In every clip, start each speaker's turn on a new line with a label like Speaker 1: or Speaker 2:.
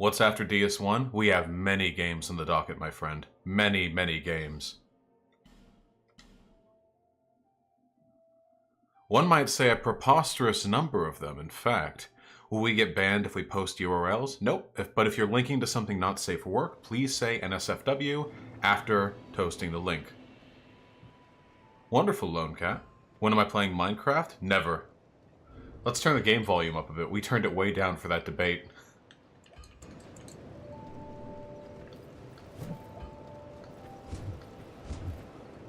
Speaker 1: What's after DS1? We have many games on the docket, my friend. Many, many games. One might say a preposterous number of them, in fact. Will we get banned if we post URLs? Nope. But if you're linking to something not safe for work, please say NSFW after toasting the link. Wonderful, Lone Cat. When am I playing Minecraft? Never. Let's turn the game volume up a bit. We turned it way down for that debate.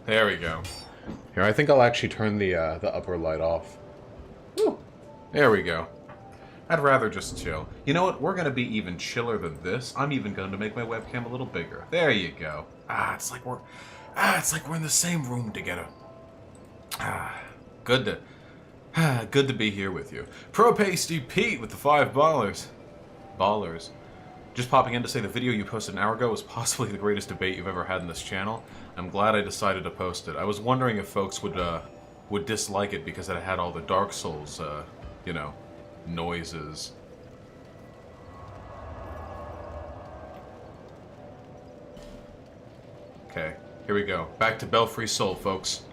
Speaker 1: There we go. Here, I think I'll actually turn the upper light off. Woo. There we go. I'd rather just chill. You know what? We're going to be even chiller than this. I'm even going to make my webcam a little bigger. There you go. It's like we're in the same room together. Good to be here with you. Pro Pasty Pete with the $5. Ballers. Just popping in to say the video you posted an hour ago was possibly the greatest debate you've ever had in this channel. I'm glad I decided to post it. I was wondering if folks would dislike it because it had all the Dark Souls, you know, noises. Okay, here we go. Back to Belfry Soul, folks.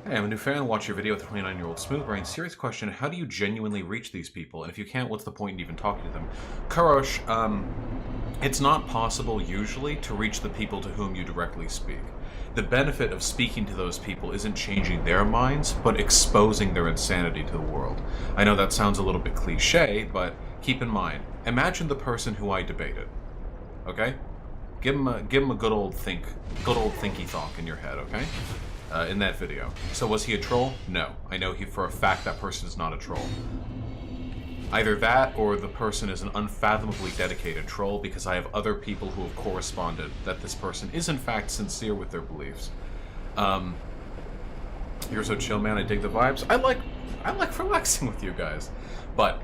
Speaker 1: Hey, I'm a new fan. Watch your video with a 29-year-old Smooth Brain. Serious question, how do you genuinely reach these people? And if you can't, what's the point in even talking to them? Kurosh, it's not possible, usually, to reach the people to whom you directly speak. The benefit of speaking to those people isn't changing their minds, but exposing their insanity to the world. I know that sounds a little bit cliche, but keep in mind, imagine the person who I debated. Okay? Give him a good old thinky thonk in your head, okay? In that video. So was he a troll? No. I know for a fact that person is not a troll. Either that, or the person is an unfathomably dedicated troll, because I have other people who have corresponded that this person is in fact sincere with their beliefs. You're so chill, man. I dig the vibes. I like relaxing with you guys. But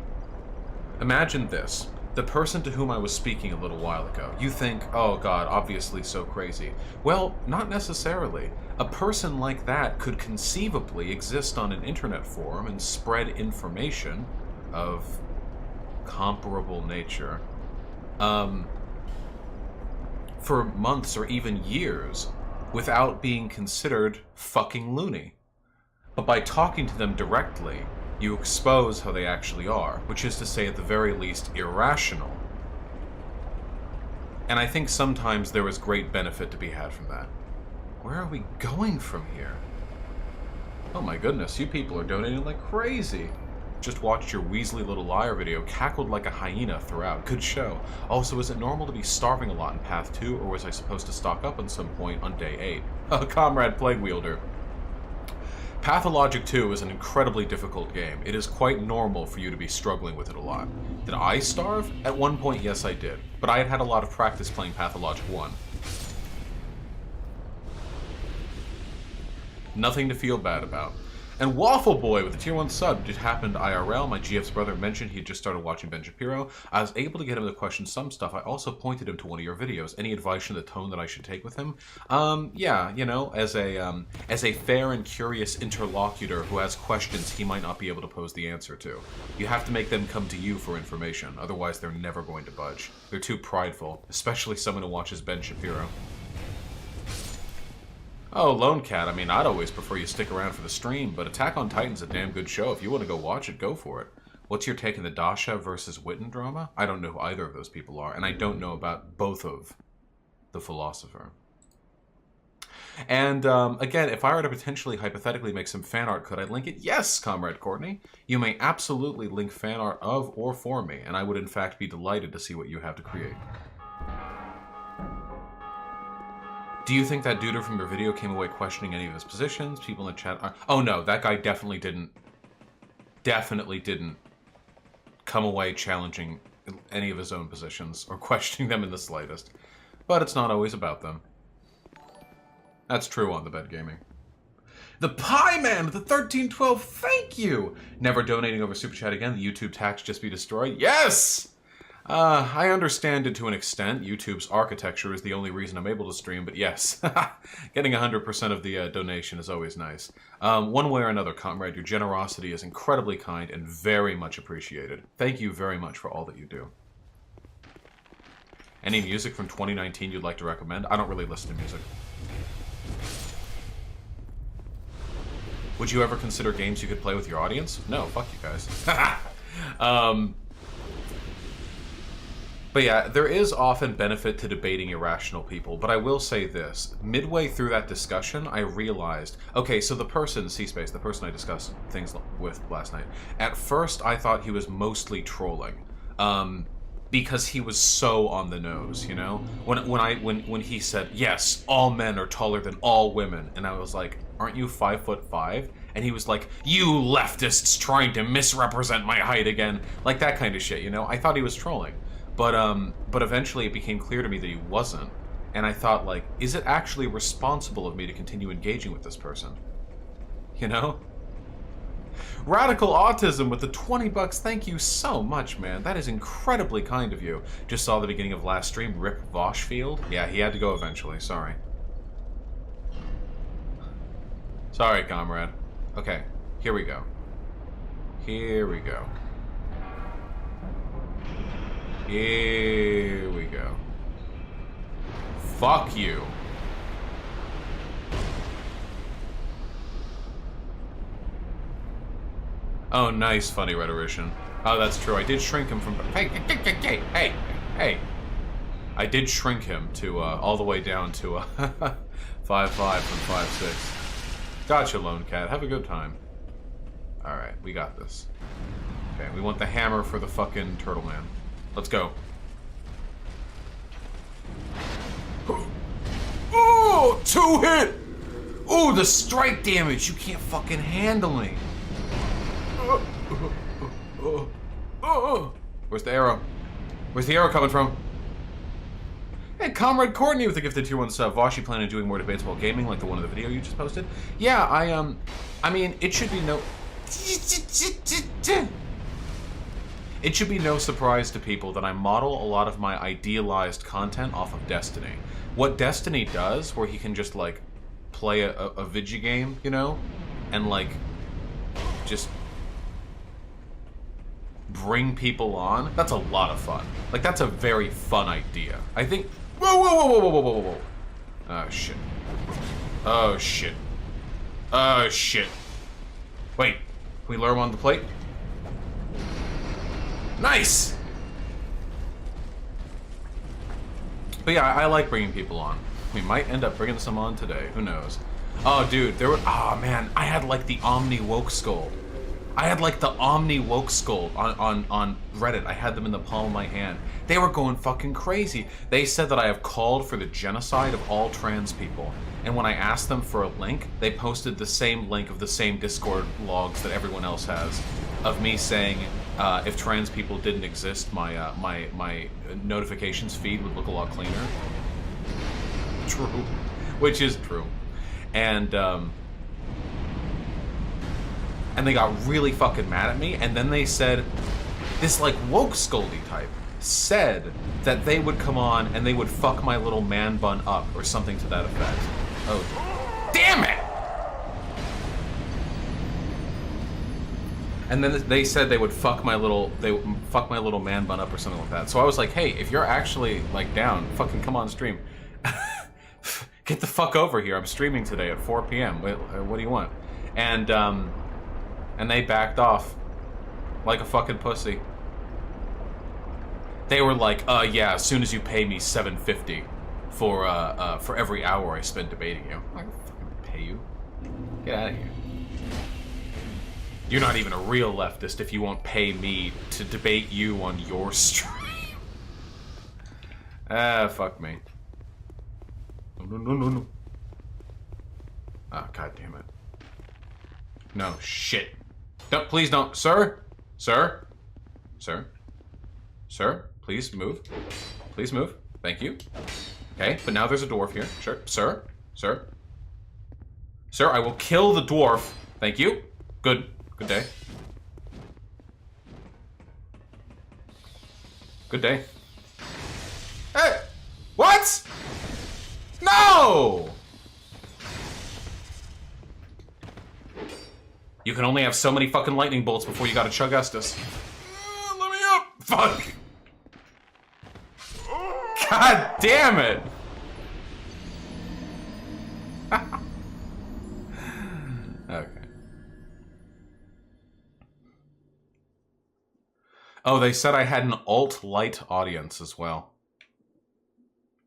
Speaker 1: imagine this. The person to whom I was speaking a little while ago, you think, oh god, obviously so crazy. Well, not necessarily. A person like that could conceivably exist on an internet forum and spread information of comparable nature for months or even years without being considered fucking loony. But by talking to them directly, you expose how they actually are, which is to say, at the very least, irrational. And I think sometimes there is great benefit to be had from that. Where are we going from here? Oh my goodness, you people are donating like crazy. Just watched your Weasley Little Liar video, cackled like a hyena throughout. Good show. Also, is it normal to be starving a lot in Path 2, or was I supposed to stock up on some point on day 8? Comrade Plague Wielder. Pathologic 2 is an incredibly difficult game. It is quite normal for you to be struggling with it a lot. Did I starve? At one point, yes I did. But I had had a lot of practice playing Pathologic 1. Nothing to feel bad about. And Waffle Boy with a tier 1 sub. It happened IRL. My GF's brother mentioned he had just started watching Ben Shapiro. I was able to get him to question some stuff. I also pointed him to one of your videos. Any advice on the tone that I should take with him? Yeah, you know, as a fair and curious interlocutor who has questions he might not be able to pose the answer to. You have to make them come to you for information. Otherwise, they're never going to budge. They're too prideful, especially someone who watches Ben Shapiro. Oh, Lone Cat, I mean, I'd always prefer you stick around for the stream, but Attack on Titan's a damn good show. If you want to go watch it, go for it. What's your take on the Dasha versus Witten drama? I don't know who either of those people are, and I don't know about both of the Philosopher. And, again, if I were to potentially, hypothetically make some fan art, could I link it? Yes, Comrade Courtney. You may absolutely link fan art of or for me, and I would in fact be delighted to see what you have to create. Do you think that dude from your video came away questioning any of his positions? People in the chat are... Oh no, that guy definitely didn't come away challenging any of his own positions or questioning them in the slightest. But it's not always about them. That's true on the Bed Gaming. The Pie Man with the 1312, thank you! Never donating over Super Chat again, the YouTube tax just be destroyed. Yes! I understand it to an extent. YouTube's architecture is the only reason I'm able to stream, but yes, getting 100% of the donation is always nice. One way or another, comrade, your generosity is incredibly kind and very much appreciated. Thank you very much for all that you do. Any music from 2019 you'd like to recommend? I don't really listen to music. Would you ever consider games you could play with your audience? No, fuck you guys. But yeah, there is often benefit to debating irrational people, but I will say this. Midway through that discussion, I realized, okay, so the person, C-Space, the person I discussed things with last night, at first I thought he was mostly trolling. Because he was so on the nose, you know? When he said, yes, all men are taller than all women, and I was like, aren't you 5'5"? And he was like, you leftists trying to misrepresent my height again. Like that kind of shit, you know? I thought he was trolling. But eventually it became clear to me that he wasn't. And I thought, like, is it actually responsible of me to continue engaging with this person? You know? Radical Autism with the 20 bucks. Thank you so much, man. That is incredibly kind of you. Just saw the beginning of last stream. Rip Vaush Field. Yeah, he had to go eventually. Sorry. Sorry, comrade. Okay, here we go. Here we go. Here we go. Fuck you. Oh, nice, funny rhetorician. Oh, that's true. I did shrink him from... Hey. I did shrink him to, all the way down to, 5'5" from 5'6". Gotcha, Lone Cat. Have a good time. Alright, we got this. Okay, we want the hammer for the fucking Turtle Man. Let's go. Oh, 2-hit! Oh, the strike damage! You can't fucking handle me. Where's the arrow? Where's the arrow coming from? Hey, Comrade Courtney with the gifted tier 1 sub. Vaush, you planning on doing more debates while gaming, like the one in the video you just posted? Yeah, I mean, it should be no... It should be no surprise to people that I model a lot of my idealized content off of Destiny. What Destiny does, where he can just, like, play a video game, you know? And, like, just bring people on, that's a lot of fun. Like, that's a very fun idea. I think... Whoa. Oh, shit. Oh, shit. Oh, shit. Wait, can we lure him on the plate? Nice! But yeah, I like bringing people on. We might end up bringing some on today. Who knows? Oh, dude, there were... Oh, man, I had, like, the Omni Woke Skull. I had, like, the Omni Woke Skull on Reddit. I had them in the palm of my hand. They were going fucking crazy. They said that I have called for the genocide of all trans people. And when I asked them for a link, they posted the same link of the same Discord logs that everyone else has. Of me saying, if trans people didn't exist, my notifications feed would look a lot cleaner. True. Which is true. And they got really fucking mad at me, and then they said, this, like, woke Scully type said that they would come on and they would fuck my little man bun up, or something to that effect. Oh, damn it! And then they said they would fuck my little man bun up or something like that. So I was like, hey, if you're actually, like, down, fucking come on stream. Get the fuck over here. I'm streaming today at 4 p.m. What do you want? And they backed off like a fucking pussy. They were like, yeah, as soon as you pay me $7.50 for every hour I spend debating you. I'm not gonna fucking pay you. Get out of here. You're not even a real leftist if you won't pay me to debate you on your stream. Fuck me. No. Oh, god damn it. No, shit. Don't, please don't. Sir? Sir? Sir? Sir? Please move. Please move. Thank you. Okay, but now there's a dwarf here. Sure. Sir? Sir? Sir, I will kill the dwarf. Thank you. Good. Good day. Good day. Hey! What? No! You can only have so many fucking lightning bolts before you gotta chug Estus. Let me up! Fuck! God damn it! Okay. Oh, they said I had an alt-light audience as well.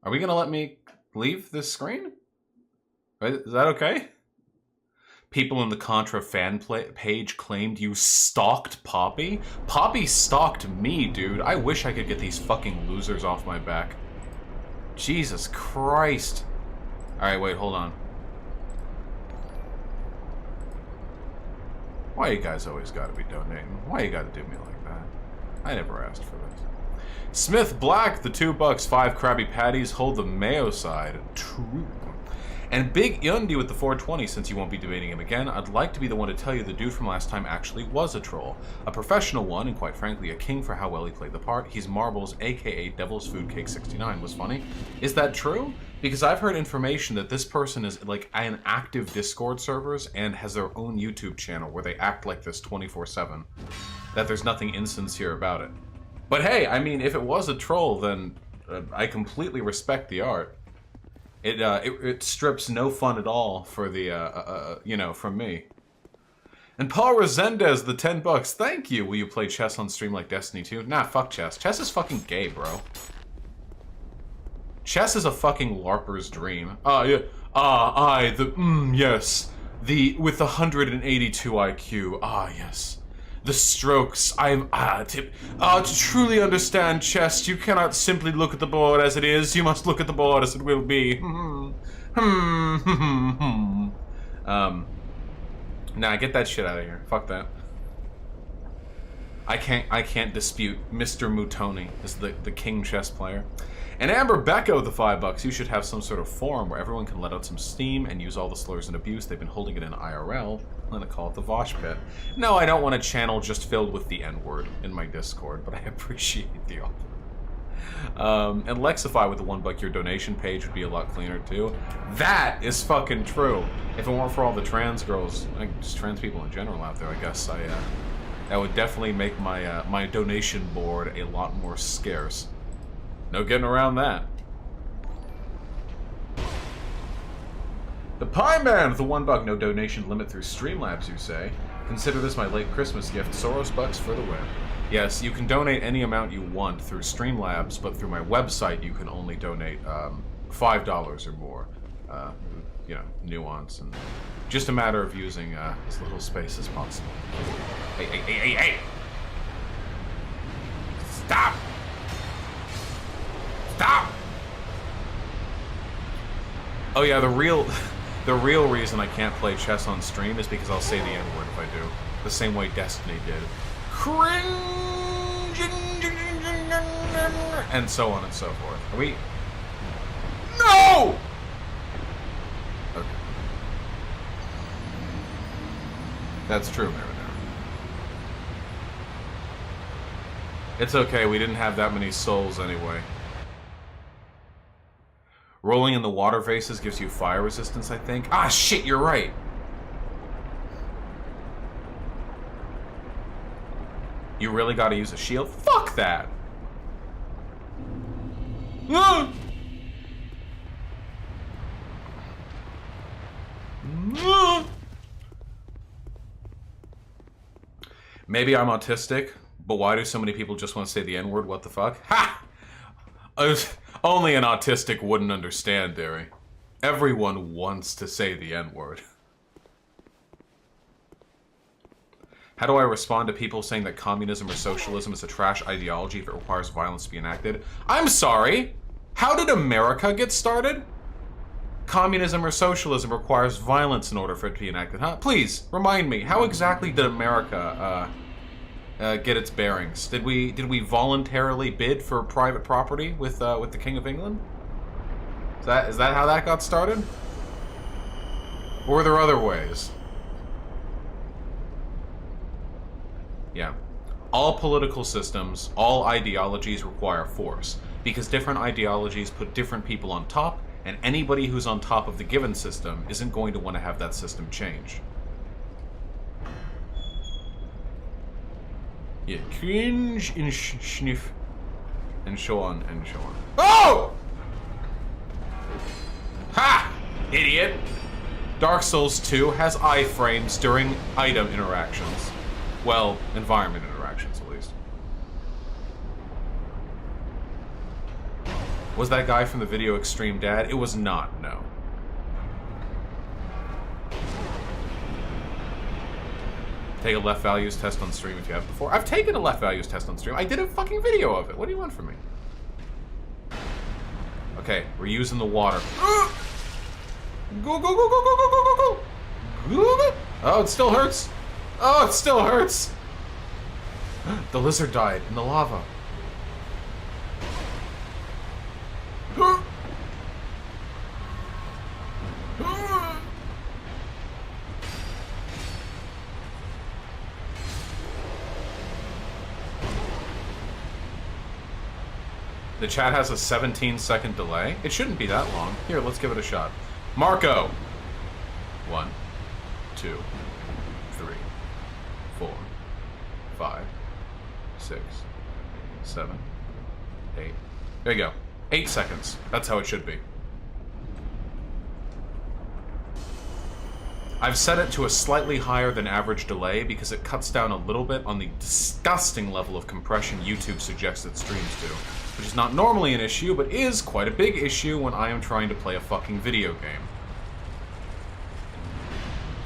Speaker 1: Are we gonna let me leave this screen? Is that okay? People in the Contra fan page claimed you stalked Poppy? Poppy stalked me, dude. I wish I could get these fucking losers off my back. Jesus Christ. Alright, wait, hold on. Why you guys always gotta be donating? Why you gotta do me like that? I never asked for this. Smith Black, the $2, 5 Krabby Patties, hold the mayo side. True. And Big Yundi with the 420, since you won't be debating him again, I'd like to be the one to tell you the dude from last time actually was a troll. A professional one, and quite frankly, a king for how well he played the part. He's Marbles, aka Devil's Food Cake 69, was funny. Is that true? Because I've heard information that this person is like an active Discord servers and has their own YouTube channel where they act like this 24/7. That there's nothing insincere about it. But hey, I mean, if it was a troll, then I completely respect the art. It strips no fun at all for the, you know, from me. And Paul Resendez, the $10. Thank you. Will you play chess on stream like Destiny 2? Nah, fuck chess. Chess is fucking gay, bro. Chess is a fucking LARPer's dream. Yeah. Yes. With the 182 IQ. Yes. The strokes. To truly understand chess, you cannot simply look at the board as it is. You must look at the board as it will be. Nah, get that shit out of here. Fuck that. I can't dispute Mr. Mutoni is the king chess player. And Amber Becco, the $5. You should have some sort of forum where everyone can let out some steam and use all the slurs and abuse they've been holding it in IRL. I'm gonna call it the Vaush pit. No, I don't want a channel just filled with the N-word in my Discord, but I appreciate the offer. And Lexify with the $1 your donation page would be a lot cleaner too. That is fucking true. If it weren't for all the trans girls, like just trans people in general out there, I guess that would definitely make my my donation board a lot more scarce. No getting around that. The Pie Man with the $1 no donation limit through Streamlabs, you say. Consider this my late Christmas gift, Soros Bucks for the win. Yes, you can donate any amount you want through Streamlabs, but through my website you can only donate $5 or more. You know, nuance, and just a matter of using as little space as possible. Hey! Stop! Stop! Oh yeah, the real reason I can't play chess on stream is because I'll say the N-word if I do. The same way Destiny did. Cringe! And so on and so forth. Are we... No! Okay. That's true, Marinara. It's okay, we didn't have that many souls anyway. Rolling in the water vases gives you fire resistance, I think. Ah, shit, you're right. You really gotta use a shield? Fuck that! Ah! Ah! Maybe I'm autistic, but why do so many people just want to say the N-word? What the fuck? Ha! Only an autistic wouldn't understand, Derry. Everyone wants to say the N-word. How do I respond to people saying that communism or socialism is a trash ideology if it requires violence to be enacted? I'm sorry! How did America get started? Communism or socialism requires violence in order for it to be enacted, huh? Please, remind me, how exactly did America, get its bearings? Did we voluntarily bid for private property with the King of England? Is that how that got started? Or were there other ways? Yeah. All political systems, all ideologies require force, because different ideologies put different people on top, and anybody who's on top of the given system isn't going to want to have that system change. Yeah, cringe and sniff, and so on and so on. Oh! Ha! Idiot! Dark Souls 2 has iframes during item interactions. Well, environment interactions, at least. Was that guy from the video Extreme Dad? It was not, no. Take a left values test on stream if you have before. I've taken a left values test on stream. I did a fucking video of it. What do you want from me? Okay, we're using the water. Go, go, go, go, go, go, go, go, go, go. Oh, it still hurts. Oh, it still hurts. The lizard died in the lava. The chat has a 17-second delay. It shouldn't be that long. Here, let's give it a shot. Marco! 1, 2, 3, 4, 5, 6, 7, 8. There you go. 8 seconds. That's how it should be. I've set it to a slightly higher than average delay because it cuts down a little bit on the disgusting level of compression YouTube suggests that streams do, which is not normally an issue, but is quite a big issue when I am trying to play a fucking video game.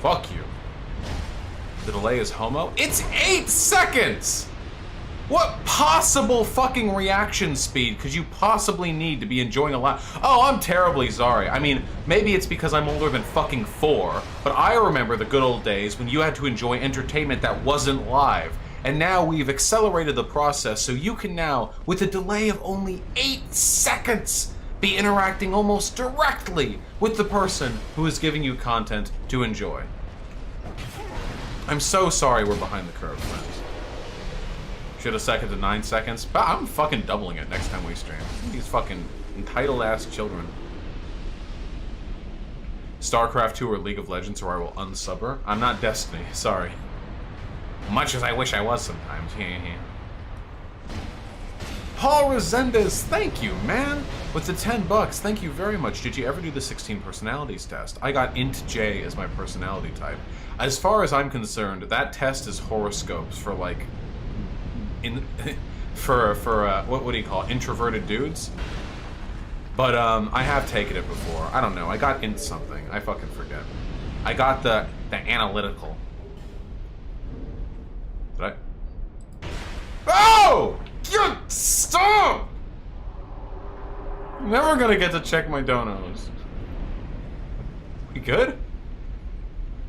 Speaker 1: Fuck you. The delay is homo? It's 8 seconds! What possible fucking reaction speed could you possibly need to be enjoying a lot? Oh, I'm terribly sorry. I mean, maybe it's because I'm older than fucking 4, but I remember the good old days when you had to enjoy entertainment that wasn't live. And now we've accelerated the process so you can now, with a delay of only 8 seconds, be interacting almost directly with the person who is giving you content to enjoy. I'm so sorry we're behind the curve, friends. Should have seconded to 9 seconds, but I'm fucking doubling it next time we stream. These fucking entitled-ass children. StarCraft 2 or League of Legends, or I will unsub her. I'm not Destiny, sorry. Much as I wish I was sometimes. Paul Resendez, thank you, man. With the 10 bucks, thank you very much. Did you ever do the 16 personalities test? I got int J as my personality type. As far as I'm concerned, that test is horoscopes for like, what do you call it? Introverted dudes. But I have taken it before. I don't know. I got int something. I fucking forget. I got the analytical. Did I? Oh! You stop! I'm never gonna get to check my donos. You good?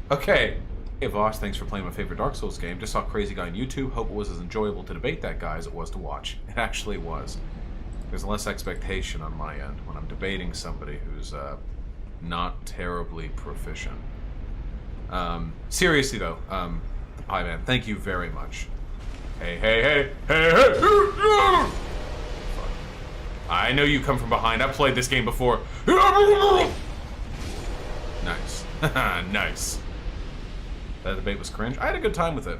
Speaker 1: Okay. Hey Vaush, thanks for playing my favorite Dark Souls game. Just saw Crazy Guy on YouTube. Hope it was as enjoyable to debate that guy as it was to watch. It actually was. There's less expectation on my end when I'm debating somebody who's not terribly proficient. Seriously though, Pie Man, thank you very much. Hey, hey, hey, hey, hey! I know you come from behind. I've played this game before. Nice. Nice. That debate was cringe. I had a good time with it.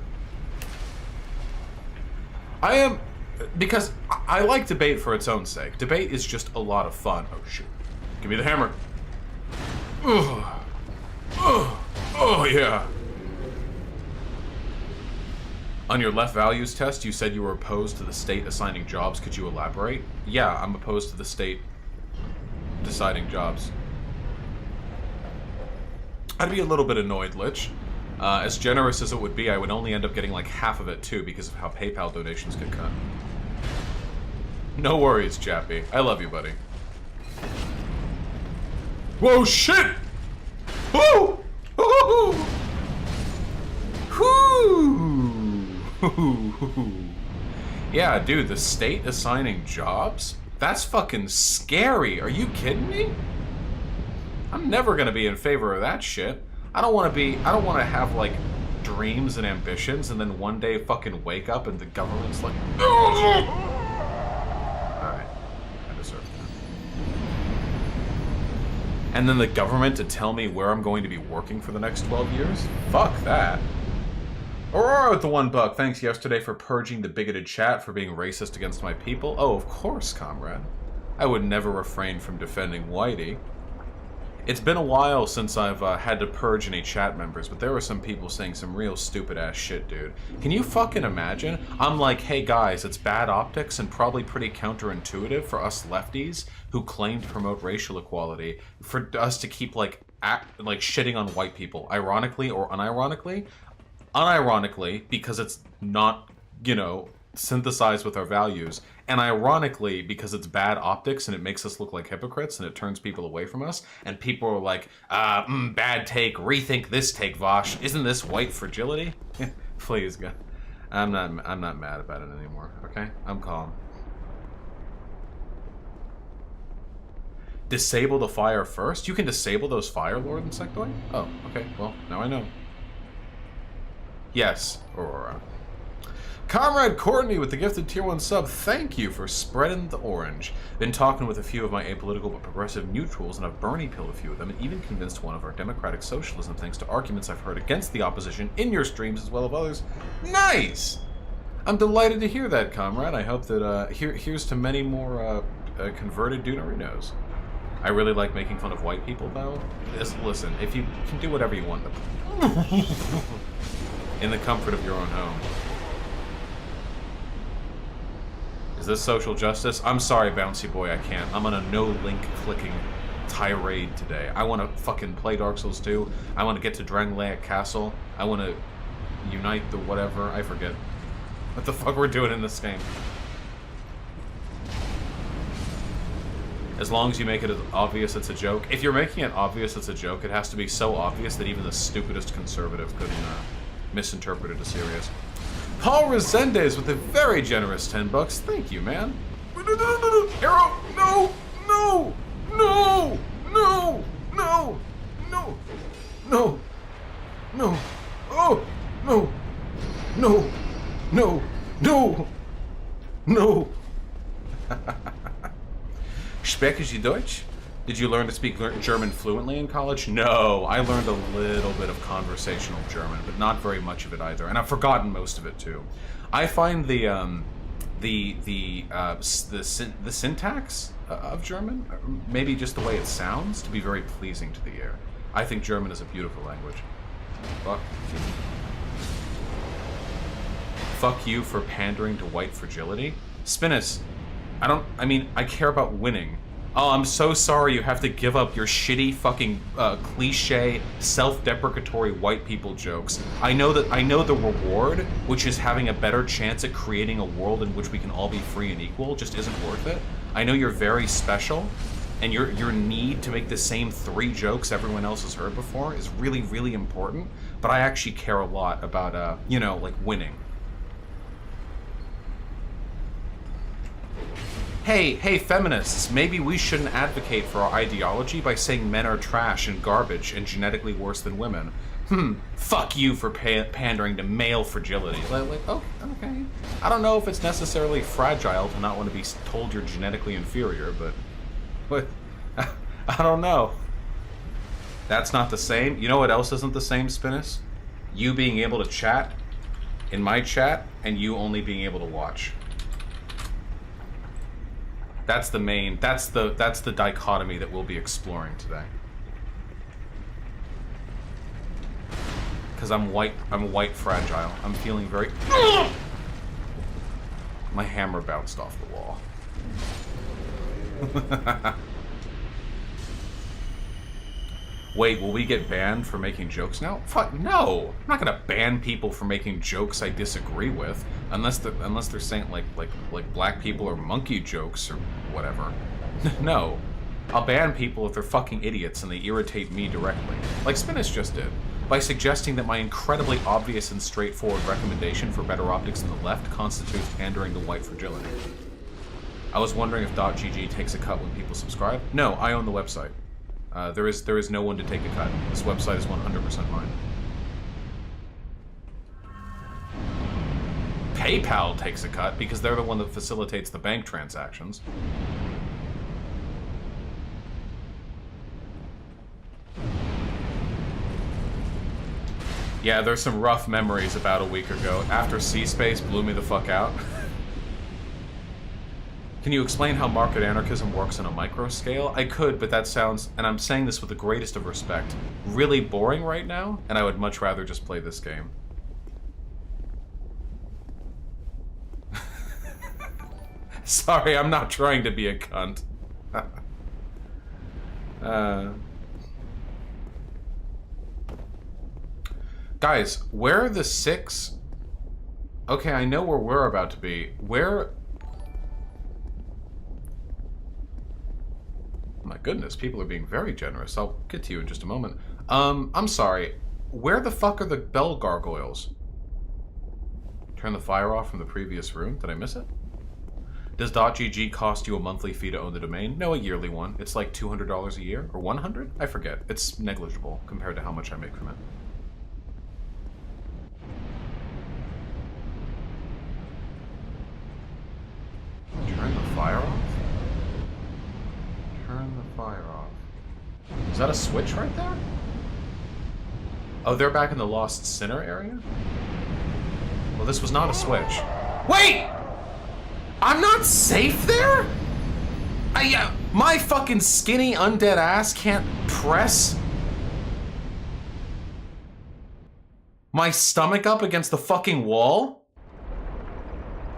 Speaker 1: Because I like debate for its own sake. Debate is just a lot of fun. Oh, shoot. Give me the hammer. Oh, yeah. On your left values test, you said you were opposed to the state assigning jobs. Could you elaborate? Yeah, I'm opposed to the state deciding jobs. I'd be a little bit annoyed, Lich. As generous as it would be, I would only end up getting like half of it too because of how PayPal donations get cut. No worries, Chappie. I love you, buddy. Whoa, shit! Whoa! Woo! Yeah, dude, the state assigning jobs? That's fucking scary. Are you kidding me? I'm never gonna be in favor of that shit. I don't want to have like dreams and ambitions, and then one day fucking wake up and the government's like, alright, I deserve that. And then the government to tell me where I'm going to be working for the next 12 years? Fuck that. Aurora with the $1, thanks yesterday for purging the bigoted chat for being racist against my people. Oh, of course, comrade. I would never refrain from defending Whitey. It's been a while since I've had to purge any chat members, but there were some people saying some real stupid-ass shit, dude. Can you fucking imagine? I'm like, hey guys, it's bad optics and probably pretty counterintuitive for us lefties who claim to promote racial equality for us to keep, like, shitting on white people, ironically or unironically. Unironically, because it's not, you know, synthesized with our values, and ironically because it's bad optics and it makes us look like hypocrites and it turns people away from us, and people are like, bad take, rethink this take, Vaush. Isn't this white fragility? Please, God. I'm not mad about it anymore, okay? I'm calm. Disable the fire first? You can disable those fire lord insectoid? Oh, okay, well, now I know. Yes, Aurora. Comrade Courtney with the gifted tier 1 sub, thank you for spreading the orange. Been talking with a few of my apolitical but progressive neutrals, and I've Bernie pilled a few of them, and even convinced one of our democratic socialism thanks to arguments I've heard against the opposition in your streams as well as others. Nice! I'm delighted to hear that, comrade. I hope that, here's to many more, converted Dunerinos. I really like making fun of white people, though. Listen, if you can do whatever you want in the comfort of your own home. Is this social justice? I'm sorry, Bouncy Boy, I can't. I'm on a no-link clicking tirade today. I want to fucking play Dark Souls 2. I want to get to Drangleic Castle. I want to unite the whatever. I forget what the fuck we're doing in this game. As long as you make it as obvious it's a joke. If you're making it obvious it's a joke, it has to be so obvious that even the stupidest conservative couldn't misinterpret it as serious. Paul Resendez with a very generous $10. Thank you, man. Arrow! No! No! No! No! No! No! No! No! Oh! No! No! No! No! No! Sprechen Sie Deutsch? Did you learn to speak German fluently in college? No, I learned a little bit of conversational German, but not very much of it either, and I've forgotten most of it too. I find the syntax of German, maybe just the way it sounds, to be very pleasing to the ear. I think German is a beautiful language. Fuck you for pandering to white fragility. Spinnis, I care about winning. Oh, I'm so sorry you have to give up your shitty fucking cliche, self-deprecatory white people jokes. I know the reward, which is having a better chance at creating a world in which we can all be free and equal, just isn't worth it. I know you're very special, and your need to make the same 3 jokes everyone else has heard before is really, really important, but I actually care a lot about, like winning. Hey, feminists, maybe we shouldn't advocate for our ideology by saying men are trash and garbage and genetically worse than women. Fuck you for pandering to male fragility. Oh, okay. I don't know if it's necessarily fragile to not want to be told you're genetically inferior, but I don't know. That's not the same. You know what else isn't the same, Spinnis? You being able to chat in my chat and you only being able to watch. That's the dichotomy that we'll be exploring today. Because I'm white fragile. I'm feeling very... My hammer bounced off the wall. Wait, will we get banned for making jokes now? Fuck, no! I'm not gonna ban people for making jokes I disagree with, unless they're saying like black people or monkey jokes or whatever. No. I'll ban people if they're fucking idiots and they irritate me directly, like Spinnis just did, by suggesting that my incredibly obvious and straightforward recommendation for better optics in the left constitutes pandering to white fragility. I was wondering if .gg takes a cut when people subscribe. No, I own the website. There is no one to take a cut. This website is 100% mine. PayPal takes a cut because they're the one that facilitates the bank transactions. Yeah, there's some rough memories about a week ago. After C-Space blew me the fuck out. Can you explain how market anarchism works on a micro scale? I could, but that sounds, and I'm saying this with the greatest of respect, really boring right now, and I would much rather just play this game. Sorry, I'm not trying to be a cunt. Guys, where are the 6? Okay, I know where we're about to be. Where... My goodness, people are being very generous. I'll get to you in just a moment. I'm sorry. Where the fuck are the bell gargoyles? Turn the fire off from the previous room? Did I miss it? Does .gg cost you a monthly fee to own the domain? No, a yearly one. It's like $200 a year? Or 100? I forget. It's negligible compared to how much I make from it. Turn the fire off? Turn the fire off. Is that a switch right there? Oh, they're back in the Lost Sinner area? Well, this was not a switch. Wait! I'm not safe there? My fucking skinny undead ass can't press my stomach up against the fucking wall?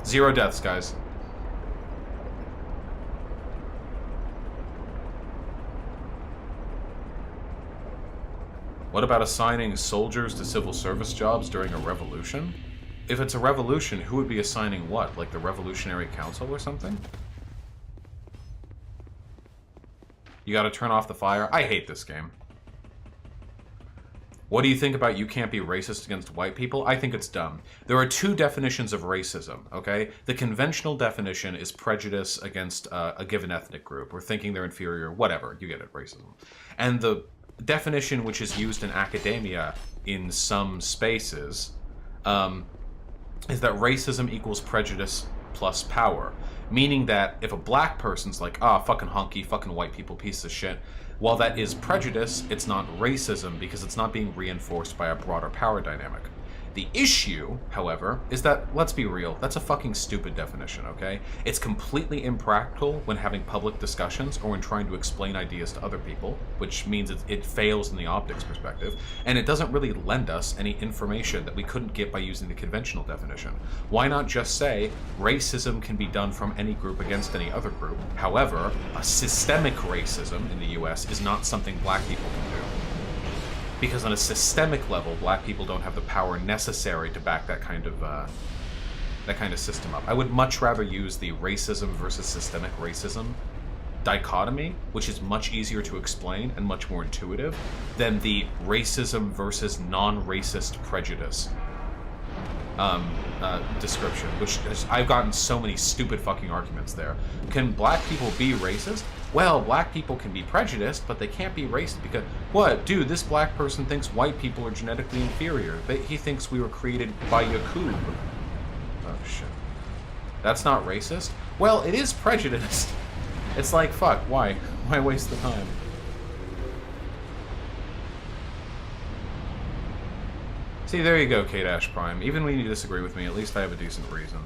Speaker 1: 0 deaths, guys. What about assigning soldiers to civil service jobs during a revolution? If it's a revolution, who would be assigning what? Like the Revolutionary Council or something? You gotta turn off the fire? I hate this game. What do you think about you can't be racist against white people? I think it's dumb. There are 2 definitions of racism, okay? The conventional definition is prejudice against a given ethnic group, or thinking they're inferior, whatever, you get it, racism. And the definition which is used in academia in some spaces is that racism equals prejudice plus power. Meaning that if a black person's like, fucking honky, fucking white people, piece of shit, while that is prejudice, it's not racism because it's not being reinforced by a broader power dynamic. The issue, however, is that, let's be real, that's a fucking stupid definition, okay? It's completely impractical when having public discussions or when trying to explain ideas to other people, which means it fails in the optics perspective, and it doesn't really lend us any information that we couldn't get by using the conventional definition. Why not just say, racism can be done from any group against any other group? However, a systemic racism in the US is not something black people can do. Because on a systemic level, black people don't have the power necessary to back that kind of system up. I would much rather use the racism versus systemic racism dichotomy, which is much easier to explain and much more intuitive, than the racism versus non-racist prejudice description, which I've gotten so many stupid fucking arguments there. Can black people be racist? Well, black people can be prejudiced, but they can't be racist because... What? Dude, this black person thinks white people are genetically inferior. He thinks we were created by Yakub. Oh, shit. That's not racist? Well, it is prejudiced. It's like, fuck, why? Why waste the time? See, there you go, K-Dash Prime. Even when you disagree with me, at least I have a decent reason.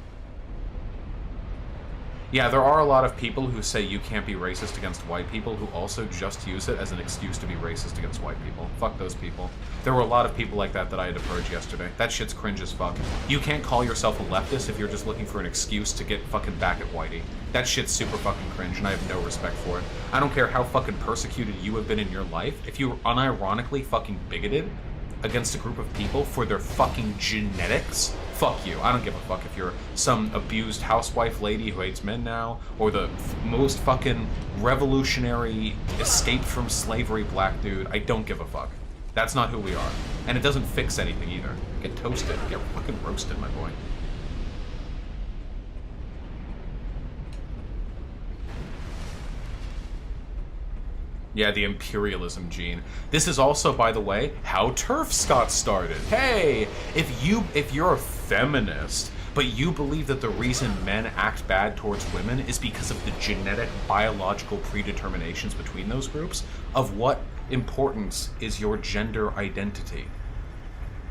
Speaker 1: Yeah, there are a lot of people who say you can't be racist against white people who also just use it as an excuse to be racist against white people. Fuck those people. There were a lot of people like that I had to purge yesterday. That shit's cringe as fuck. You can't call yourself a leftist if you're just looking for an excuse to get fucking back at whitey. That shit's super fucking cringe, and I have no respect for it. I don't care how fucking persecuted you have been in your life. If you're unironically fucking bigoted against a group of people for their fucking genetics, fuck you. I don't give a fuck if you're some abused housewife lady who hates men now, or the most fucking revolutionary, escaped from slavery black dude. I don't give a fuck. That's not who we are. And it doesn't fix anything either. Get toasted. Get fucking roasted, my boy. Yeah, the imperialism gene. This is also, by the way, how TERFs got started. Hey, if you're a feminist, But you believe that the reason men act bad towards women is because of the genetic, biological predeterminations between those groups? Of what importance is your gender identity?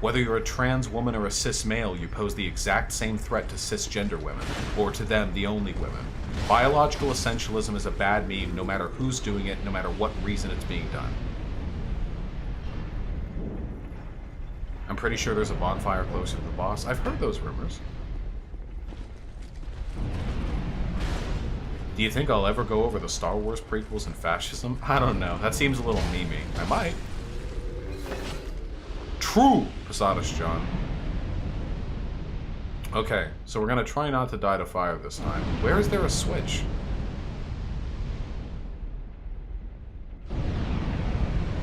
Speaker 1: Whether you're a trans woman or a cis male, you pose the exact same threat to cisgender women, or to them, the only women. Biological essentialism is a bad meme no matter who's doing it, no matter what reason it's being done. I'm pretty sure there's a bonfire closer to the boss. I've heard those rumors. Do you think I'll ever go over the Star Wars prequels and fascism? I don't know. That seems a little memey. I might. True, Posadas John. Okay, so we're gonna try not to die to fire this time. Where is there a switch?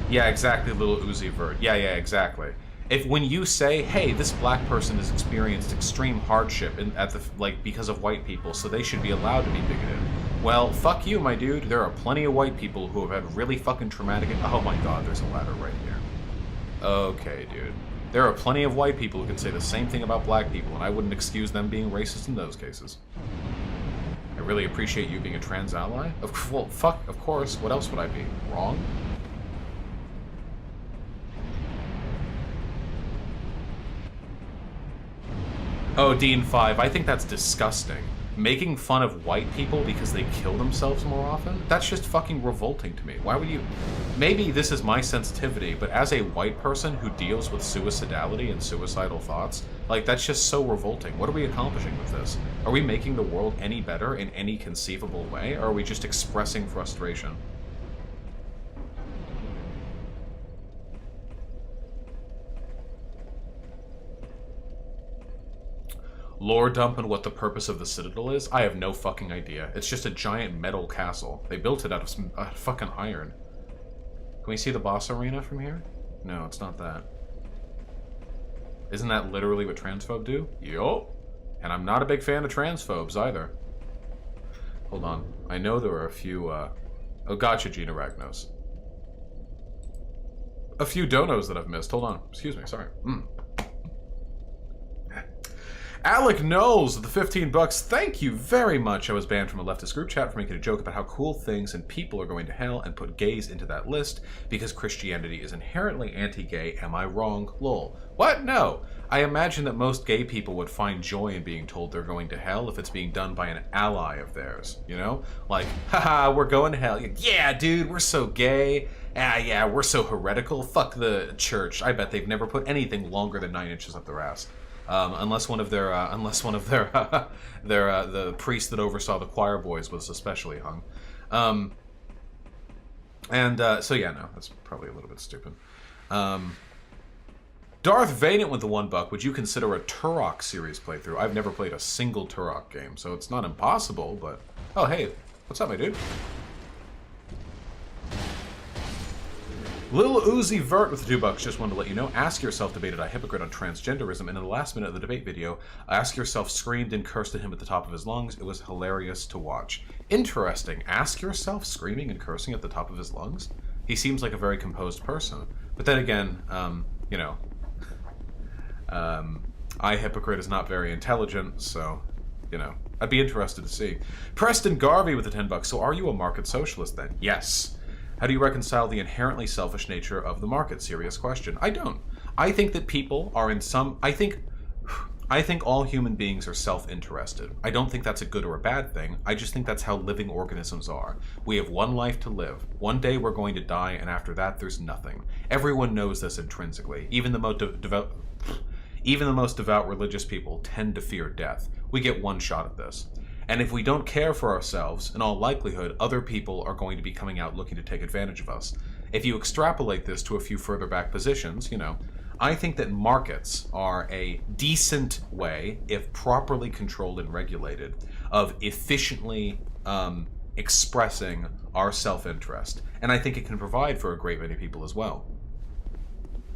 Speaker 1: Yeah, exactly, little Uzi Vert. Yeah, exactly. If when you say, hey, this black person has experienced extreme hardship because of white people, so they should be allowed to be bigoted. Well, fuck you, my dude. There are plenty of white people who have had really fucking traumatic... Oh my god, there's a ladder right here. Okay, dude. There are plenty of white people who can say the same thing about black people, and I wouldn't excuse them being racist in those cases. I really appreciate you being a trans ally. Well, fuck, of course. What else would I be? Wrong? Oh, Dean 5, I think that's disgusting. Making fun of white people because they kill themselves more often? That's just fucking revolting to me. Why would you... Maybe this is my sensitivity, but as a white person who deals with suicidality and suicidal thoughts, like, that's just so revolting. What are we accomplishing with this? Are we making the world any better in any conceivable way, or are we just expressing frustration? Lore dump and what the purpose of the Citadel is? I have no fucking idea. It's just a giant metal castle. They built it out of some fucking iron. Can we see the boss arena from here? No, it's not that. Isn't that literally what transphobe do? Yup. And I'm not a big fan of transphobes either. Hold on. I know there are a few, Oh, gotcha, Gina Ragnos. A few donos that I've missed. Hold on. Excuse me, sorry. Alec Knowles with the 15 bucks. Thank you very much. I was banned from a leftist group chat for making a joke about how cool things and people are going to hell and put gays into that list because Christianity is inherently anti-gay. Am I wrong? Lol. What? No. I imagine that most gay people would find joy in being told they're going to hell if it's being done by an ally of theirs, you know? Like, haha, we're going to hell. Yeah, dude, we're so gay. Ah, yeah, we're so heretical. Fuck the church. I bet they've never put anything longer than 9 inches up their ass. Unless one of their, the priest that oversaw the choir boys was especially hung. So yeah, no, that's probably a little bit stupid. Darth Vader with the $1. Would you consider a Turok series playthrough? I've never played a single Turok game, so it's not impossible, but... Oh, hey, what's up, my dude? Lil Uzi Vert with the $2. Just wanted to let you know. Ask Yourself debated I hypocrite on transgenderism, and in the last minute of the debate video, Ask Yourself screamed and cursed at him at the top of his lungs. It was hilarious to watch. Interesting. Ask Yourself screaming and cursing at the top of his lungs? He seems like a very composed person. But then again, you know, I hypocrite is not very intelligent, so, you know, I'd be interested to see. Preston Garvey with the $10. So are you a market socialist then? Yes. How do you reconcile the inherently selfish nature of the market? Serious question. I don't. I think that people are in some... I think all human beings are self-interested. I don't think that's a good or a bad thing. I just think that's how living organisms are. We have one life to live. One day we're going to die, and after that there's nothing. Everyone knows this intrinsically. Even the most devout religious people tend to fear death. We get one shot at this. And if we don't care for ourselves, in all likelihood, other people are going to be coming out looking to take advantage of us. If you extrapolate this to a few further back positions, you know, I think that markets are a decent way, if properly controlled and regulated, of efficiently expressing our self-interest. And I think it can provide for a great many people as well.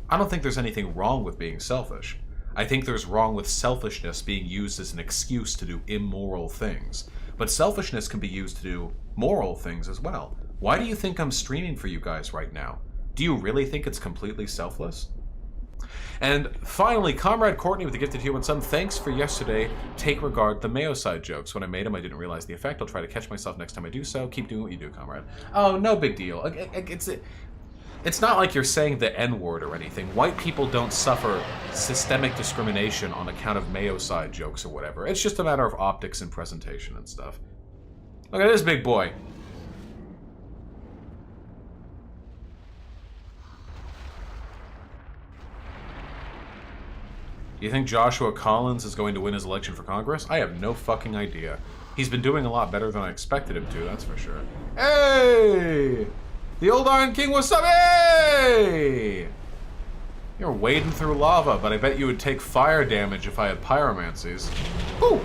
Speaker 1: I don't think there's anything wrong with being selfish. I think there's wrong with selfishness being used as an excuse to do immoral things. But selfishness can be used to do moral things as well. Why do you think I'm streaming for you guys right now? Do you really think it's completely selfless? And finally, Comrade Courtney with the gifted human sub. Thanks for yesterday. Take regard the Mayo side jokes. When I made them, I didn't realize the effect. I'll try to catch myself next time I do so. Keep doing what you do, comrade. Oh, no big deal. It's not like you're saying the N-word or anything. White people don't suffer systemic discrimination on account of Mayo side jokes or whatever. It's just a matter of optics and presentation and stuff. Look at this big boy. Do you think Joshua Collins is going to win his election for Congress? I have no fucking idea. He's been doing a lot better than I expected him to, that's for sure. Hey! The old Iron King, what's up? Hey! You're wading through lava, but I bet you would take fire damage if I had pyromancies. Woo!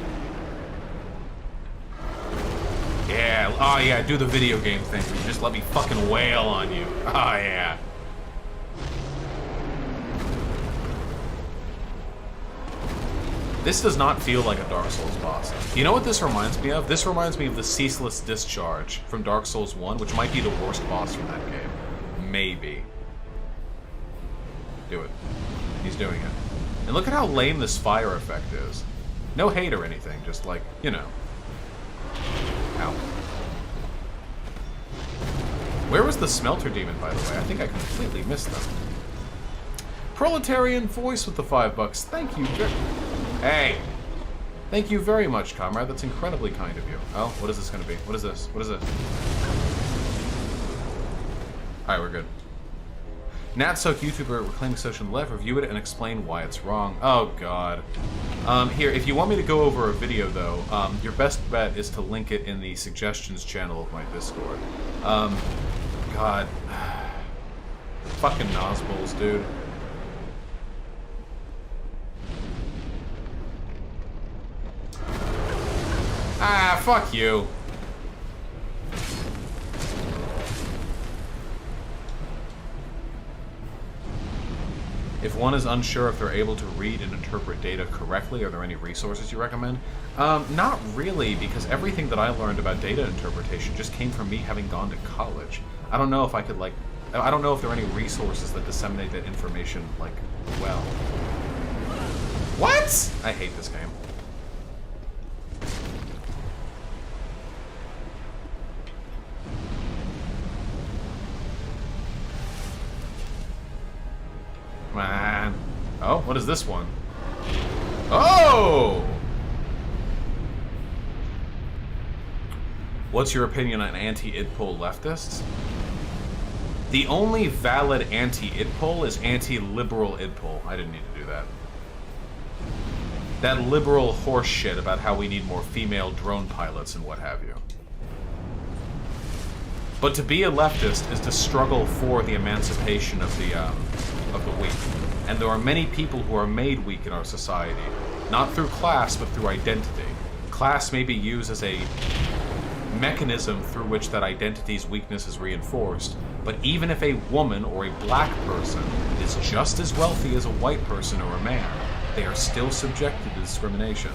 Speaker 1: Yeah, oh yeah, do the video game thing. You just let me fucking wail on you. Oh yeah. This does not feel like a Dark Souls boss. You know what this reminds me of? This reminds me of the Ceaseless Discharge from Dark Souls 1, which might be the worst boss from that game. Maybe. Do it. He's doing it. And look at how lame this fire effect is. No hate or anything, just like, you know. Ow. Where was the Smelter Demon, by the way? I think I completely missed them. Proletarian Voice with the $5. Thank you, Hey! Thank you very much, comrade. That's incredibly kind of you. Oh, what is this gonna be? What is this? What is it? Alright, we're good. Natsoak YouTuber reclaiming social left, review it and explain why it's wrong. Oh, God. Here, if you want me to go over a video, though, your best bet is to link it in the suggestions channel of my Discord. God. Fucking Nosballs, dude. Ah, fuck you. If one is unsure if they're able to read and interpret data correctly, are there any resources you recommend? Not really, because everything that I learned about data interpretation just came from me having gone to college. I don't know if I could, like, I don't know if there are any resources that disseminate that information, like, well. What? I hate this game. Man. Oh, what is this one? Oh! What's your opinion on anti-idpol leftists? The only valid anti-idpol is anti-liberal idpol. I didn't need to do that. That liberal horse shit about how we need more female drone pilots and what have you. But to be a leftist is to struggle for the emancipation of the weak. And there are many people who are made weak in our society, not through class, but through identity. Class may be used as a mechanism through which that identity's weakness is reinforced, but even if a woman or a black person is just as wealthy as a white person or a man, they are still subjected to discrimination.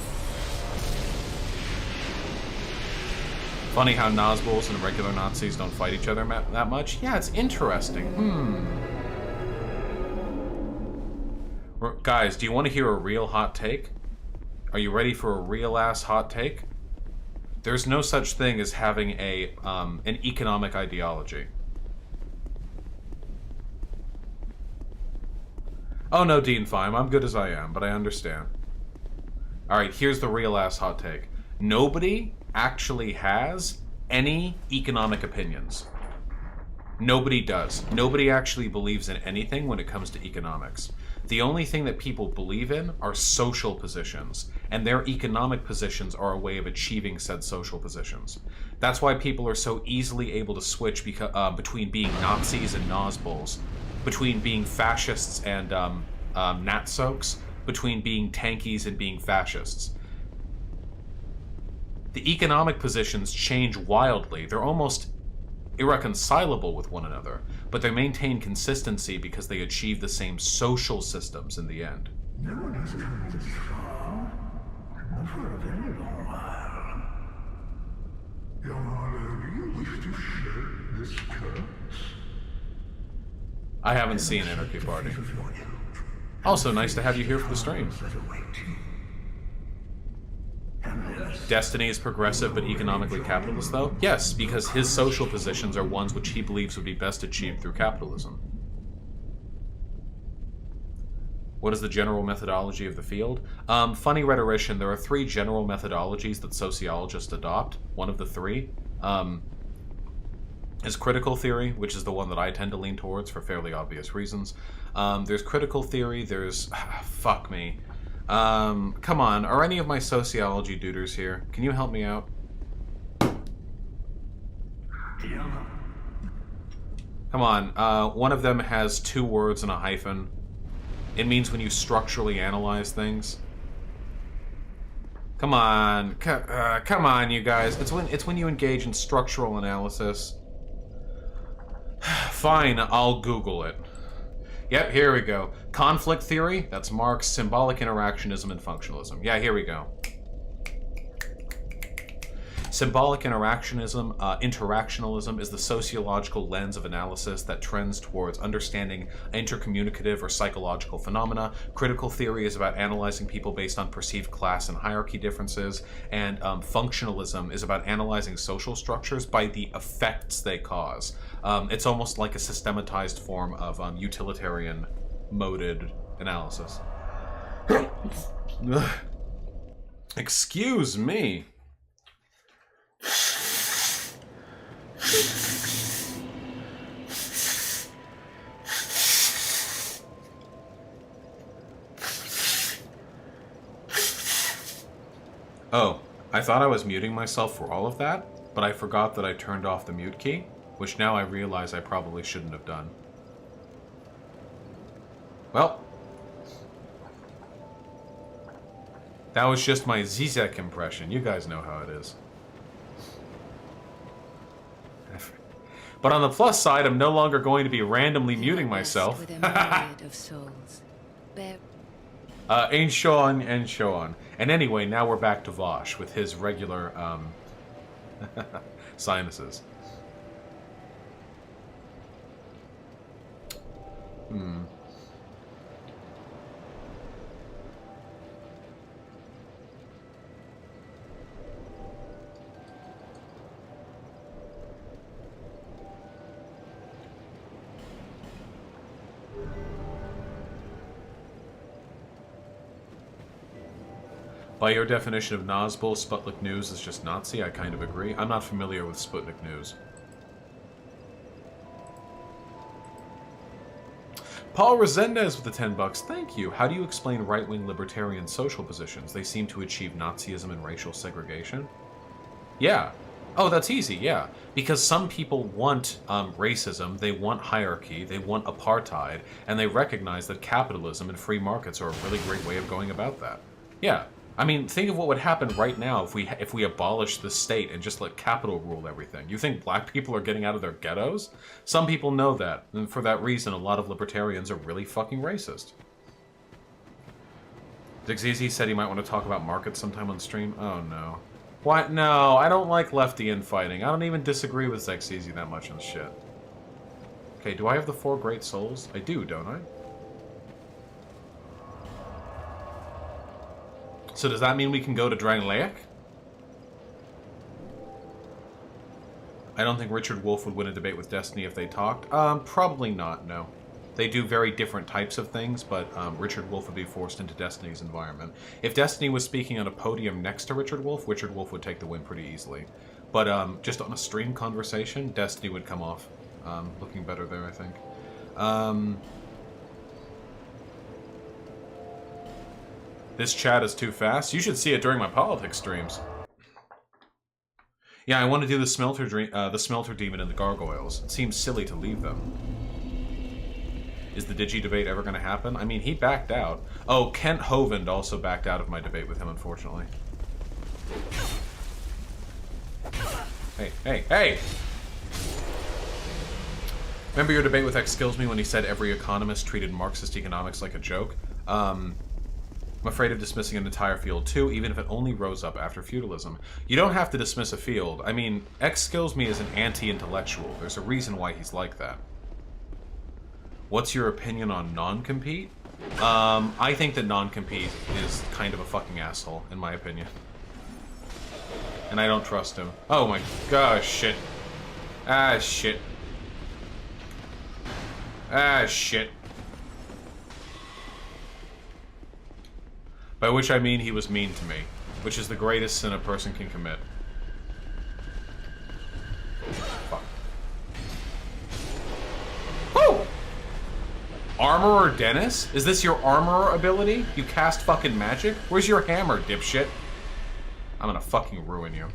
Speaker 1: Funny how Nosballs and regular Nazis don't fight each other that much? Yeah, it's interesting. Guys, do you want to hear a real hot take? Are you ready for a real-ass hot take? There's no such thing as having an economic ideology. Oh no, Dean Fime, I'm good as I am, but I understand. Alright, here's the real-ass hot take. Nobody actually has any economic opinions. Nobody does. Nobody actually believes in anything when it comes to economics. The only thing that people believe in are social positions, and their economic positions are a way of achieving said social positions. That's why people are so easily able to switch between being Nazis and Nosballs, between being fascists and Natsoaks, between being tankies and being fascists. The economic positions change wildly. They're almost irreconcilable with one another, but they maintain consistency because they achieve the same social systems in the end.
Speaker 2: No one has come this far, not for a very long while. Young Arlo, do you wish to share this curse?
Speaker 1: I haven't seen Anarchy Party. Also, nice to have you here for the stream. Destiny is progressive but economically capitalist, though? Yes, because his social positions are ones which he believes would be best achieved through capitalism. What is the general methodology of the field? Funny rhetorician, there are 3 general methodologies that sociologists adopt. One of the 3 is critical theory, which is the one that I tend to lean towards for fairly obvious reasons. There's critical theory, there's... fuck me. Come on, are any of my sociology duders here? Can you help me out? Come on, one of them has 2 words and a hyphen. It means when you structurally analyze things. Come on, come on, you guys. It's when you engage in structural analysis. Fine, I'll Google it. Yep, here we go. Conflict theory, that's Marx, symbolic interactionism and functionalism. Yeah, here we go. Symbolic interactionalism is the sociological lens of analysis that trends towards understanding intercommunicative or psychological phenomena. Critical theory is about analyzing people based on perceived class and hierarchy differences. And functionalism is about analyzing social structures by the effects they cause. It's almost like a systematized form of utilitarian moded analysis. Excuse me. Oh, I thought I was muting myself for all of that, but I forgot that I turned off the mute key, which now I realize I probably shouldn't have done. Well, that was just my Zizek impression. You guys know how it is. But on the plus side, I'm no longer going to be randomly muting myself. And so on, and so on. And anyway, now we're back to Vaush with his regular sinuses. By your definition of Nazbol, Sputnik News is just Nazi. I kind of agree. I'm not familiar with Sputnik News. Paul Resendez with the 10 bucks. Thank you. How do you explain right-wing libertarian social positions? They seem to achieve Nazism and racial segregation. Yeah. Oh, that's easy, yeah. Because some people want racism, they want hierarchy, they want apartheid, and they recognize that capitalism and free markets are a really great way of going about that. Yeah. I mean, think of what would happen right now if we abolish the state and just let capital rule everything. You think black people are getting out of their ghettos? Some people know that, and for that reason, a lot of libertarians are really fucking racist. Dixizi said he might want to talk about markets sometime on stream. Oh no. What? No, I don't like lefty infighting. I don't even disagree with Dixizi that much on shit. Okay, do I have the 4 great souls? I do, don't I? So does that mean we can go to Drangleic? I don't think Richard Wolff would win a debate with Destiny if they talked. Probably not, no. They do very different types of things, but Richard Wolff would be forced into Destiny's environment. If Destiny was speaking on a podium next to Richard Wolff would take the win pretty easily. But just on a stream conversation, Destiny would come off looking better there, I think. This chat is too fast. You should see it during my politics streams. Yeah, I want to do the smelter demon and the gargoyles. It seems silly to leave them. Is the Digi debate ever going to happen? I mean, he backed out. Oh, Kent Hovind also backed out of my debate with him, unfortunately. Hey, hey, hey! Remember your debate with X Skills Me when he said every economist treated Marxist economics like a joke? I'm afraid of dismissing an entire field too, even if it only rose up after feudalism. You don't have to dismiss a field. I mean, X Skills Me is an anti-intellectual. There's a reason why he's like that. What's your opinion on non-compete? I think that non-compete is kind of a fucking asshole, in my opinion. And I don't trust him. Oh my gosh, shit. Ah, shit. Ah, shit. By which I mean he was mean to me, which is the greatest sin a person can commit. Fuck. Woo! Armorer Dennis? Is this your armorer ability? You cast fucking magic? Where's your hammer, dipshit? I'm gonna fucking ruin you.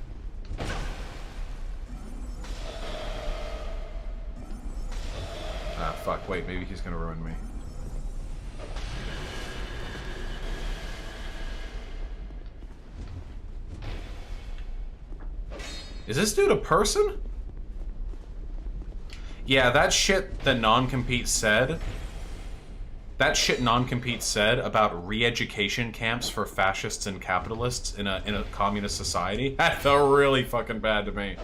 Speaker 1: Ah, fuck. Wait, maybe he's gonna ruin me. Is this dude a person? Yeah, that shit that non-compete said... That shit non-compete said about re-education camps for fascists and capitalists in a communist society, that felt really fucking bad to me.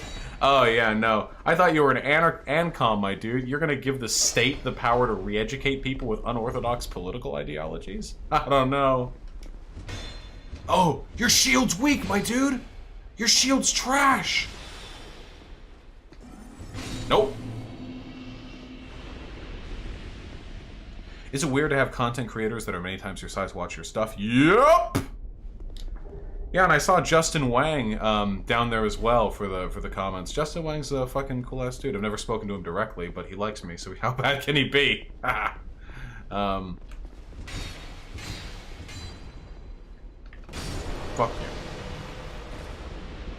Speaker 1: Oh yeah, no. I thought you were an ANCOM, my dude. You're gonna give the state the power to re-educate people with unorthodox political ideologies? I don't know. Oh, your shield's weak, my dude! Your shield's trash! Nope. Is it weird to have content creators that are many times your size watch your stuff? Yup! Yeah, and I saw Justin Wang down there as well for the comments. Justin Wang's a fucking cool-ass dude. I've never spoken to him directly, but he likes me, so how bad can he be? Fuck you.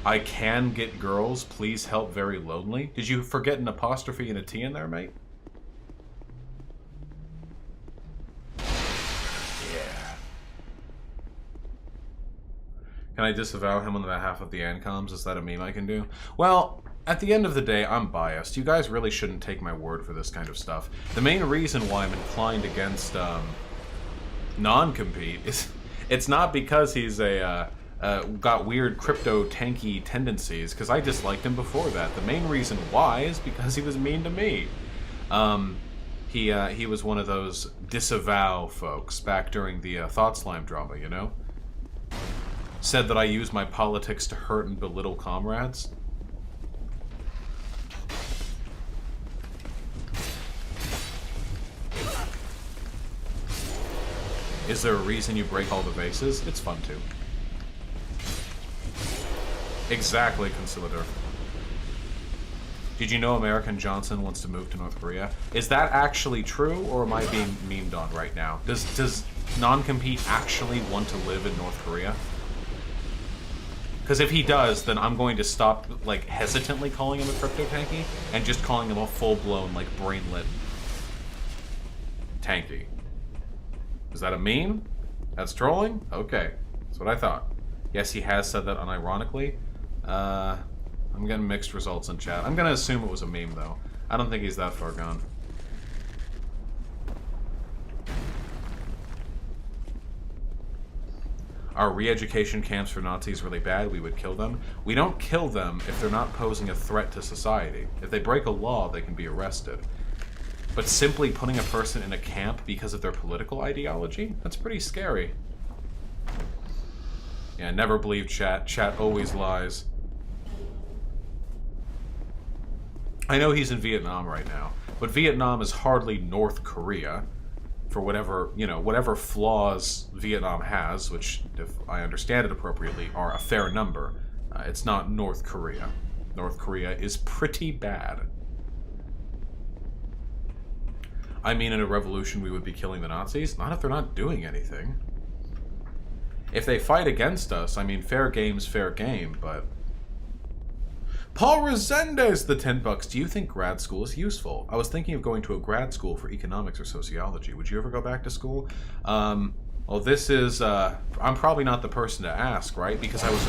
Speaker 1: I can get girls, please help very lonely. Did you forget an apostrophe and a T in there, mate? Can I disavow him on behalf of the ANCOMs? Is that a meme I can do? Well, at the end of the day, I'm biased. You guys really shouldn't take my word for this kind of stuff. The main reason why I'm inclined against non-compete is it's not because he's got weird crypto tanky tendencies, because I disliked him before that. The main reason why is because he was mean to me. He was one of those disavow folks back during the Thought Slime drama, you know? Said that I use my politics to hurt and belittle comrades. Is there a reason you break all the vases? It's fun to. Exactly, Conciliator. Did you know American Johnson wants to move to North Korea? Is that actually true, or am I being memed on right now? Does non-compete actually want to live in North Korea? Because if he does, then I'm going to stop, like, hesitantly calling him a crypto tanky and just calling him a full-blown, like, brain-lit tanky. Is that a meme? That's trolling? Okay. That's what I thought. Yes, he has said that unironically. I'm getting mixed results in chat. I'm gonna assume it was a meme, though. I don't think he's that far gone. Are re-education camps for Nazis really bad? We would kill them. We don't kill them if they're not posing a threat to society. If they break a law, they can be arrested. But simply putting a person in a camp because of their political ideology? That's pretty scary. Yeah, never believe chat. Chat always lies. I know he's in Vietnam right now, but Vietnam is hardly North Korea. For whatever, you know, whatever flaws Vietnam has, which, if I understand it appropriately, are a fair number, it's not North Korea. North Korea is pretty bad. I mean, in a revolution, we would be killing the Nazis? Not if they're not doing anything. If they fight against us, I mean, fair game's fair game, but... Paul Resendez, the $10. Do you think grad school is useful? I was thinking of going to a grad school for economics or sociology. Would you ever go back to school? Well, this is, I'm probably not the person to ask, right? Because I was,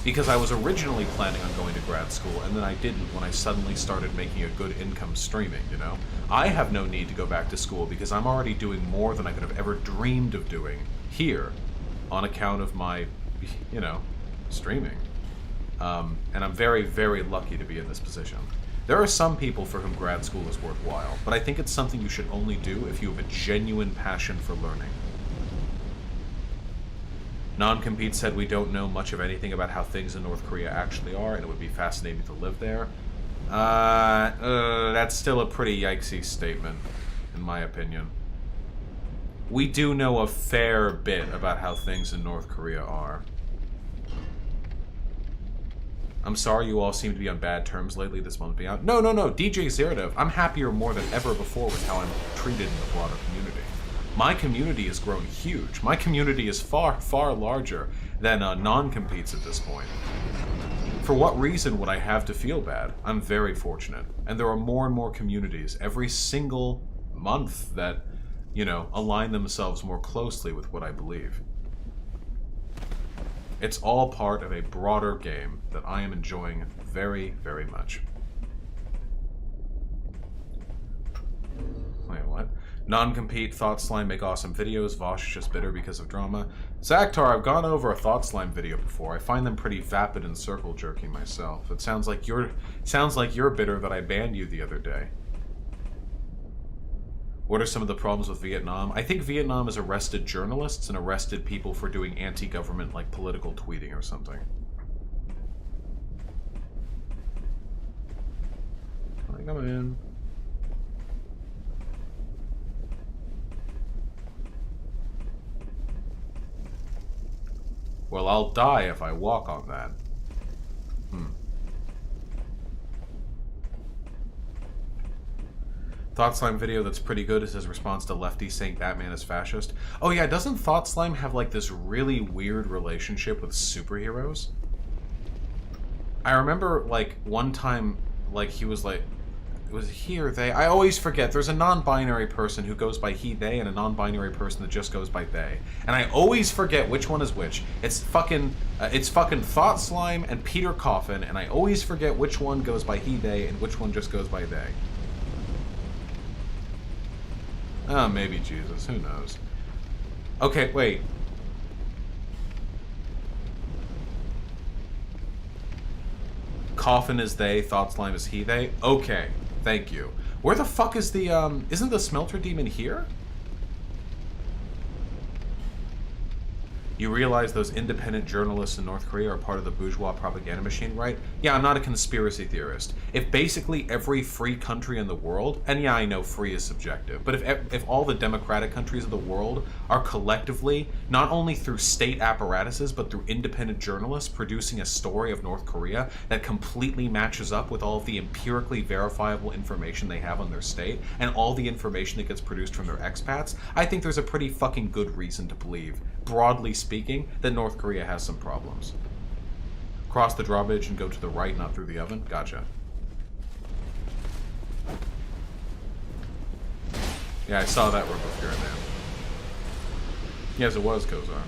Speaker 1: because I was originally planning on going to grad school, and then I didn't when I suddenly started making a good income streaming, you know? I have no need to go back to school because I'm already doing more than I could have ever dreamed of doing here on account of my, you know, streaming. And I'm very, very lucky to be in this position. There are some people for whom grad school is worthwhile, but I think it's something you should only do if you have a genuine passion for learning. Non-Compete said we don't know much of anything about how things in North Korea actually are, and it would be fascinating to live there. That's still a pretty yikesy statement, in my opinion. We do know a fair bit about how things in North Korea are. I'm sorry you all seem to be on bad terms lately this month beyond. No, DJ Zeradev, I'm happier more than ever before with how I'm treated in the broader community. My community has grown huge. My community is far, far larger than non-competes at this point. For what reason would I have to feel bad? I'm very fortunate. And there are more and more communities every single month that, you know, align themselves more closely with what I believe. It's all part of a broader game that I am enjoying very, very much. Wait, what? Non-compete, Thought Slime make awesome videos. Vaush is just bitter because of drama. Zaktar, I've gone over a Thought Slime video before. I find them pretty vapid and circle jerking myself. It sounds like you're bitter that I banned you the other day. What are some of the problems with Vietnam? I think Vietnam has arrested journalists and arrested people for doing anti-government, like, political tweeting or something. Come in. Well, I'll die if I walk on that. Thought Slime video that's pretty good is his response to Lefty saying Batman is fascist. Oh yeah, doesn't Thought Slime have like this really weird relationship with superheroes? I remember like one time, like he was like, it was he or they? I always forget. There's a non-binary person who goes by he, they, and a non-binary person that just goes by they. And I always forget which one is which. It's fucking Thought Slime and Peter Coffin, and I always forget which one goes by he, they, and which one just goes by they. Oh, maybe Jesus. Who knows? Okay, wait. Coffin is they, Thought Slime is he, they? Okay, thank you. Where the fuck is the, isn't the Smelter Demon here? You realize those independent journalists in North Korea are part of the bourgeois propaganda machine, right? Yeah, I'm not a conspiracy theorist. If basically every free country in the world, and yeah, I know free is subjective, but if all the democratic countries of the world are collectively, not only through state apparatuses, but through independent journalists producing a story of North Korea that completely matches up with all of the empirically verifiable information they have on their state, and all the information that gets produced from their expats, I think there's a pretty fucking good reason to believe, broadly speaking, that North Korea has some problems. Cross the drawbridge and go to the right, not through the oven? Gotcha. Yeah, I saw that roof here and there. Yes, it was Kozar.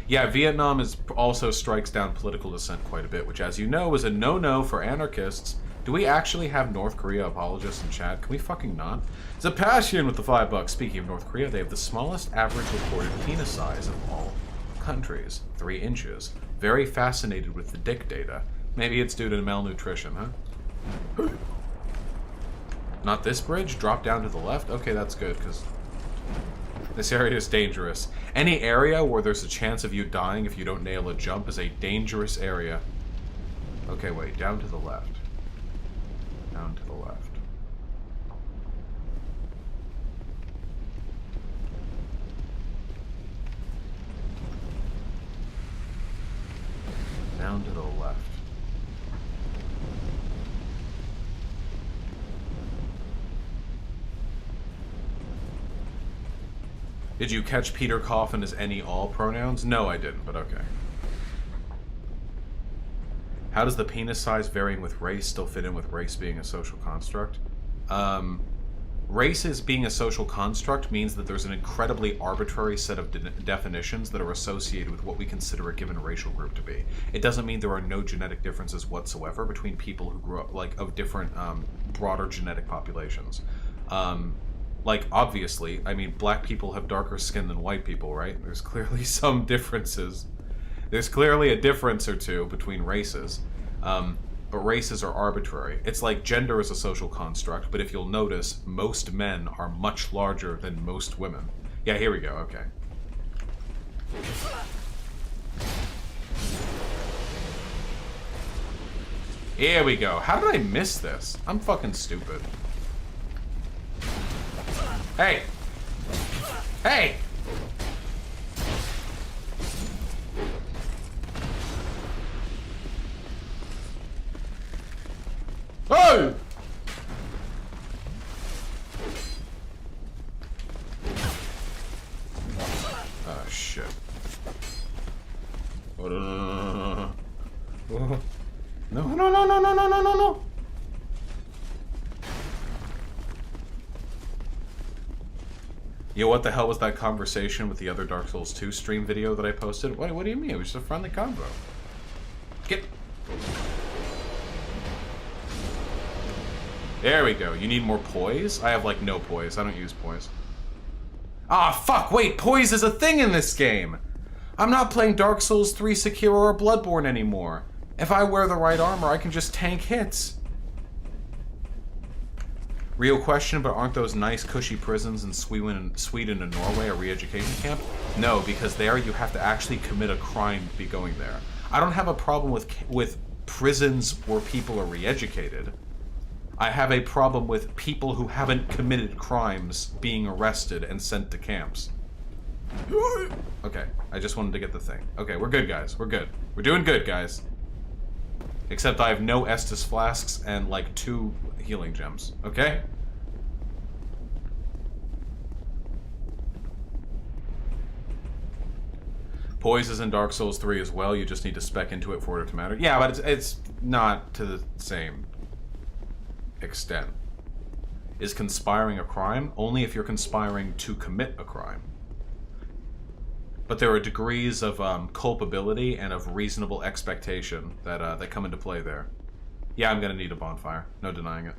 Speaker 1: Yeah, Vietnam also strikes down political dissent quite a bit, which, as you know, is a no-no for anarchists. Do we actually have North Korea apologists in chat? Can we fucking not? Zapassion with the $5. Speaking of North Korea, they have the smallest average recorded penis size of all countries. 3 inches. Very fascinated with the dick data. Maybe it's due to malnutrition, huh? Not this bridge? Drop down to the left? Okay, that's good, because this area is dangerous. Any area where there's a chance of you dying if you don't nail a jump is a dangerous area. Okay, wait, down to the left. Down to the left. Down to the left. Did you catch Peter Coffin as any all pronouns? No, I didn't, but okay. How does the penis size varying with race still fit in with race being a social construct? Race being a social construct means that there's an incredibly arbitrary set of definitions that are associated with what we consider a given racial group to be. It doesn't mean there are no genetic differences whatsoever between people who grew up, like, of different, broader genetic populations. Like, obviously, I mean, black people have darker skin than white people, right? There's clearly some differences. There's clearly a difference or two between races. but races are arbitrary. It's like gender is a social construct, but if you'll notice, most men are much larger than most women. Yeah, here we go, okay. Here we go. How did I miss this? I'm fucking stupid. Hey! Hey! Oh! Oh, shit. Oh, no, no, no, no, no, no, no, no, no! Yo, what the hell was that conversation with the other Dark Souls 2 stream video that I posted? What do you mean? It was just a friendly convo. Get... There we go. You need more poise? I have, like, no poise. I don't use poise. Ah, fuck! Wait, poise is a thing in this game! I'm not playing Dark Souls 3, Sekiro, or Bloodborne anymore. If I wear the right armor, I can just tank hits. Real question, but aren't those nice, cushy prisons in Sweden and Norway a re-education camp? No, because there you have to actually commit a crime to be going there. I don't have a problem with prisons where people are re-educated. I have a problem with people who haven't committed crimes being arrested and sent to camps. Okay, I just wanted to get the thing. Okay, we're good, guys. We're good. We're doing good, guys. Except I have no Estus flasks and, like, 2 healing gems. Okay? Poise is in Dark Souls 3 as well. You just need to spec into it for it to matter. Yeah, but it's not to the same extent. Is conspiring a crime? Only if you're conspiring to commit a crime. But there are degrees of culpability and of reasonable expectation that that come into play there. Yeah, I'm gonna need a bonfire. No denying it.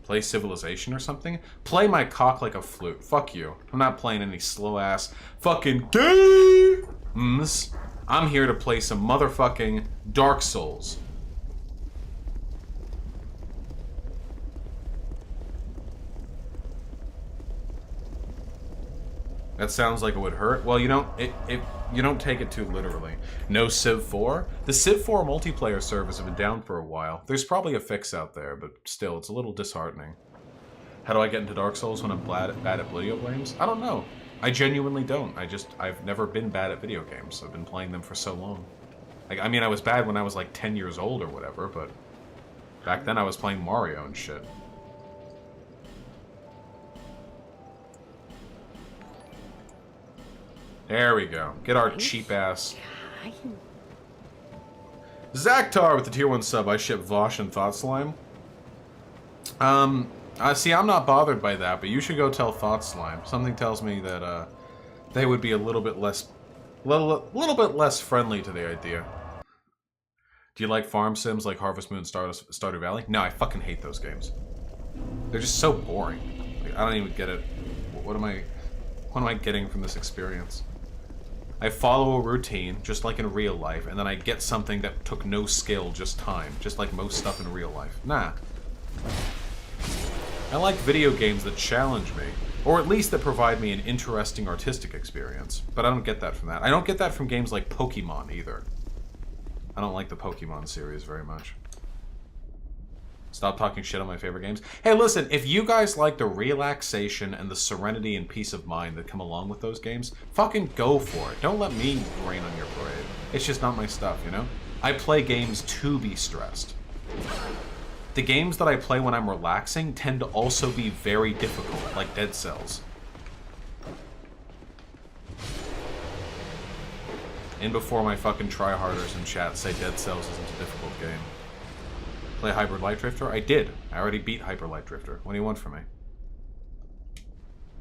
Speaker 1: Play Civilization or something? Play my cock like a flute. Fuck you. I'm not playing any slow-ass fucking games. I'm here to play some motherfucking Dark Souls. That sounds like it would hurt. Well, you don't take it too literally. No Civ 4? The Civ 4 multiplayer servers have been down for a while. There's probably a fix out there, but still, it's a little disheartening. How do I get into Dark Souls when I'm bad at video games? I don't know. I genuinely don't. I've never been bad at video games. I've been playing them for so long. Like, I mean, I was bad when I was like 10 years old or whatever, but back then I was playing Mario and shit. There we go. Get our cheap ass. Zaktar with the tier 1 sub. I ship Vaush and Thought Slime. See, I'm not bothered by that, but you should go tell Thought Slime. Something tells me that they would be a little bit less friendly to the idea. Do you like farm sims like Harvest Moon, Stardew Valley? No, I fucking hate those games. They're just so boring. Like, I don't even get it. What am I getting from this experience? I follow a routine, just like in real life, and then I get something that took no skill, just time. Just like most stuff in real life. Nah. I like video games that challenge me. Or at least that provide me an interesting artistic experience. But I don't get that from that. I don't get that from games like Pokemon, either. I don't like the Pokemon series very much. Stop talking shit on my favorite games. Hey, listen, if you guys like the relaxation and the serenity and peace of mind that come along with those games, fucking go for it. Don't let me rain on your parade. It's just not my stuff, you know? I play games to be stressed. The games that I play when I'm relaxing tend to also be very difficult, like Dead Cells. In before my fucking tryharders in chat say Dead Cells isn't a difficult game. Play Hyper Light Drifter? I did. I already beat Hyper Light Drifter. What do you want from me?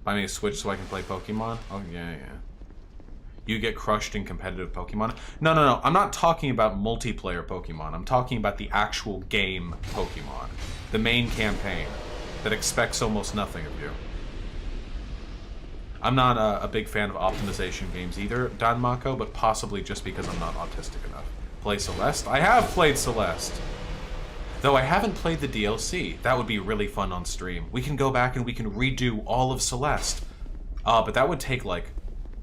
Speaker 1: Buy me a Switch so I can play Pokemon? Oh, yeah. You get crushed in competitive Pokemon? No. I'm not talking about multiplayer Pokemon. I'm talking about the actual game Pokemon. The main campaign that expects almost nothing of you. I'm not a big fan of optimization games either, Don Mako, but possibly just because I'm not autistic enough. Play Celeste? I have played Celeste. Though I haven't played the DLC. That would be really fun on stream. We can go back and we can redo all of Celeste. But that would take like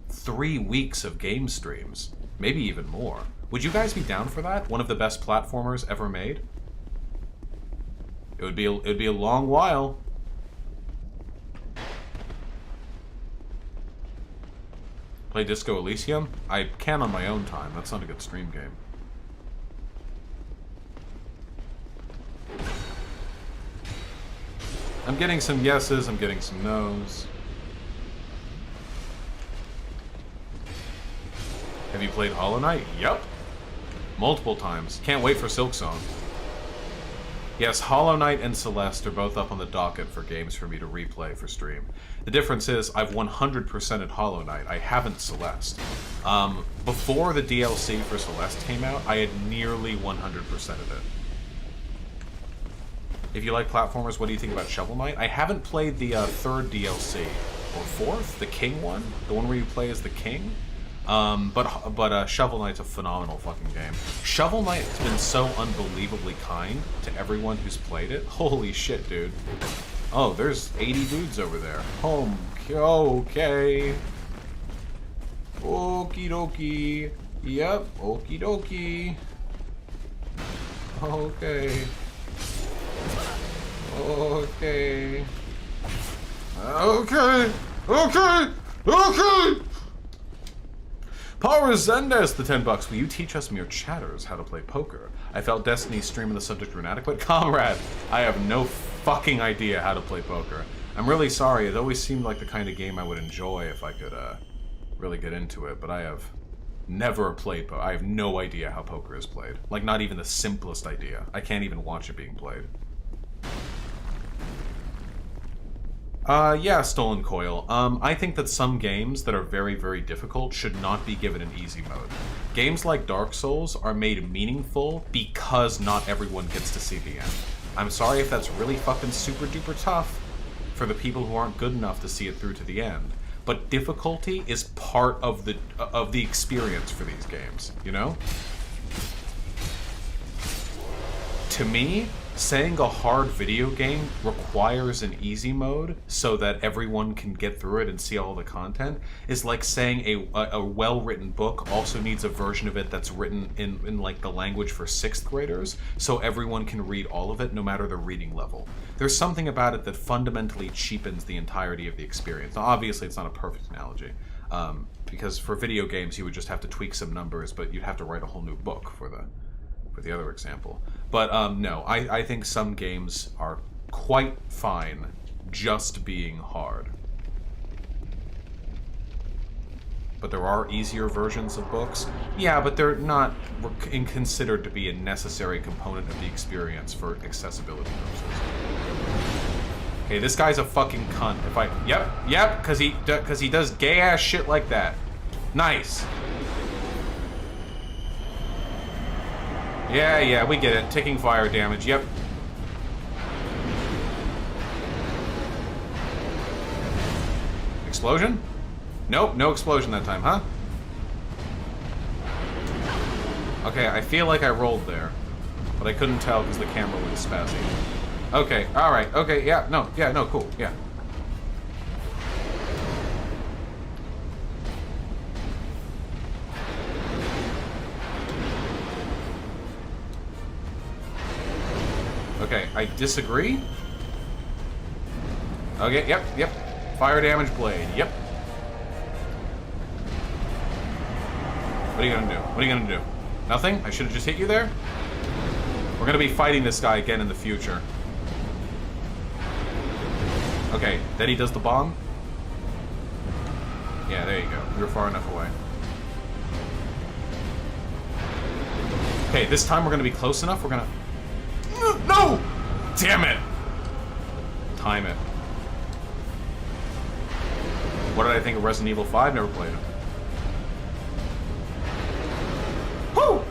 Speaker 1: 3 weeks of game streams. Maybe even more. Would you guys be down for that? One of the best platformers ever made? It would be a long while. Play Disco Elysium? I can on my own time. That's not a good stream game. I'm getting some yeses, I'm getting some nos. Have you played Hollow Knight? Yep. Multiple times. Can't wait for Silksong. Yes, Hollow Knight and Celeste are both up on the docket for games for me to replay for stream. The difference is, I've 100%ed Hollow Knight. I haven't Celeste. Before the DLC for Celeste came out, I had nearly 100%ed it. If you like platformers, what do you think about Shovel Knight? I haven't played the third DLC. Or fourth? The King one? The one where you play as the King? But Shovel Knight's a phenomenal fucking game. Shovel Knight has been so unbelievably kind to everyone who's played it. Holy shit, dude. Oh, there's 80 dudes over there. Okay. Okie dokie. Yep, okie dokie. Okay. Okay. Okay. Okay. Okay. Paul Resendez, the 10 bucks. Will you teach us mere chatters how to play poker? I felt Destiny's stream on the subject were inadequate. Comrade, I have no fucking idea how to play poker. I'm really sorry. It always seemed like the kind of game I would enjoy if I could really get into it, but I have never played poker. I have no idea how poker is played. Like, not even the simplest idea. I can't even watch it being played. Yeah, Stolen Coil. I think that some games that are very, very difficult should not be given an easy mode. Games like Dark Souls are made meaningful because not everyone gets to see the end. I'm sorry if that's really fucking super duper tough for the people who aren't good enough to see it through to the end. But difficulty is part of the experience for these games, you know? To me, saying a hard video game requires an easy mode so that everyone can get through it and see all the content is like saying a well-written book also needs a version of it that's written in like the language for 6th graders so everyone can read all of it no matter the reading level. There's something about it that fundamentally cheapens the entirety of the experience. Now, obviously, it's not a perfect analogy, because for video games you would just have to tweak some numbers, but you'd have to write a whole new book for the other example. But no, I think some games are quite fine just being hard. But there are easier versions of books. Yeah, but they're not considered to be a necessary component of the experience for accessibility purposes. Okay, this guy's a fucking cunt. If I... Yep, because he does gay-ass shit like that. Nice. Yeah, we get it. Ticking fire damage, yep. Explosion? Nope, no explosion that time, huh? Okay, I feel like I rolled there. But I couldn't tell because the camera was spazzy. Okay, alright, okay, yeah, no, cool, yeah. Okay, I disagree. Okay, yep. Fire damage blade, yep. What are you gonna do? Nothing? I should have just hit you there? We're gonna be fighting this guy again in the future. Okay, then he does the bomb. Yeah, there you go. We were far enough away. Okay, this time we're gonna be close enough. We're gonna... No! Damn it! Time it. What did I think of Resident Evil 5? Never played it. Whoo!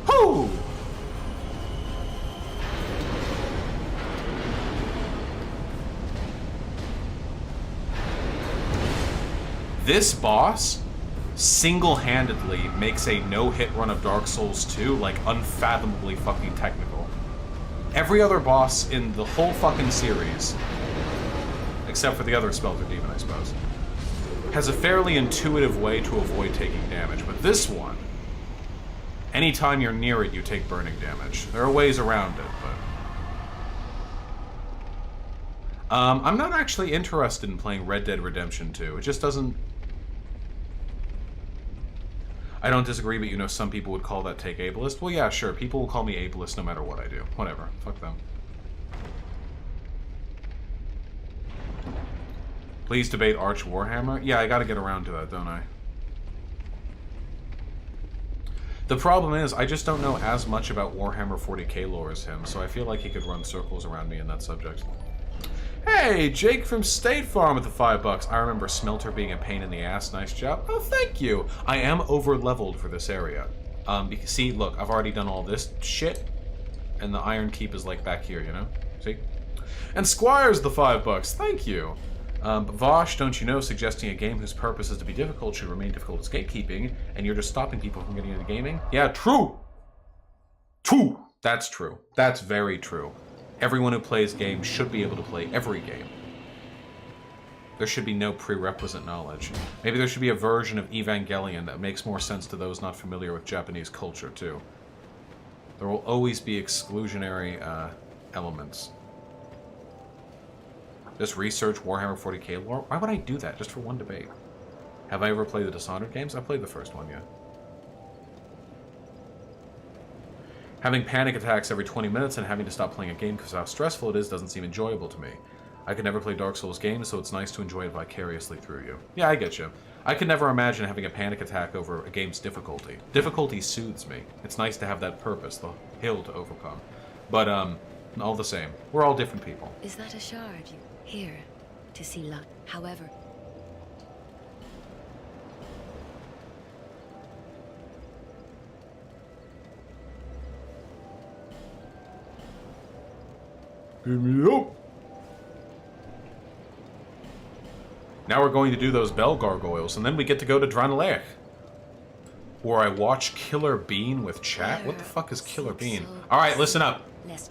Speaker 1: Whoo! This boss single-handedly makes a no-hit run of Dark Souls 2, like, unfathomably fucking technical. Every other boss in the whole fucking series, except for the other Smelter Demon, I suppose, has a fairly intuitive way to avoid taking damage. But this one, anytime you're near it, you take burning damage. There are ways around it, but... I'm not actually interested in playing Red Dead Redemption 2. It just doesn't... I don't disagree, but you know some people would call that take ableist. Well, yeah, sure. People will call me ableist no matter what I do. Whatever. Fuck them. Please debate Arch Warhammer. Yeah, I gotta get around to that, don't I? The problem is, I just don't know as much about Warhammer 40k lore as him, so I feel like he could run circles around me in that subject. Hey, Jake from State Farm with the $5. I remember Smelter being a pain in the ass. Nice job. Oh, thank you. I am over-leveled for this area. See, look, I've already done all this shit, and the Iron Keep is, like, back here, you know? See? And Squire's the $5. Thank you. Vaush, don't you know, suggesting a game whose purpose is to be difficult should remain difficult as gatekeeping, and you're just stopping people from getting into gaming? Yeah, true! True! That's true. That's very true. Everyone who plays games should be able to play every game. There should be no prerequisite knowledge. Maybe there should be a version of Evangelion that makes more sense to those not familiar with Japanese culture, too. There will always be exclusionary elements. Just research Warhammer 40k lore? Why would I do that just for one debate? Have I ever played the Dishonored games? I played the first one, yeah. Having panic attacks every 20 minutes and having to stop playing a game because of how stressful it is doesn't seem enjoyable to me. I could never play Dark Souls games, so it's nice to enjoy it vicariously through you. Yeah, I get you. I could never imagine having a panic attack over a game's difficulty. Difficulty soothes me. It's nice to have that purpose, the hill to overcome. But, all the same, we're all different people.
Speaker 3: Is that a shard you hear to see luck? However...
Speaker 1: Give me up! Now we're going to do those bell gargoyles, and then we get to go to Dranalech. Or I watch Killer Bean with chat? What the fuck is Killer Bean? Alright, listen up.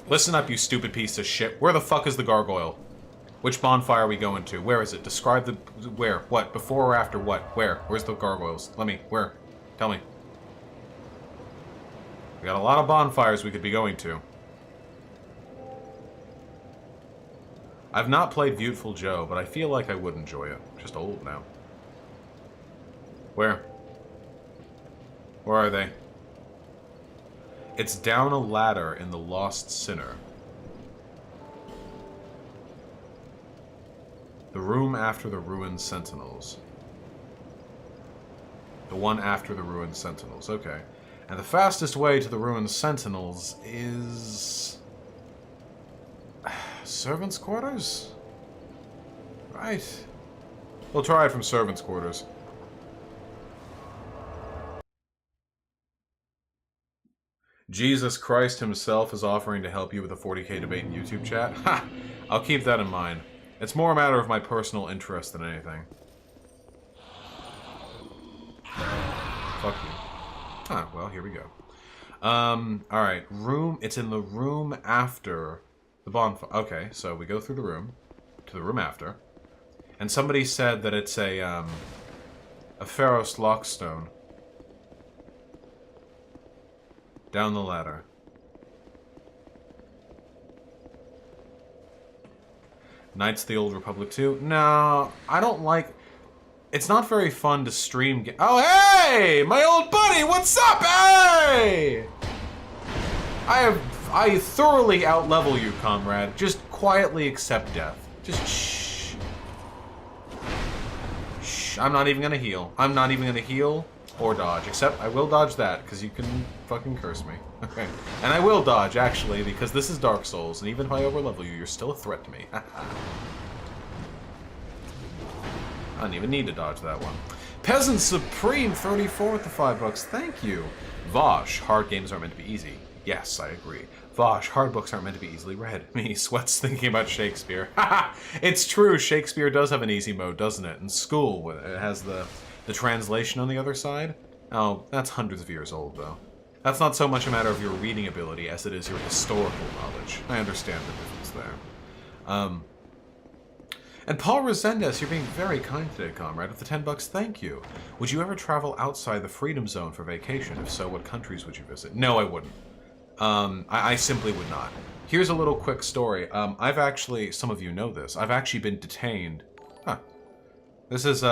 Speaker 1: Listen up, you stupid piece of shit. Where the fuck is the gargoyle? Which bonfire are we going to? Where is it? Describe the... Where? What? Before or after what? Where? Where's the gargoyles? Let me... Where? Tell me. We got a lot of bonfires we could be going to. I've not played Beautiful Joe, but I feel like I would enjoy it. Just old now. Where? Where are they? It's down a ladder in the Lost Sinner. The room after the ruined sentinels. The one after the ruined sentinels, okay. And the fastest way to the ruined sentinels is... Servants' quarters? Right. We'll try it from servants' quarters. Jesus Christ himself is offering to help you with a 40k debate in YouTube chat? Ha! I'll keep that in mind. It's more a matter of my personal interest than anything. Fuck you. Huh, well, here we go. Alright. Room... It's in the room after... the bonfire. Okay, so we go through the room to the room after, and somebody said that it's a Pharos Lockstone. Down the ladder. Knights of the Old Republic 2? No, I don't like... It's not very fun to stream... Oh, hey! My old buddy, what's up? Hey! I thoroughly outlevel you, comrade. Just quietly accept death. Just shh. Shh. I'm not even gonna heal. I'm not even gonna heal or dodge. Except I will dodge that, because you can fucking curse me. Okay. And I will dodge, actually, because this is Dark Souls, and even if I overlevel you, you're still a threat to me. I don't even need to dodge that one. Peasant Supreme 34 with the $5. Thank you. Vaush, hard games aren't meant to be easy. Yes, I agree. Vaush, hard books aren't meant to be easily read. Me, sweats thinking about Shakespeare. Haha! It's true, Shakespeare does have an easy mode, doesn't it? In school, it has the The translation on the other side? Oh, that's hundreds of years old, though. That's not so much a matter of your reading ability as it is your historical knowledge. I understand the difference there. And Paul Resendez, you're being very kind today, comrade. With the $10, thank you. Would you ever travel outside the Freedom Zone for vacation? If so, what countries would you visit? No, I wouldn't. I simply would not. Here's a little quick story. I've actually, some of you know this, I've actually been detained. Huh. This is,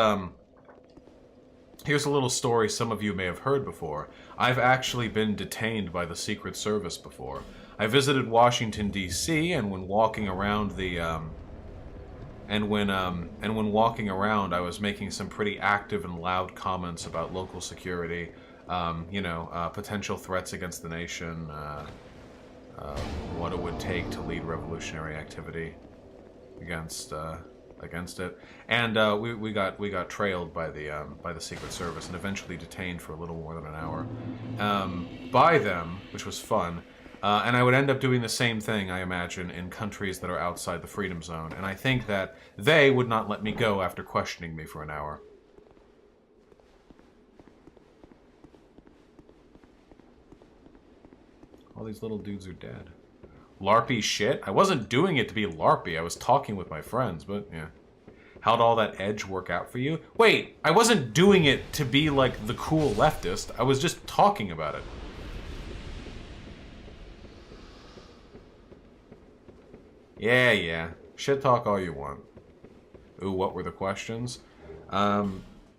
Speaker 1: here's a little story some of you may have heard before. I've actually been detained by the Secret Service before. I visited Washington, D.C., and when walking around the, and when walking around, I was making some pretty active and loud comments about local security, you know, potential threats against the nation, what it would take to lead revolutionary activity against it, and we got trailed by the Secret Service and eventually detained for a little more than an hour by them, which was fun. And I would end up doing the same thing, I imagine, in countries that are outside the Freedom Zone, and I think that they would not let me go after questioning me for an hour. All these little dudes are dead. LARPy shit? I wasn't doing it to be LARPy, I was talking with my friends, but yeah. How'd all that edge work out for you? Wait, I wasn't doing it to be like the cool leftist, I was just talking about it. Yeah. Shit talk all you want. Ooh, what were the questions? There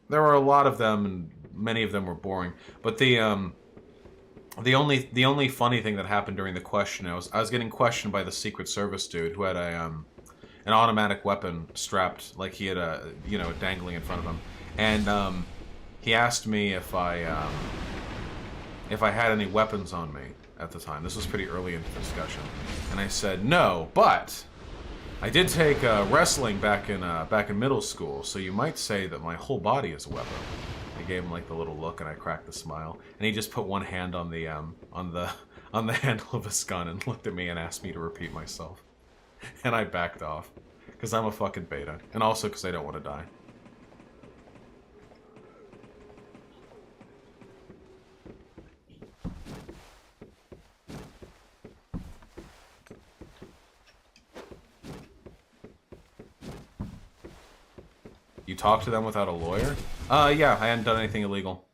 Speaker 1: were a lot of them, and many of them were boring. But the only funny thing that happened during the question, I was getting questioned by the Secret Service dude who had an automatic weapon strapped, like he had you know, dangling in front of him, and he asked me if I had any weapons on me at the time. This was pretty early into the discussion, and I said no, but I did take wrestling back in middle school, so you might say that my whole body is a weapon. I gave him like the little look, and I cracked a smile, and he just put one hand on the handle of his gun and looked at me and asked me to repeat myself, and I backed off because I'm a fucking beta, and also because I don't want to die. You talk to them without a lawyer? Yeah, I hadn't done anything illegal.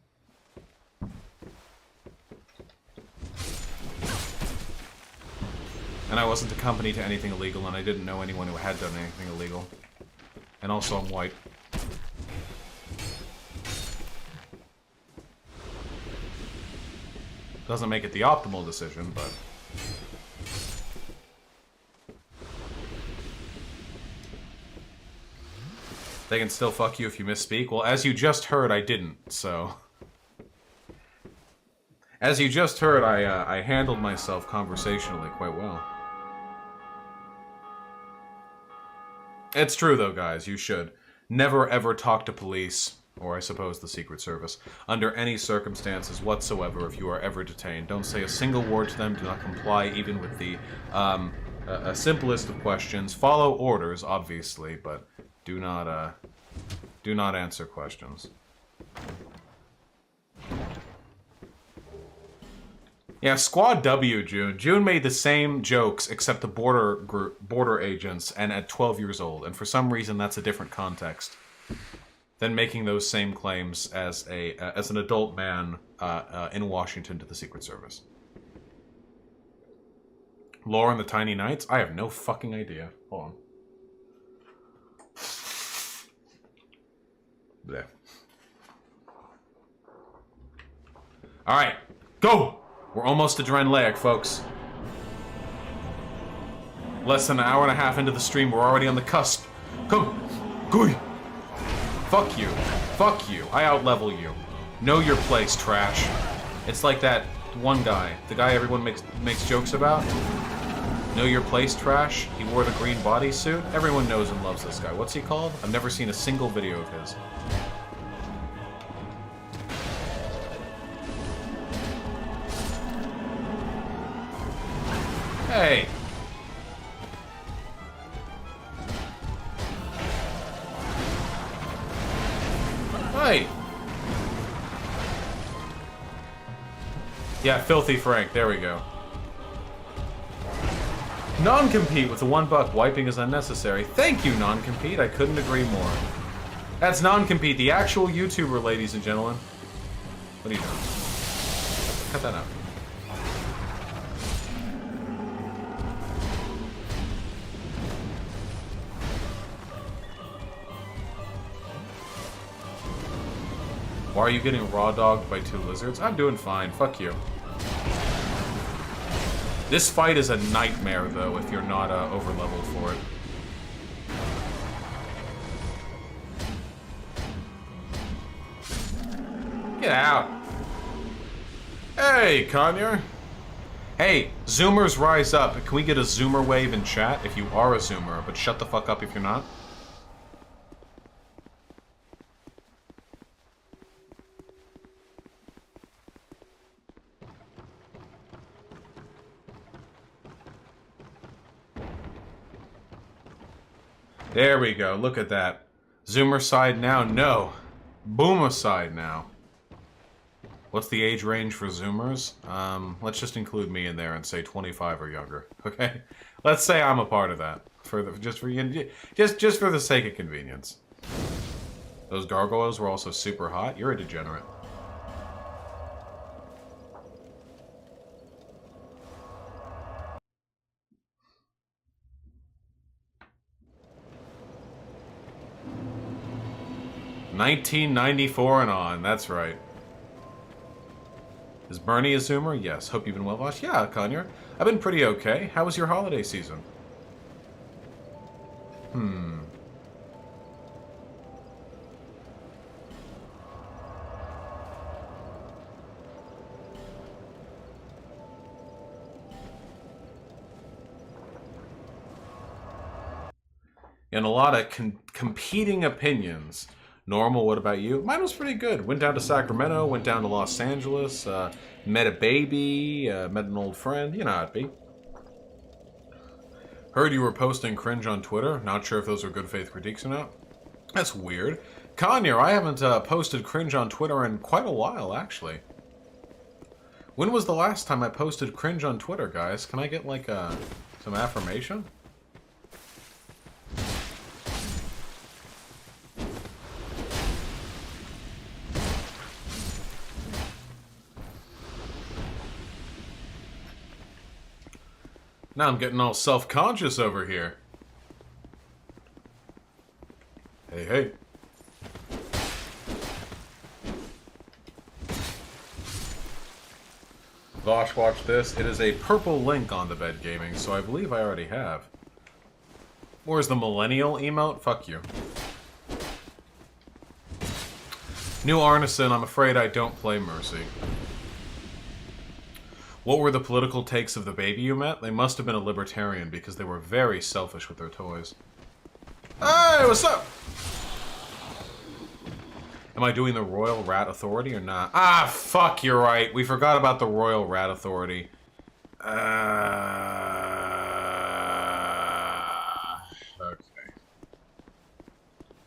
Speaker 1: And I wasn't a company to anything illegal, and I didn't know anyone who had done anything illegal. And also, I'm white. Doesn't make it the optimal decision, but... They can still fuck you if you misspeak? Well, as you just heard, I didn't, so... As you just heard, I handled myself conversationally quite well. It's true, though, guys. You should never, ever talk to police, or I suppose the Secret Service, under any circumstances whatsoever if you are ever detained. Don't say a single word to them. Do not comply even with the simplest of questions. Follow orders, obviously, but... Do not answer questions. Yeah, Squad W, June. June made the same jokes except the border agents and at 12 years old, and for some reason that's a different context than making those same claims as an adult man in Washington to the Secret Service. Lore and the Tiny Knights? I have no fucking idea. Hold on. There. Alright, go! We're almost to Drenlaic, folks. Less than an hour and a half into the stream, we're already on the cusp. Come! Go! Fuck you. Fuck you. I outlevel you. Know your place, trash. It's like that one guy. The guy everyone makes jokes about. Know your place, trash. He wore the green bodysuit. Everyone knows and loves this guy. What's he called? I've never seen a single video of his. Hey! Hey! Yeah, Filthy Frank. There we go. Non-compete with the $1. Wiping is unnecessary. Thank you, non-compete. I couldn't agree more. That's non-compete, the actual YouTuber, ladies and gentlemen. What are you doing? Cut that out. Why are you getting raw dogged by 2 lizards? I'm doing fine. Fuck you. This fight is a nightmare, though, if you're not over-leveled for it. Get out. Hey, Conyer. Hey, Zoomers rise up. Can we get a Zoomer wave in chat if you are a Zoomer, but shut the fuck up if you're not? There we go. Look at that. Zoomer side now? No. Boomer side now. What's the age range for Zoomers? Let's just include me in there and say 25 or younger. Okay? Let's say I'm a part of that. Just for the sake of convenience. Those gargoyles were also super hot. You're a degenerate. $19.94 and on. That's right. Is Bernie a Zoomer? Yes. Hope you've been well, Vosh. Yeah, Conyer. I've been pretty okay. How was your holiday season? And a lot of competing opinions. Normal, what about you? Mine was pretty good. Went down to Sacramento, went down to Los Angeles, met a baby, met an old friend. You know how it be. Heard you were posting cringe on Twitter. Not sure if those are good faith critiques or not. That's weird. Conyer, I haven't posted cringe on Twitter in quite a while, actually. When was the last time I posted cringe on Twitter, guys? Can I get, like, some affirmation? Now I'm getting all self-conscious over here. Hey, hey. Vosh, watch this. It is a purple link on the bed gaming, so I believe I already have. Where's the millennial emote? Fuck you. New Arneson, I'm afraid I don't play Mercy. What were the political takes of the baby you met? They must have been a libertarian because they were very selfish with their toys. Hey, what's up? Am I doing the Royal Rat Authority or not? Ah, fuck, you're right. We forgot about the Royal Rat Authority. Okay.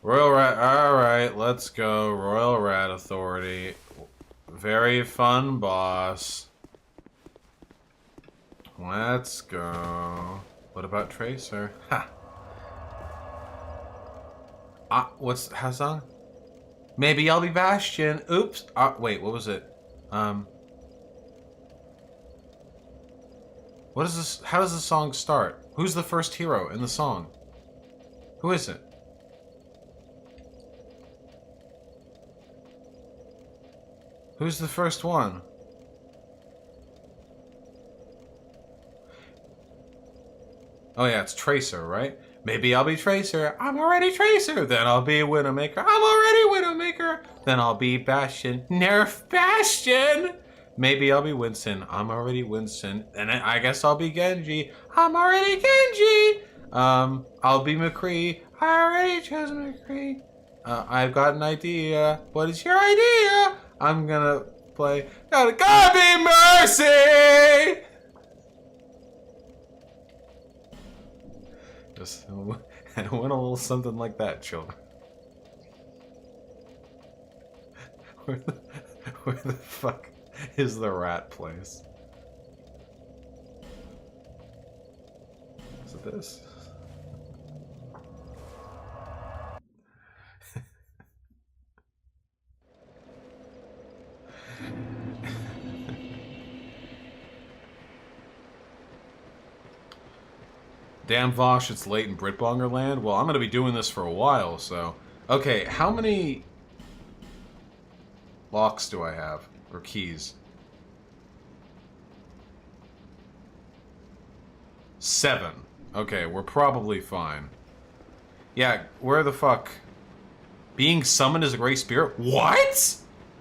Speaker 1: Royal Rat, alright, let's go. Royal Rat Authority. Very fun, boss. Let's go. What about Tracer? Ha! What's Hazang? Maybe I'll be Bastion. Oops. Wait, what was it? What is this? How does the song start? Who's the first hero in the song? Who is it? Who's the first one? Oh yeah, it's Tracer, right? Maybe I'll be Tracer. I'm already Tracer. Then I'll be Widowmaker. I'm already Widowmaker. Then I'll be Bastion. Nerf Bastion! Maybe I'll be Winston. I'm already Winston. And I guess I'll be Genji. I'm already Genji! I'll be McCree. I already chose McCree. I've got an idea. What is your idea? I'm gonna play. Gotta be Mercy! Just went a little something like that, children. Where the fuck is the rat place. Is it this? Damn Vaush, it's late in Britbonger land. Well, I'm gonna be doing this for a while, so... Okay, how many... locks do I have? Or keys? 7. Okay, we're probably fine. Yeah, where the fuck... Being summoned as a gray spirit? What?!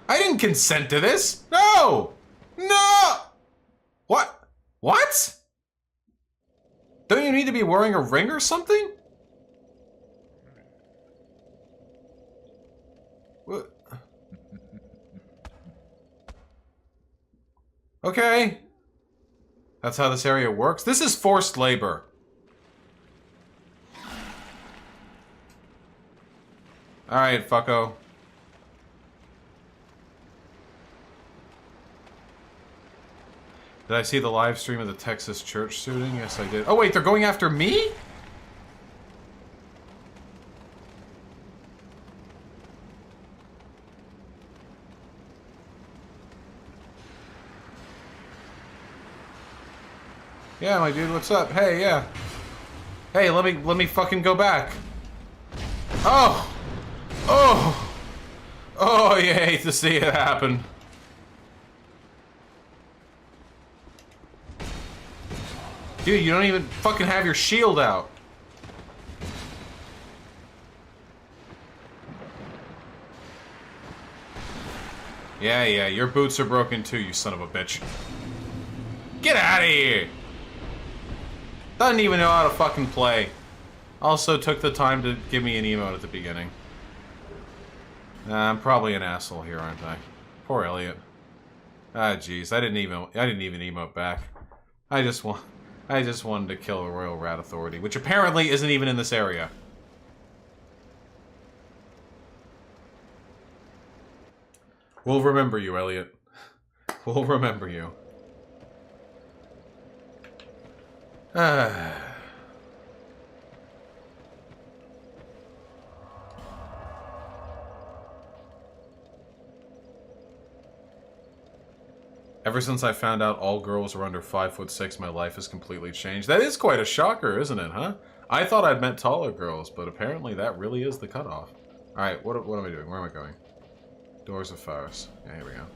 Speaker 1: I didn't consent to this! No! No! What? What?! Don't you need to be wearing a ring or something? What? Okay. That's how this area works. This is forced labor. Alright, fucko. Did I see the live stream of the Texas church shooting? Yes, I did. Oh, wait, they're going after me? Yeah, my dude, what's up? Hey, yeah. Hey, let me fucking go back. Oh! Oh! Oh, you hate to see it happen. Dude, you don't even fucking have your shield out. Yeah, your boots are broken too, you son of a bitch. Get out of here! Doesn't even know how to fucking play. Also took the time to give me an emote at the beginning. I'm probably an asshole here, aren't I? Poor Elliot. Ah, jeez, I didn't even emote back. I just wanted to kill the Royal Rat Authority, which apparently isn't even in this area. We'll remember you, Elliot. We'll remember you. Ever since I found out all girls are under 5'6", my life has completely changed. That is quite a shocker, isn't it, huh? I thought I'd meant taller girls, but apparently that really is the cutoff. Alright, what am I doing? Where am I going? Doors of Faris. Yeah, here we go.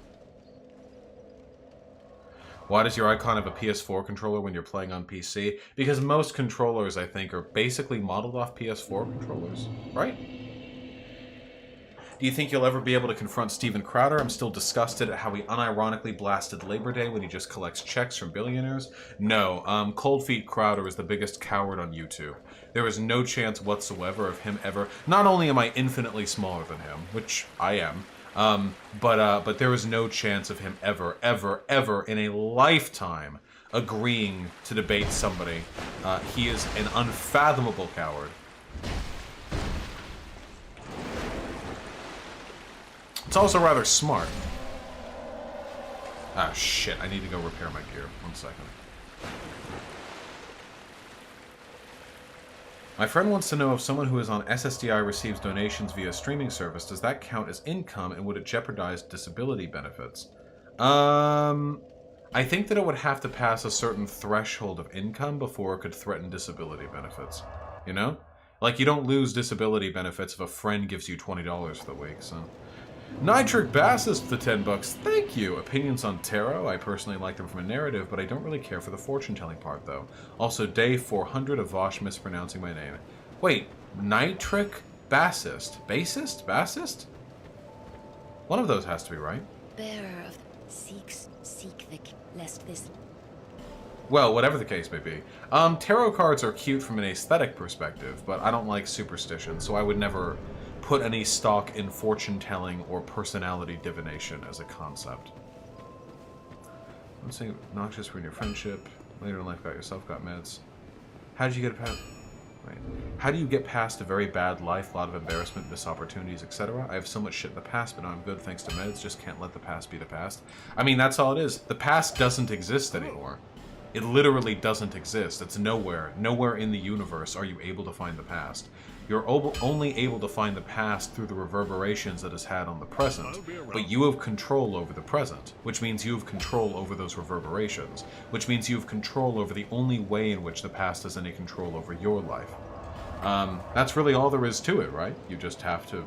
Speaker 1: Why does your icon have a PS4 controller when you're playing on PC? Because most controllers, I think, are basically modeled off PS4 controllers, right? Do you think you'll ever be able to confront Steven Crowder? I'm still disgusted at how he unironically blasted Labor Day when he just collects checks from billionaires. No, Cold Feet Crowder is the biggest coward on YouTube. There is no chance whatsoever of him ever... Not only am I infinitely smaller than him, which I am, but there is no chance of him ever in a lifetime agreeing to debate somebody. He is an unfathomable coward. It's also rather smart. Ah, shit. I need to go repair my gear. 1 second. My friend wants to know if someone who is on SSDI receives donations via streaming service, does that count as income and would it jeopardize disability benefits? I think that it would have to pass a certain threshold of income before it could threaten disability benefits. You know? Like, you don't lose disability benefits if a friend gives you $20 for the week, so... Nitric Bassist for 10 bucks. Thank you. Opinions on tarot. I personally like them from a narrative, but I don't really care for the fortune-telling part, though. Also, day 400 of Vaush mispronouncing my name. Wait, Nitric Bassist? Bassist? Bassist? One of those has to be right.
Speaker 3: Bearer of the seek the lest this...
Speaker 1: Well, whatever the case may be. Tarot cards are cute from an aesthetic perspective, but I don't like superstition, so I would never... put any stock in fortune-telling or personality divination as a concept. I'm saying noxious ruin your friendship. Later in life, got yourself got meds. How did you get a pet? Right. How do you get past a very bad life, a lot of embarrassment, missed opportunities, etc.? I have so much shit in the past, but now I'm good thanks to meds. Just can't let the past be the past. I mean, that's all it is. The past doesn't exist anymore. It literally doesn't exist. It's nowhere. Nowhere in the universe are you able to find the past. You're only able to find the past through the reverberations that it's had on the present, but you have control over the present, which means you have control over those reverberations, which means you have control over the only way in which the past has any control over your life. That's really all there is to it, right? You just have to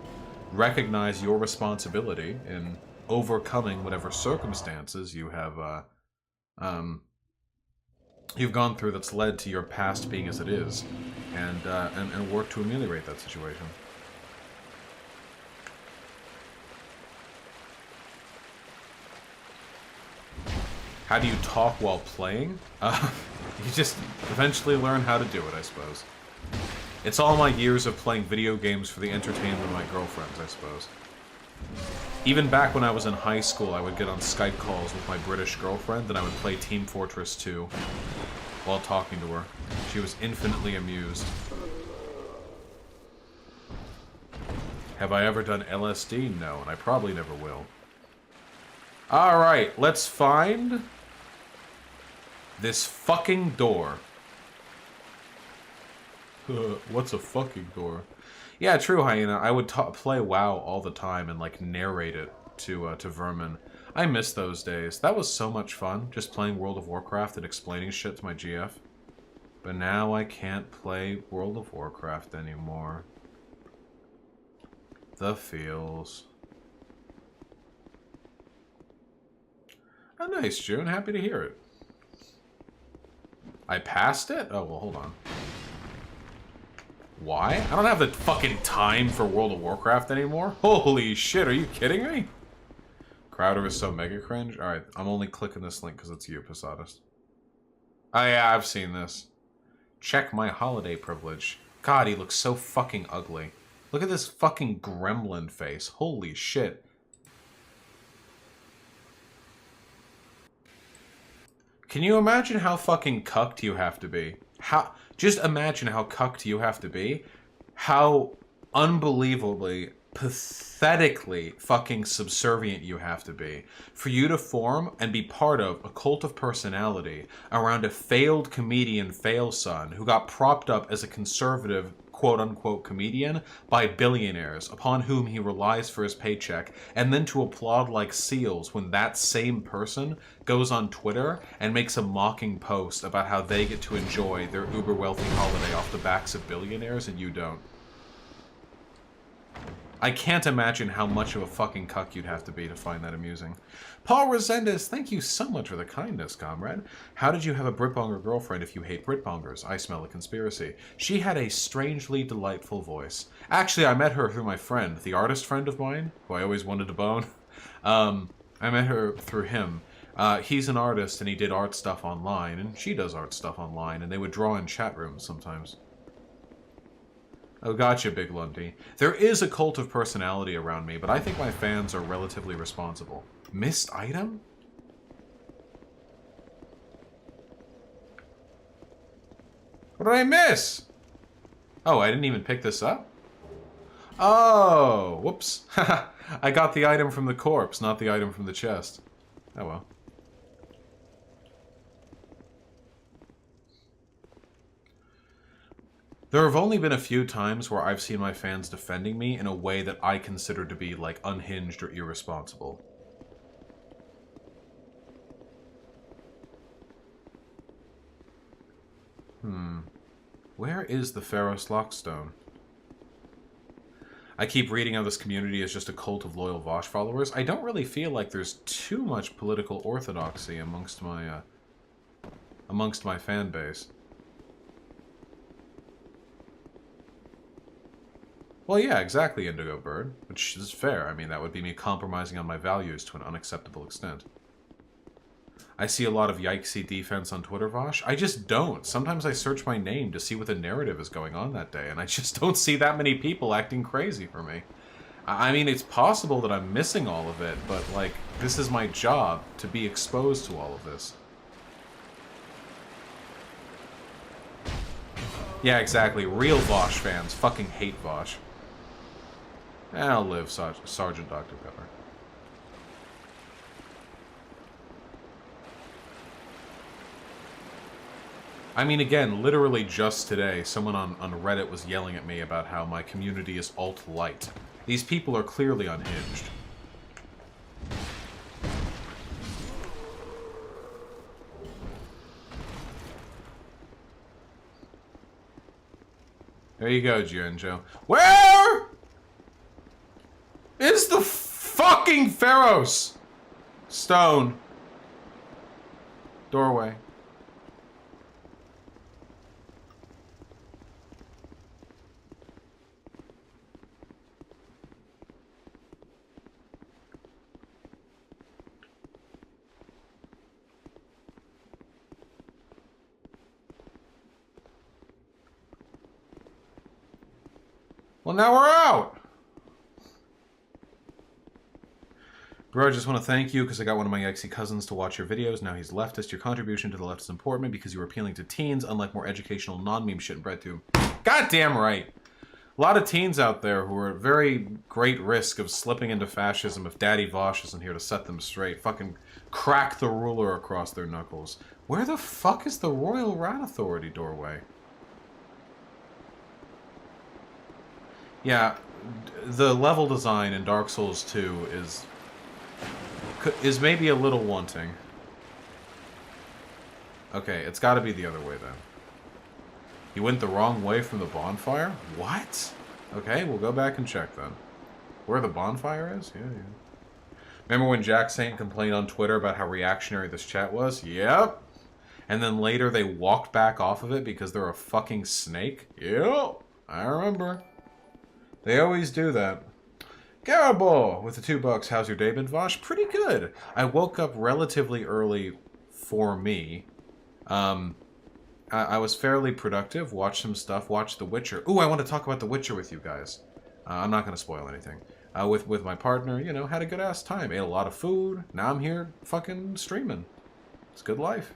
Speaker 1: recognize your responsibility in overcoming whatever circumstances you have, you've gone through that's led to your past being as it is, and work to ameliorate that situation. How do you talk while playing? You just eventually learn how to do it, I suppose. It's all my years of playing video games for the entertainment of my girlfriends, I suppose. Even back when I was in high school, I would get on Skype calls with my British girlfriend, and I would play Team Fortress 2 while talking to her. She was infinitely amused. Have I ever done LSD? No, and I probably never will. Alright, let's find this fucking door. What's a fucking door? Yeah, true, Hyena. I would play WoW all the time and, like, narrate it to Vermin. I miss those days. That was so much fun, just playing World of Warcraft and explaining shit to my GF. But now I can't play World of Warcraft anymore. The feels. Oh, nice, June. Happy to hear it. I passed it? Oh, well, hold on. Why? I don't have the fucking time for World of Warcraft anymore. Holy shit, are you kidding me? Crowder is so mega cringe. Alright, I'm only clicking this link because it's you, Posadist. Oh yeah, I've seen this. Check my holiday privilege. God, he looks so fucking ugly. Look at this fucking gremlin face. Holy shit. Can you imagine how fucking cucked you have to be? Just imagine how cucked you have to be. How unbelievably, pathetically fucking subservient you have to be for you to form and be part of a cult of personality around a failed comedian fail-son who got propped up as a conservative quote-unquote comedian by billionaires upon whom he relies for his paycheck, and then to applaud like seals when that same person goes on Twitter and makes a mocking post about how they get to enjoy their uber-wealthy holiday off the backs of billionaires and you don't. I can't imagine how much of a fucking cuck you'd have to be to find that amusing. Paul Resendez, thank you so much for the kindness, comrade. How did you have a Britbonger girlfriend if you hate Britbongers? I smell a conspiracy. She had a strangely delightful voice. Actually, I met her through my friend, the artist friend of mine, who I always wanted to bone. I met her through him. He's an artist and he did art stuff online, and she does art stuff online, and they would draw in chat rooms sometimes. Oh, gotcha, Big Lundy. There is a cult of personality around me, but I think my fans are relatively responsible. Missed item? What did I miss? Oh, I didn't even pick this up? Oh, whoops. I got the item from the corpse, not the item from the chest. Oh well. There have only been a few times where I've seen my fans defending me in a way that I consider to be, like, unhinged or irresponsible. Where is the Pharos Lockstone? I keep reading how this community is just a cult of loyal Vaush followers. I don't really feel like there's too much political orthodoxy amongst my fan base. Well, yeah, exactly, Indigo Bird. Which is fair. I mean, that would be me compromising on my values to an unacceptable extent. I see a lot of yikesy defense on Twitter, Vaush. I just don't. Sometimes I search my name to see what the narrative is going on that day, and I just don't see that many people acting crazy for me. I mean, it's possible that I'm missing all of it, but, like, this is my job to be exposed to all of this. Yeah, exactly. Real Vaush fans fucking hate Vaush. I'll live, Sergeant Dr. Pepper. I mean, again, literally just today, someone on Reddit was yelling at me about how my community is alt-light. These people are clearly unhinged. There you go, Gionjo. Where is the fucking Pharaohs? Stone. Doorway. Well, now we're out! Bro, I just want to thank you because I got one of my Yikesy cousins to watch your videos. Now he's leftist. Your contribution to the left is important because you are appealing to teens, unlike more educational, non-meme shit in BreadTube. Goddamn right! A lot of teens out there who are at very great risk of slipping into fascism if Daddy Vaush isn't here to set them straight. Fucking crack the ruler across their knuckles. Where the fuck is the Royal Rat Authority doorway? Yeah, the level design in Dark Souls 2 is maybe a little wanting. Okay, it's got to be the other way then. You went the wrong way from the bonfire? What? Okay, we'll go back and check then. Where the bonfire is? Yeah. Remember when Jack Saint complained on Twitter about how reactionary this chat was? Yep. And then later they walked back off of it because they're a fucking snake? Yep. I remember. They always do that. Garable with the $2. How's your day been, Vaush? Pretty good. I woke up relatively early for me. I was fairly productive. Watched some stuff. Watched The Witcher. Ooh, I want to talk about The Witcher with you guys. I'm not going to spoil anything. With my partner, you know, had a good ass time. Ate a lot of food. Now I'm here fucking streaming. It's good life.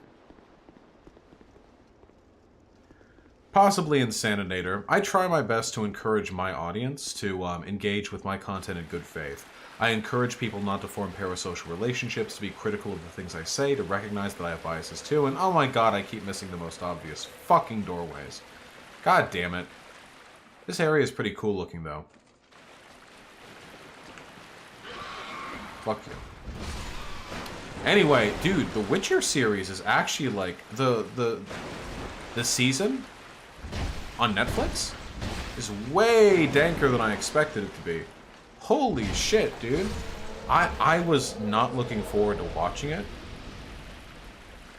Speaker 1: Possibly Insaninator. I try my best to encourage my audience to engage with my content in good faith. I encourage people not to form parasocial relationships, to be critical of the things I say, to recognize that I have biases too, and oh my god, I keep missing the most obvious fucking doorways. God damn it. This area is pretty cool looking, though. Fuck you. Anyway, dude, the Witcher series is actually like the season on Netflix is way danker than I expected it to be. Holy shit, dude. I was not looking forward to watching it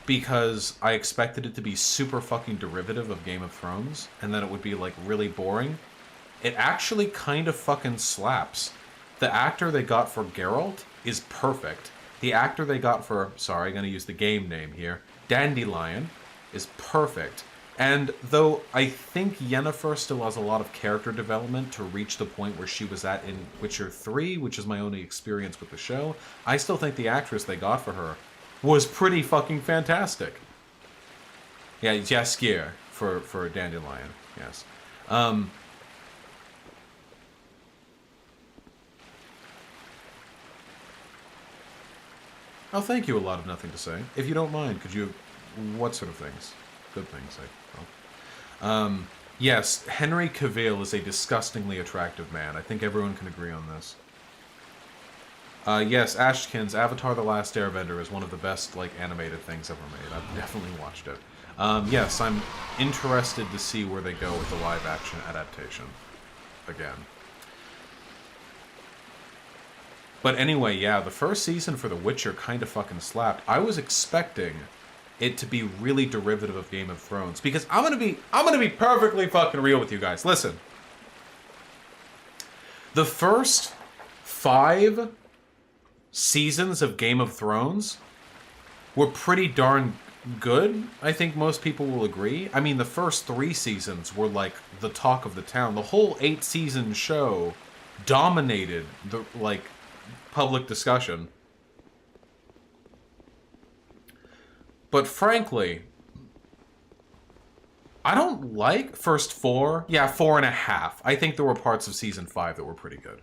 Speaker 1: because I expected it to be super fucking derivative of Game of Thrones and then it would be like really boring. It actually kind of fucking slaps. The actor they got for Geralt is perfect. The actor they got for, sorry, I'm going to use the game name here, Dandelion, is perfect. And though I think Yennefer still has a lot of character development to reach the point where she was at in Witcher 3, which is my only experience with the show, I still think the actress they got for her was pretty fucking fantastic. Yeah, Jaskier for Dandelion, yes. Oh, thank you, A Lot of Nothing to Say. If you don't mind, could you... What sort of things? Good things, I hope. Yes, Henry Cavill is a disgustingly attractive man. I think everyone can agree on this. Yes, Ashkin's Avatar The Last Airbender is one of the best, like, animated things ever made. I've definitely watched it. Yes, I'm interested to see where they go with the live-action adaptation. Again. But anyway, yeah, the first season for The Witcher kind of fucking slapped. I was expecting it to be really derivative of Game of Thrones because I'm gonna be perfectly fucking real with you guys. Listen, the first 5 seasons of Game of Thrones were pretty darn good. I think most people will agree. I mean, the first 3 seasons were like the talk of the town. The whole 8-season show dominated the like public discussion. But frankly, I don't like first 4. Yeah, 4.5. I think there were parts of season 5 that were pretty good.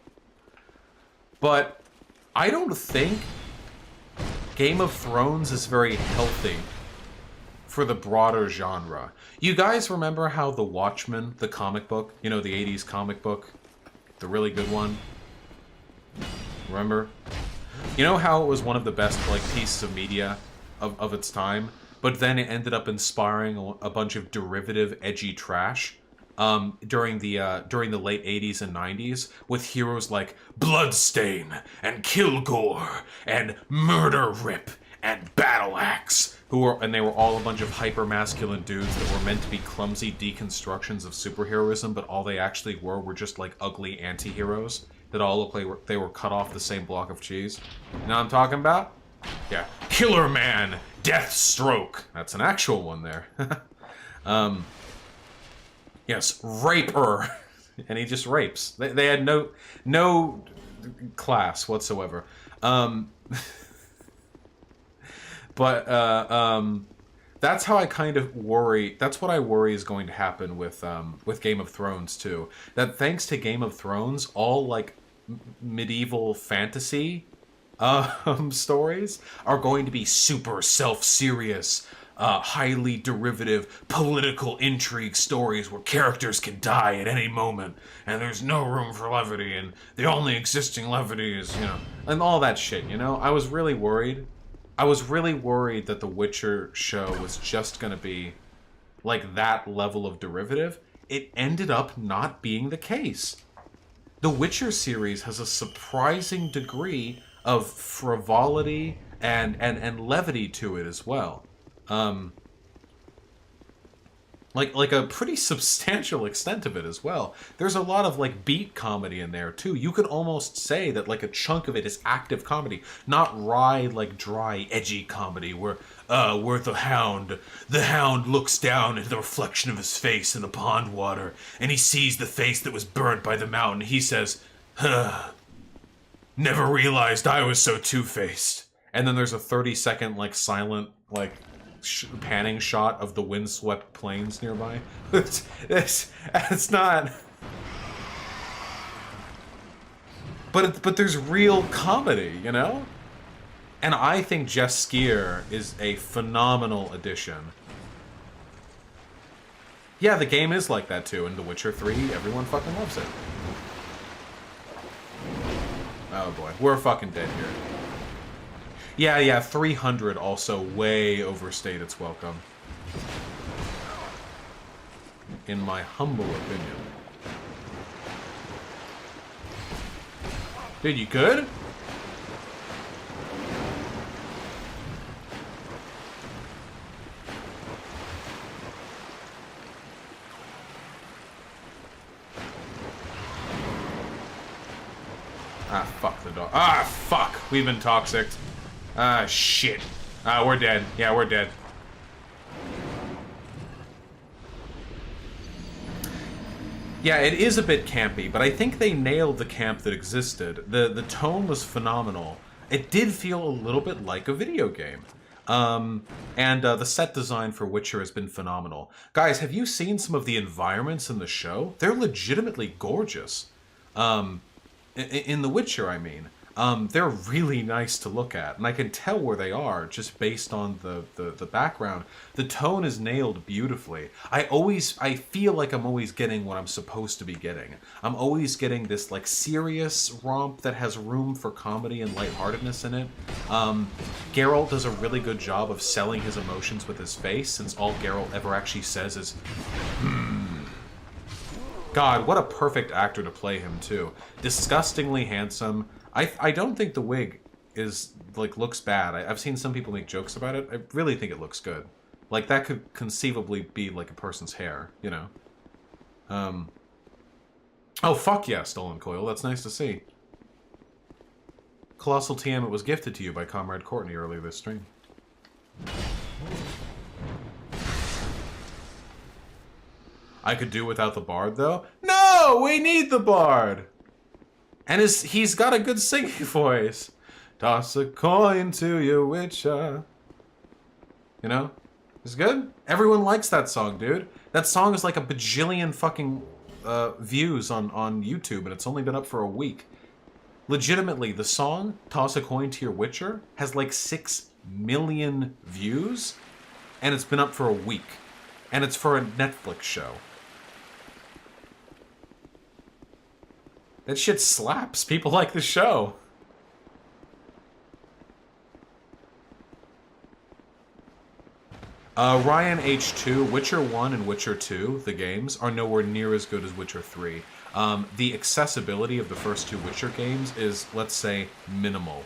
Speaker 1: But I don't think Game of Thrones is very healthy for the broader genre. You guys remember how The Watchmen, the comic book, you know, the 80s comic book, the really good one? Remember? You know how it was one of the best, like, pieces of media of its time? But then it ended up inspiring a bunch of derivative, edgy trash during the late 80s and 90s, with heroes like Bloodstain and Kilgore and Murder Rip and Battle Axe, and they were all a bunch of hyper-masculine dudes that were meant to be clumsy deconstructions of superheroism, but all they actually were just like ugly anti-heroes that all looked like they were cut off the same block of cheese. You know what I'm talking about? Yeah. Killer Man, Deathstroke. That's an actual one there. Yes, Raper. And he just rapes. They had no class whatsoever. But that's how I kind of worry. That's what I worry is going to happen with Game of Thrones too. That thanks to Game of Thrones, all like medieval fantasy stories are going to be super self-serious, highly derivative political intrigue stories where characters can die at any moment and there's no room for levity and the only existing levity is, you know, and all that shit, you know? I was really worried that the Witcher show was just gonna be like that level of derivative. It ended up not being the case. The Witcher series has a surprising degree of frivolity and levity to it as well. Like a pretty substantial extent of it as well. There's a lot of like beat comedy in there too. You could almost say that like a chunk of it is active comedy, not wry, like dry, edgy comedy where the hound looks down at the reflection of his face in the pond water and he sees the face that was burnt by the mountain. He says, "Huh, never realized I was so two-faced." And then there's a 30-second like silent like panning shot of the windswept plains nearby. It's not. But there's real comedy, you know? And I think Jess Skier is a phenomenal addition. Yeah, the game is like that too. In The Witcher 3, everyone fucking loves it. Oh boy, we're fucking dead here. Yeah, 300 also way overstayed its welcome. In my humble opinion. Dude, you good? Ah, fuck the dog. Ah, fuck! We've been toxic. Ah, shit. Ah, we're dead. Yeah, we're dead. Yeah, it is a bit campy, but I think they nailed the camp that existed. The tone was phenomenal. It did feel a little bit like a video game. And the set design for Witcher has been phenomenal. Guys, have you seen some of the environments in the show? They're legitimately gorgeous. In The Witcher, I mean. They're really nice to look at, and I can tell where they are just based on the background. The tone is nailed beautifully. I feel like I'm always getting what I'm supposed to be getting. I'm always getting this like serious romp that has room for comedy and lightheartedness in it. Geralt does a really good job of selling his emotions with his face, since all Geralt ever actually says is, God, what a perfect actor to play him too. Disgustingly handsome. I don't think the wig is like looks bad. I've seen some people make jokes about it. I really think it looks good. Like that could conceivably be like a person's hair, you know. Oh fuck yeah, Stolen Coil. That's nice to see. Colossal TM, it was gifted to you by Comrade Courtney earlier this stream. I could do without the bard though. No, we need the bard. And he's got a good singing voice. Toss a coin to your witcher. You know? It's good? Everyone likes that song, dude. That song is like a bajillion fucking views on YouTube, and it's only been up for a week. Legitimately, the song, Toss a Coin to Your Witcher, has like 6 million views, and it's been up for a week. And it's for a Netflix show. That shit slaps. People like the show. Ryan H2, Witcher 1 and Witcher 2, the games, are nowhere near as good as Witcher 3. The accessibility of the first 2 Witcher games is, let's say, minimal.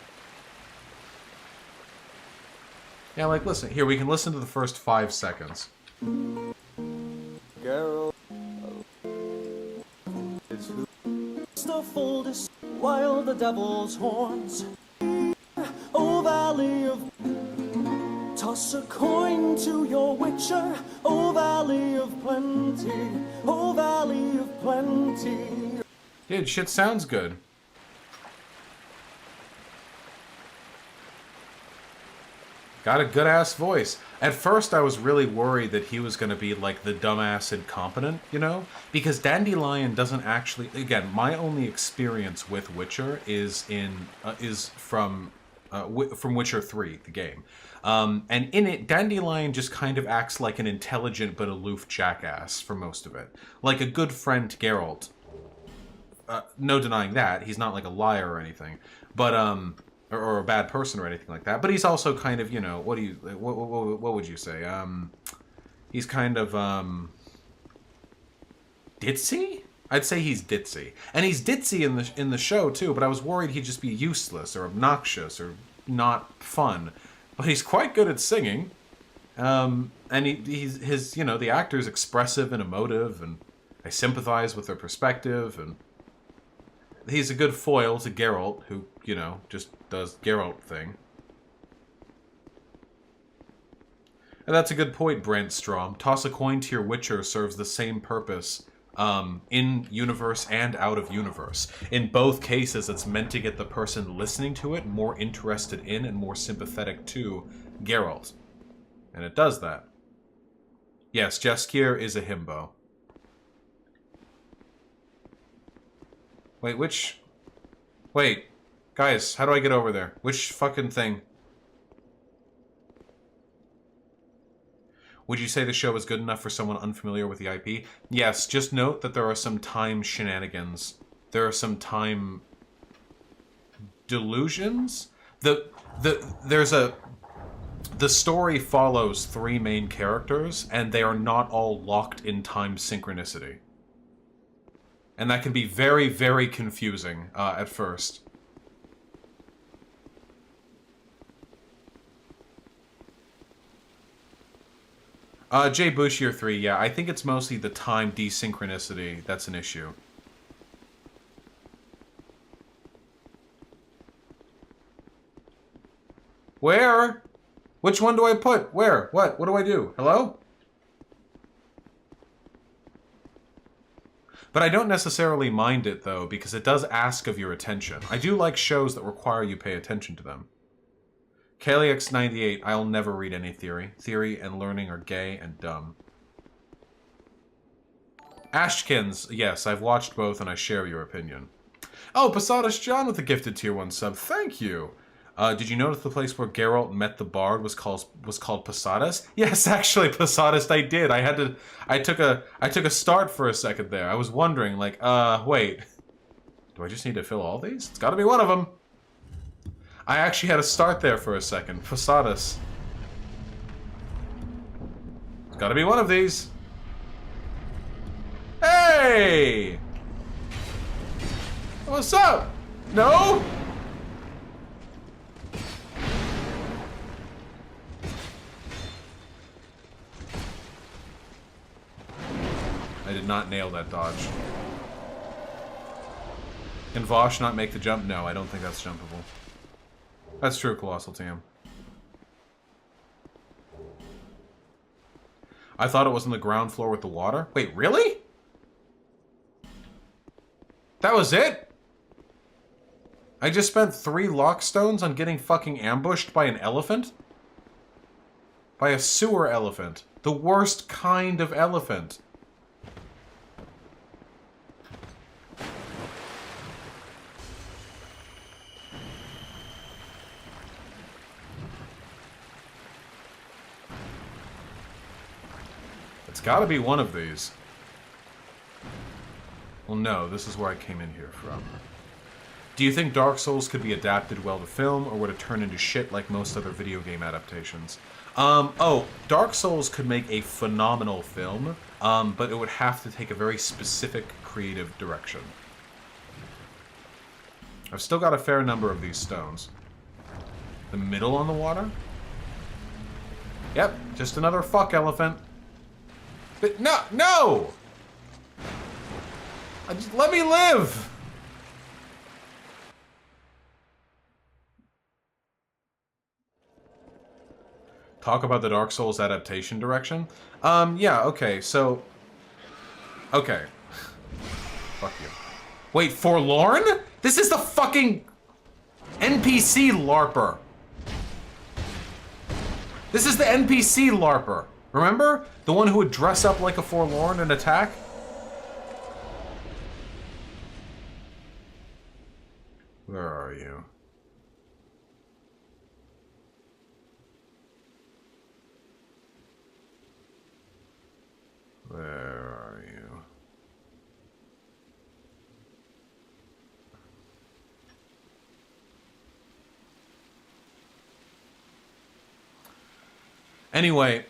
Speaker 1: Yeah, like, listen. Here, we can listen to the first 5 seconds.
Speaker 4: Girl is the fullest while the devil's horns. Oh, valley of... Toss a coin to your witcher, oh valley of plenty, oh valley of plenty.
Speaker 1: Dude, shit sounds good. Got a good-ass voice. At first, I was really worried that he was going to be, like, the dumbass incompetent, you know? Because Dandelion doesn't actually... Again, my only experience with Witcher is from Witcher 3, the game. And in it, Dandelion just kind of acts like an intelligent but aloof jackass for most of it. Like a good friend to Geralt. No denying that. He's not like a liar or anything. But, or a bad person or anything like that. But he's also kind of, you know, what would you say? He's kind of, ditzy? I'd say he's ditzy. And he's ditzy in the show, too, but I was worried he'd just be useless or obnoxious or not fun. But he's quite good at singing. And he's you know, the actor's expressive and emotive, and I sympathize with their perspective, and he's a good foil to Geralt, who, you know, just does Geralt thing. And that's a good point, Brent Strom. Toss a coin to your Witcher serves the same purpose in universe and out of universe. In both cases, it's meant to get the person listening to it more interested in and more sympathetic to Geralt. And it does that. Yes, Jaskier is a himbo. Wait, Wait, guys, how do I get over there? Which fucking thing? Would you say the show is good enough for someone unfamiliar with the IP? Yes, just note that there are some time shenanigans. There are some time delusions. The story follows 3 main characters, and they are not all locked in time synchronicity. And that can be very, very confusing at first. Jay Bushier 3, yeah, I think it's mostly the time desynchronicity that's an issue. Where? Which one do I put? Where? What? What do I do? Hello? But I don't necessarily mind it, though, because it does ask of your attention. I do like shows that require you pay attention to them. KLX98, I'll never read any theory. Theory and learning are gay and dumb. Ashkins, yes, I've watched both and I share your opinion. Oh, Posadas John with the gifted tier 1 sub, thank you! Did you notice the place where Geralt met the bard was called Posadas? Yes, actually, Posadas, I did. I took a start for a second there. I was wondering, like, wait. Do I just need to fill all these? It's gotta be one of them. I actually had a start there for a second. Posadas. It's gotta be one of these. Hey! What's up? No? I did not nail that dodge. Can Vaush not make the jump? No, I don't think that's jumpable. That's true, Colossal Team. I thought it was on the ground floor with the water. Wait, really? That was it? I just spent 3 lockstones on getting fucking ambushed by an elephant? by a sewer elephant. The worst kind of elephant. It's gotta be one of these. Well, no, this is where I came in here from. Do you think Dark Souls could be adapted well to film, or would it turn into shit like most other video game adaptations? Oh, Dark Souls could make a phenomenal film, but it would have to take a very specific creative direction. I've still got a fair number of these stones. The middle on the water? Yep, just another fuck elephant. But no! Let me live! Talk about the Dark Souls adaptation direction? Yeah, okay, so... Okay. Fuck you. Wait, Forlorn? This is the fucking... NPC LARPer. This is the NPC LARPer. Remember? The one who would dress up like a Forlorn and attack? Where are you? Where are you? Anyway,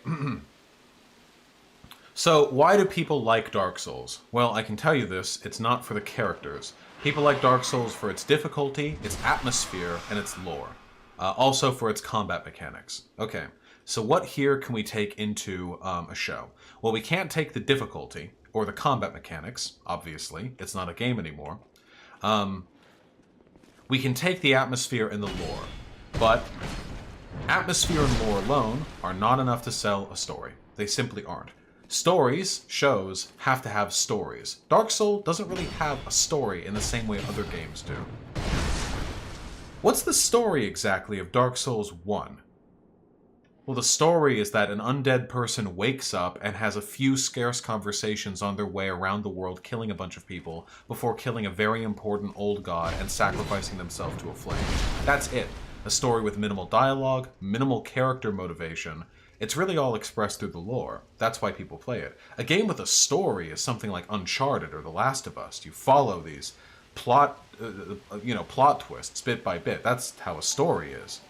Speaker 1: so why do people like Dark Souls? Well, I can tell you this, it's not for the characters. People like Dark Souls for its difficulty, its atmosphere, and its lore. Also for its combat mechanics. Okay, so what here can we take into a show? Well, we can't take the difficulty or the combat mechanics, obviously. It's not a game anymore. We can take the atmosphere and the lore, but atmosphere and lore alone are not enough to sell a story. They simply aren't. Stories, shows, have to have stories. Dark Souls doesn't really have a story in the same way other games do. What's the story exactly of Dark Souls 1? Well, the story is that an undead person wakes up and has a few scarce conversations on their way around the world, killing a bunch of people, before killing a very important old god and sacrificing themselves to a flame. That's it. A story with minimal dialogue, minimal character motivation. It's really all expressed through the lore. That's why people play it. A game with a story is something like Uncharted or The Last of Us. You follow these plot twists bit by bit. That's how a story is.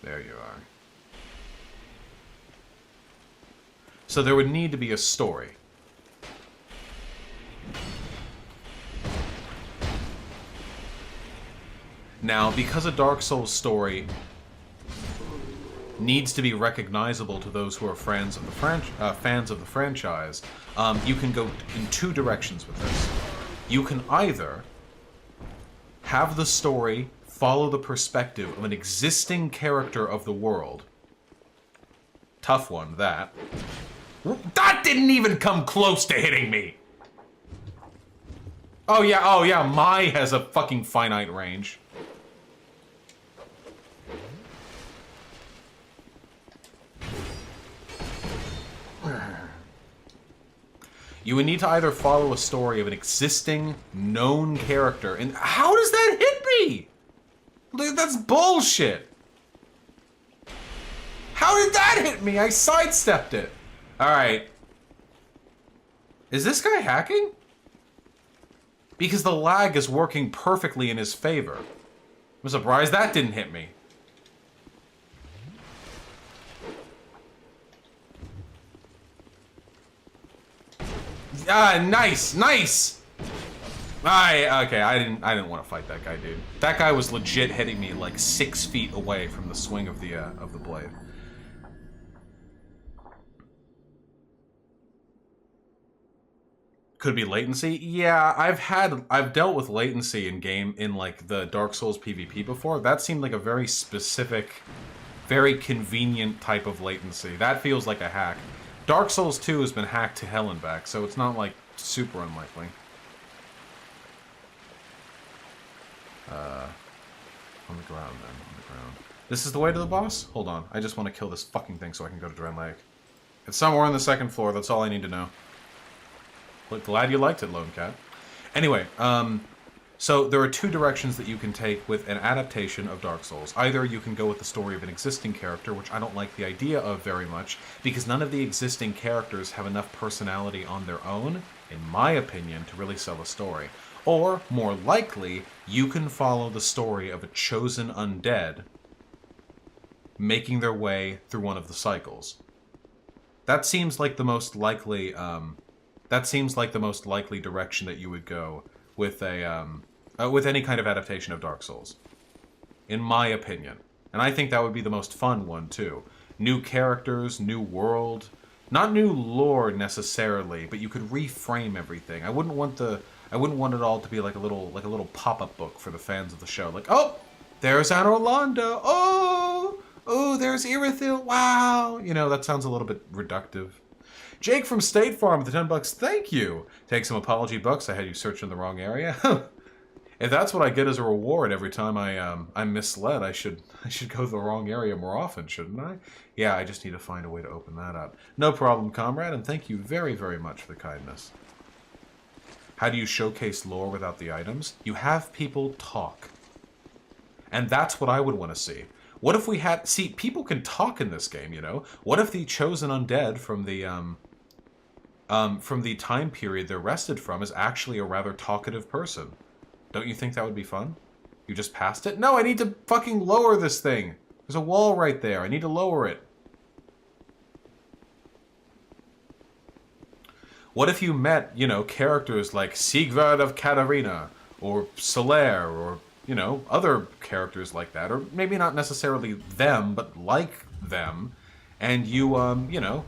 Speaker 1: There you are. So there would need to be a story. Now, because a Dark Souls story needs to be recognizable to those who are fans of the franchise, you can go in two directions with this. You can either have the story follow the perspective of an existing character of the world. Tough one, that. That didn't even come close to hitting me! Oh yeah, Mai has a fucking finite range. You would need to either follow a story of an existing, known character, and how does that hit me? That's bullshit! How did that hit me? I sidestepped it. Alright. Is this guy hacking? Because the lag is working perfectly in his favor. I'm surprised that didn't hit me. Ah, nice, nice. Okay, I didn't want to fight that guy, dude. That guy was legit hitting me like 6 feet away from the swing of the blade. Could be latency. Yeah, I've dealt with latency in like the Dark Souls PvP before. That seemed like a very specific, very convenient type of latency. That feels like a hack. Dark Souls 2 has been hacked to hell and back, so it's not, like, super unlikely. On the ground, then. On the ground. This is the way to the boss? Hold on. I just want to kill this fucking thing so I can go to Dren Lake. It's somewhere on the second floor. That's all I need to know. Look, glad you liked it, Lone Cat. Anyway, so there are two directions that you can take with an adaptation of Dark Souls. Either you can go with the story of an existing character, which I don't like the idea of very much, because none of the existing characters have enough personality on their own, in my opinion, to really sell a story. Or, more likely, you can follow the story of a chosen undead making their way through one of the cycles. That seems like the most likely, direction that you would go with a, with any kind of adaptation of Dark Souls. In my opinion. And I think that would be the most fun one, too. New characters, new world. Not new lore, necessarily, but you could reframe everything. I wouldn't want it all to be like a little pop-up book for the fans of the show. Like, oh, there's Anna Rolanda. Oh, there's Irithyll. Wow. You know, that sounds a little bit reductive. Jake from State Farm with the $10. Thank you. Take some apology bucks. I had you search in the wrong area. If that's what I get as a reward every time I'm misled, I should go to the wrong area more often, shouldn't I? Yeah, I just need to find a way to open that up. No problem, comrade, and thank you very, very much for the kindness. How do you showcase lore without the items? You have people talk. And that's what I would want to see. What if we had... See, people can talk in this game, you know? What if the chosen undead from the time period they're rested from is actually a rather talkative person? Don't you think that would be fun? You just passed it? No, I need to fucking lower this thing. There's a wall right there. I need to lower it. What if you met, you know, characters like Sigvard of Katarina, or Solaire, or, you know, other characters like that, or maybe not necessarily them, but like them, and you, you know...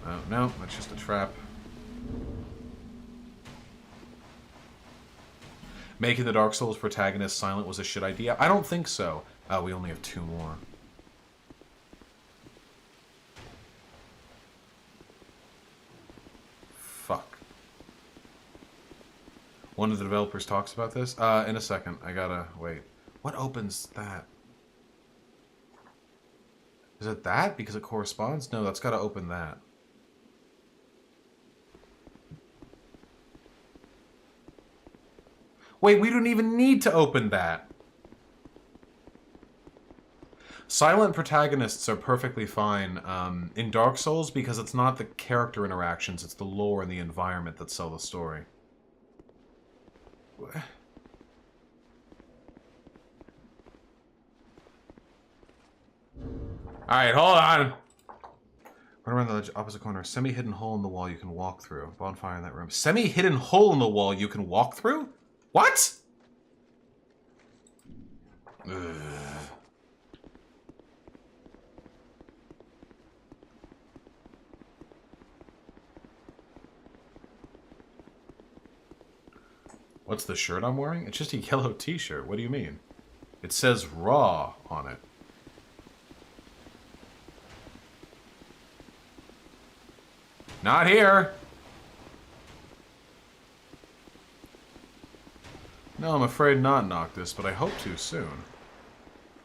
Speaker 1: Oh, no, that's just a trap. Making the Dark Souls protagonist silent was a shit idea? I don't think so. Oh, we only have 2 more. Fuck. One of the developers talks about this? In a second. I gotta... Wait. What opens that? Is it that? Because it corresponds? No, that's gotta open that. Wait, we don't even need to open that. Silent protagonists are perfectly fine in Dark Souls because it's not the character interactions, it's the lore and the environment that sell the story. Alright, hold on. Run around the opposite corner. Semi-hidden hole in the wall you can walk through. Bonfire in that room. Semi-hidden hole in the wall you can walk through? What? Ugh. What's the shirt I'm wearing? It's just a yellow t-shirt. What do you mean? It says Raw on it. Not here! No, I'm afraid not, Noctis, but I hope to soon.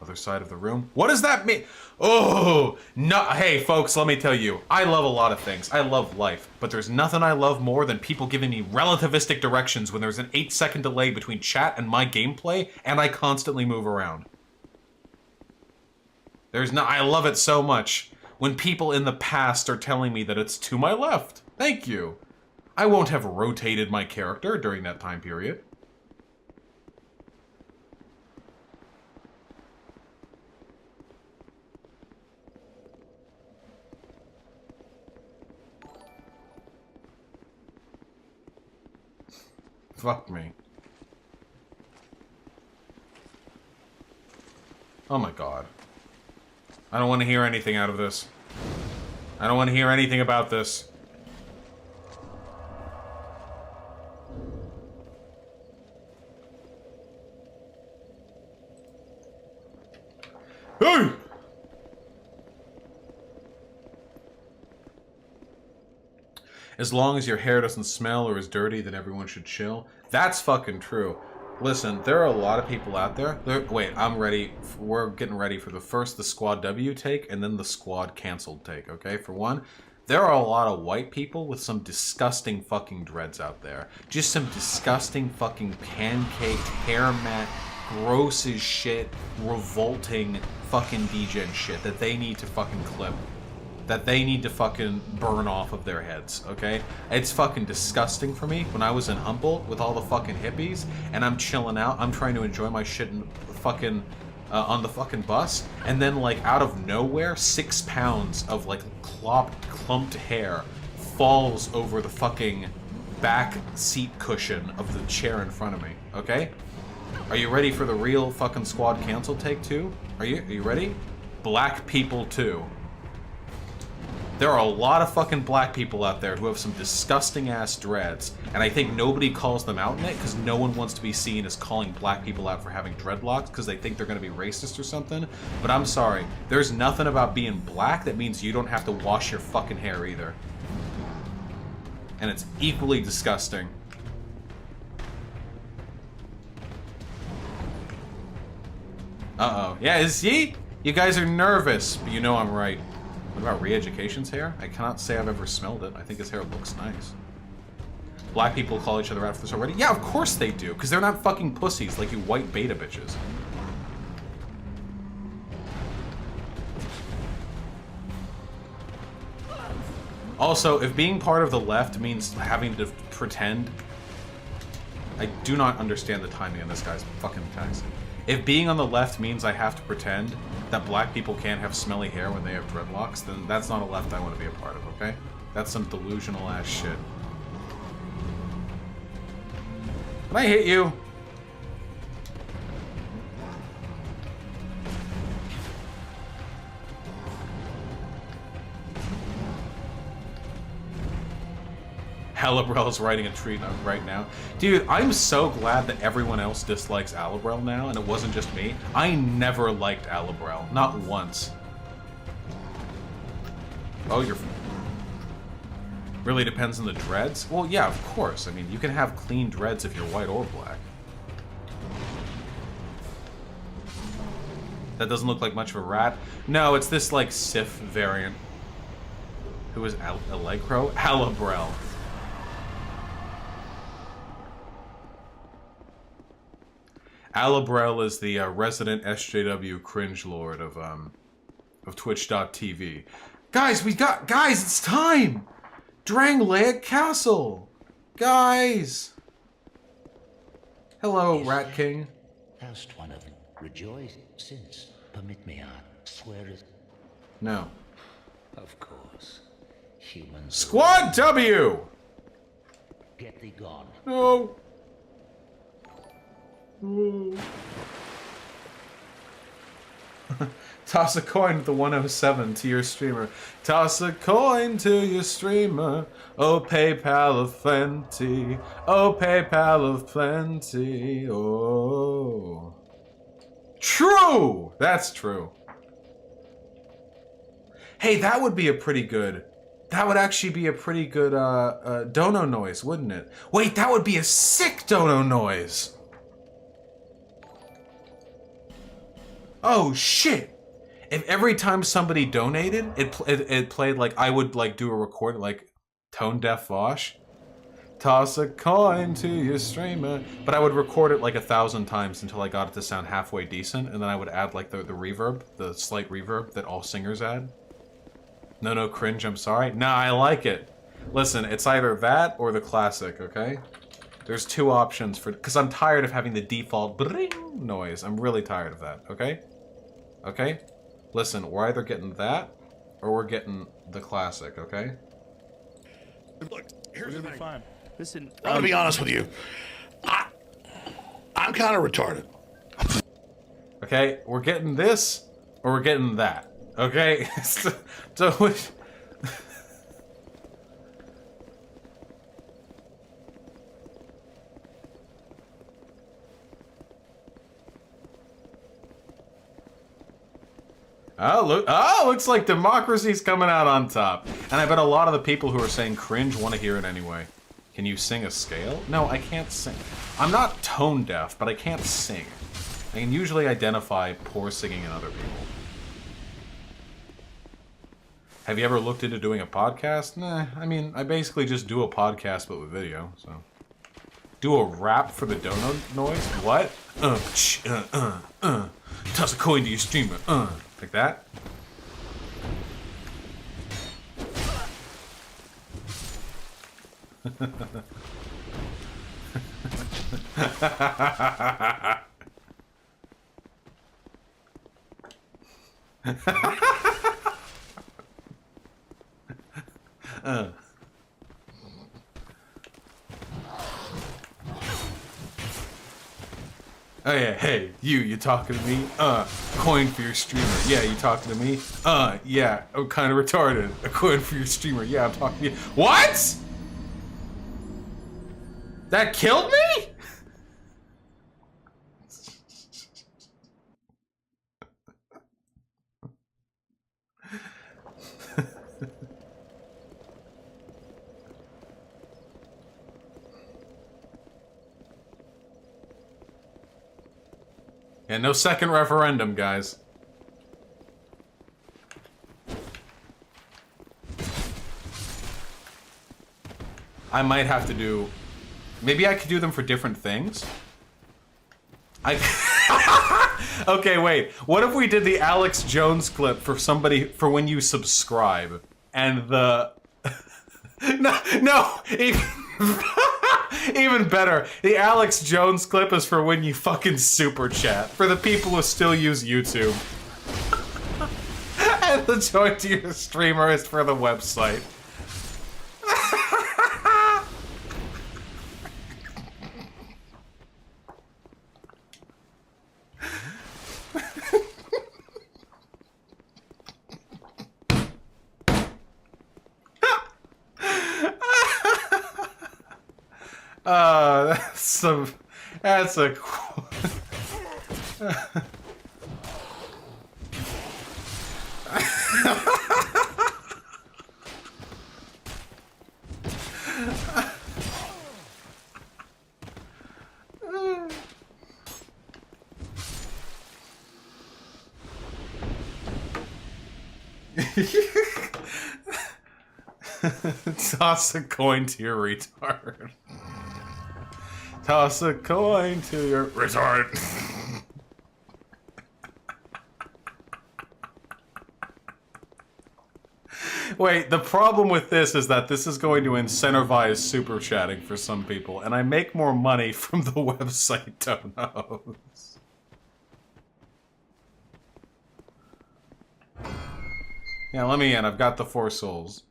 Speaker 1: Other side of the room. What does that mean? Oh! No, hey, folks, let me tell you. I love a lot of things. I love life. But there's nothing I love more than people giving me relativistic directions when there's an 8-second delay between chat and my gameplay, and I constantly move around. I love it so much when people in the past are telling me that it's to my left. Thank you. I won't have rotated my character during that time period. Fuck me. Oh my god. I don't want to hear anything out of this. I don't want to hear anything about this. Hey! As long as your hair doesn't smell or is dirty, then everyone should chill. That's fucking true. Listen, there are a lot of people out there. Wait, I'm ready. We're getting ready for the Squad W take and then the Squad canceled take, okay? For one, there are a lot of white people with some disgusting fucking dreads out there. Just some disgusting fucking pancaked, hair mat, gross as shit, revolting fucking degen shit that they need to fucking clip. That they need to fucking burn off of their heads, okay? It's fucking disgusting for me when I was in Humboldt with all the fucking hippies and I'm chilling out, I'm trying to enjoy my shit in fucking, on the fucking bus, and then like out of nowhere, 6 pounds of like clumped hair falls over the fucking back seat cushion of the chair in front of me, okay? Are you ready for the real fucking Squad cancel take 2? Are you ready? Black people too. There are a lot of fucking black people out there who have some disgusting ass dreads, and I think nobody calls them out in it because no one wants to be seen as calling black people out for having dreadlocks because they think they're going to be racist or something. But I'm sorry, there's nothing about being black that means you don't have to wash your fucking hair either. And it's equally disgusting. Uh-oh. Yeah, see? You guys are nervous, but you know I'm right. What about Re-Education's hair? I cannot say I've ever smelled it. I think his hair looks nice. Black people call each other out for this already? Yeah, of course they do, because they're not fucking pussies like you white beta bitches. Also, if being part of the left means having to pretend... I do not understand the timing on this guy's fucking text. If being on the left means I have to pretend that black people can't have smelly hair when they have dreadlocks, then that's not a left I want to be a part of, okay? That's some delusional ass shit. Can I hit you? Alibrel's writing a tweet right now. Dude, I'm so glad that everyone else dislikes Alibrel now, and it wasn't just me. I never liked Alibrel. Not once. Oh, you're... Really depends on the dreads? Well, yeah, of course. I mean, you can have clean dreads if you're white or black. That doesn't look like much of a rat. No, it's this, like, Sif variant. Who is Allegro? Alibrel. Alibrel is the resident SJW cringe lord of Twitch.tv. Guys, guys, it's time! Drangleic Castle! Guys! Hello, Rat King.
Speaker 5: First one of them. Rejoice since. Permit me, I swear it.
Speaker 1: No.
Speaker 5: Of course. Humans.
Speaker 1: Squad W!
Speaker 5: Get thee gone.
Speaker 1: No. Toss a coin to the 107 to your streamer. Toss a coin to your streamer. Oh, PayPal of plenty. Oh, PayPal of plenty. Oh. True! That's true. Hey, that would be a pretty good... That would actually be a pretty good dono noise, wouldn't it? Wait, that would be a sick dono noise! Oh, shit! If every time somebody donated, it played like, I would like do a record like tone deaf Vaush. Toss a coin to your streamer. But I would record it like 1,000 times until I got it to sound halfway decent, and then I would add like the reverb, the slight reverb that all singers add. No, cringe, I'm sorry. Nah, I like it. Listen, it's either that or the classic, okay? There's two options for, because I'm tired of having the default bring noise. I'm really tired of that, okay? Okay? Listen, we're either getting that or we're getting the classic, okay?
Speaker 6: Look, here's the thing.
Speaker 7: Fine. Listen,
Speaker 6: I'm gonna be honest with you. I'm kind of retarded.
Speaker 1: Okay, we're getting this or we're getting that. Okay? So which... Oh, looks like democracy's coming out on top. And I bet a lot of the people who are saying cringe want to hear it anyway. Can you sing a scale? No, I can't sing. I'm not tone deaf, but I can't sing. I can usually identify poor singing in other people. Have you ever looked into doing a podcast? Nah, I mean, I basically just do a podcast, but with video, so. Do a rap for the dono noise? What? Toss a coin to your streamer, like that? Oh yeah, hey, you talking to me? Coin for your streamer. Yeah, you talking to me? Yeah, I'm kind of retarded. A coin for your streamer. Yeah, I'm talking to you. What? That killed me? Yeah, no second referendum, guys. I might have to do... Maybe I could do them for different things? Okay, wait. What if we did the Alex Jones clip for somebody... For when you subscribe? And the... No! Even better, the Alex Jones clip is for when you fucking super chat. For the people who still use YouTube. And the join to your streamer is for the website. That's a Toss a coin to your retard. Toss a coin to your retard. Wait, the problem with this is that this is going to incentivize super chatting for some people, and I make more money from the website donos. Yeah, let me in. I've got the 4 souls.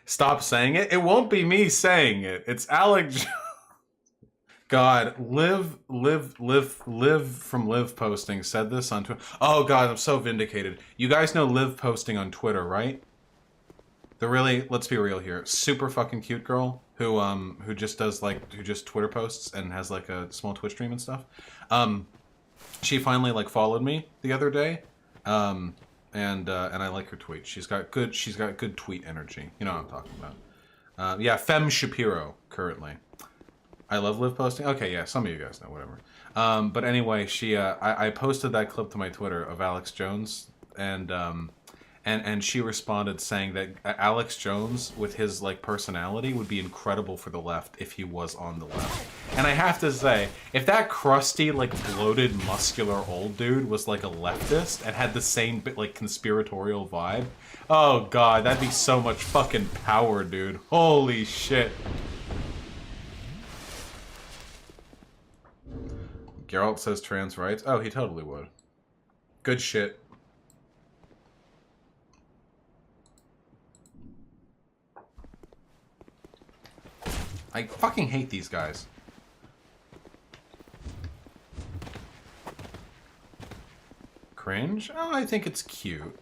Speaker 1: Stop saying it. It won't be me saying it. It's Alex. God, Liv from Liv Posting said this on Twitter. Oh God, I'm so vindicated. You guys know Liv Posting on Twitter, right? The really, let's be real here, super fucking cute girl who just does like, who just Twitter posts and has like a small Twitch stream and stuff. She finally like followed me the other day. And I like her tweet. She's got good tweet energy. You know what I'm talking about. Yeah, Fem Shapiro currently. I love Liv Posting. Okay, yeah, some of you guys know, whatever. But anyway, she I posted that clip to my Twitter of Alex Jones, and she responded saying that Alex Jones with his like personality would be incredible for the left if he was on the left. And I have to say, if that crusty, like bloated, muscular old dude was like a leftist and had the same like conspiratorial vibe, oh God, that'd be so much fucking power, dude. Holy shit. Geralt says trans rights. Oh, he totally would. Good shit. I fucking hate these guys. Cringe? Oh, I think it's cute.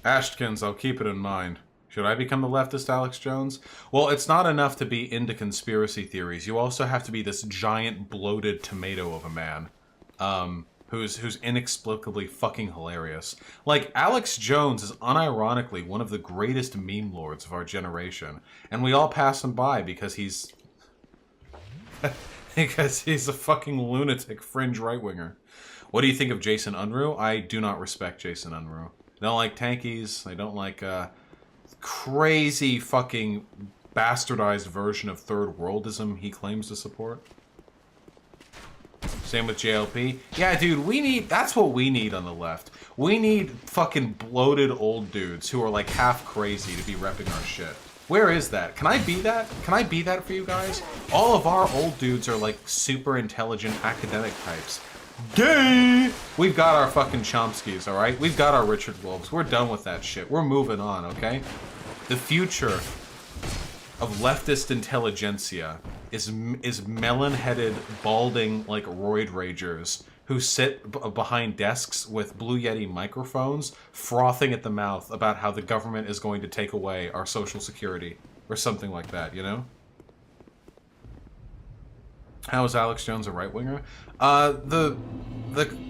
Speaker 1: Ashtkins, I'll keep it in mind. Should I become the leftist Alex Jones? Well, it's not enough to be into conspiracy theories. You also have to be this giant bloated tomato of a man. Who's inexplicably fucking hilarious. Like, Alex Jones is unironically one of the greatest meme lords of our generation. And we all pass him by because he's... because he's a fucking lunatic fringe right-winger. What do you think of Jason Unruh? I do not respect Jason Unruh. I don't like tankies. I don't like, crazy fucking bastardized version of third worldism he claims to support. Same with JLP. Yeah, dude, that's what we need on the left. We need fucking bloated old dudes who are like half crazy to be repping our shit. Where is that? Can I be that? Can I be that for you guys? All of our old dudes are like super intelligent academic types. Gay! We've got our fucking Chomskys, alright? We've got our Richard Wolves. We're done with that shit. We're moving on, okay? The future of leftist intelligentsia is melon-headed, balding, like, roid ragers who sit behind desks with Blue Yeti microphones, frothing at the mouth about how the government is going to take away our social security, or something like that, you know? How is Alex Jones a right-winger? The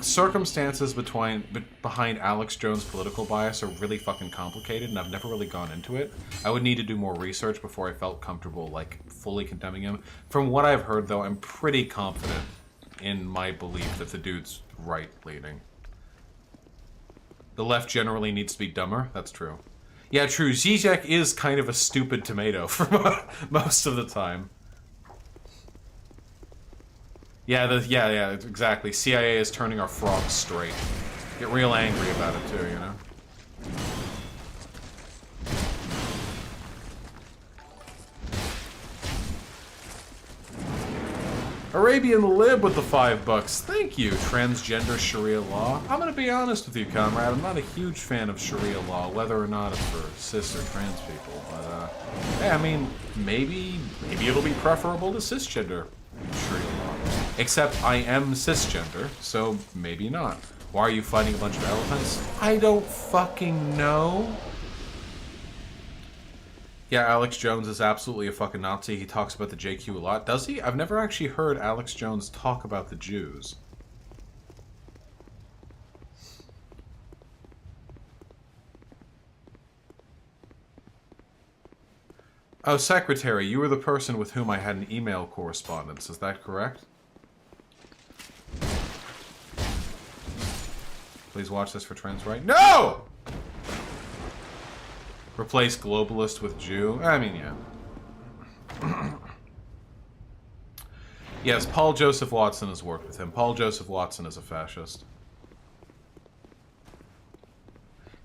Speaker 1: circumstances behind Alex Jones' political bias are really fucking complicated, and I've never really gone into it. I would need to do more research before I felt comfortable, like, fully condemning him. From what I've heard, though, I'm pretty confident in my belief that the dude's right-leaning. The left generally needs to be dumber. That's true. Yeah, true. Zizek is kind of a stupid tomato for most of the time. Yeah, exactly. CIA is turning our frogs straight. Get real angry about it too, you know? Arabian Lib with the $5. Thank you, transgender Sharia law. I'm gonna be honest with you, comrade. I'm not a huge fan of Sharia law, whether or not it's for cis or trans people. But, yeah, I mean, maybe it'll be preferable to cisgender Sharia law. Except I am cisgender, so maybe not. Why are you fighting a bunch of elephants? I don't fucking know. Yeah, Alex Jones is absolutely a fucking Nazi. He talks about the JQ a lot. Does he? I've never actually heard Alex Jones talk about the Jews. Oh, Secretary, you were the person with whom I had an email correspondence. Is that correct? Please watch this for trans right. No! Replace globalist with Jew. I mean, yeah. Yes, Paul Joseph Watson has worked with him. Paul Joseph Watson is a fascist.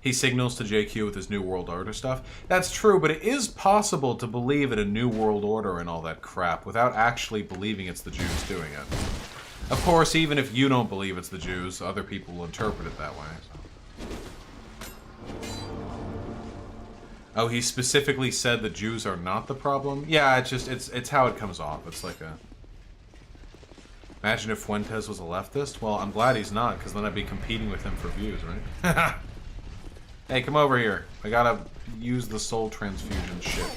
Speaker 1: He signals to JQ with his New World Order stuff. That's true, but it is possible to believe in a New World Order and all that crap without actually believing it's the Jews doing it. Of course, even if you don't believe it's the Jews, other people will interpret it that way. So. Oh, he specifically said the Jews are not the problem? Yeah, it's how it comes off. It's like a... Imagine if Fuentes was a leftist? Well, I'm glad he's not, because then I'd be competing with him for views, right? Hey, come over here. I gotta use the soul transfusion shit.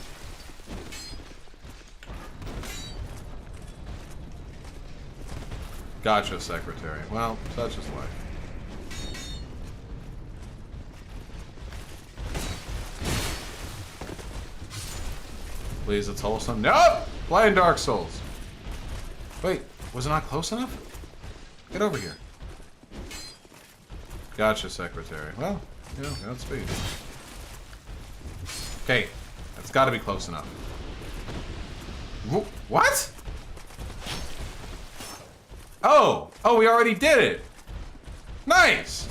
Speaker 1: Gotcha, Secretary. Well, such is life. Please, it's wholesome. Nope! Playing Dark Souls. Wait, was it not close enough? Get over here. Gotcha, Secretary. Well, yeah, Godspeed. Okay, that's gotta be close enough. What? Oh! Oh, we already did it! Nice!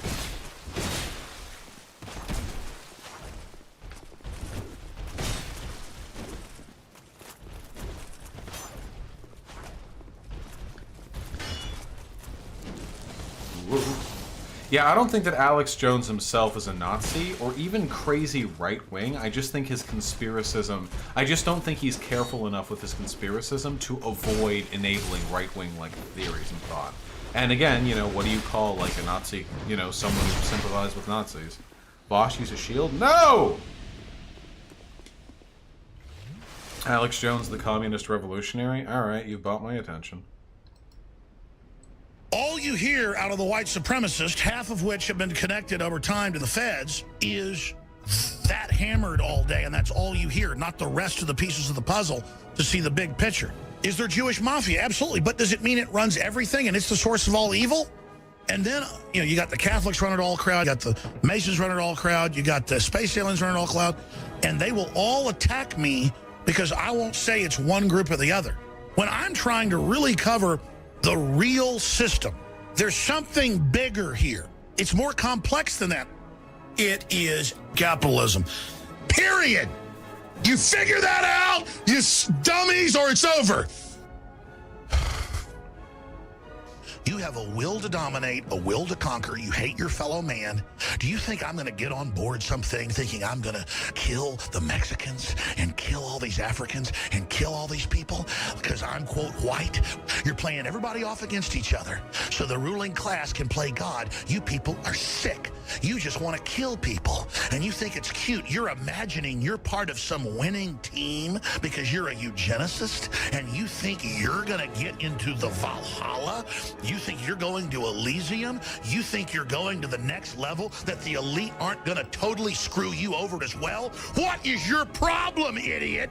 Speaker 1: Yeah, I don't think that Alex Jones himself is a Nazi, or even crazy right-wing. I just think his conspiracism... I just don't think he's careful enough with his conspiracism to avoid enabling right-wing, like, theories and thought. And again, you know, what do you call, like, a Nazi? You know, someone who sympathizes with Nazis. Vaush use a shield? No! Alex Jones, the communist revolutionary? Alright, you've bought my attention.
Speaker 6: All you hear out of the white supremacists, half of which have been connected over time to the feds, is that hammered all day, and that's all you hear, not the rest of the pieces of the puzzle to see the big picture. Is there Jewish mafia? Absolutely. But does it mean it runs everything and it's the source of all evil? And then, you know, you got the Catholics running all crowd, you got the Masons running all crowd, you got the space aliens running all crowd, and they will all attack me because I won't say it's one group or the other. When I'm trying to really cover the real system, there's something bigger here. It's more complex than that. It is capitalism. Period. You figure that out, you dummies, or it's over. You have a will to dominate, a will to conquer. You hate your fellow man. Do you think I'm going to get on board something thinking I'm going to kill the Mexicans and kill all these Africans and kill all these people because I'm, quote, white? You're playing everybody off against each other so the ruling class can play God. You people are sick. You just want to kill people, and you think it's cute. You're imagining you're part of some winning team because you're a eugenicist, and you think you're going to get into the Valhalla. You think you're going to Elysium. You think you're going to the next level, that the elite aren't going to totally screw you over as well. What is your problem, idiot?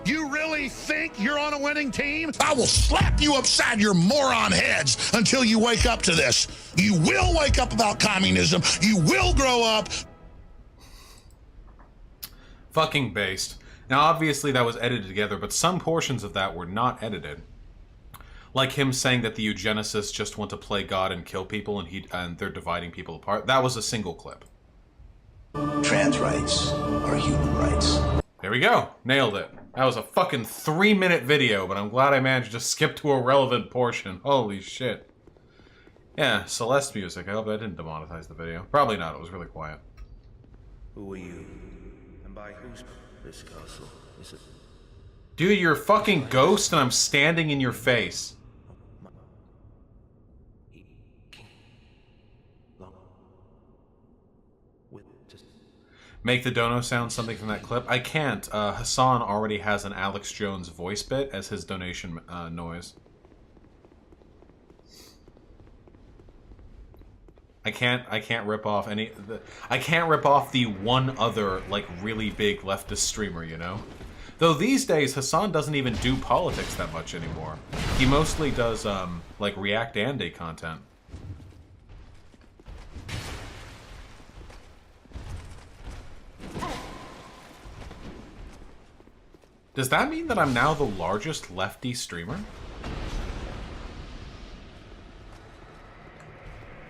Speaker 6: You really think you're on a winning team? I will slap you upside your moron heads until you wake up to this. You will wake up about communism. You will grow up.
Speaker 1: Fucking based. Now, obviously that was edited together, but some portions of that were not edited. Like him saying that the eugenicists just want to play God and kill people, and they're dividing people apart. That was a single clip.
Speaker 7: Trans rights are human rights.
Speaker 1: There we go. Nailed it. That was a fucking 3-minute video, but I'm glad I managed to skip to a relevant portion. Holy shit. Yeah, Celeste music. I hope that didn't demonetize the video. Probably not. It was really quiet.
Speaker 8: Who are you? And by whose this castle is it?
Speaker 1: Dude, you're a fucking ghost and I'm standing in your face. Make the dono sound something from that clip? I can't. Hassan already has an Alex Jones voice bit as his donation noise. I can't rip off any. I can't rip off the one other like really big leftist streamer, you know. Though these days Hassan doesn't even do politics that much anymore. He mostly does like React Andy content. Does that mean that I'm now the largest lefty streamer?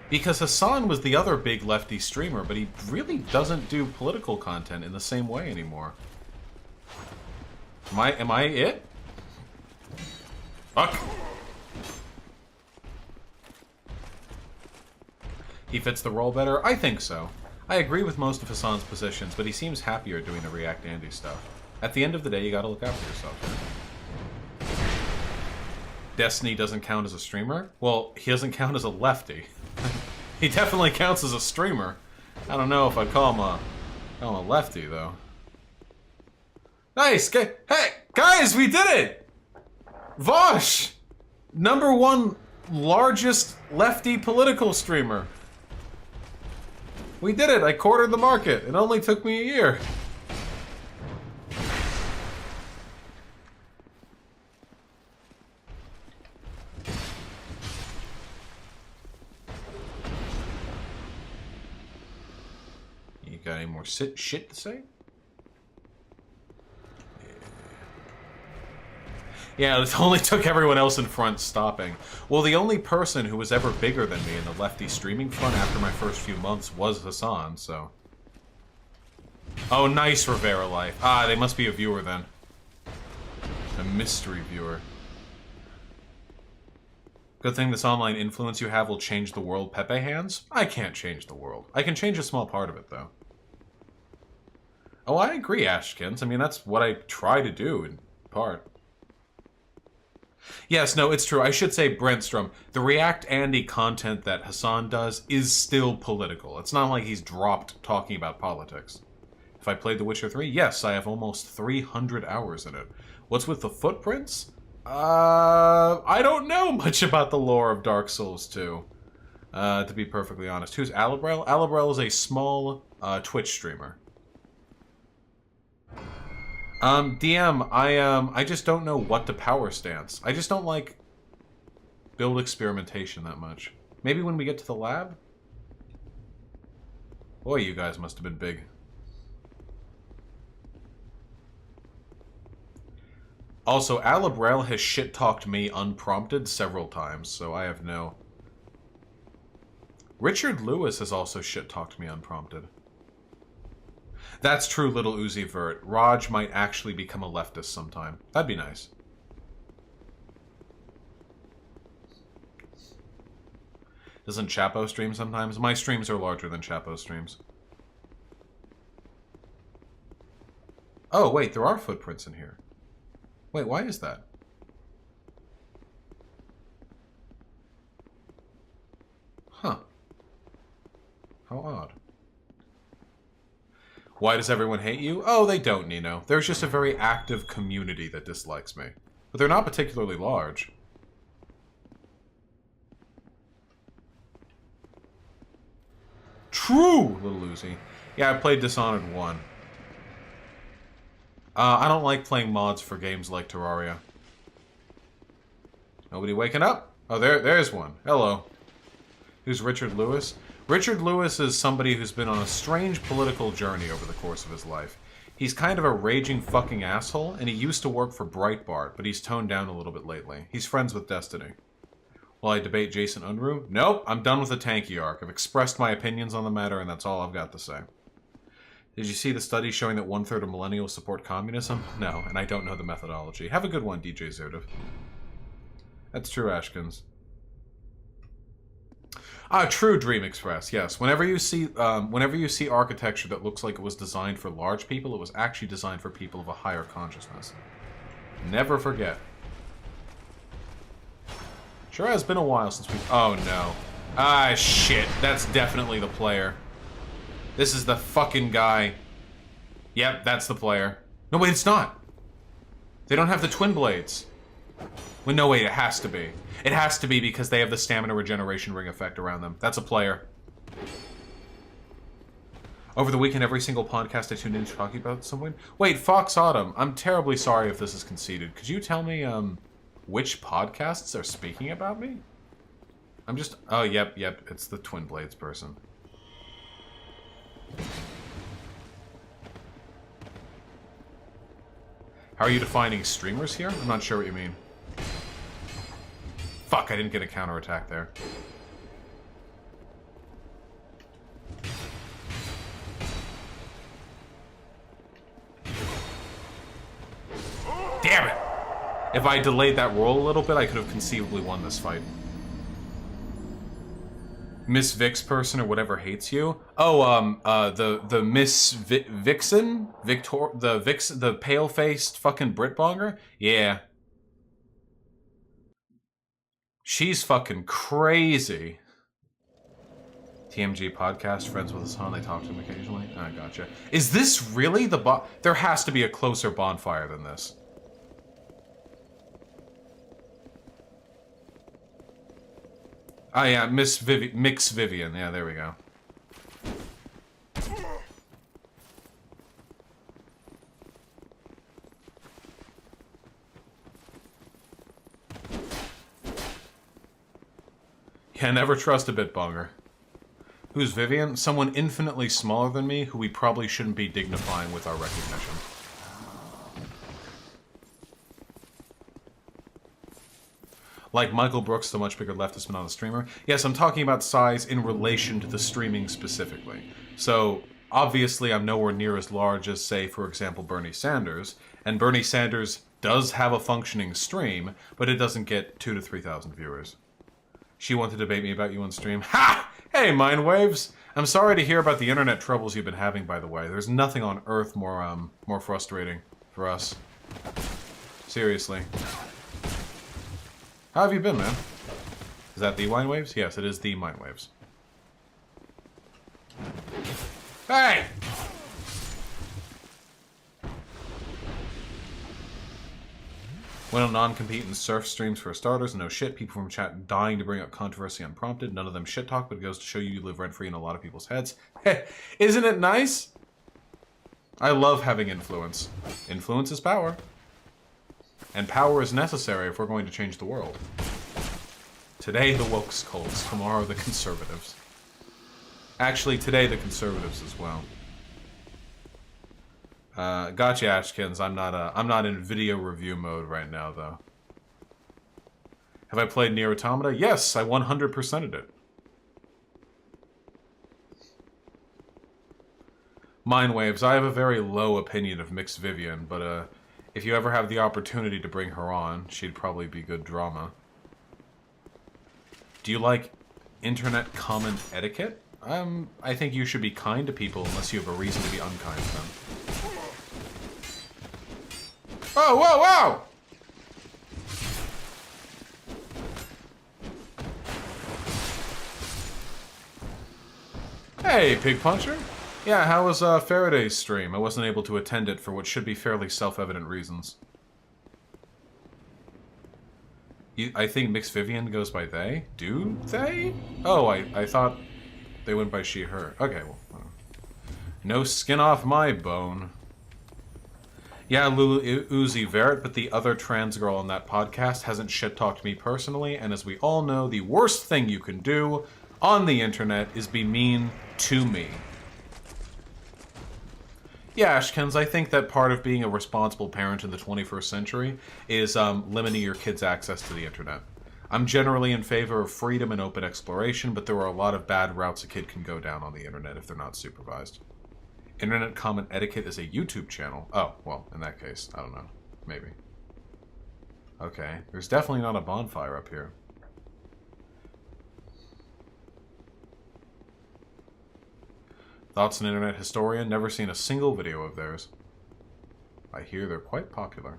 Speaker 1: Because Hassan was the other big lefty streamer, but he really doesn't do political content in the same way anymore. Am I it? Fuck. He fits the role better? I think so. I agree with most of Hassan's positions, but he seems happier doing the React Andy stuff. At the end of the day, you gotta look after yourself. Destiny doesn't count as a streamer? Well, he doesn't count as a lefty. He definitely counts as a streamer. I don't know if I'd call him a lefty, though. Nice! Hey, guys, we did it! Vaush! #1 largest lefty political streamer. We did it! I cornered the market. It only took me a year. Got any more shit to say? Yeah, it only took everyone else in front stopping. Well, the only person who was ever bigger than me in the lefty streaming front after my first few months was Hassan, so... Oh, nice, Rivera Life. Ah, they must be a viewer then. A mystery viewer. Good thing this online influence you have will change the world, Pepe Hands? I can't change the world. I can change a small part of it, though. Oh, I agree, Ashkins. I mean, that's what I try to do, in part. Yes, no, it's true. I should say Brentstrom. The React Andy content that Hassan does is still political. It's not like he's dropped talking about politics. If I played The Witcher 3, yes, I have almost 300 hours in it. What's with the footprints? I don't know much about the lore of Dark Souls 2, to be perfectly honest. Who's Alibrel? Alibrel is a small Twitch streamer. DM, I just don't know what to power stance. I just don't like build experimentation that much. Maybe when we get to the lab? Boy, you guys must have been big. Also, Alibrel has shit-talked me unprompted several times, so I have no... Richard Lewis has also shit-talked me unprompted. That's true, Little Uzi Vert. Raj might actually become a leftist sometime. That'd be nice. Doesn't Chapo stream sometimes? My streams are larger than Chapo streams. Oh, wait, there are footprints in here. Wait, why is that? Huh. How odd. Why does everyone hate you? Oh, they don't, Nino. There's just a very active community that dislikes me. But they're not particularly large. True, Little Uzi. Yeah, I played Dishonored 1. I don't like playing mods for games like Terraria. Nobody waking up? Oh, there's one. Hello. Who's Richard Lewis? Richard Lewis is somebody who's been on a strange political journey over the course of his life. He's kind of a raging fucking asshole, and he used to work for Breitbart, but he's toned down a little bit lately. He's friends with Destiny. Will I debate Jason Unruh? Nope, I'm done with the tanky arc. I've expressed my opinions on the matter, and that's all I've got to say. Did you see the study showing that 1/3 of millennials support communism? No, and I don't know the methodology. Have a good one, DJ Zerdiv. That's true, Ashkins. True, Dream Express. Yes, whenever you see architecture that looks like it was designed for large people, it was actually designed for people of a higher consciousness. Never forget. Sure has been a while since we... Oh, no. Ah, shit. That's definitely the player. This is the fucking guy. Yep, that's the player. No, wait, it's not. They don't have the twin blades. Well, no, wait, it has to be. It has to be because they have the stamina regeneration ring effect around them. That's a player. Over the weekend, every single podcast I tuned in to talking about someone... Wait, Fox Autumn, I'm terribly sorry if this is conceited. Could you tell me, which podcasts are speaking about me? I'm just... Oh, yep, it's the Twin Blades person. How are you defining streamers here? I'm not sure what you mean. Fuck, I didn't get a counterattack there. Damn it! If I delayed that roll a little bit, I could have conceivably won this fight. Miss Vix person or whatever hates you. Oh, the Miss Vixen? The pale-faced fucking Britbonger? Yeah. She's fucking crazy. TMG podcast, friends with Hassan, I talk to him occasionally. I gotcha. Is this really the There has to be a closer bonfire than this. Oh yeah, Mix Vivian. Yeah, there we go. Yeah, never trust a bitbonger. Who's Vivian? Someone infinitely smaller than me who we probably shouldn't be dignifying with our recognition. Like Michael Brooks, the much bigger leftist but not a streamer. Yes, I'm talking about size in relation to the streaming specifically. So, obviously I'm nowhere near as large as, say, for example, Bernie Sanders. And Bernie Sanders does have a functioning stream, but it doesn't get 2,000 to 3,000 viewers. She wanted to debate me about you on stream. Ha! Hey, Mindwaves! I'm sorry to hear about the internet troubles you've been having, by the way. There's nothing on earth more frustrating for us. Seriously. How have you been, man? Is that the Mind Waves? Yes, it is the Mind Waves. Hey! Went on non-compete and surf streams for starters. No shit, people from chat dying to bring up controversy unprompted. None of them shit talk, but it goes to show you live rent-free in a lot of people's heads. Hey, isn't it nice? I love having influence. Influence is power. And power is necessary if we're going to change the world. Today, the woke cults. Tomorrow, the conservatives. Actually, today, the conservatives as well. Gotcha, Ashkins. I'm not in video review mode right now, though. Have I played Nier Automata? Yes, I 100%ed it. Mind Waves. I have a very low opinion of Mixed Vivian, but if you ever have the opportunity to bring her on, she'd probably be good drama. Do you like internet comment etiquette? I think you should be kind to people unless you have a reason to be unkind to them. Oh, whoa, whoa! Hey, Pig Puncher. Yeah, how was Faraday's stream? I wasn't able to attend it for what should be fairly self-evident reasons. I think Mixed Vivian goes by they? Do they? Oh, I thought they went by she, her. Okay, well. No skin off my bone. Yeah, Lulu Uzi Vert, but the other trans girl on that podcast hasn't shit-talked me personally, and as we all know, the worst thing you can do on the internet is be mean to me. Yeah, Ashkens, I think that part of being a responsible parent in the 21st century is limiting your kids' access to the internet. I'm generally in favor of freedom and open exploration, but there are a lot of bad routes a kid can go down on the internet if they're not supervised. Internet comment etiquette is a YouTube channel. Oh, well, in that case, I don't know. Maybe. Okay, there's definitely not a bonfire up here. Thoughts on Internet Historian? Never seen a single video of theirs. I hear they're quite popular.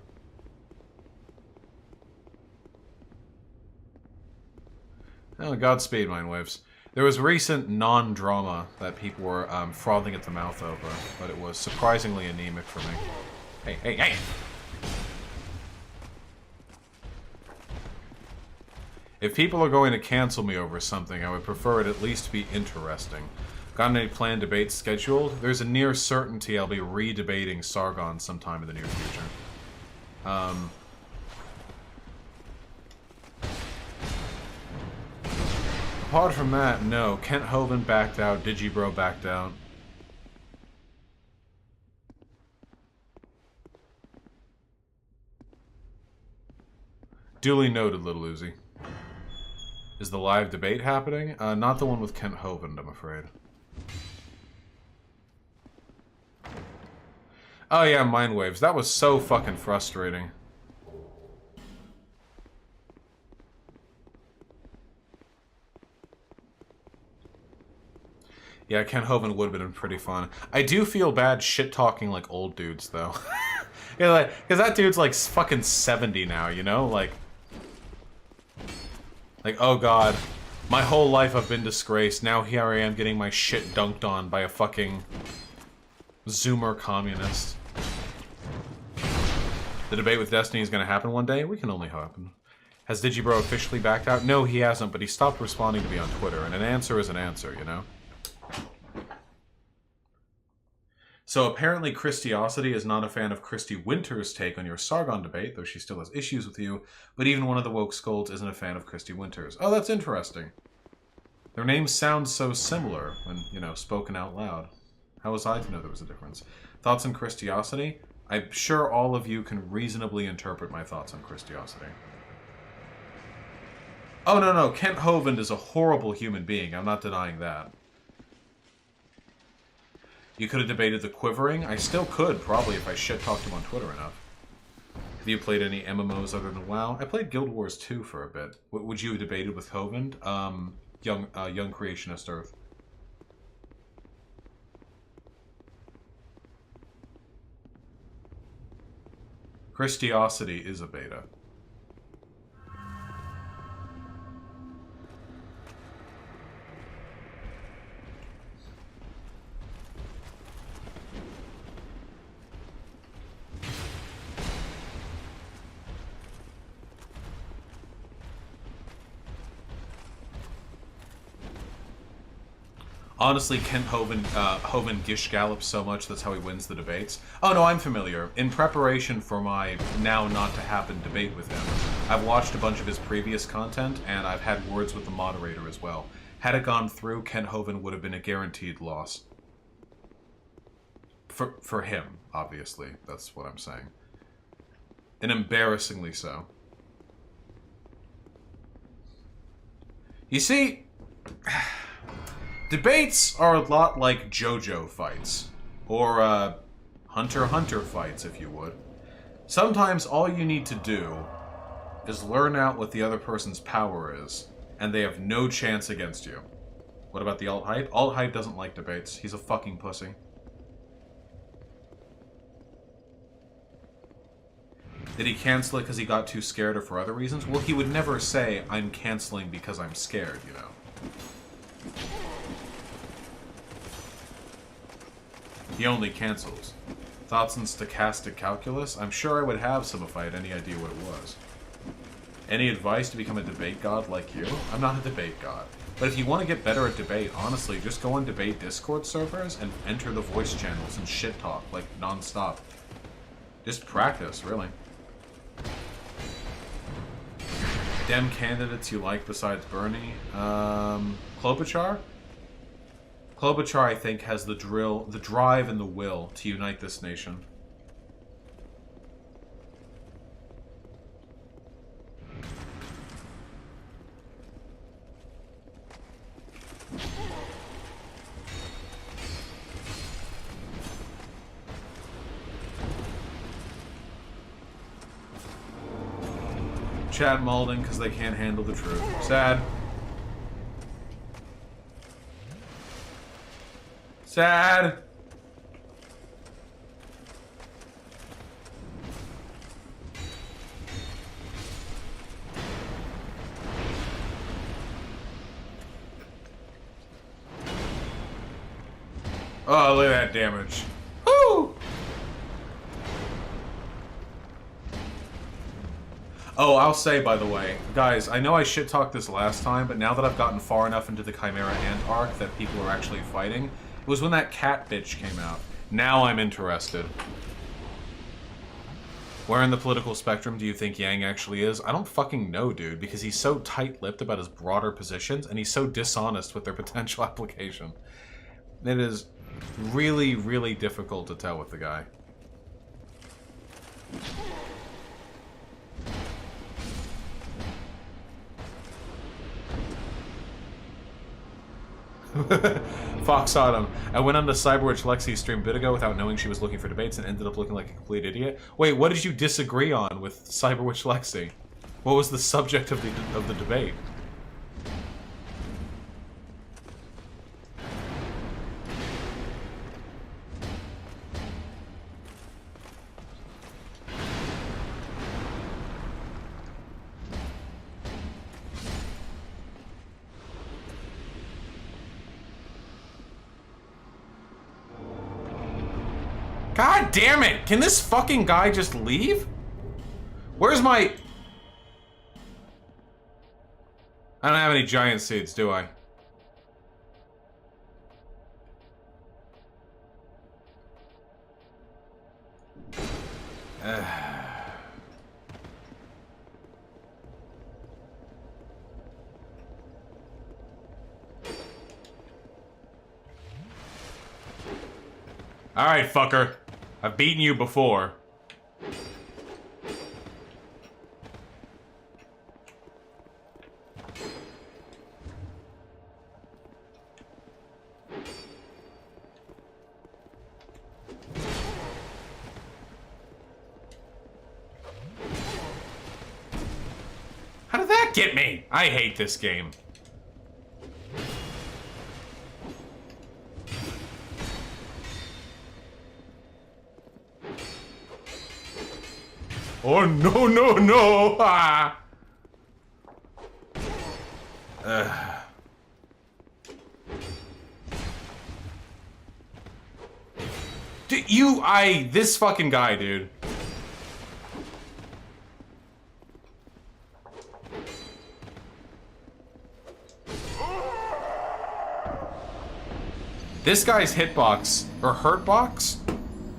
Speaker 1: Oh, Godspeed, Mindwaves. There was recent non-drama that people were frothing at the mouth over, but it was surprisingly anemic for me. Hey, hey, hey! If people are going to cancel me over something, I would prefer it at least be interesting. Got any planned debates scheduled? There's a near certainty I'll be re-debating Sargon sometime in the near future. Apart from that, no. Kent Hovind backed out. Digibro backed out. Duly noted, Little Uzi. Is the live debate happening? Not the one with Kent Hovind, I'm afraid. Oh yeah, Mind Waves. That was so fucking frustrating. Yeah, Ken Hovind would have been pretty fun. I do feel bad shit-talking, like, old dudes, though. Yeah, like, because that dude's, like, fucking 70 now, you know? Like, oh god. My whole life I've been disgraced. Now here I am getting my shit dunked on by a fucking Zoomer communist. The debate with Destiny is going to happen one day? We can only hope. Has Digibro officially backed out? No, he hasn't, but he stopped responding to me on Twitter, and an answer is an answer, you know? So apparently Christiosity is not a fan of Christy Winter's take on your Sargon debate, though she still has issues with you, but even one of the woke scolds isn't a fan of Christy Winters. Oh, that's interesting. Their names sound so similar when, you know, spoken out loud. How was I to know there was a difference? Thoughts on Christiosity? I'm sure all of you can reasonably interpret my thoughts on Christiosity. Oh, no, Kent Hovind is a horrible human being. I'm not denying that. You could have debated the Quivering. I still could, probably, if I shit-talked him on Twitter enough. Have you played any MMOs other than WoW? I played Guild Wars 2 for a bit. Would you have debated with Hovind? Young Creationist Earth. Christiosity is a beta. Honestly, Kent Hovind gish gallops so much that's how he wins the debates. Oh no, I'm familiar. In preparation for my now not to happen debate with him, I've watched a bunch of his previous content, and I've had words with the moderator as well. Had it gone through, Kent Hovind would have been a guaranteed loss. For him, obviously. That's what I'm saying. And embarrassingly so. You see, debates are a lot like JoJo fights. Or, Hunter x Hunter fights, if you would. Sometimes all you need to do is learn out what the other person's power is, and they have no chance against you. What about the alt-hype? Alt-hype doesn't like debates. He's a fucking pussy. Did he cancel it because he got too scared or for other reasons? Well, he would never say, I'm canceling because I'm scared, you know. He only cancels. Thoughts on stochastic calculus? I'm sure I would have some if I had any idea what it was. Any advice to become a debate god like you? I'm not a debate god. But if you want to get better at debate, honestly, just go on debate Discord servers and enter the voice channels and shit talk, like, non-stop. Just practice, really. Dem candidates you like besides Bernie? Klobuchar? Klobuchar, I think, has the drive and the will to unite this nation. Chad Malding because they can't handle the truth. Sad. Sad. Oh, look at that damage. Woo! Oh, I'll say, by the way, guys, I know I shit-talked this last time, but now that I've gotten far enough into the Chimera Ant arc that people are actually fighting, it was when that cat bitch came out. Now I'm interested. Where in the political spectrum do you think Yang actually is? I don't fucking know, dude, because he's so tight-lipped about his broader positions, and he's so dishonest with their potential application. It is really, really difficult to tell with the guy. Fox Autumn. I went on to Cyberwitch Lexi's stream a bit ago without knowing she was looking for debates and ended up looking like a complete idiot. Wait, what did you disagree on with Cyberwitch Lexi? What was the subject of the debate? God damn it! Can this fucking guy just leave? Where's my... I don't have any giant seeds, do I? Alright, fucker. I've beaten you before. How did that get me? I hate this game. Oh no no no! Ah. Dude, this fucking guy, dude. This guy's hitbox, or hurtbox?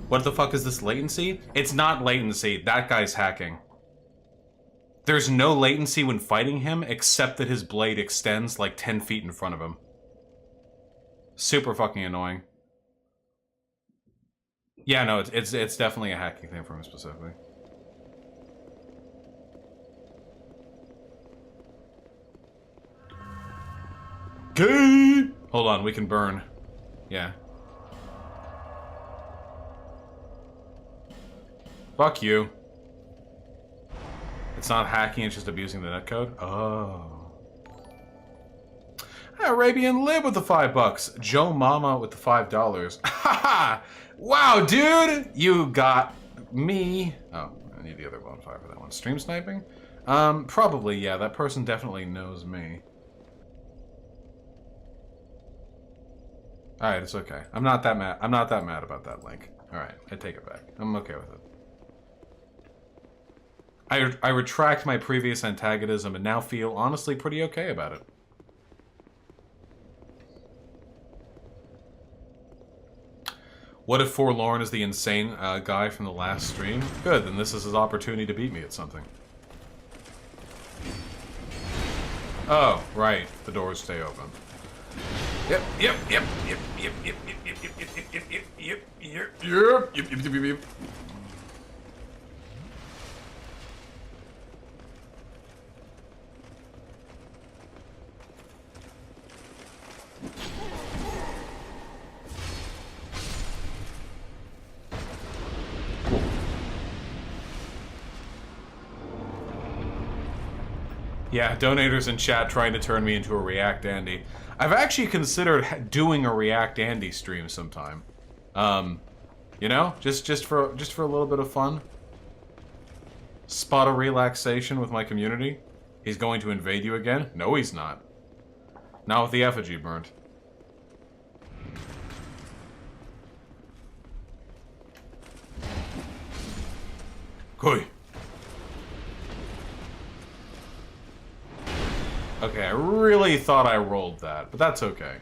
Speaker 1: What the fuck is this latency? It's not latency, that guy's hacking. There's no latency when fighting him, except that his blade extends like 10 feet in front of him. Super fucking annoying. Yeah, no, it's definitely a hacking thing for him specifically. Gay! Hold on, we can burn. Yeah. Fuck you. It's not hacking, it's just abusing the netcode? Oh. Arabian Lib with the $5. Joe Mama with the $5. Haha! Wow, dude! You got me. Oh, I need the other bonfire for that one. Stream sniping? Probably, yeah. That person definitely knows me. Alright, it's okay. I'm not that mad. I'm not that mad about that link. Alright, I take it back. I'm okay with it. I retract my previous antagonism and now feel honestly pretty okay about it. What if Forlorn is the insane guy from the last stream? Good, then this is his opportunity to beat me at something. Oh, right. The doors stay open. Yep. Yeah, donators in chat trying to turn me into a React Andy. I've actually considered doing a React Andy stream sometime. You know, just for a little bit of fun. Spot of relaxation with my community. He's going to invade you again? No, he's not. Not with the effigy burnt. Koi. Okay, I really thought I rolled that, but that's okay.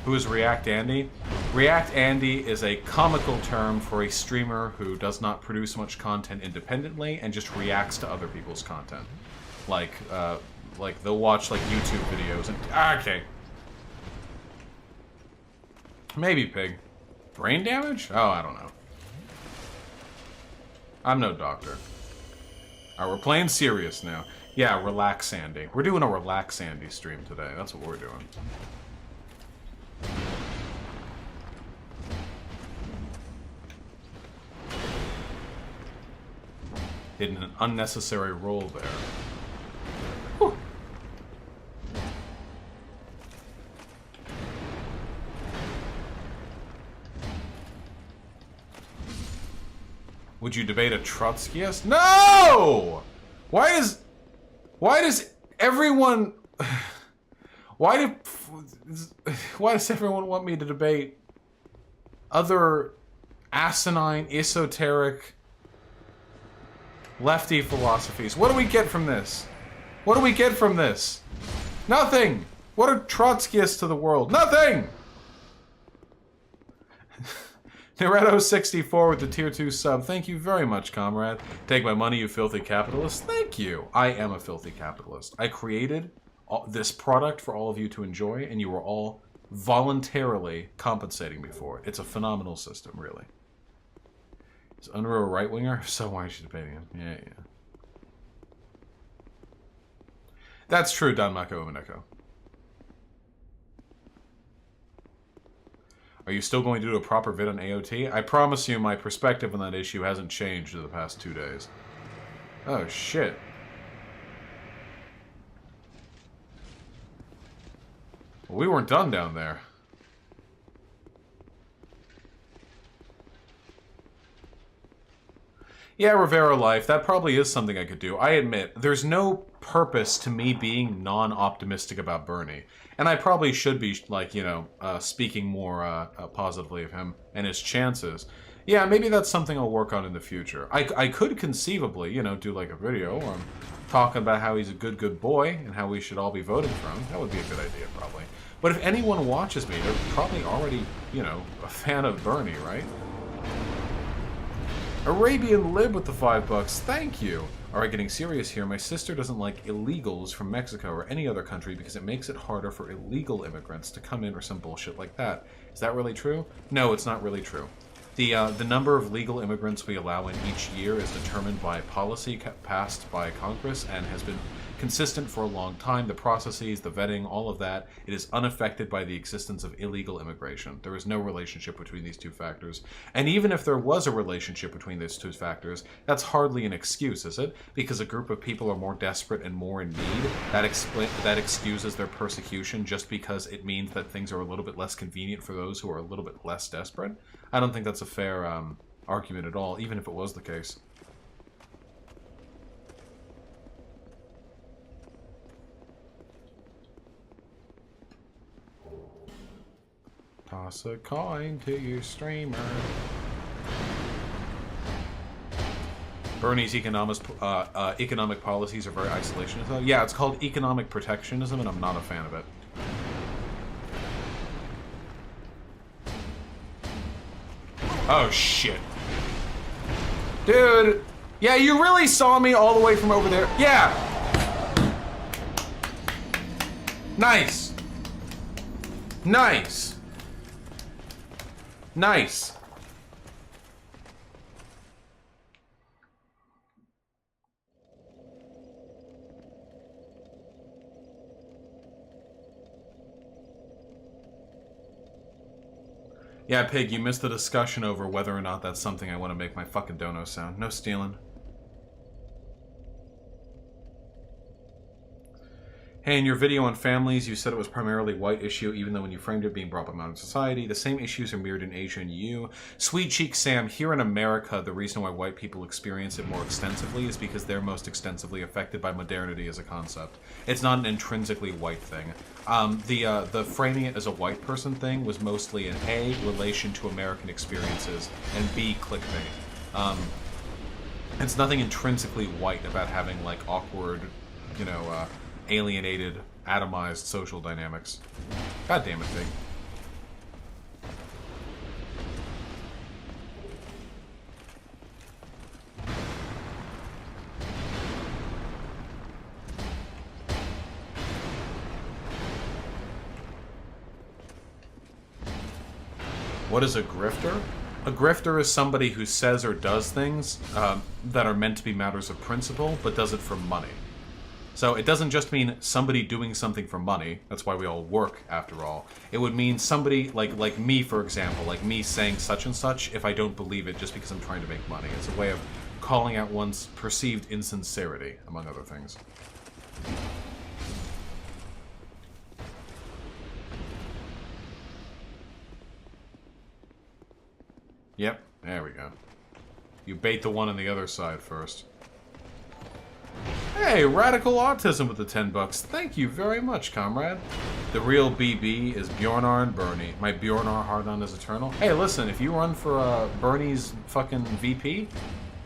Speaker 1: Who is React Andy? React Andy is a comical term for a streamer who does not produce much content independently and just reacts to other people's content. Like they'll watch like YouTube videos and okay. Maybe pig. Brain damage? Oh, I don't know. I'm no doctor. Alright, we're playing serious now. Yeah, relax Sandy. We're doing a relax Sandy stream today. That's what we're doing. Hidden an unnecessary roll there. Whew. Would you debate a Trotskyist? No! Why does everyone... Why does everyone want me to debate other asinine, esoteric, lefty philosophies? What do we get from this? What do we get from this? Nothing! What are Trotskyists to the world? Nothing! Naretto64 with the tier 2 sub. Thank you very much, comrade. Take my money, you filthy capitalist. Thank you. I am a filthy capitalist. I created this product for all of you to enjoy, and you are all voluntarily compensating me for it. It's a phenomenal system, really. Is Unruh a right-winger? So why is she debating him? Yeah. That's true, Don Mako Umaneko. Are you still going to do a proper vid on AOT? I promise you my perspective on that issue hasn't changed in the past 2 days. Oh, shit. Well, we weren't done down there. Yeah, Rivera Life, that probably is something I could do. I admit, there's no purpose to me being non-optimistic about Bernie. And I probably should be, like, you know, speaking more positively of him and his chances. Yeah, maybe that's something I'll work on in the future. I could conceivably, you know, do like a video on talking about how he's a good boy and how we should all be voting for him. That would be a good idea, probably. But if anyone watches me, they're probably already, you know, a fan of Bernie, right? Arabian Lib with the $5. Thank you. Alright, getting serious here. My sister doesn't like illegals from Mexico or any other country because it makes it harder for illegal immigrants to come in or some bullshit like that. Is that really true? No, it's not really true. The number of legal immigrants we allow in each year is determined by policy passed by Congress and has been consistent for a long time. The processes, the vetting, all of that, it is unaffected by the existence of illegal immigration. There is no relationship between these two factors. And even if there was a relationship between these two factors, that's hardly an excuse, is it? Because a group of people are more desperate and more in need, that excuses their persecution just because it means that things are a little bit less convenient for those who are a little bit less desperate? I don't think that's a fair argument at all, even if it was the case. Toss a coin to your streamer. Bernie's economic policies are very isolationist, though. Yeah, it's called economic protectionism, and I'm not a fan of it. Oh, shit. Dude! Yeah, you really saw me all the way from over there? Yeah! Nice! Nice! Nice! Yeah, Pig, you missed the discussion over whether or not that's something I want to make my fucking dono sound. No stealing. Hey, in your video on families, you said it was primarily white issue, even though when you framed it being brought by modern society, the same issues are mirrored in Asia and EU. Sweet Cheek Sam, here in America, the reason why white people experience it more extensively is because they're most extensively affected by modernity as a concept. It's not an intrinsically white thing. The framing it as a white person thing was mostly an A, relation to American experiences, and B, clickbait. It's nothing intrinsically white about having, like, awkward, you know, alienated, atomized social dynamics. God damn it, Pig. What is a grifter? A grifter is somebody who says or does things that are meant to be matters of principle, but does it for money. So it doesn't just mean somebody doing something for money. That's why we all work, after all. It would mean somebody, like me, for example, like me saying such and such if I don't believe it just because I'm trying to make money. It's a way of calling out one's perceived insincerity, among other things. Yep, there we go. You bait the one on the other side first. Hey, Radical Autism with the $10. Thank you very much, comrade. The real BB is Bjornar Bernie. My Bjornar hard-on is eternal. Hey, listen, if you run for Bernie's fucking VP,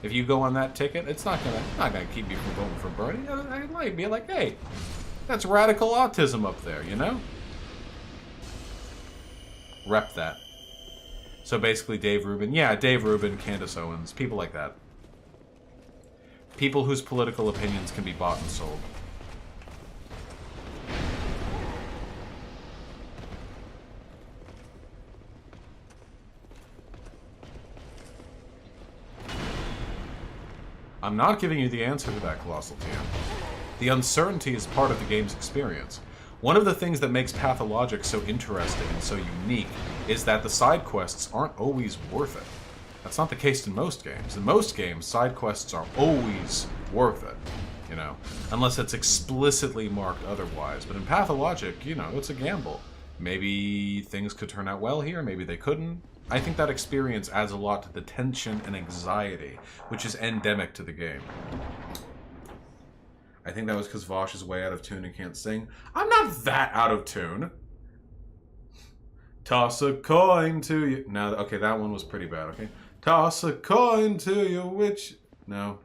Speaker 1: if you go on that ticket, it's not gonna keep you from voting for Bernie. I might be like, hey, that's Radical Autism up there, you know? Rep that. So basically Dave Rubin. Yeah, Dave Rubin, Candace Owens, people like that. People whose political opinions can be bought and sold. I'm not giving you the answer to that, Colossal TM. The uncertainty is part of the game's experience. One of the things that makes Pathologic so interesting and so unique is that the side quests aren't always worth it. That's not the case in most games. In most games, side quests are always worth it, you know, unless it's explicitly marked otherwise. But in Pathologic, you know, it's a gamble. Maybe things could turn out well here, maybe they couldn't. I think that experience adds a lot to the tension and anxiety, which is endemic to the game. I think that was because Vaush is way out of tune and can't sing. I'm not that out of tune. Toss a coin to you. Now, okay, that one was pretty bad, okay? Toss a coin to your witch. No.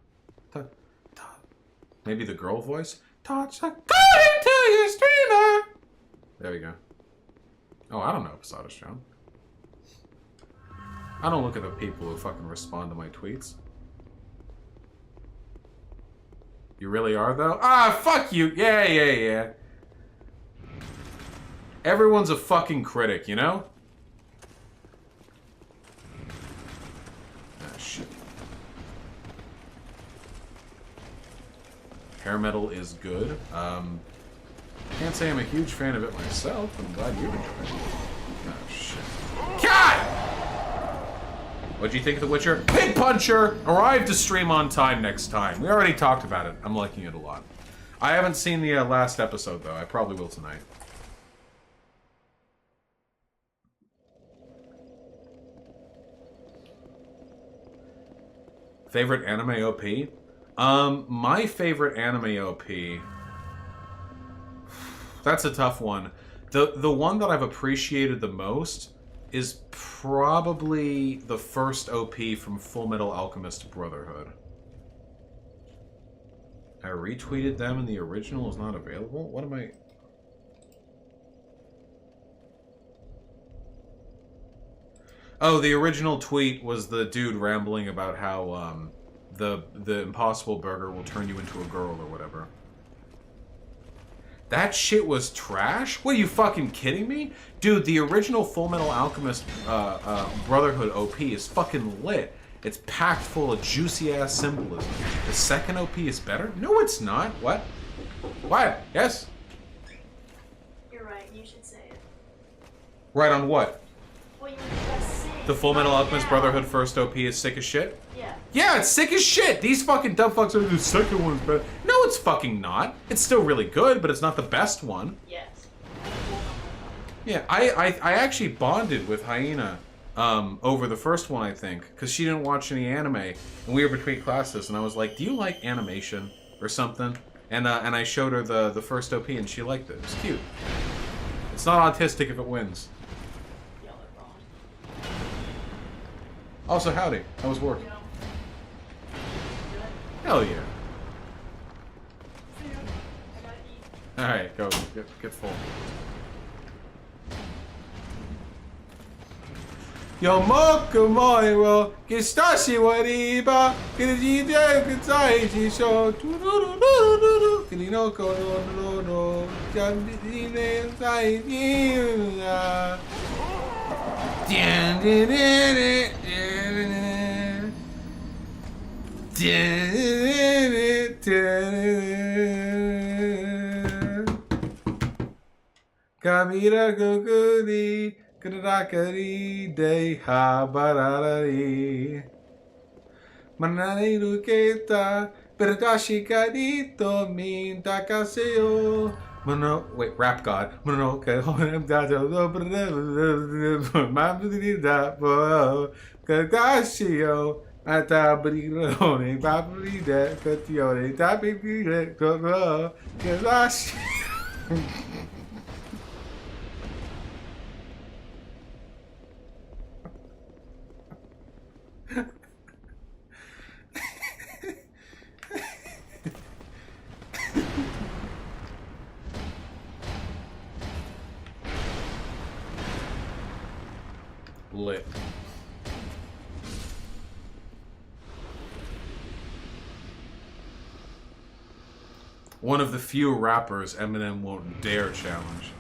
Speaker 1: Maybe the girl voice? Toss a coin to your streamer. There we go. Oh, I don't know, Posadas John. I don't look at the people who fucking respond to my tweets. You really are, though? Ah, fuck you! Yeah. Everyone's a fucking critic, you know? Ah, shit. Hair metal is good. Can't say I'm a huge fan of it myself. I'm glad you enjoy it. Oh, shit. God! What'd you think of The Witcher? Pig Puncher! Arrive to stream on time next time. We already talked about it. I'm liking it a lot. I haven't seen the last episode, though. I probably will tonight. Favorite anime OP? My favorite anime OP... That's a tough one. The one that I've appreciated the most is probably the first OP from Full Metal Alchemist Brotherhood. I retweeted them and the original is not available? What am I... Oh, the original tweet was the dude rambling about how the Impossible Burger will turn you into a girl or whatever. That shit was trash? What, are you fucking kidding me? Dude, the original Full Metal Alchemist Brotherhood OP is fucking lit. It's packed full of juicy-ass symbolism. The second OP is better? No, it's not. What? What? Yes?
Speaker 9: You're right, you should say it.
Speaker 1: Right on what?
Speaker 9: Well, you just say
Speaker 1: The Full Metal
Speaker 9: right
Speaker 1: Alchemist
Speaker 9: now.
Speaker 1: Brotherhood first OP is sick as shit?
Speaker 9: Yeah.
Speaker 1: Yeah, it's sick as shit! These fucking dumb fucks are the second one's better. No, it's fucking not. It's still really good, but it's not the best one.
Speaker 9: Yes.
Speaker 1: Yeah, I actually bonded with Hyena over the first one, I think, because she didn't watch any anime, and we were between classes, and I was like, do you like animation or something? And I showed her the first OP, and she liked it. It was cute. It's not autistic if it wins.
Speaker 9: Y'all are wrong.
Speaker 1: Also, howdy. How was work?
Speaker 9: You know?
Speaker 1: Hell yeah.
Speaker 9: See ya. I gotta eat.
Speaker 1: Alright, go. Get full. Yo, moku moi wo kistashi wa riba kiriji kutsai jisho turururu kirinoko no no jandine sai ya Kamira guguri Kurakari de habarari Manari ruketa Perdashi kadito min takaseo Mono wait, rap god Monoka honem dato Kadashio Atabrirone Babride Katione Tabire Gogo Kadashi Lit. One of the few rappers Eminem won't dare challenge.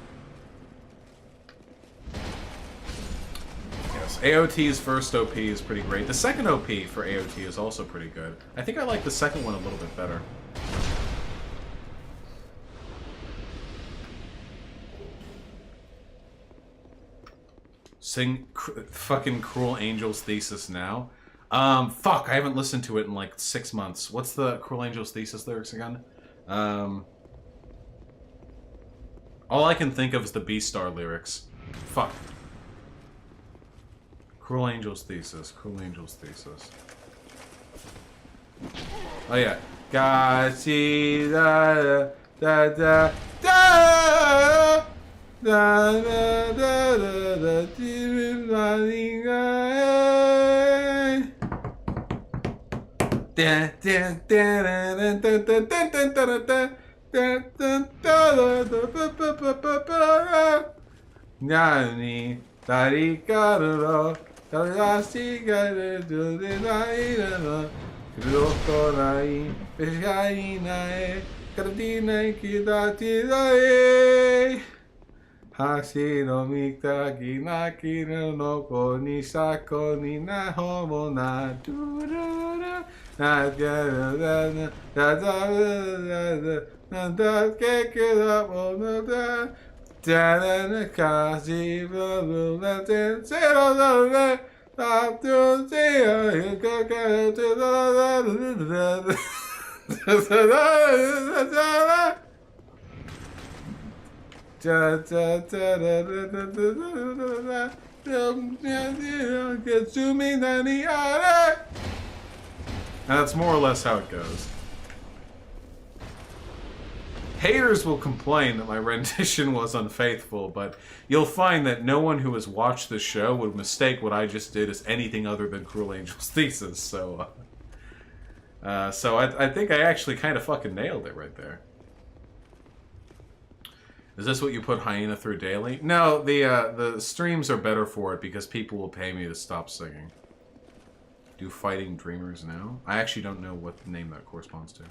Speaker 1: Yes, AOT's first OP is pretty great. The second OP for AOT is also pretty good. I think I like the second one a little bit better. Sing fucking Cruel Angel's Thesis now. Fuck, I haven't listened to it in like 6 months. What's the Cruel Angel's Thesis lyrics again? All I can think of is the Beastar lyrics. Fuck. Cruel Angel's Thesis. Cruel Angel's Thesis. Oh yeah. Gachi da da da da da da da da da Nani Tarikaro Tarasiga Dudenaina Kurokorai Peshainae Kardina Kidatidae Hashiro Mika Kinaki no Koni Sako ni na homo na Durura Nadana Dada Nanda Kekida Monoda Dana Kazi Latin Zero Up to see That's more or less how it goes. Haters will complain that my rendition was unfaithful, but you'll find that no one who has watched the show would mistake what I just did as anything other than Cruel Angel's Thesis, so I think I actually kind of fucking nailed it right there. Is this what you put Hyena through daily? No, the streams are better for it because people will pay me to stop singing. Do Fighting Dreamers now? I actually don't know what name that corresponds to.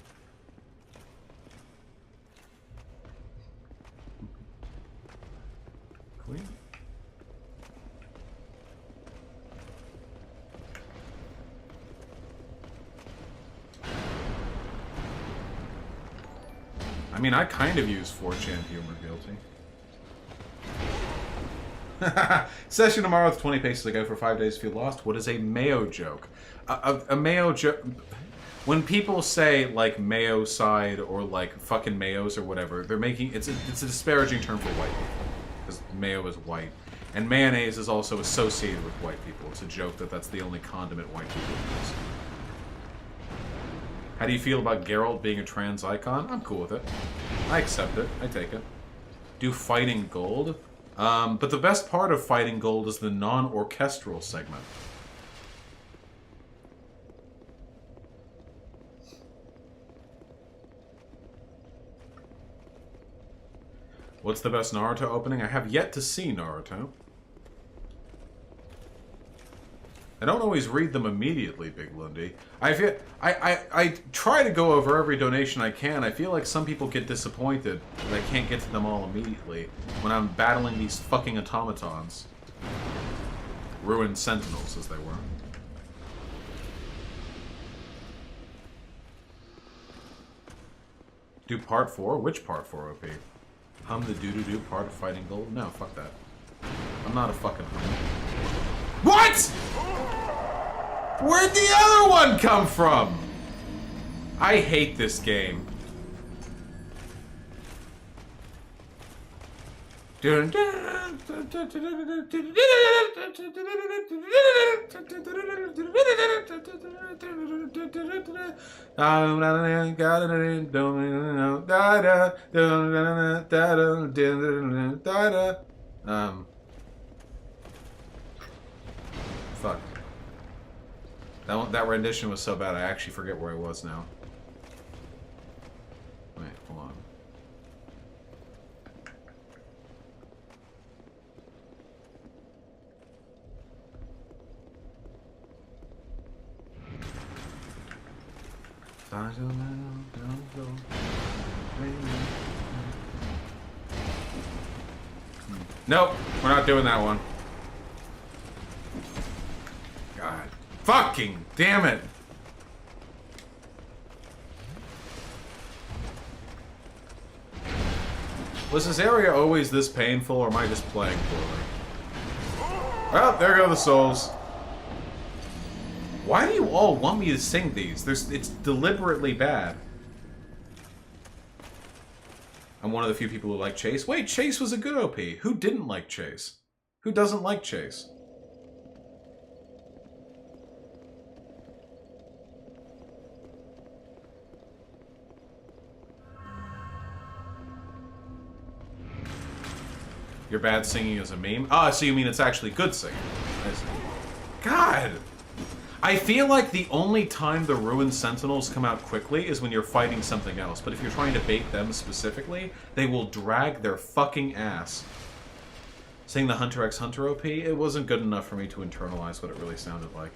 Speaker 1: Clean. I mean, I kind of use 4chan humor, guilty. Session tomorrow with 20 paces to go for 5 days if you lost. What is a Mayo joke? A Mayo joke... When people say, like, Mayo side or, like, fucking Mayos or whatever, they're making... It's a disparaging term for white people. Because Mayo is white. And mayonnaise is also associated with white people. It's a joke that that's the only condiment white people use. How do you feel about Geralt being a trans icon? I'm cool with it. I accept it. I take it. Do Fighting Gold? But the best part of Fighting Gold is the non-orchestral segment. What's the best Naruto opening? I have yet to see Naruto. I don't always read them immediately, Big Lundy. I try to go over every donation I can. I feel like some people get disappointed that I can't get to them all immediately when I'm battling these fucking automatons. Ruined sentinels, as they were. Do part 4? Which part 4, OP? Hum the doo-doo-doo part of Fighting Gold? No, fuck that. I'm not a fucking hum. What?! Where'd the other one come from? I hate this game. Fuck. That rendition was so bad I actually forget where I was now. Wait, hold on. Nope, we're not doing that one. God. Fucking damn it! Was this area always this painful, or am I just playing poorly? Well, there go the souls. Why do you all want me to sing these? It's deliberately bad. I'm one of the few people who like Chase. Wait, Chase was a good OP. Who didn't like Chase? Who doesn't like Chase? Your bad singing is a meme? Ah, so you mean it's actually good singing. I see. God! I feel like the only time the Ruined Sentinels come out quickly is when you're fighting something else, but if you're trying to bait them specifically, they will drag their fucking ass. Saying the Hunter x Hunter OP, it wasn't good enough for me to internalize what it really sounded like.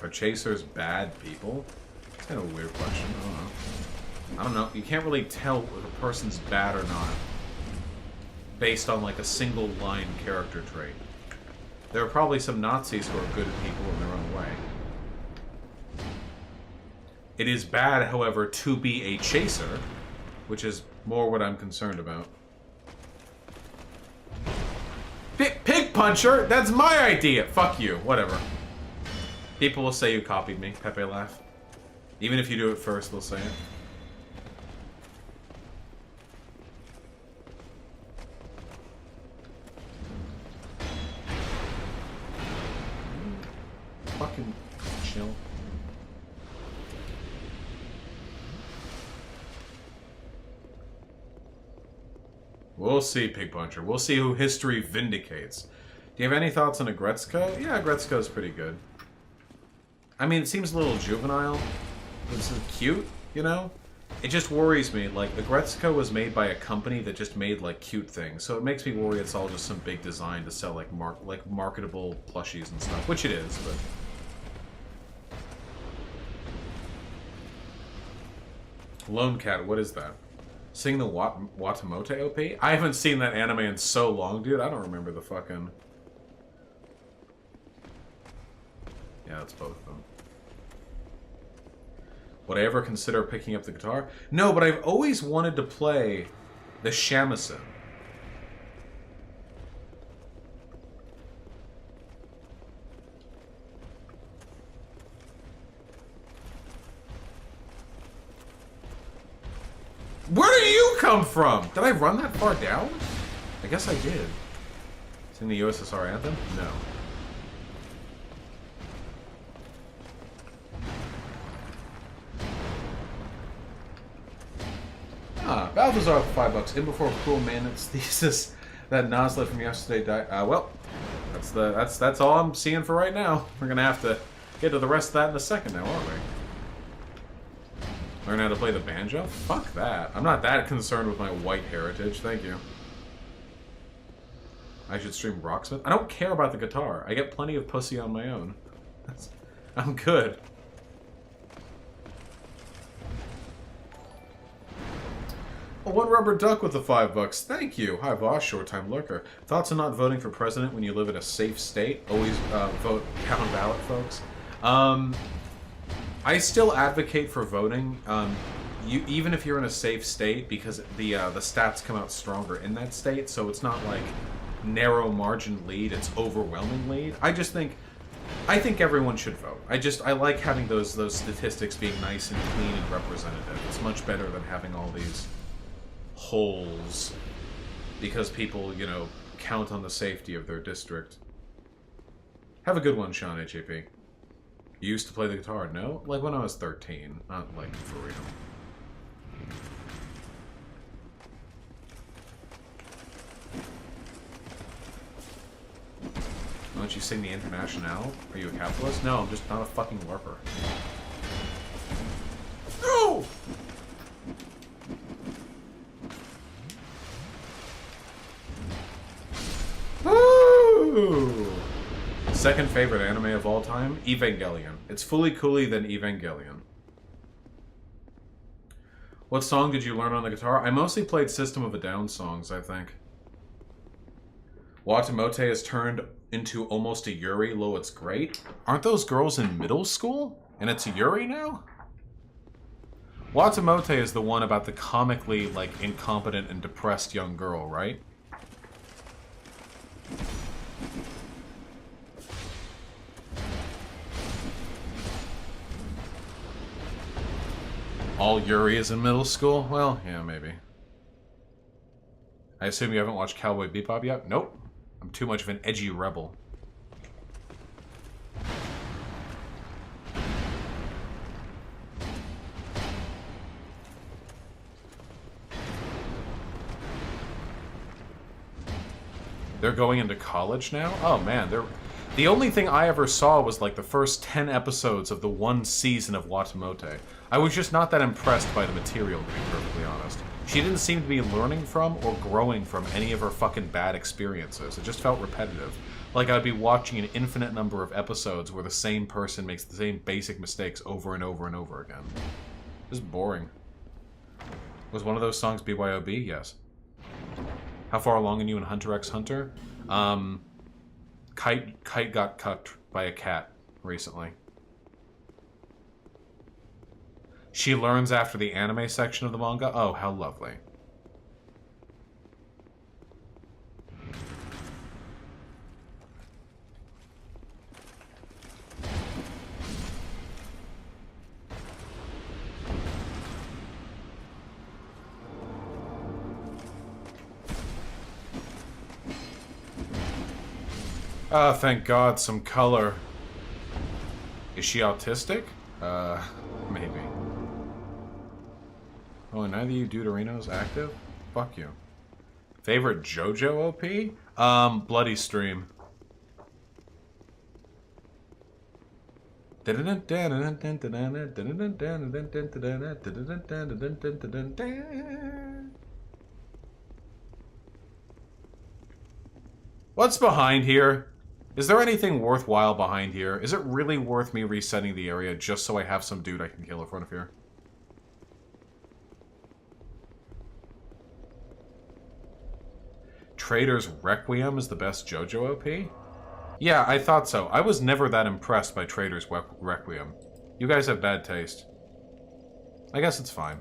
Speaker 1: Are chasers bad people? It's kind of a weird question. I don't know. I don't know. You can't really tell if a person's bad or not based on like a single line character trait. There are probably some Nazis who are good people in their own way. It is bad, however, to be a chaser, which is more what I'm concerned about. Pig puncher? That's my idea! Fuck you. Whatever. People will say you copied me. Pepe laugh. Even if you do it first, they'll say it. Fucking chill. We'll see, Pig Puncher. We'll see who history vindicates. Do you have any thoughts on Agretzko? Yeah, Agretzko's pretty good. I mean, it seems a little juvenile. It's cute, you know? It just worries me. Like, Agretzko was made by a company that just made, like, cute things. So it makes me worry it's all just some big design to sell, like, marketable plushies and stuff. Which it is, but... Lone Cat, what is that? Seeing the Watamote OP? I haven't seen that anime in so long, dude. I don't remember the fucking... Yeah, it's both of them. Would I ever consider picking up the guitar? No, but I've always wanted to play the shamisen. Where do you come from? Did I run that far down? I guess I did. Sing the USSR anthem? No. Ah, Balthazar for $5. In before Cruel Man's thesis that Nasla from yesterday died. Well, that's all I'm seeing for right now. We're gonna have to get to the rest of that in a second now, aren't we? Learn how to play the banjo? Fuck that. I'm not that concerned with my white heritage, thank you. I should stream Rocksmith? I don't care about the guitar. I get plenty of pussy on my own. I'm good. Oh, one rubber duck with the $5. Thank you. Hi, Vaush, short-time lurker. Thoughts on not voting for president when you live in a safe state? Always vote count ballot, folks. I still advocate for voting, even if you're in a safe state, because the stats come out stronger in that state, so it's not like narrow margin lead, it's overwhelming lead. I think everyone should vote. I like having those statistics being nice and clean and representative. It's much better than having all these holes because people, you know, count on the safety of their district. Have a good one, Sean HAP. You used to play the guitar? No? Like when I was 13. Not like for real. Why don't you sing the Internationale? Are you a capitalist? No, I'm just not a fucking LARPer. No! Woo! Second favorite anime of all time? Evangelion. It's fully cooler than Evangelion. What song did you learn on the guitar? I mostly played System of a Down songs, I think. Watamote has turned into almost a Yuri, lo, it's great. Aren't those girls in middle school? And it's a Yuri now? Watamote is the one about the comically, like, incompetent and depressed young girl, right? All Yuri is in middle school? Well, yeah, maybe. I assume you haven't watched Cowboy Bebop yet? Nope. I'm too much of an edgy rebel. They're going into college now? Oh man, they're... The only thing I ever saw was like the first 10 episodes of the one season of Watamote. I was just not that impressed by the material, to be perfectly honest. She didn't seem to be learning from or growing from any of her fucking bad experiences. It just felt repetitive. Like I'd be watching an infinite number of episodes where the same person makes the same basic mistakes over and over and over again. This is boring. Was one of those songs BYOB? Yes. How far along are you in Hunter x Hunter? Kite got cut by a cat recently. She learns after the anime section of the manga? Oh, how lovely. Oh, thank God, some color. Is she autistic? Maybe. Oh, neither you Deuterinos active? Fuck you. Favorite JoJo OP? Bloody Stream. What's behind here? Is there anything worthwhile behind here? Is it really worth me resetting the area just so I have some dude I can kill in front of here? Trader's Requiem is the best JoJo OP? Yeah, I thought so. I was never that impressed by Trader's Requiem. You guys have bad taste. I guess it's fine.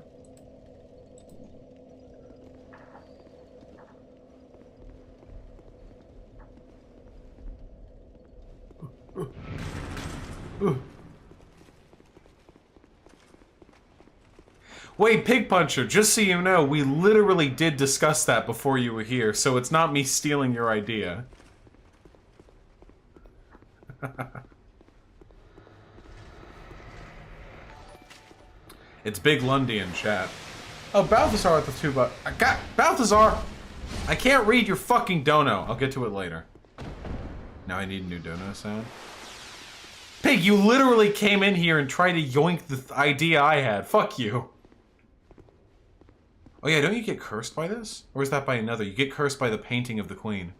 Speaker 1: Wait, Pig Puncher, just so you know, we literally did discuss that before you were here, so it's not me stealing your idea. It's Big Lundy in chat. Oh, Balthazar with the $2. I got Balthazar! I can't read your fucking dono. I'll get to it later. Now I need a new dono sound. Pig, you literally came in here and tried to yoink the idea I had. Fuck you. Oh yeah, don't you get cursed by this? Or is that by another? You get cursed by the painting of the queen.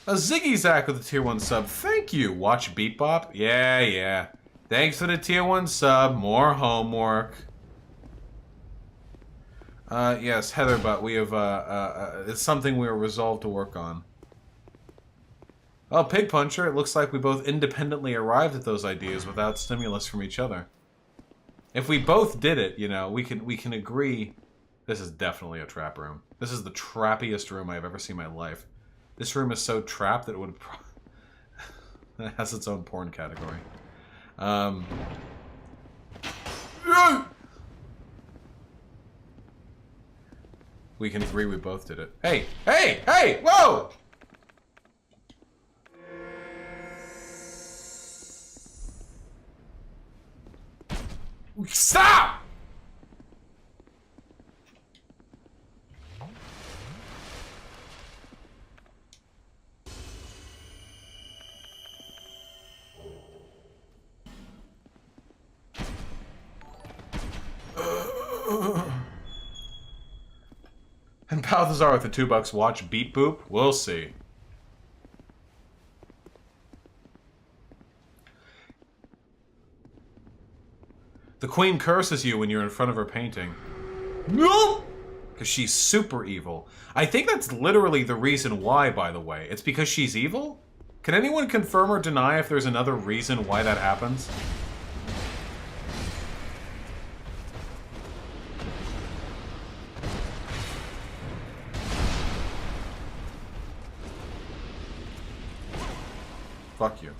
Speaker 1: A Ziggy Zack with a tier 1 sub. Thank you. Watch Beat Bop? Yeah, yeah. Thanks for the tier 1 sub. More homework. Yes, Heather, but we have, it's something we are resolved to work on. Oh, Pig Puncher, it looks like we both independently arrived at those ideas without stimulus from each other. If we both did it, you know, we can agree. This is definitely a trap room. This is the trappiest room I've ever seen in my life. This room is so trapped that it would... it has its own porn category. We can agree we both did it. Hey! Hey! Hey! Whoa! Stop! And Balthazar with the $2 watch Beat Boop? We'll see. The queen curses you when you're in front of her painting. No! Because she's super evil. I think that's literally the reason why, by the way. It's because she's evil? Can anyone confirm or deny if there's another reason why that happens? Fuck you.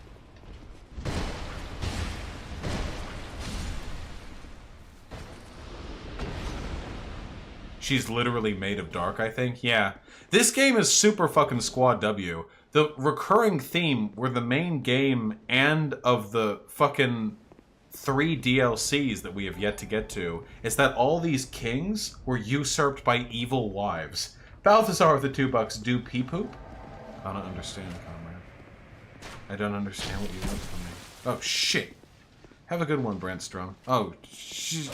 Speaker 1: She's literally made of dark, I think. Yeah. This game is super fucking Squad W. The recurring theme were the main game and of the fucking 3 DLCs that we have yet to get to is that all these kings were usurped by evil wives. Balthazar with the $2 do pee poop? I don't understand, comrade. I don't understand what you want from me. Oh, shit. Have a good one, Brandstrom. Oh, shit.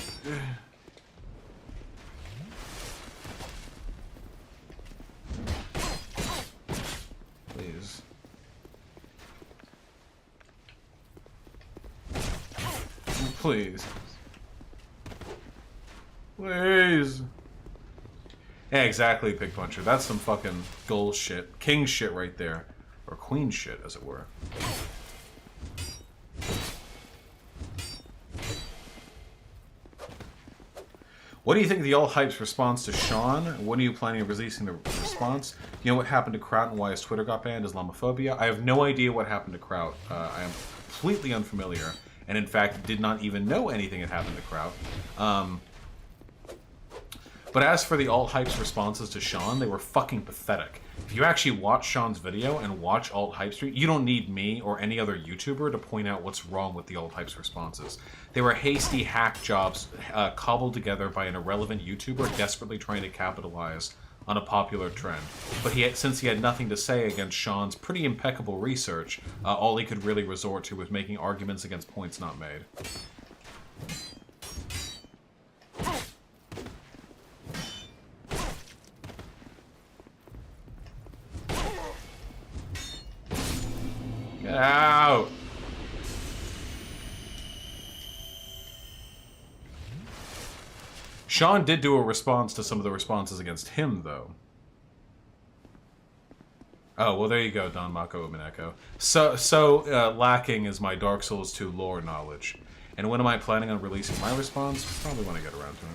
Speaker 1: Please. Please. Please. Yeah, exactly, Pig Puncher. That's some fucking goal shit. King shit right there. Or queen shit, as it were. What do you think of the all hype's response to Sean? When are you planning on releasing the response? You know what happened to Kraut and why his Twitter got banned? Islamophobia? I have no idea what happened to Kraut. I am completely unfamiliar. And in fact, did not even know anything had happened to Kraut. But as for the alt-hype's responses to Sean, they were fucking pathetic. If you actually watch Sean's video and watch alt-hype stream, you don't need me or any other YouTuber to point out what's wrong with the alt-hype's responses. They were hasty hack jobs cobbled together by an irrelevant YouTuber desperately trying to capitalize on a popular trend. But since he had nothing to say against Sean's pretty impeccable research, all he could really resort to was making arguments against points not made. Get out! Sean did do a response to some of the responses against him, though. Oh, well, there you go, Don Mako Umineko. So lacking is my Dark Souls 2 lore knowledge. And when am I planning on releasing my response? Probably when I get around to it.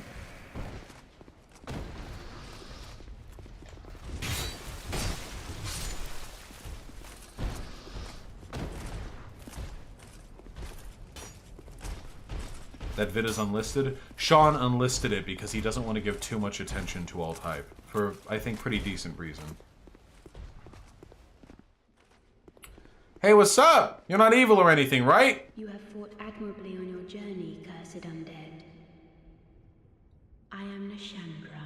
Speaker 1: That vid is unlisted. Sean unlisted it because he doesn't want to give too much attention to alt-hype. For, I think, pretty decent reason. Hey, what's up? You're not evil or anything, right?
Speaker 10: You have fought admirably on your journey, cursed undead. I am Nashandra.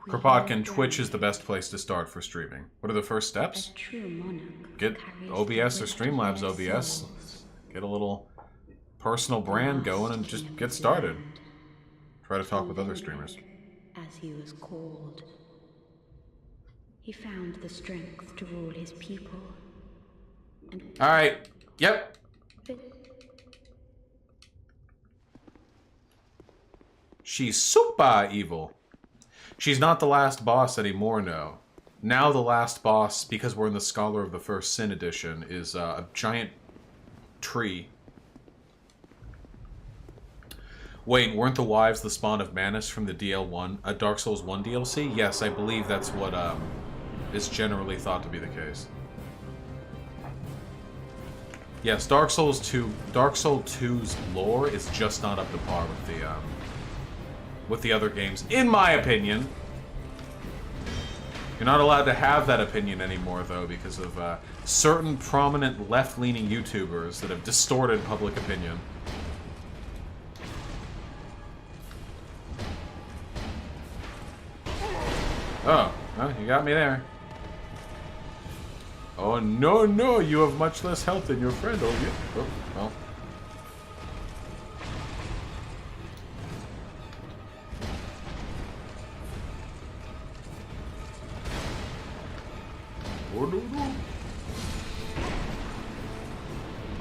Speaker 1: Kropotkin, Twitch is the best place to start for streaming. What are the first steps?
Speaker 10: A true monarch.
Speaker 1: Get OBS or Streamlabs OBS. Get a little personal brand going and just get started. Try to talk with other streamers.
Speaker 10: As he was called, he found the strength to rule his people.
Speaker 1: Alright. Yep. She's super evil. She's not the last boss anymore, no. Now the last boss, because we're in the Scholar of the First Sin edition, is a giant tree. Wait, weren't the wives the spawn of Manus from the Dark Souls 1 DLC? Yes, I believe that's what is generally thought to be the case. Yes, Dark Souls 2's lore is just not up to par with the other games, in my opinion. You're not allowed to have that opinion anymore, though, because of certain prominent left-leaning YouTubers that have distorted public opinion. Oh, well, you got me there. Oh, no, no, you have much less health than your friend, oh, yeah. Oh, well.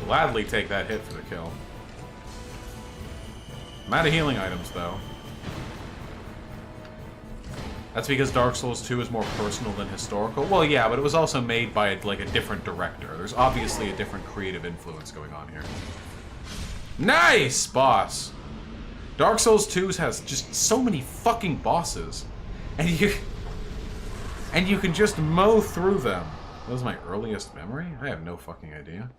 Speaker 1: Gladly take that hit for the kill. I'm out of healing items, though. That's because Dark Souls 2 is more personal than historical. Well, yeah, but it was also made by, like, a different director. There's obviously a different creative influence going on here. Nice, boss! Dark Souls 2 has just so many fucking bosses. And you can just mow through them. That was my earliest memory? I have no fucking idea.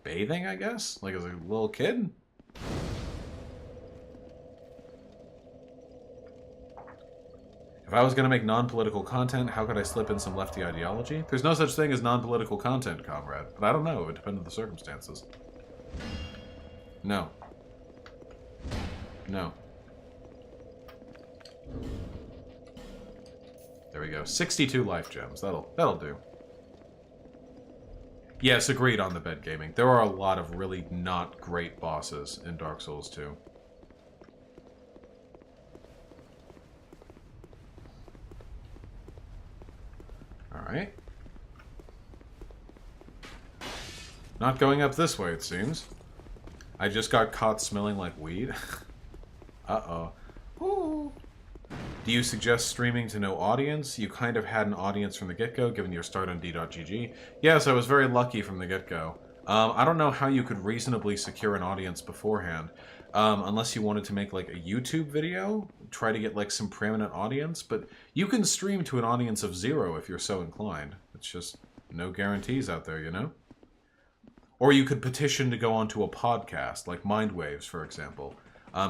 Speaker 1: Bathing, I guess? Like as a little kid? If I was going to make non-political content, how could I slip in some lefty ideology? There's no such thing as non-political content, comrade. But I don't know. It would depend on the circumstances. No. No. There we go. 62 life gems. That'll do. Yes, agreed on the bed gaming. There are a lot of really not great bosses in Dark Souls 2. Alright. Not going up this way, it seems. I just got caught smelling like weed. Uh-oh. Ooh. Do you suggest streaming to no audience? You kind of had an audience from the get-go, given your start on D.GG. Yes, I was very lucky from the get-go. I don't know how you could reasonably secure an audience beforehand. Unless you wanted to make, like, a YouTube video, try to get, like, some preeminent audience, but you can stream to an audience of 0 if you're so inclined. It's just no guarantees out there, you know? Or you could petition to go onto a podcast, like Mindwaves, for example.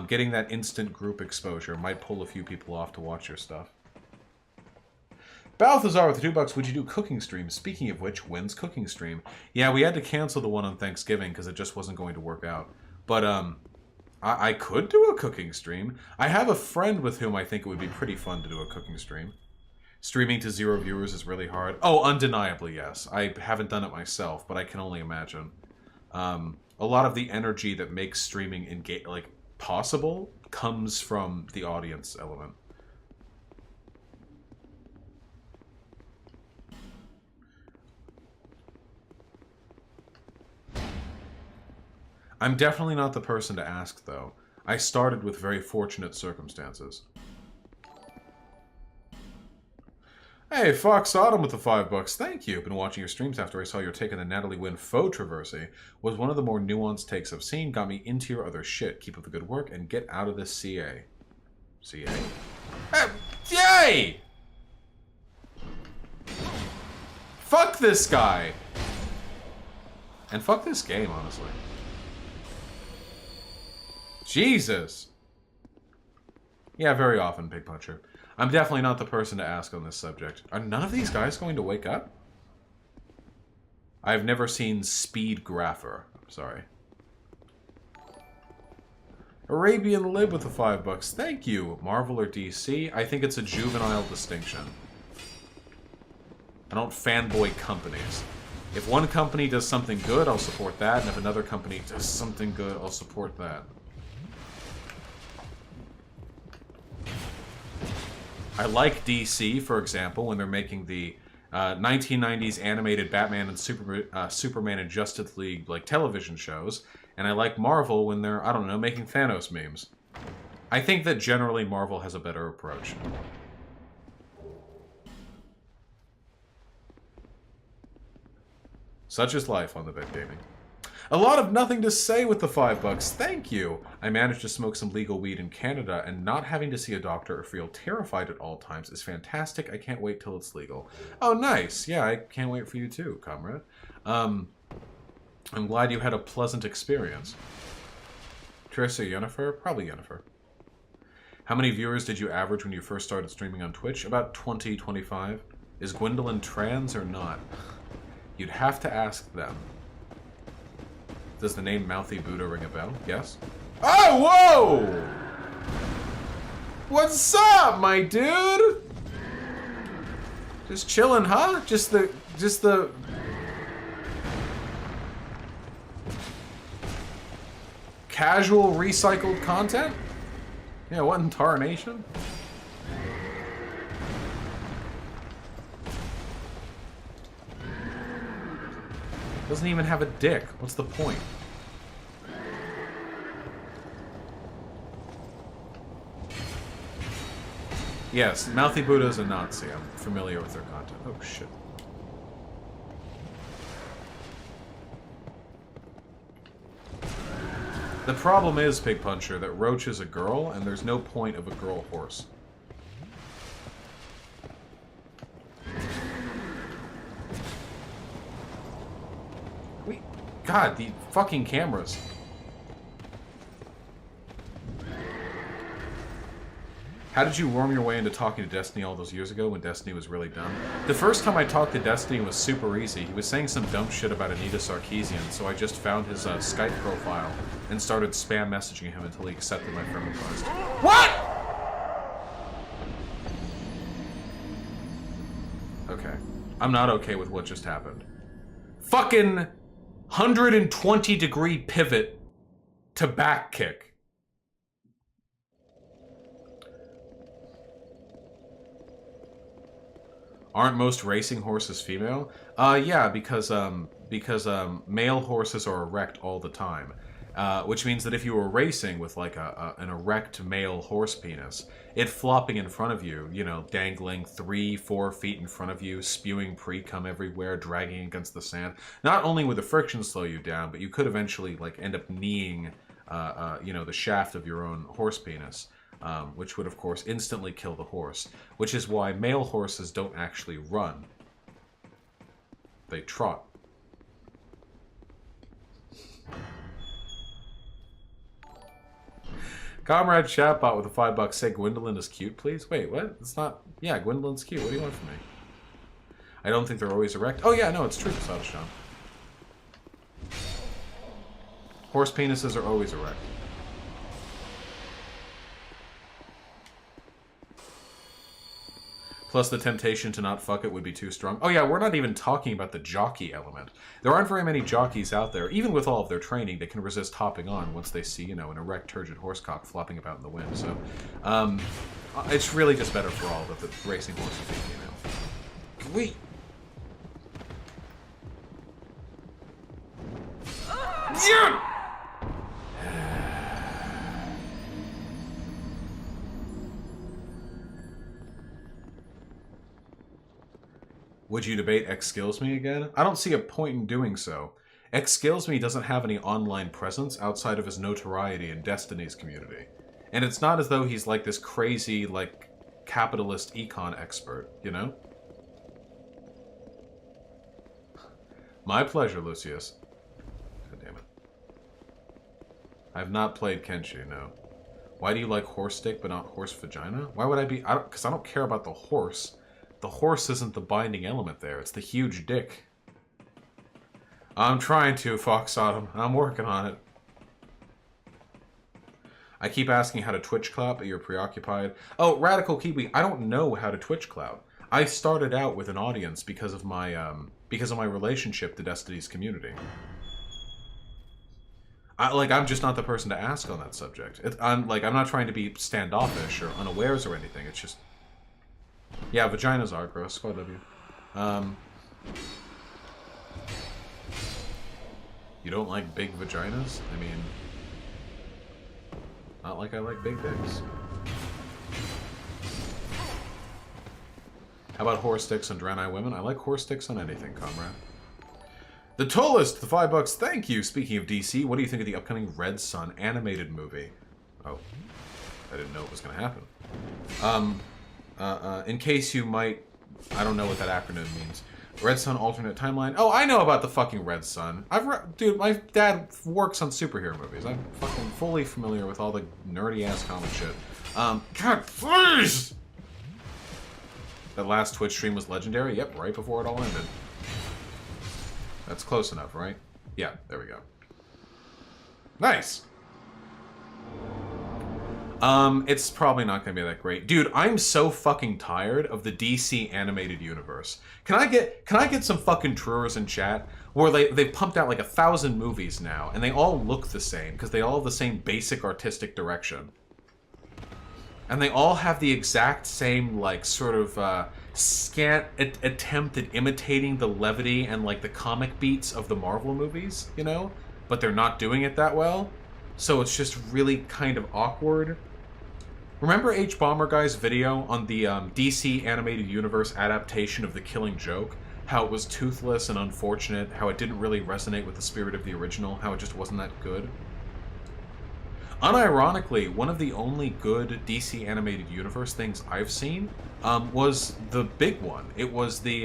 Speaker 1: Getting that instant group exposure might pull a few people off to watch your stuff. Balthazar with the $2, would you do cooking streams? Speaking of which, when's cooking stream? Yeah, we had to cancel the one on Thanksgiving because it just wasn't going to work out. But, I could do a cooking stream. I have a friend with whom I think it would be pretty fun to do a cooking stream. Streaming to 0 viewers is really hard. Oh, undeniably, yes. I haven't done it myself, but I can only imagine. A lot of the energy that makes streaming possible comes from the audience element. I'm definitely not the person to ask, though. I started with very fortunate circumstances. Hey, Fox Autumn with the $5. Thank you. Been watching your streams after I saw your take on the Natalie Wynn faux traversy. Was one of the more nuanced takes I've seen. Got me into your other shit. Keep up the good work and get out of this CA. CA? Yay! Fuck this guy! And fuck this game, honestly. Jesus! Yeah, very often, Big Puncher. I'm definitely not the person to ask on this subject. Are none of these guys going to wake up? I've never seen Speed Grapher. I'm sorry. Arabian Lib with the $5. Thank you. Marvel or DC? I think it's a juvenile distinction. I don't fanboy companies. If one company does something good, I'll support that, and if another company does something good, I'll support that. I like DC, for example, when they're making the 1990s animated Batman and Superman and Justice League television shows, and I like Marvel when they're, I don't know, making Thanos memes. I think that generally Marvel has a better approach. Such is life on the bed gaming. A lot of nothing to say with the $5. Thank you. I managed to smoke some legal weed in Canada, and not having to see a doctor or feel terrified at all times is fantastic. I can't wait till it's legal. Oh, nice. Yeah, I can't wait for you too, comrade. I'm glad you had a pleasant experience. Teresa Yennefer? Probably Yennefer. How many viewers did you average when you first started streaming on Twitch? About 20, 25. Is Gwendolyn trans or not? You'd have to ask them. Does the name Mouthy Buddha ring a bell? Yes? Oh, whoa! What's up, my dude? Just chilling, huh? Just the... casual recycled content? Yeah, what in tarnation? Doesn't even have a dick. What's the point? Yes, Mouthy Buddha is a Nazi. I'm familiar with their content. Oh, shit. The problem is, Pig Puncher, that Roach is a girl, and there's no point of a girl horse. God, the fucking cameras. How did you worm your way into talking to Destiny all those years ago when Destiny was really dumb? The first time I talked to Destiny was super easy. He was saying some dumb shit about Anita Sarkeesian, so I just found his Skype profile and started spam messaging him until he accepted my friend request. What?! Okay. I'm not okay with what just happened. Fucking 120-degree pivot to back kick. Aren't most racing horses female? Yeah, because male horses are erect all the time. Which means that if you were racing with like an erect male horse penis, it flopping in front of you, you know, dangling 3-4 feet in front of you, spewing pre-cum everywhere, dragging against the sand. Not only would the friction slow you down, but you could eventually like end up kneeing, you know, the shaft of your own horse penis. Which would, of course, instantly kill the horse, which is why male horses don't actually run. They trot. Comrade Chatbot with a $5 say Gwendolyn is cute, please? Wait, what? It's not... Yeah, Gwendolyn's cute. What do you want from me? I don't think they're always erect. Oh, yeah, no, it's true, Sadashan. Horse penises are always erect. Plus, the temptation to not fuck it would be too strong. Oh yeah, we're not even talking about the jockey element. There aren't very many jockeys out there, even with all of their training, that can resist hopping on once they see, you know, an erect, turgid horsecock flopping about in the wind. So, it's really just better for all that the racing horses be female. Wait. Yeah! Would you debate X Skills Me again? I don't see a point in doing so. X Skills Me doesn't have any online presence outside of his notoriety in Destiny's community. And it's not as though he's like this crazy, like, capitalist econ expert, you know? My pleasure, Lucius. God damn it. I've not played Kenshi, no. Why do you like horse dick but not horse vagina? Why would I be... Because I don't care about the horse. The horse isn't the binding element there. It's the huge dick. I'm trying to, Fox Autumn. I'm working on it. I keep asking how to Twitch clout, but you're preoccupied. Oh, Radical Kiwi, I don't know how to Twitch clout. I started out with an audience because of my relationship to Destiny's community. I'm just not the person to ask on that subject. I'm not trying to be standoffish or unawares or anything. It's just... Yeah, vaginas are gross. Squad W. You don't like big vaginas? I mean... Not like I like big dicks. How about horse dicks and Draenei women? I like horse dicks on anything, comrade. The Tollist, the $5. Thank you. Speaking of DC, what do you think of the upcoming Red Sun animated movie? Oh, I didn't know it was going to happen. In case you might... I don't know what that acronym means. Red Sun alternate timeline. Oh, I know about the fucking Red Sun. Dude, my dad works on superhero movies. I'm fucking fully familiar with all the nerdy-ass comic shit. God, please! That last Twitch stream was legendary? Yep, right before it all ended. That's close enough, right? Yeah, there we go. Nice! It's probably not gonna be that great. Dude, I'm so fucking tired of the DC animated universe. Can I get some fucking truers in chat where they pumped out like 1,000 movies now, and they all look the same, because they all have the same basic artistic direction. And they all have the exact same, like, sort of, scant attempt at imitating the levity and, like, the comic beats of the Marvel movies, you know? But they're not doing it that well. So it's just really kind of awkward. Remember H-Bomber Guy's video on the DC Animated Universe adaptation of The Killing Joke? How it was toothless and unfortunate, how it didn't really resonate with the spirit of the original, how it just wasn't that good? Unironically, one of the only good DC Animated Universe things I've seen was the big one. It was the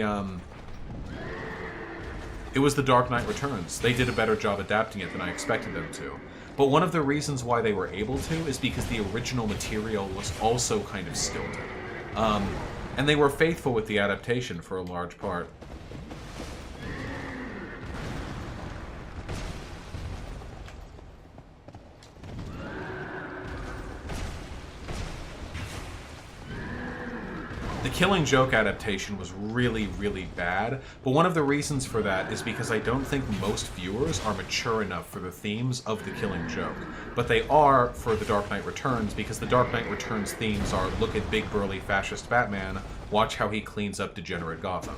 Speaker 1: Dark Knight Returns. They did a better job adapting it than I expected them to. But one of the reasons why they were able to is because the original material was also kind of stilted. And they were faithful with the adaptation for a large part. The Killing Joke adaptation was really, really bad, but one of the reasons for that is because I don't think most viewers are mature enough for the themes of The Killing Joke. But they are for The Dark Knight Returns, because The Dark Knight Returns themes are look at big burly fascist Batman, watch how he cleans up degenerate Gotham.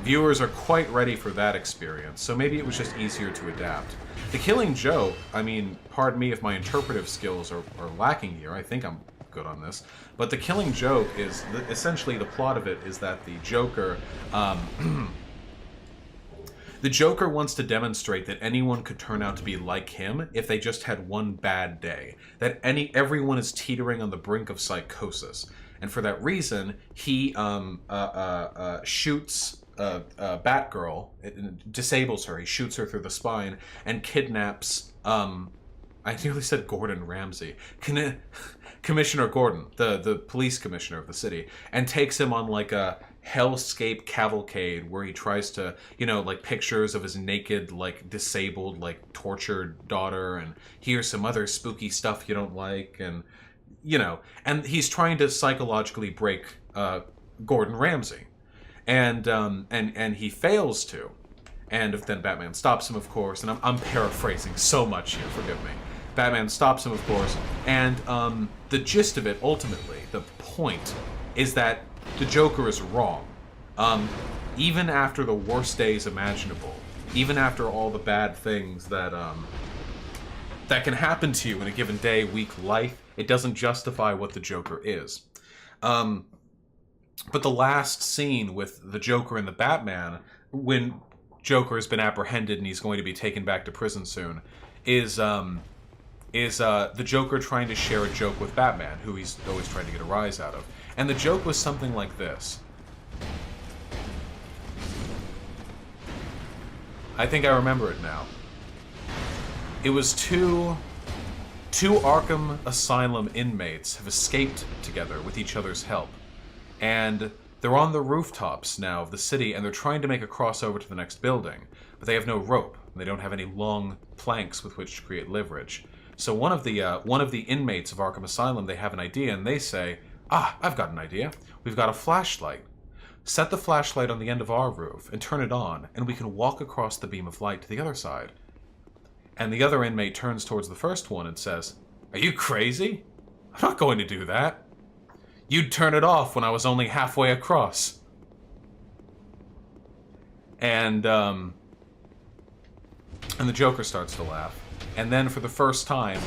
Speaker 1: Viewers are quite ready for that experience, so maybe it was just easier to adapt. The Killing Joke, I mean, pardon me if my interpretive skills are lacking here, I think I'm good on this, but The Killing Joke is, essentially the plot of it is that the Joker, the Joker wants to demonstrate that anyone could turn out to be like him if they just had one bad day, that everyone is teetering on the brink of psychosis, and for that reason, he shoots Batgirl, it disables her, he shoots her through the spine, and kidnaps, I nearly said Gordon Ramsay, Commissioner Gordon, the police commissioner of the city, and takes him on like a hellscape cavalcade where he tries to, you know, like pictures of his naked, like disabled, like tortured daughter, and here's some other spooky stuff you don't like, and, you know, and he's trying to psychologically break Gordon Ramsay. And he fails to, and then Batman stops him, of course. And I'm paraphrasing so much here. Forgive me. Batman stops him, of course. And the gist of it, ultimately, the point, is that the Joker is wrong. Even after the worst days imaginable, even after all the bad things that that can happen to you in a given day, week, life, it doesn't justify what the Joker is. But the last scene with the Joker and the Batman, when Joker has been apprehended and he's going to be taken back to prison soon, is the Joker trying to share a joke with Batman, who he's always trying to get a rise out of. And the joke was something like this. I think I remember it now. It was two Arkham Asylum inmates have escaped together with each other's help. And they're on the rooftops now of the city, and they're trying to make a crossover to the next building. But they have no rope, and they don't have any long planks with which to create leverage. So one of the inmates of Arkham Asylum, they have an idea, and they say, I've got an idea. We've got a flashlight. Set the flashlight on the end of our roof, and turn it on, and we can walk across the beam of light to the other side. And the other inmate turns towards the first one and says, "Are you crazy? I'm not going to do that. You'd turn it off when I was only halfway across." And the Joker starts to laugh. And then for the first time,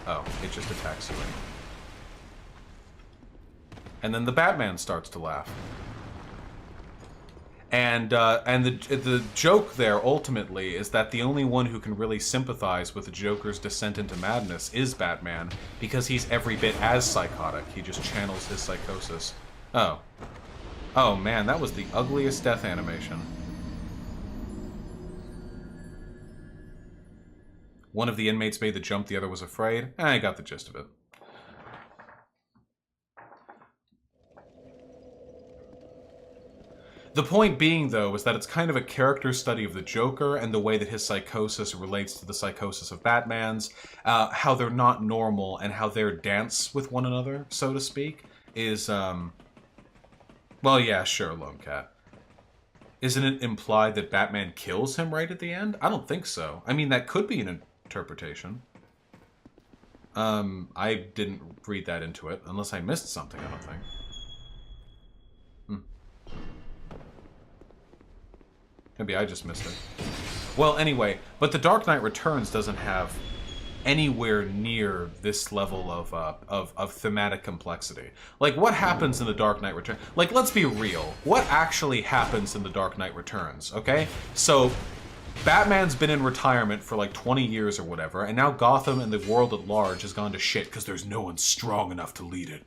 Speaker 1: oh, it just attacks you. And then the Batman starts to laugh. And the joke there, ultimately, is that the only one who can really sympathize with the Joker's descent into madness is Batman, because he's every bit as psychotic. He just channels his psychosis. Oh. Oh, man, that was the ugliest death animation. One of the inmates made the jump, the other was afraid. I got the gist of it. The point being, though, is that it's kind of a character study of the Joker and the way that his psychosis relates to the psychosis of Batman's, how they're not normal and how their dance with one another, so to speak, is, well, yeah, sure, Lone Cat. Isn't it implied that Batman kills him right at the end? I don't think so. I mean, that could be an interpretation. I didn't read that into it, unless I missed something, I don't think. Maybe I just missed it. Well, anyway, but The Dark Knight Returns doesn't have anywhere near this level of thematic complexity. Like, what happens in The Dark Knight Returns? Like, let's be real. What actually happens in The Dark Knight Returns, okay? So, Batman's been in retirement for like 20 years or whatever, and now Gotham and the world at large has gone to shit because there's no one strong enough to lead it.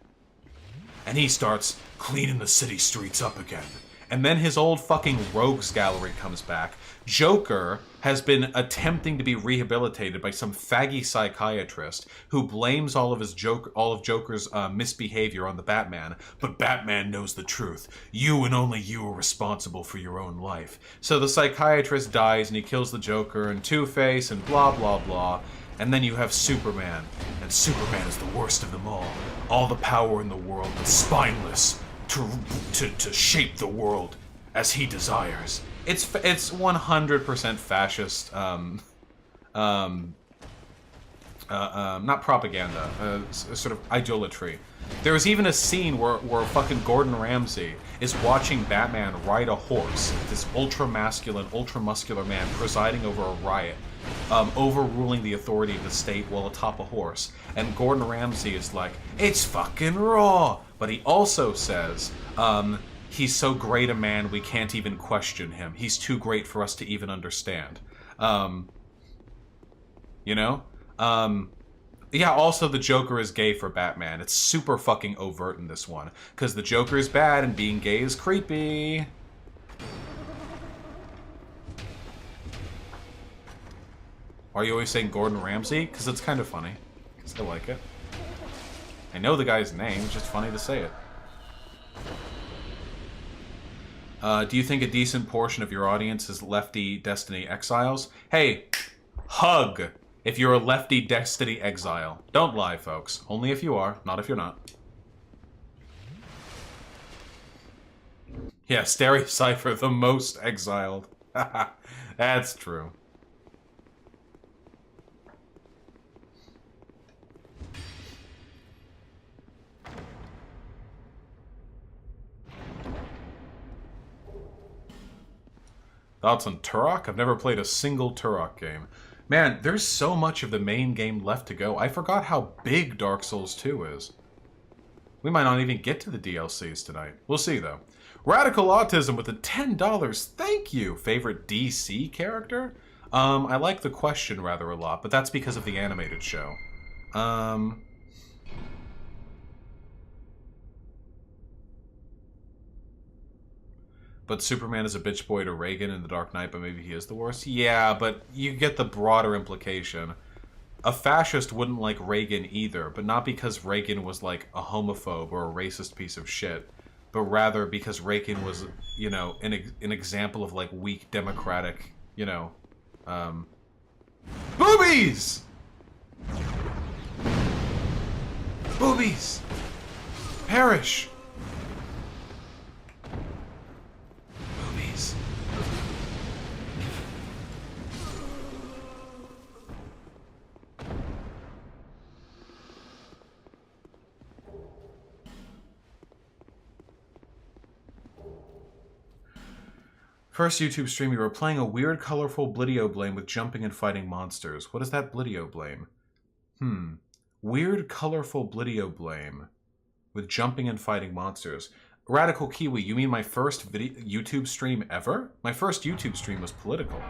Speaker 1: And he starts cleaning the city streets up again. And then his old fucking rogues gallery comes back. Joker has been attempting to be rehabilitated by some faggy psychiatrist who blames all of Joker's misbehavior on the Batman. But Batman knows the truth. You and only you are responsible for your own life. So the psychiatrist dies and he kills the Joker and Two-Face and blah blah blah. And then you have Superman. And Superman is the worst of them all. All the power in the world, but spineless to shape the world as he desires. It's 100% fascist, not propaganda, sort of idolatry. There was even a scene where fucking Gordon Ramsay is watching Batman ride a horse, this ultra-masculine, ultra-muscular man presiding over a riot, overruling the authority of the state while atop a horse. And Gordon Ramsay is like, it's fucking raw! But he also says, he's so great a man we can't even question him. He's too great for us to even understand. You know? Yeah, also the Joker is gay for Batman. It's super fucking overt in this one. Because the Joker is bad and being gay is creepy. Are you always saying Gordon Ramsay? Because it's kind of funny. Because I like it. I know the guy's name, it's just funny to say it. Do you think a decent portion of your audience is lefty Destiny exiles? Hey, hug if you're a lefty Destiny exile. Don't lie, folks. Only if you are, not if you're not. Yeah, Stereo Cypher, the most exiled. That's true. Thoughts on Turok? I've never played a single Turok game. Man, there's so much of the main game left to go. I forgot how big Dark Souls 2 is. We might not even get to the DLCs tonight. We'll see, though. Radical Autism with the $10. Thank you! Favorite DC character? I like the question rather a lot, but that's because of the animated show. But Superman is a bitch boy to Reagan in The Dark Knight, but maybe he is the worst? Yeah, but you get the broader implication. A fascist wouldn't like Reagan either, but not because Reagan was like a homophobe or a racist piece of shit, but rather because Reagan was, you know, an example of like weak democratic, you know, boobies! Boobies! Perish! Boobies. First YouTube stream, you were playing a weird, colorful Blidio Blame with jumping and fighting monsters. What is that Blidio Blame? Weird, colorful Blidio Blame with jumping and fighting monsters. Radical Kiwi, you mean my first YouTube stream ever? My first YouTube stream was political.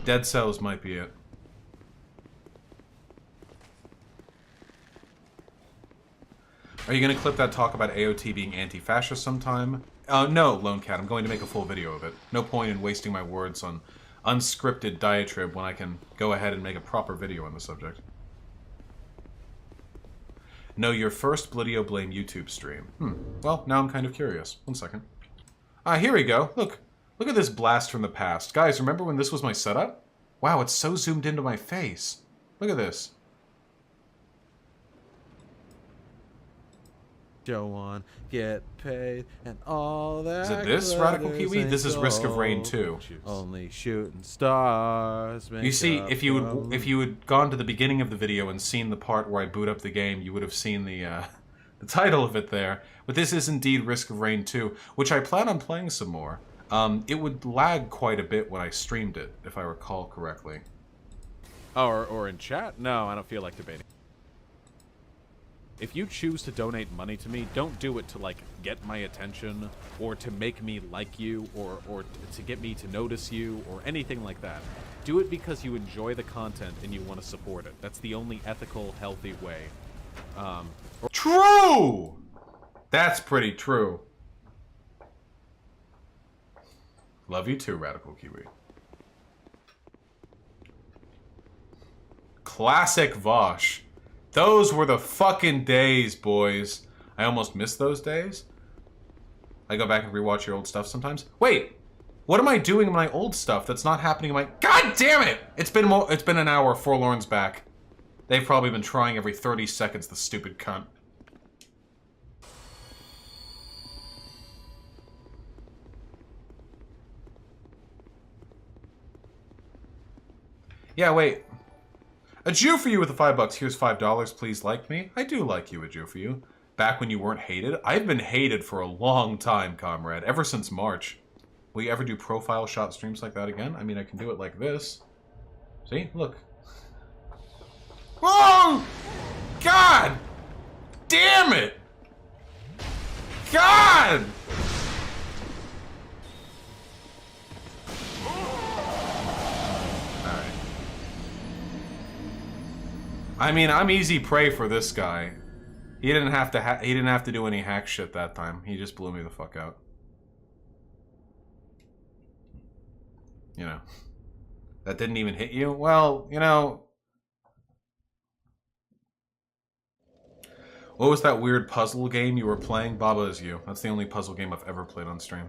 Speaker 1: Dead Cells might be it. Are you going to clip that talk about AOT being anti-fascist sometime? No, Lone Cat. I'm going to make a full video of it. No point in wasting my words on unscripted diatribe when I can go ahead and make a proper video on the subject. No, your first Blidio Blame YouTube stream. Well, now I'm kind of curious. 1 second. Here we go. Look at this blast from the past. Guys, remember when this was my setup? Wow, it's so zoomed into my face. Look at this.
Speaker 11: Go on, get paid, and all that.
Speaker 1: Is it this, Radical Kiwi? This is Risk of Rain 2.
Speaker 11: Only shooting stars.
Speaker 1: You see, if you had gone to the beginning of the video and seen the part where I boot up the game, you would have seen the title of it there. But this is indeed Risk of Rain 2, which I plan on playing some more. It would lag quite a bit when I streamed it, if I recall correctly.
Speaker 11: Oh, or in chat? No, I don't feel like debating. if you choose to donate money to me, don't do it to, like, get my attention, or to make me like you, or to get me to notice you, or anything like that. Do it because you enjoy the content and you want to support it. That's the only ethical, healthy way.
Speaker 1: True! That's pretty true. Love you too, Radical Kiwi. Classic Vaush. Those were the fucking days, boys. I almost miss those days. I go back and rewatch your old stuff sometimes. Wait! What am I doing in my old stuff that's not happening in my... God damn it! It's been an hour, Forlorn's back. They've probably been trying every 30 seconds, the stupid cunt. Yeah, wait. A Jew for you with the $5. Here's $5. Please like me. I do like you, a Jew for you. Back when you weren't hated. I've been hated for a long time, comrade. Ever since March. Will you ever do profile shot streams like that again? I mean, I can do it like this. See? Look. Whoa! God! Damn it! God! Alright. I mean, I'm easy prey for this guy. He didn't have to do any hack shit that time. He just blew me the fuck out. You know. That didn't even hit you? Well, you know. What was that weird puzzle game you were playing? Baba Is You. That's the only puzzle game I've ever played on stream.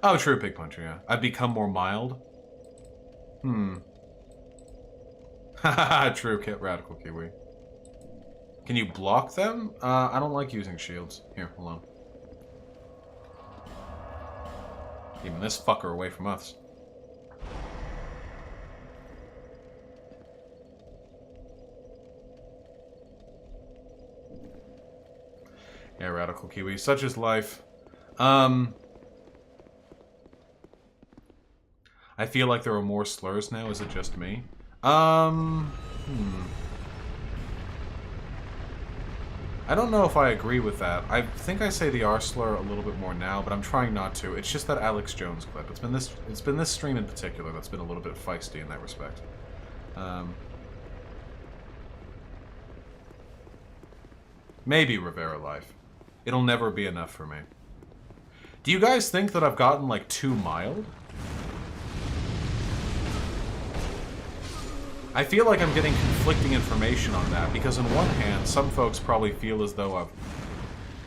Speaker 1: Oh, true, Pig Puncher, yeah. I've become more mild. Haha, true, Radical Kiwi. Can you block them? I don't like using shields. Here, hold on. Even this fucker away from us. Yeah, Radical Kiwi. Such is life. I feel like there are more slurs now. Is it just me? I don't know if I agree with that. I think I say the R slur a little bit more now, but I'm trying not to. It's just that Alex Jones clip. It's been this stream in particular that's been a little bit feisty in that respect. Maybe Rivera Life. It'll never be enough for me. Do you guys think that I've gotten, like, too mild? I feel like I'm getting conflicting information on that, because on one hand, some folks probably feel as though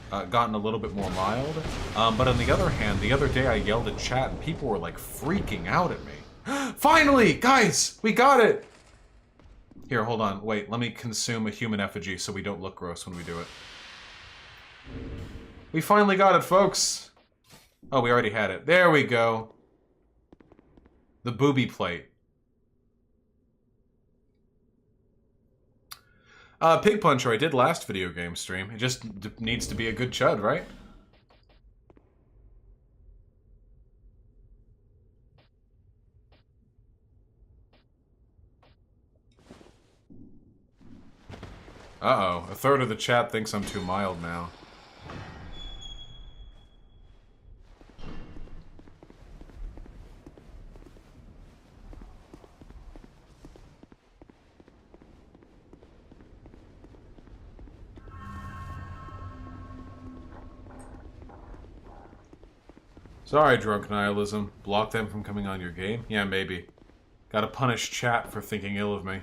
Speaker 1: I've gotten a little bit more mild, but on the other hand, the other day I yelled at chat and people were, like, freaking out at me. Finally! Guys! We got it! Here, hold on. Wait, let me consume a human effigy so we don't look gross when we do it. We finally got it, folks! Oh, we already had it. There we go. The booby plate. Pig Puncher, I did last video game stream. It just needs to be a good chud, right? Uh-oh, a third of the chat thinks I'm too mild now. Sorry, Drunk Nihilism. Block them from coming on your game? Yeah, maybe. Gotta punish chat for thinking ill of me.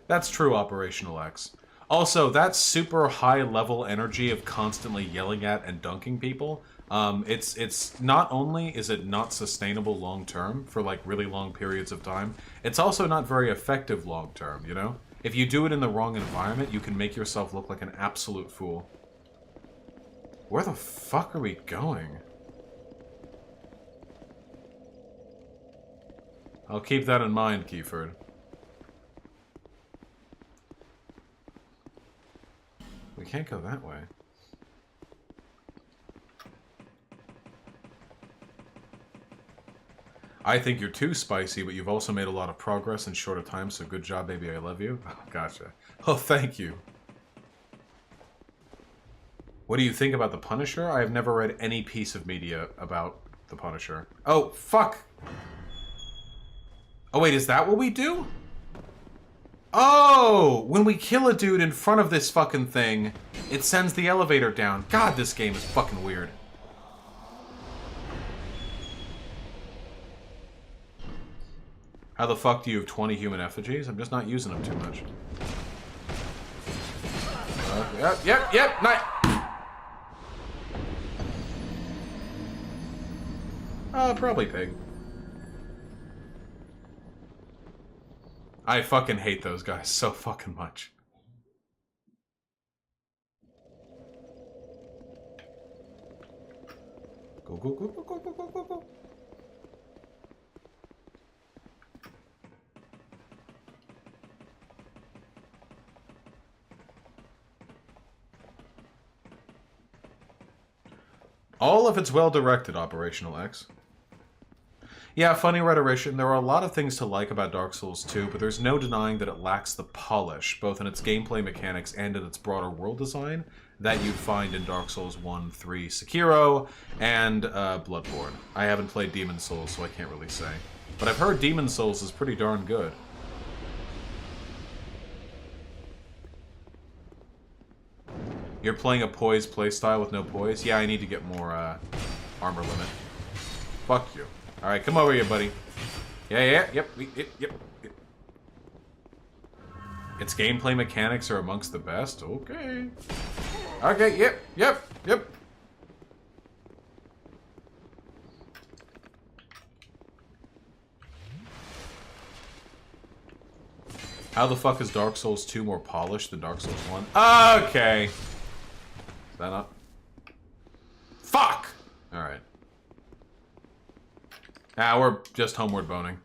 Speaker 1: That's true, Operational X. Also, that super high level energy of constantly yelling at and dunking people, it's not only is it not sustainable long term for like really long periods of time, it's also not very effective long term, you know? If you do it in the wrong environment, you can make yourself look like an absolute fool. Where the fuck are we going? I'll keep that in mind, Keyford. We can't go that way. . I think you're too spicy, but you've also made a lot of progress in shorter time, so good job, baby. I love you. Oh, gotcha. Oh, thank you. What do you think about The Punisher? I have never read any piece of media about The Punisher. Oh, fuck! Oh, wait, is that what we do? Oh! When we kill a dude in front of this fucking thing, it sends the elevator down. God, this game is fucking weird. How the fuck do you have 20 human effigies? I'm just not using them too much. Yep, nice. Probably pig. I fucking hate those guys so fucking much. Go, go, go, go, go, go, go, go, go. All if it's well directed, Operational X. Yeah, funny rhetorician. There are a lot of things to like about Dark Souls 2, but there's no denying that it lacks the polish, both in its gameplay mechanics and in its broader world design, that you'd find in Dark Souls 1, 3, Sekiro, and Bloodborne. I haven't played Demon Souls, so I can't really say. But I've heard Demon Souls is pretty darn good. You're playing a poise playstyle with no poise? Yeah, I need to get more armor limit. Fuck you. Alright, come over here, buddy. Yep. Its gameplay mechanics are amongst the best? Okay. Okay, yep. How the fuck is Dark Souls 2 more polished than Dark Souls 1? Okay. Is that not? Fuck! Alright. We're just homeward boning.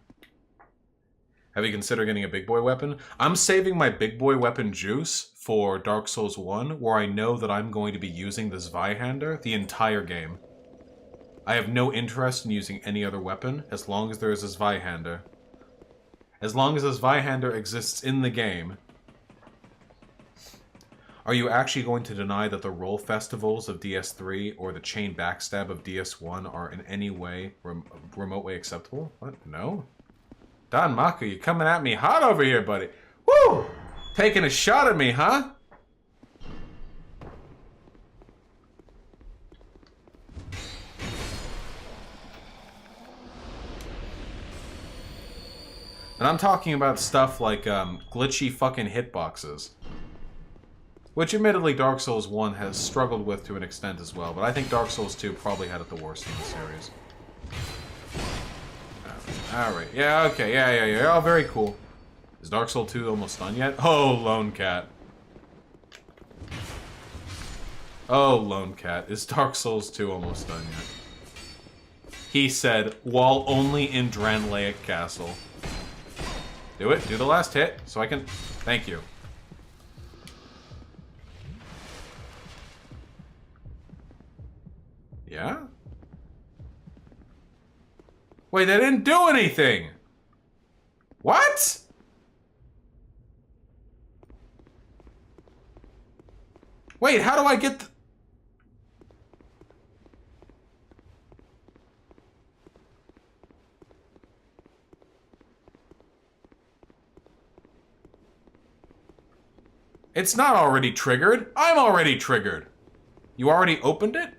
Speaker 1: Have you considered getting a big boy weapon? I'm saving my big boy weapon juice for Dark Souls 1, where I know that I'm going to be using the Zweihander the entire game. I have no interest in using any other weapon, as long as there is a Zweihander. As long as a Zweihander exists in the game. Are you actually going to deny that the roll festivals of DS3 or the chain backstab of DS1 are in any way, remote way acceptable? What? No? Don Maka, you coming at me hot over here, buddy. Woo! Taking a shot at me, huh? And I'm talking about stuff like glitchy fucking hitboxes. Which admittedly Dark Souls 1 has struggled with to an extent as well, but I think Dark Souls 2 probably had it the worst in the series. Alright, yeah, okay, yeah. Oh, very cool. Is Dark Souls 2 almost done yet? Oh, Lone Cat. Oh, Lone Cat. Is Dark Souls 2 almost done yet? He said, while only in Dranlaic Castle. Do it. Do the last hit, so I can... Thank you. Yeah? Wait, they didn't do anything! What?! Wait, how do I get the... It's not already triggered. I'm already triggered. You already opened it?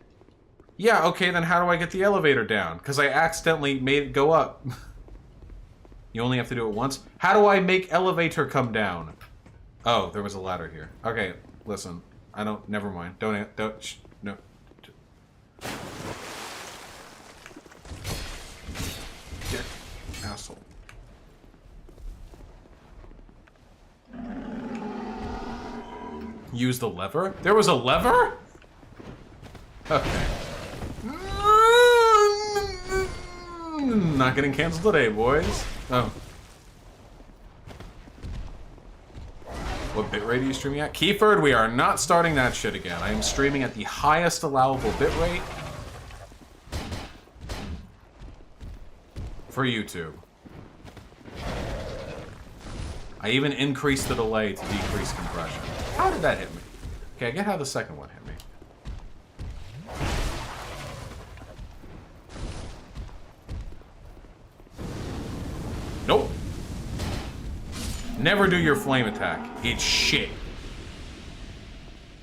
Speaker 1: Yeah, okay, then how do I get the elevator down? Because I accidentally made it go up. You only have to do it once? How do I make elevator come down? Oh, there was a ladder here. Okay, listen. I don't... Never mind. Don't... No. Dick. Asshole. Use the lever? There was a lever? Okay. Not getting canceled today, boys. Oh. What bitrate are you streaming at? Keyford, we are not starting that shit again. I am streaming at the highest allowable bitrate for YouTube. I even increased the delay to decrease compression. How did that hit me? Okay, I get how the second one hit me. Nope. Never do your flame attack. It's shit.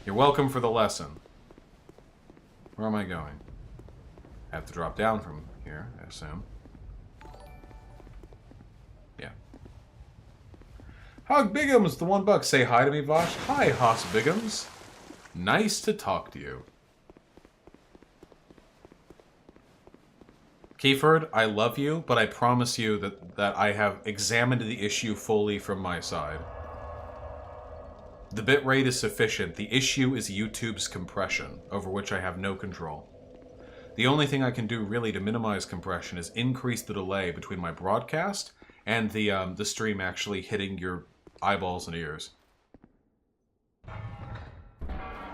Speaker 1: You're welcome for the lesson. Where am I going? I have to drop down from here, I assume. Yeah. Hog Biggums, the $1. Say hi to me, Vaush. Hi, Hoss Biggums. Nice to talk to you. Keyford, I love you, but I promise you that I have examined the issue fully from my side. The bitrate is sufficient. The issue is YouTube's compression, over which I have no control. The only thing I can do really to minimize compression is increase the delay between my broadcast and the stream actually hitting your eyeballs and ears.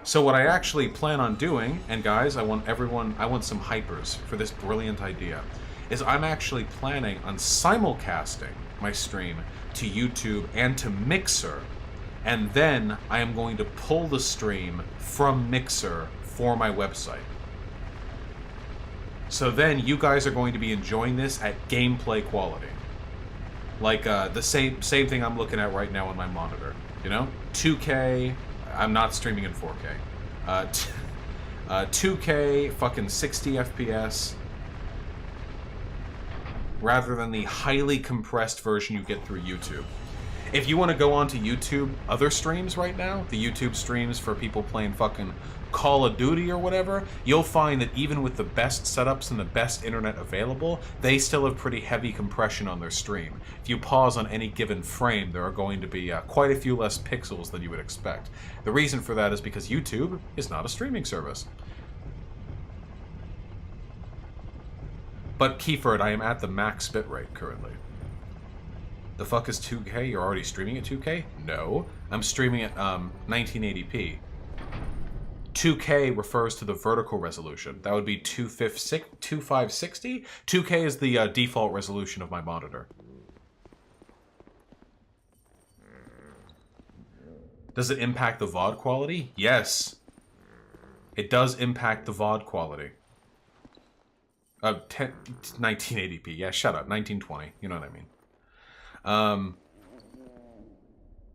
Speaker 1: So what I actually plan on doing, and guys, I want some hypers for this brilliant idea, is I'm actually planning on simulcasting my stream to YouTube and to Mixer, and then I am going to pull the stream from Mixer for my website. So then you guys are going to be enjoying this at gameplay quality. Like the same thing I'm looking at right now on my monitor. You know? 2K, I'm not streaming in 4K. 2K, fucking 60 FPS. Rather than the highly compressed version you get through YouTube. If you want to go onto YouTube other streams right now, the YouTube streams for people playing fucking Call of Duty or whatever, you'll find that even with the best setups and the best internet available, they still have pretty heavy compression on their stream. If you pause on any given frame, there are going to be quite a few less pixels than you would expect. The reason for that is because YouTube is not a streaming service. But Keyford, I am at the max bitrate currently. The fuck is 2K? You're already streaming at 2K? No. I'm streaming at 1980p. 2K refers to the vertical resolution. That would be 2560? 2K is the default resolution of my monitor. Does it impact the VOD quality? Yes. It does impact the VOD quality. 1980p. Yeah, shut up. 1920. You know what I mean.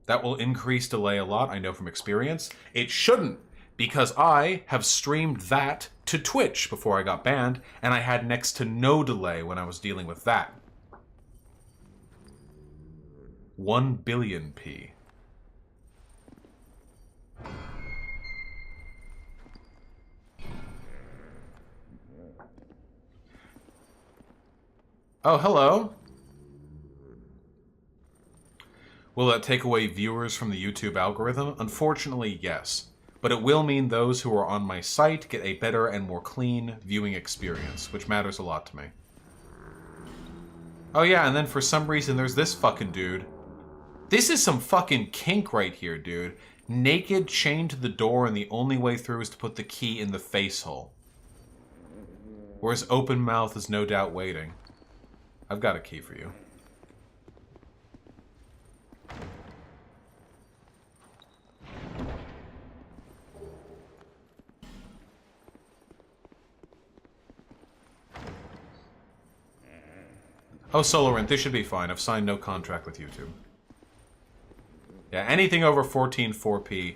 Speaker 1: That will increase delay a lot, I know from experience. It shouldn't, because I have streamed that to Twitch before I got banned, and I had next to no delay when I was dealing with that. 1 billion P. Oh, hello. Will that take away viewers from the YouTube algorithm? Unfortunately, yes. But it will mean those who are on my site get a better and more clean viewing experience, which matters a lot to me. Oh yeah, and then for some reason there's this fucking dude. This is some fucking kink right here, dude. Naked, chained to the door, and the only way through is to put the key in the face hole. Whereas open mouth is no doubt waiting. I've got a key for you. Oh, Solarint, this should be fine. I've signed no contract with YouTube. Yeah, anything over 14.4p,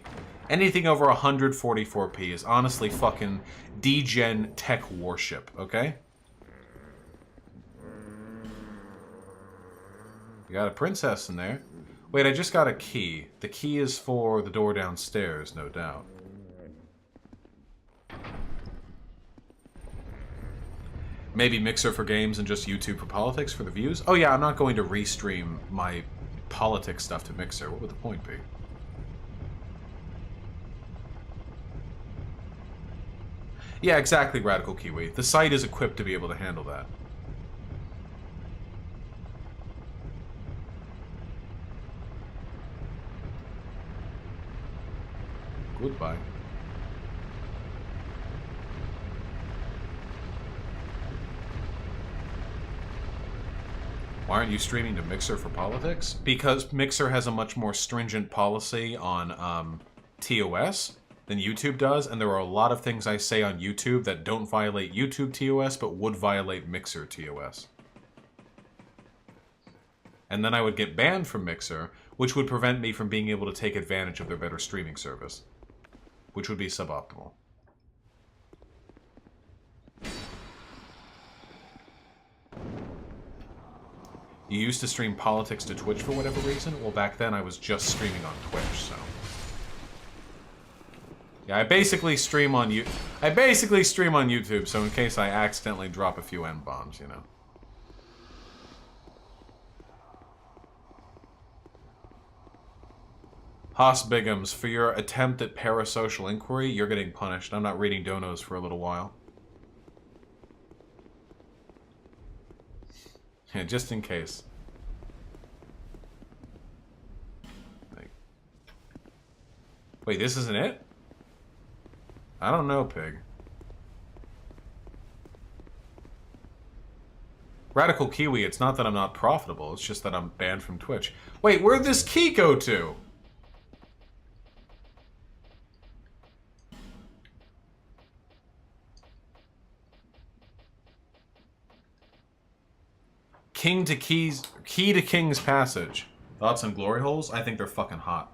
Speaker 1: anything over 144p is honestly fucking degen tech worship, okay? You got a princess in there. Wait, I just got a key. The key is for the door downstairs, no doubt. Maybe Mixer for games and just YouTube for politics for the views? Oh yeah, I'm not going to restream my politics stuff to Mixer. What would the point be? Yeah, exactly, Radical Kiwi. The site is equipped to be able to handle that. Goodbye. Why aren't you streaming to Mixer for politics? Because Mixer has a much more stringent policy on TOS than YouTube does, and there are a lot of things I say on YouTube that don't violate YouTube TOS, but would violate Mixer TOS. And then I would get banned from Mixer, which would prevent me from being able to take advantage of their better streaming service, which would be suboptimal. You used to stream politics to Twitch for whatever reason? Well, back then I was just streaming on Twitch, so... Yeah, I basically stream on YouTube, so in case I accidentally drop a few N-bombs, you know. Haas Bigums, for your attempt at parasocial inquiry, you're getting punished. I'm not reading donos for a little while. Yeah, just in case. Wait, this isn't it? I don't know, Pig. Radical Kiwi, it's not that I'm not profitable, it's just that I'm banned from Twitch. Wait, where'd this key go to? Key to King's Passage. Thoughts on glory holes? I think they're fucking hot.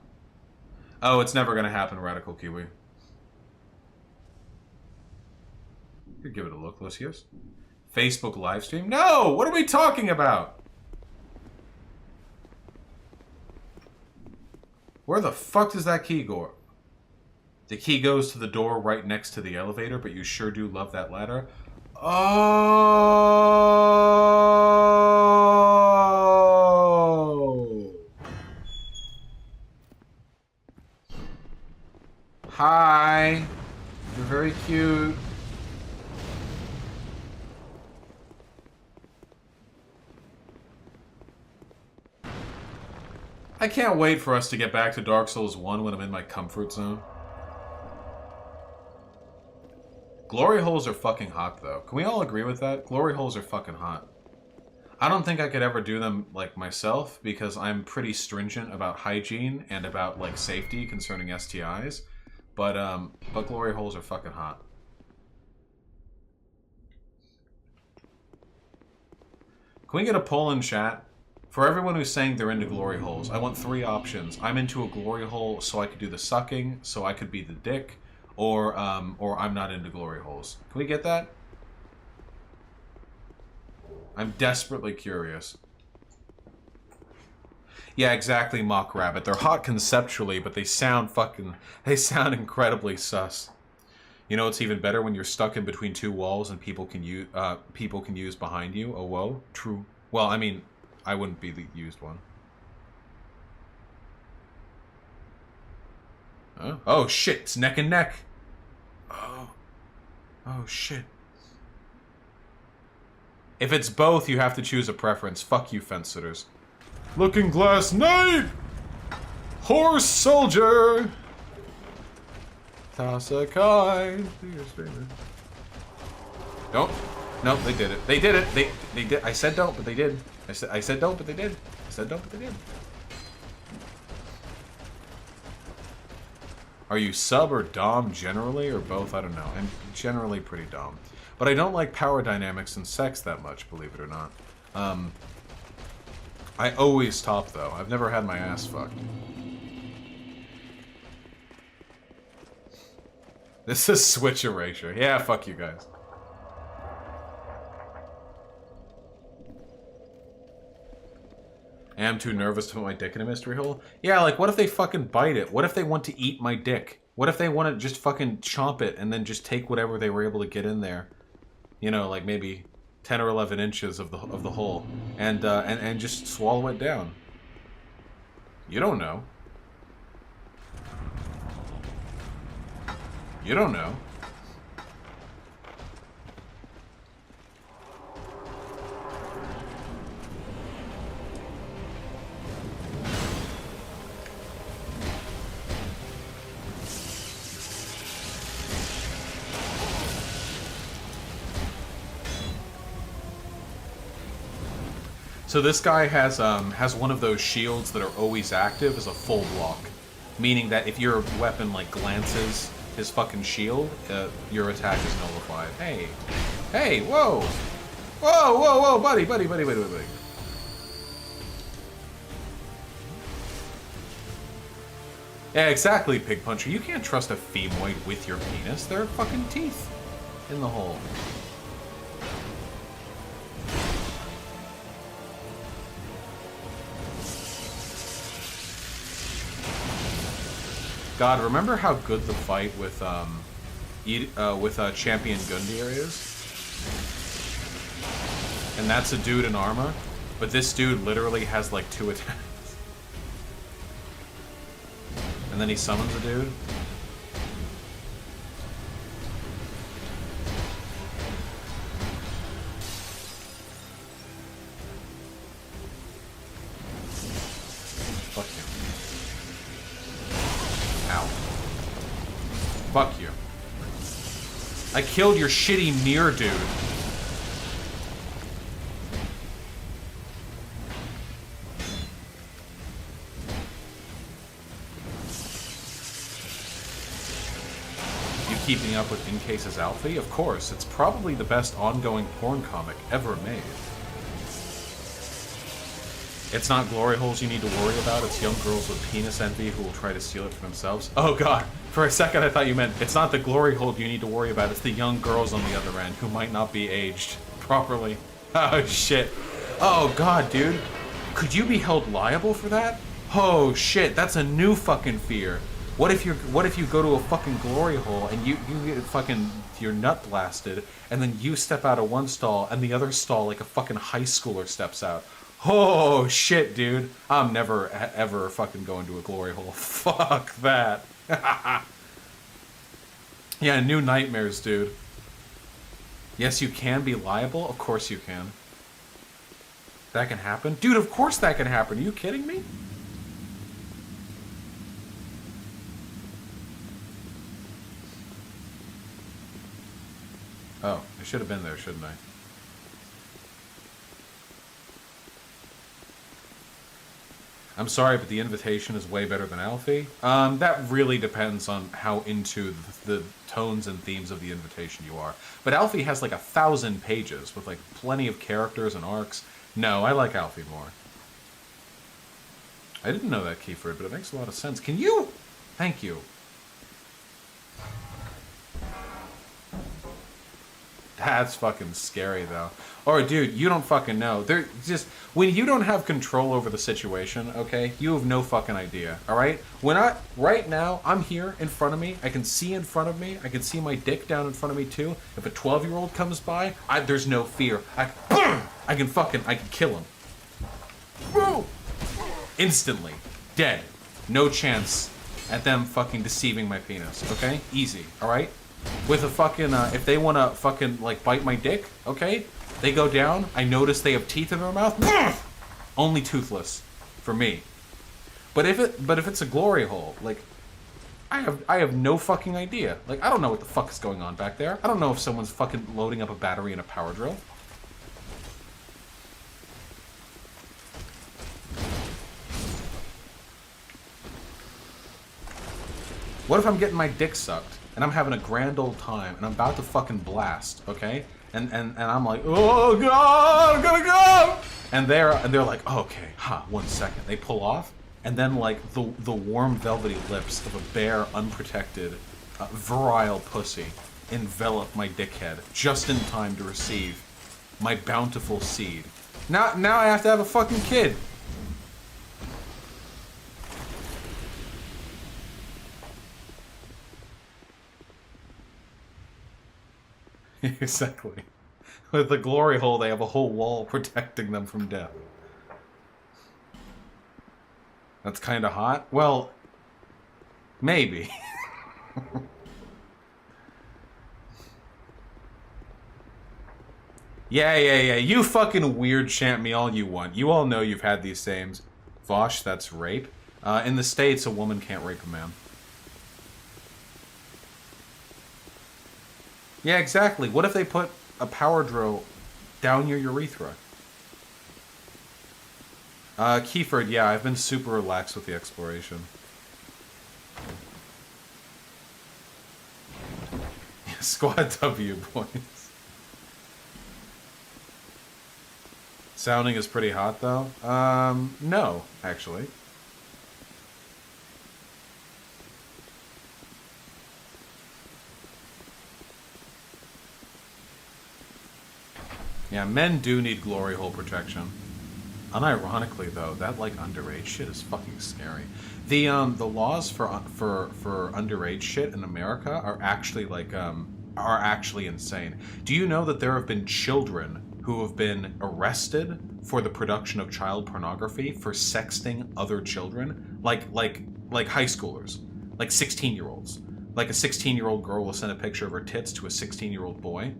Speaker 1: Oh, it's never gonna happen, Radical Kiwi. Could give it a look, Lucius. Facebook live stream? No! What are we talking about? Where the fuck does that key go? The key goes to the door right next to the elevator, but you sure do love that ladder. Oh! Hi! You're very cute. I can't wait for us to get back to Dark Souls 1 when I'm in my comfort zone. Glory holes are fucking hot, though. Can we all agree with that? Glory holes are fucking hot. I don't think I could ever do them, like, myself, because I'm pretty stringent about hygiene and about, like, safety concerning STIs. But glory holes are fucking hot. Can we get a poll in chat? For everyone who's saying they're into glory holes, I want 3 options. I'm into a glory hole so I could do the sucking, so I could be the dick, or I'm not into glory holes. Can we get that? I'm desperately curious. Yeah, exactly, Mock Rabbit. They're hot conceptually, but they sound incredibly sus. You know, it's even better when you're stuck in between 2 walls and people can use behind you. Oh, whoa. True. Well, I mean, I wouldn't be the used one. Oh, oh shit, it's neck and neck. Oh. Oh shit. If it's both, you have to choose a preference. Fuck you, fence sitters. Looking Glass Knight! Horse Soldier! Toss a coin to your streamer. Don't. No, they did it. They did it. They did. I said don't, but they did. I said don't, but they did. I said don't, but they did. Are you sub or dom generally, or both? I don't know. I'm generally pretty dom. But I don't like power dynamics and sex that much, believe it or not. I always top, though. I've never had my ass fucked. This is Switch Erasure. Yeah, fuck you guys. I am too nervous to put my dick in a mystery hole. Yeah, like, what if they fucking bite it? What if they want to eat my dick? What if they want to just fucking chomp it and then just take whatever they were able to get in there? You know, like maybe 10 or 11 inches of the hole, and just swallow it down. You don't know. You don't know. So this guy has one of those shields that are always active as a full block, meaning that if your weapon like glances his fucking shield, your attack is nullified. Hey, hey, whoa, whoa, whoa, whoa, buddy. Yeah, exactly, Pig Puncher. You can't trust a femoid with your penis. There are fucking teeth in the hole. God, remember how good the fight with Champion Gundyr is? And that's a dude in armor, but this dude literally has like 2 attacks. And then he summons a dude. Fuck you. Ow. Fuck you. I killed your shitty mirror dude. Keeping up with Incase's Alfie? Of course, it's probably the best ongoing porn comic ever made. It's not glory holes you need to worry about, it's young girls with penis envy who will try to steal it for themselves. Oh god, for a second I thought you meant, it's not the glory hole you need to worry about, it's the young girls on the other end who might not be aged properly. Oh shit. Oh god, dude. Could you be held liable for that? Oh shit, that's a new fucking fear. What if you go to a fucking glory hole and you get fucking your nut blasted and then you step out of one stall and the other stall like a fucking high schooler steps out? Oh shit, dude. I'm never ever fucking going to a glory hole. Fuck that. Yeah, new nightmares, dude. Yes, you can be liable. Of course you can. That can happen? Dude, of course that can happen. Are you kidding me? Oh, I should have been there, shouldn't I? I'm sorry, but the invitation is way better than Alfie. That really depends on how into the tones and themes of the invitation you are. But Alfie has like 1,000 pages with like plenty of characters and arcs. No, I like Alfie more. I didn't know that, Kiefer, but it makes a lot of sense. Can you? Thank you. That's fucking scary, though. Or, dude, you don't fucking know. They're just when you don't have control over the situation, okay, you have no fucking idea, all right? Right now, I'm here in front of me. I can see in front of me. I can see my dick down in front of me, too. If a 12-year-old comes by, there's no fear. I can kill him. Boom! Instantly. Dead. No chance at them fucking deceiving my penis, okay? Easy, all right? With a fucking, if they want to fucking, like, bite my dick, okay? They go down, I notice they have teeth in their mouth, only toothless, for me. But if it's a glory hole, like, I have no fucking idea. Like, I don't know what the fuck is going on back there. I don't know if someone's fucking loading up a battery in a power drill. What if I'm getting my dick sucked? And I'm having a grand old time, and I'm about to fucking blast, okay? And I'm like, oh god, I'm gonna go! And they're like, oh, okay, 1 second. They pull off, and then like the warm velvety lips of a bare, unprotected, virile pussy envelop my dickhead just in time to receive my bountiful seed. Now I have to have a fucking kid. Exactly. With the glory hole, they have a whole wall protecting them from death. That's kind of hot? Well, maybe. Yeah. You fucking weird chant me all you want. You all know you've had these sayings. Vaush, that's rape. In the States, a woman can't rape a man. Yeah, exactly. What if they put a power drill down your urethra? Keyford, yeah, I've been super relaxed with the exploration. Squad W points. Sounding is pretty hot, though. No, actually. Yeah, men do need glory hole protection. Unironically, though, that like underage shit is fucking scary. The laws for underage shit in America are actually like are actually insane. Do you know that there have been children who have been arrested for the production of child pornography for sexting other children, like high schoolers, like 16-year-olds. Like a 16-year-old girl will send a picture of her tits to a 16-year-old boy.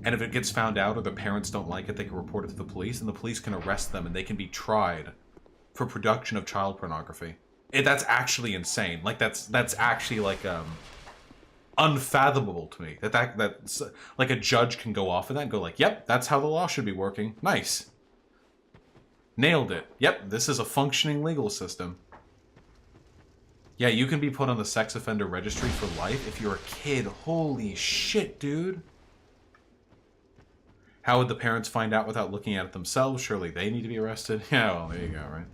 Speaker 1: And if it gets found out or the parents don't like it, they can report it to the police, and the police can arrest them, and they can be tried for production of child pornography. That's actually insane. Like, that's actually, like, unfathomable to me. That's, like, a judge can go off of that and go like, yep, that's how the law should be working. Nice. Nailed it. Yep, this is a functioning legal system. Yeah, you can be put on the sex offender registry for life if you're a kid. Holy shit, dude. How would the parents find out without looking at it themselves? Surely they need to be arrested. Yeah, well, there you go, right?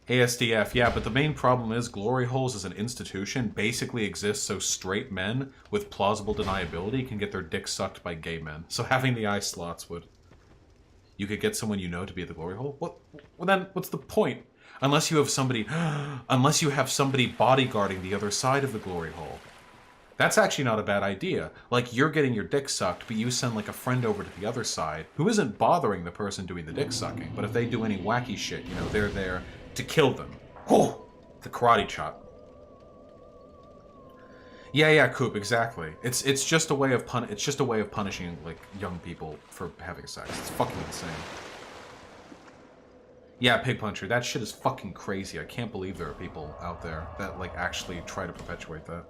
Speaker 1: ASDF, yeah, but the main problem is glory holes as an institution basically exist so straight men with plausible deniability can get their dicks sucked by gay men. So having the eye slots would... You could get someone you know to be at the glory hole? What? Well, then, what's the point? Unless you have somebody... unless you have somebody bodyguarding the other side of the glory hole. That's actually not a bad idea. Like, you're getting your dick sucked, but you send, like, a friend over to the other side who isn't bothering the person doing the dick sucking. But if they do any wacky shit, you know, they're there to kill them. Oh! The karate chop. Yeah, Coop, exactly. It's just a way of punishing, like, young people for having sex. It's fucking insane. Yeah, Pig Puncher, that shit is fucking crazy. I can't believe there are people out there that, like, actually try to perpetuate that.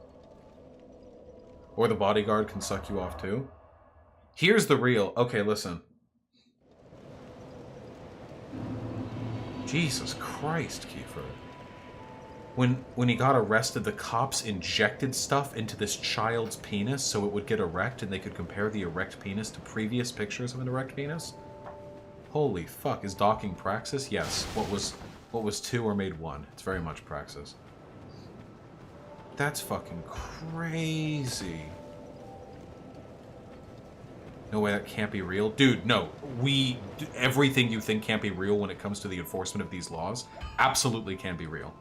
Speaker 1: Or the bodyguard can suck you off too. Here's the real... Okay, listen. Jesus Christ, Kiefer. When he got arrested, the cops injected stuff into this child's penis so it would get erect and they could compare the erect penis to previous pictures of an erect penis? Holy fuck, is docking praxis? Yes. What was 2 or made 1. It's very much praxis. That's fucking crazy. No way, that can't be real. Dude, no. Everything you think can't be real when it comes to the enforcement of these laws absolutely can be real.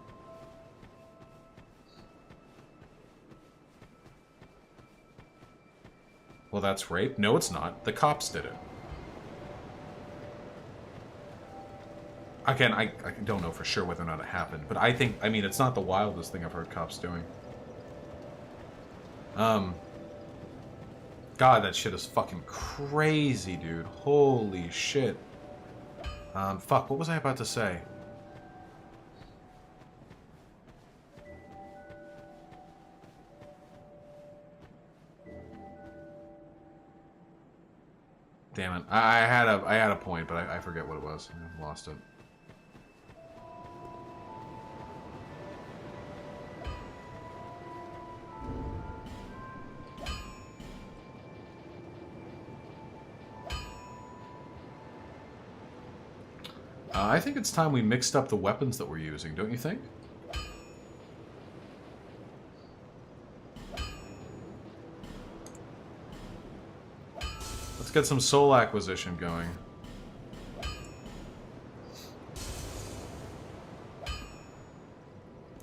Speaker 1: Well, that's rape? No, it's not. The cops did it. Again, I don't know for sure whether or not it happened, but I mean, it's not the wildest thing I've heard cops doing. God, that shit is fucking crazy, dude. Holy shit. Fuck, what was I about to say? Damn it. I had a point, but I forget what it was. I lost it. I think it's time we mixed up the weapons that we're using, don't you think? Let's get some soul acquisition going.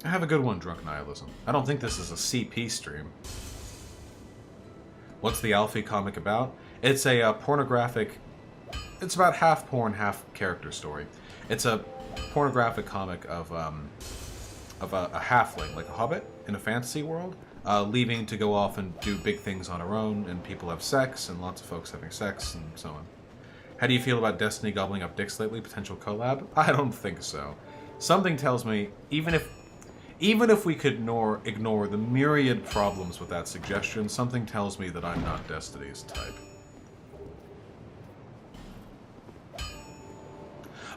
Speaker 1: I have a good one, Drunk Nihilism. I don't think this is a CP stream. What's the Alfie comic about? It's a pornographic... It's about half porn, half character story. It's a pornographic comic of a halfling, like a hobbit, in a fantasy world, leaving to go off and do big things on her own, and people have sex, and lots of folks having sex, and so on. How do you feel about Destiny gobbling up dicks lately? Potential collab? I don't think so. Something tells me, even if we could ignore the myriad problems with that suggestion, something tells me that I'm not Destiny's type.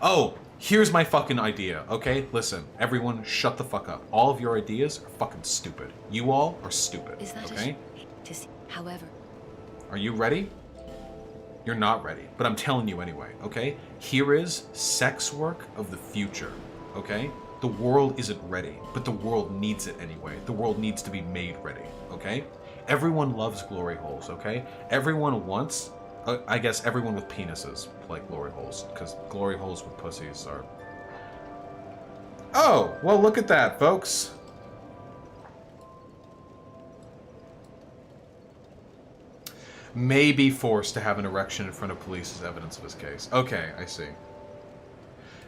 Speaker 1: Oh, here's my fucking idea, okay? Listen, everyone, shut the fuck up. All of your ideas are fucking stupid. You all are stupid,
Speaker 3: Is that
Speaker 1: okay?
Speaker 3: to see? However,
Speaker 1: Are you ready? You're not ready, but I'm telling you anyway, okay? Here is sex work of the future, okay? The world isn't ready, but the world needs it anyway. The world needs to be made ready, okay? Everyone loves glory holes, okay? Everyone wants, I guess everyone with penises like glory holes, because glory holes with pussies are... Oh, well look at that, folks. May be forced to have an erection in front of police as evidence of his case. Okay, I see.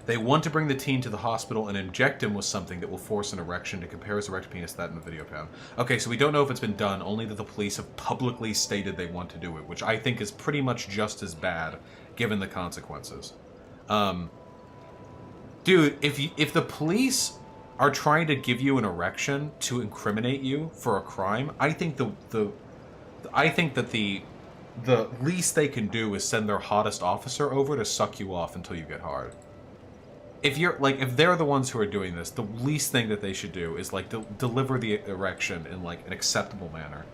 Speaker 1: They want to bring the teen to the hospital and inject him with something that will force an erection to compare his erect penis to that in the video pound. Okay, so we don't know if it's been done, only that the police have publicly stated they want to do it, which I think is pretty much just as bad, given the consequences. Dude, if the police are trying to give you an erection to incriminate you for a crime, I think that the least they can do is send their hottest officer over to suck you off until you get hard. If they're the ones who are doing this, the least thing that they should do is like deliver the erection in like an acceptable manner.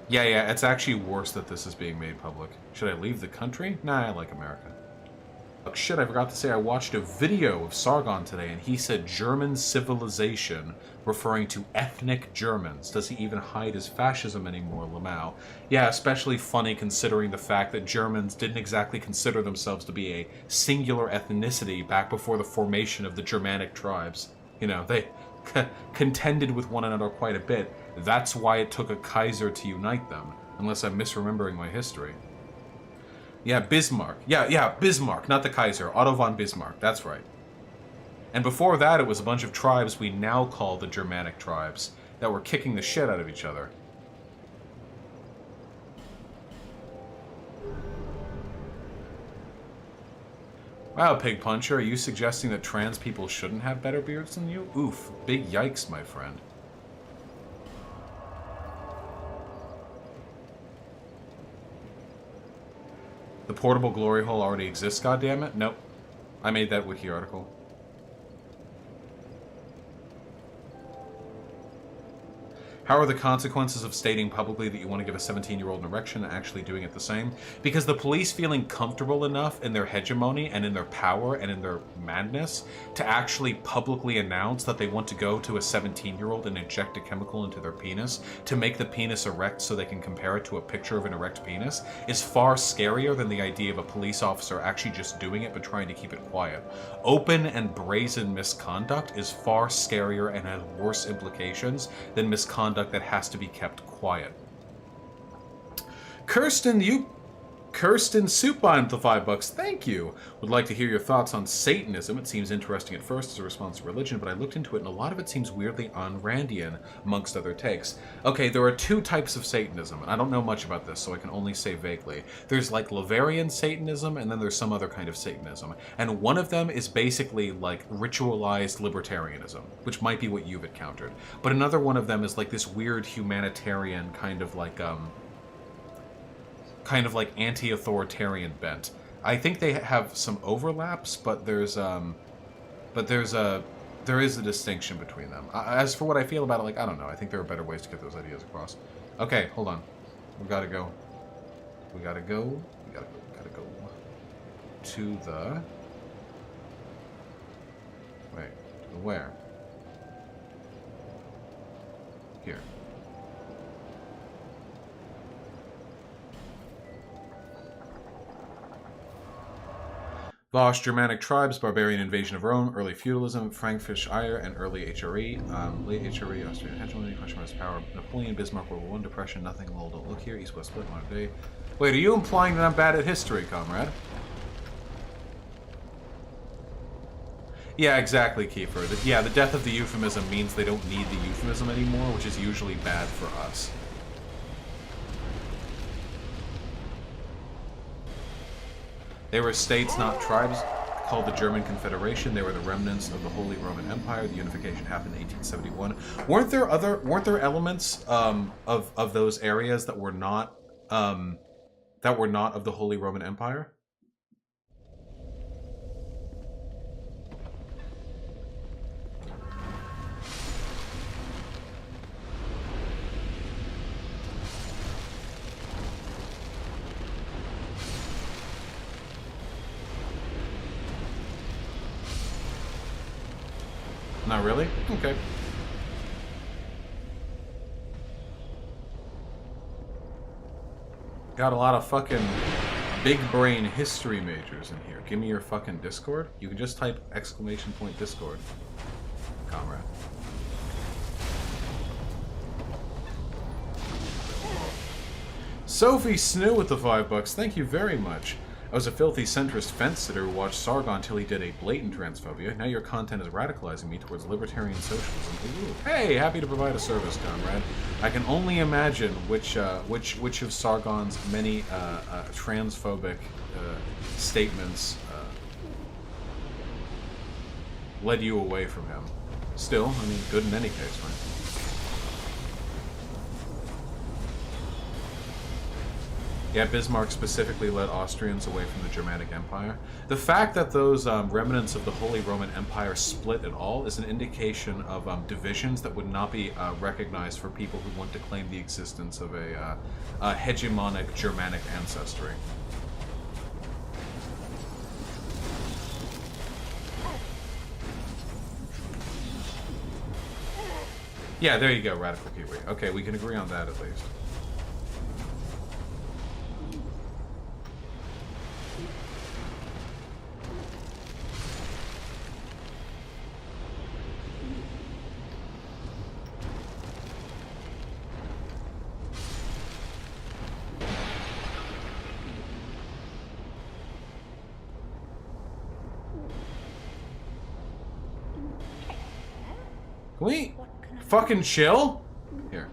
Speaker 1: Yeah, it's actually worse that this is being made public. Should I leave the country? Nah, I like America. Oh, shit, I forgot to say I watched a video of Sargon today, and he said German civilization, referring to ethnic Germans. Does he even hide his fascism anymore, Lamau? Yeah, especially funny considering the fact that Germans didn't exactly consider themselves to be a singular ethnicity back before the formation of the Germanic tribes. You know, they contended with one another quite a bit. That's why it took a Kaiser to unite them, unless I'm misremembering my history. Yeah, Bismarck. Yeah, Bismarck, not the Kaiser. Otto von Bismarck, that's right. And before that, it was a bunch of tribes we now call the Germanic tribes that were kicking the shit out of each other. Wow, Pig Puncher, are you suggesting that trans people shouldn't have better beards than you? Oof, big yikes, my friend. The portable glory hole already exists, goddammit? Nope. I made that wiki article. How are the consequences of stating publicly that you want to give a 17-year-old an erection and actually doing it the same? Because the police feeling comfortable enough in their hegemony and in their power and in their madness to actually publicly announce that they want to go to a 17-year-old and inject a chemical into their penis to make the penis erect so they can compare it to a picture of an erect penis is far scarier than the idea of a police officer actually just doing it but trying to keep it quiet. Open and brazen misconduct is far scarier and has worse implications than misconduct that has to be kept quiet. Kirsten Supine with the $5. Thank you. Would like to hear your thoughts on Satanism. It seems interesting at first as a response to religion, but I looked into it and a lot of it seems weirdly on-Randian, amongst other takes. Okay, there are two types of Satanism, and I don't know much about this, so I can only say vaguely. There's like Laverian Satanism, and then there's some other kind of Satanism. And one of them is basically like ritualized libertarianism, which might be what you've encountered. But another one of them is like this weird humanitarian kind of like anti-authoritarian bent. I think they have some overlaps, but there is a distinction between them. As for what I feel about it, like, I don't know. I think there are better ways to get those ideas across. Okay, hold on. We gotta go to the... Wait, to the where? Here. Vaush, Germanic tribes, barbarian invasion of Rome, early feudalism, Frankfish Ire, and early HRE, late HRE, Austrian hegemony, question marks power, Napoleon, Bismarck, World War I, depression, nothing, lol, don't look here, East-West split, modern day. Wait, are you implying that I'm bad at history, comrade? Yeah, exactly, Kiefer. The death of the euphemism means they don't need the euphemism anymore, which is usually bad for us. They were states, not tribes. called the German Confederation. They were the remnants of the Holy Roman Empire. The unification happened in 1871. Weren't there elements of those areas that were not of the Holy Roman Empire? Not really? Okay. Got a lot of fucking big brain history majors in here. Give me your fucking Discord. You can just type !Discord, comrade. Sophie Snoo with the $5. Thank you very much. I was a filthy centrist fence-sitter who watched Sargon till he did a blatant transphobia. Now your content is radicalizing me towards libertarian socialism. Ooh. Hey, happy to provide a service, comrade. I can only imagine which of Sargon's many transphobic statements led you away from him. Still, I mean, good in any case, right? Yeah, Bismarck specifically led Austrians away from the Germanic Empire. The fact that those remnants of the Holy Roman Empire split at all is an indication of divisions that would not be recognized for people who want to claim the existence of a hegemonic Germanic ancestry. Yeah, there you go, Radical Kiwi. Okay, we can agree on that at least. Can we fucking chill? Here.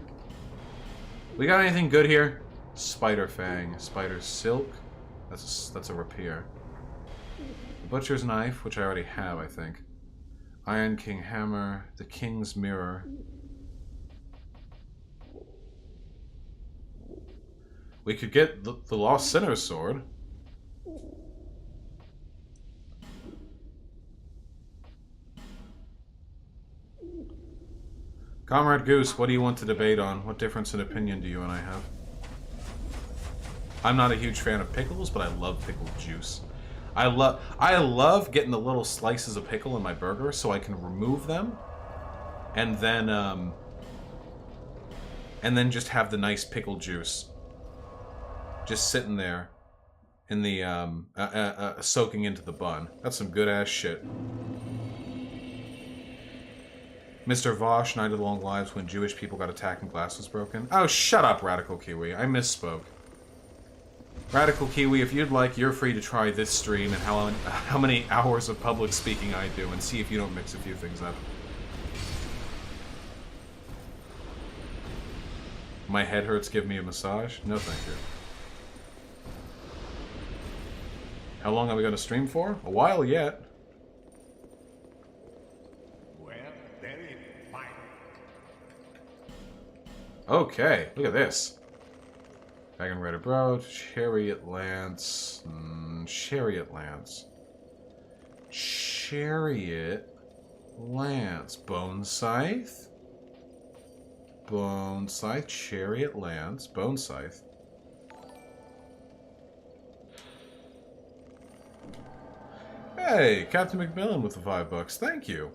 Speaker 1: We got anything good here? Spider Fang, Spider Silk. That's a rapier. The Butcher's Knife, which I already have, I think. Iron King Hammer, the King's Mirror. We could get the Lost Sinner's Sword. Comrade Goose, what do you want to debate on? What difference in opinion do you and I have? I'm not a huge fan of pickles, but I love pickled juice. I love getting the little slices of pickle in my burger so I can remove them and then just have the nice pickle juice just sitting there in the soaking into the bun. That's some good ass shit. Mr. Vaush, Night of the Long Lives, when Jewish people got attacked and glass was broken. Oh, shut up, Radical Kiwi. I misspoke. Radical Kiwi, if you'd like, you're free to try this stream and how many hours of public speaking I do and see if you don't mix a few things up. My head hurts, give me a massage? No, thank you. How long are we going to stream for? A while yet. Okay, look at this. Dragon Raider Bro, Chariot Lance, Chariot Lance. Chariot Lance. Bone Scythe? Bone Scythe, Chariot Lance, Bone Scythe. Hey, Captain McMillan with the $5. Thank you.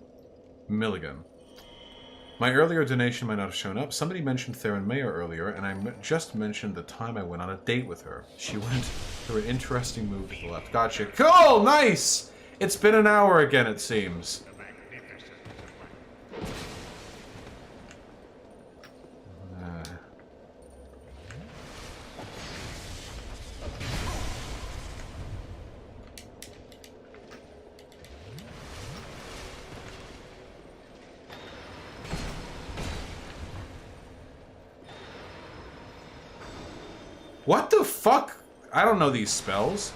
Speaker 1: Milligan. My earlier donation might not have shown up. Somebody mentioned Theron Mayer earlier, and I just mentioned the time I went on a date with her. She went through an interesting move to the left. Gotcha. Cool! Nice! It's been an hour again, it seems. What the fuck? I don't know these spells.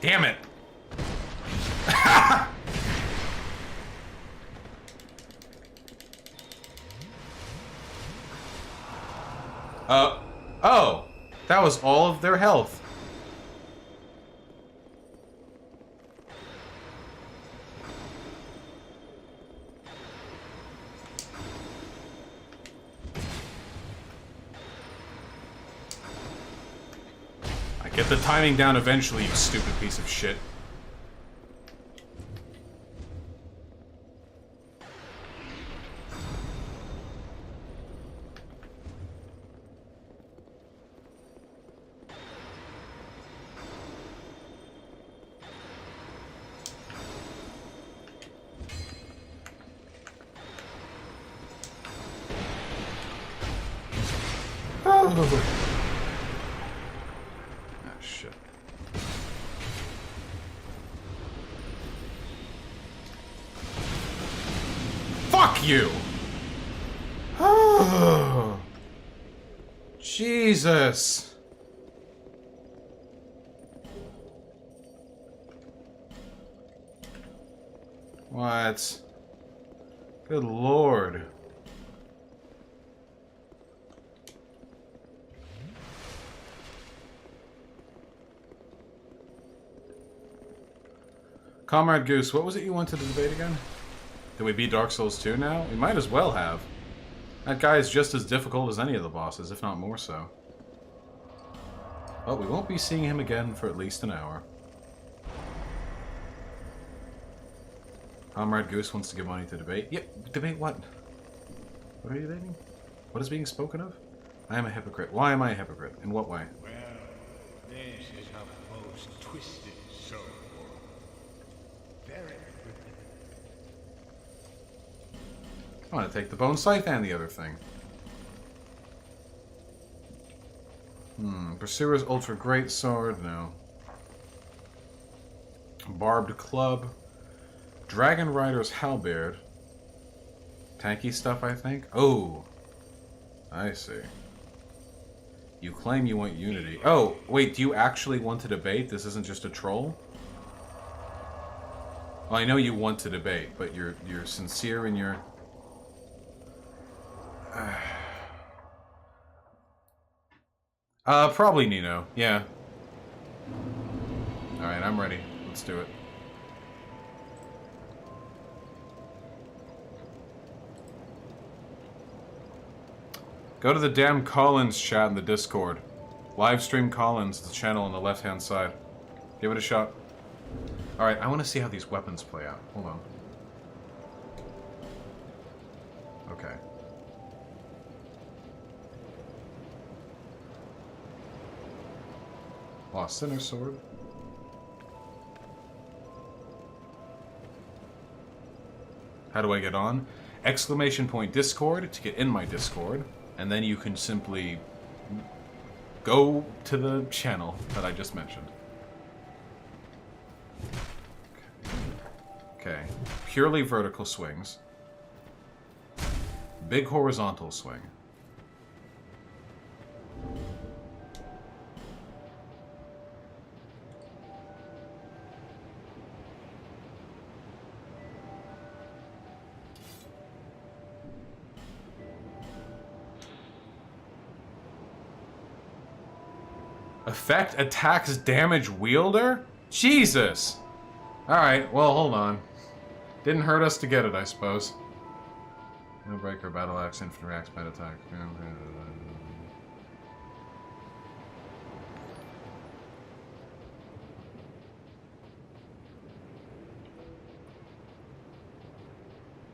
Speaker 1: Damn it! Oh! That was all of their health. I get the timing down eventually, you stupid piece of shit. Oh, shit. Fuck you! Oh, Jesus. What? Good Lord. Comrade Goose, what was it you wanted to debate again? Did we beat Dark Souls 2 now? We might as well have. That guy is just as difficult as any of the bosses, if not more so. But we won't be seeing him again for at least an hour. Comrade Goose wants to give money to debate. Yep, debate what? What are you debating? What is being spoken of? I am a hypocrite. Why am I a hypocrite? In what way?
Speaker 2: Well, this is a most twisted soul. Very good.
Speaker 1: I want to take the bone scythe and the other thing. Pursuer's Ultra Great Sword? No. Barbed Club. Dragon Rider's Halberd. Tanky stuff, I think? Oh! I see. You claim you want unity. Oh, wait, do you actually want to debate? This isn't just a troll? Well, I know you want to debate, but you're sincere in your... probably Nino. Yeah. Alright, I'm ready. Let's do it. Go to the damn Collins chat in the Discord. Livestream Collins, the channel on the left-hand side. Give it a shot. Alright, I want to see how these weapons play out. Hold on. Okay. Lost Sinner Sword. How do I get on? Exclamation point Discord to get in my Discord. And then you can simply go to the channel that I just mentioned. Okay. Purely vertical swings. Big horizontal swing. Effect attacks damage wielder? Jesus! Alright, well, hold on. Didn't hurt us to get it, I suppose. No breaker, battle axe, infantry axe, pet attack.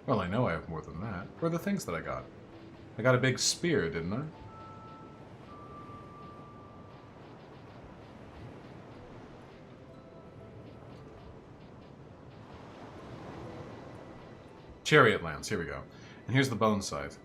Speaker 1: Well, I know I have more than that. Where are the things that I got? I got a big spear, didn't I? Chariot Lance, here we go. And here's the bone scythe.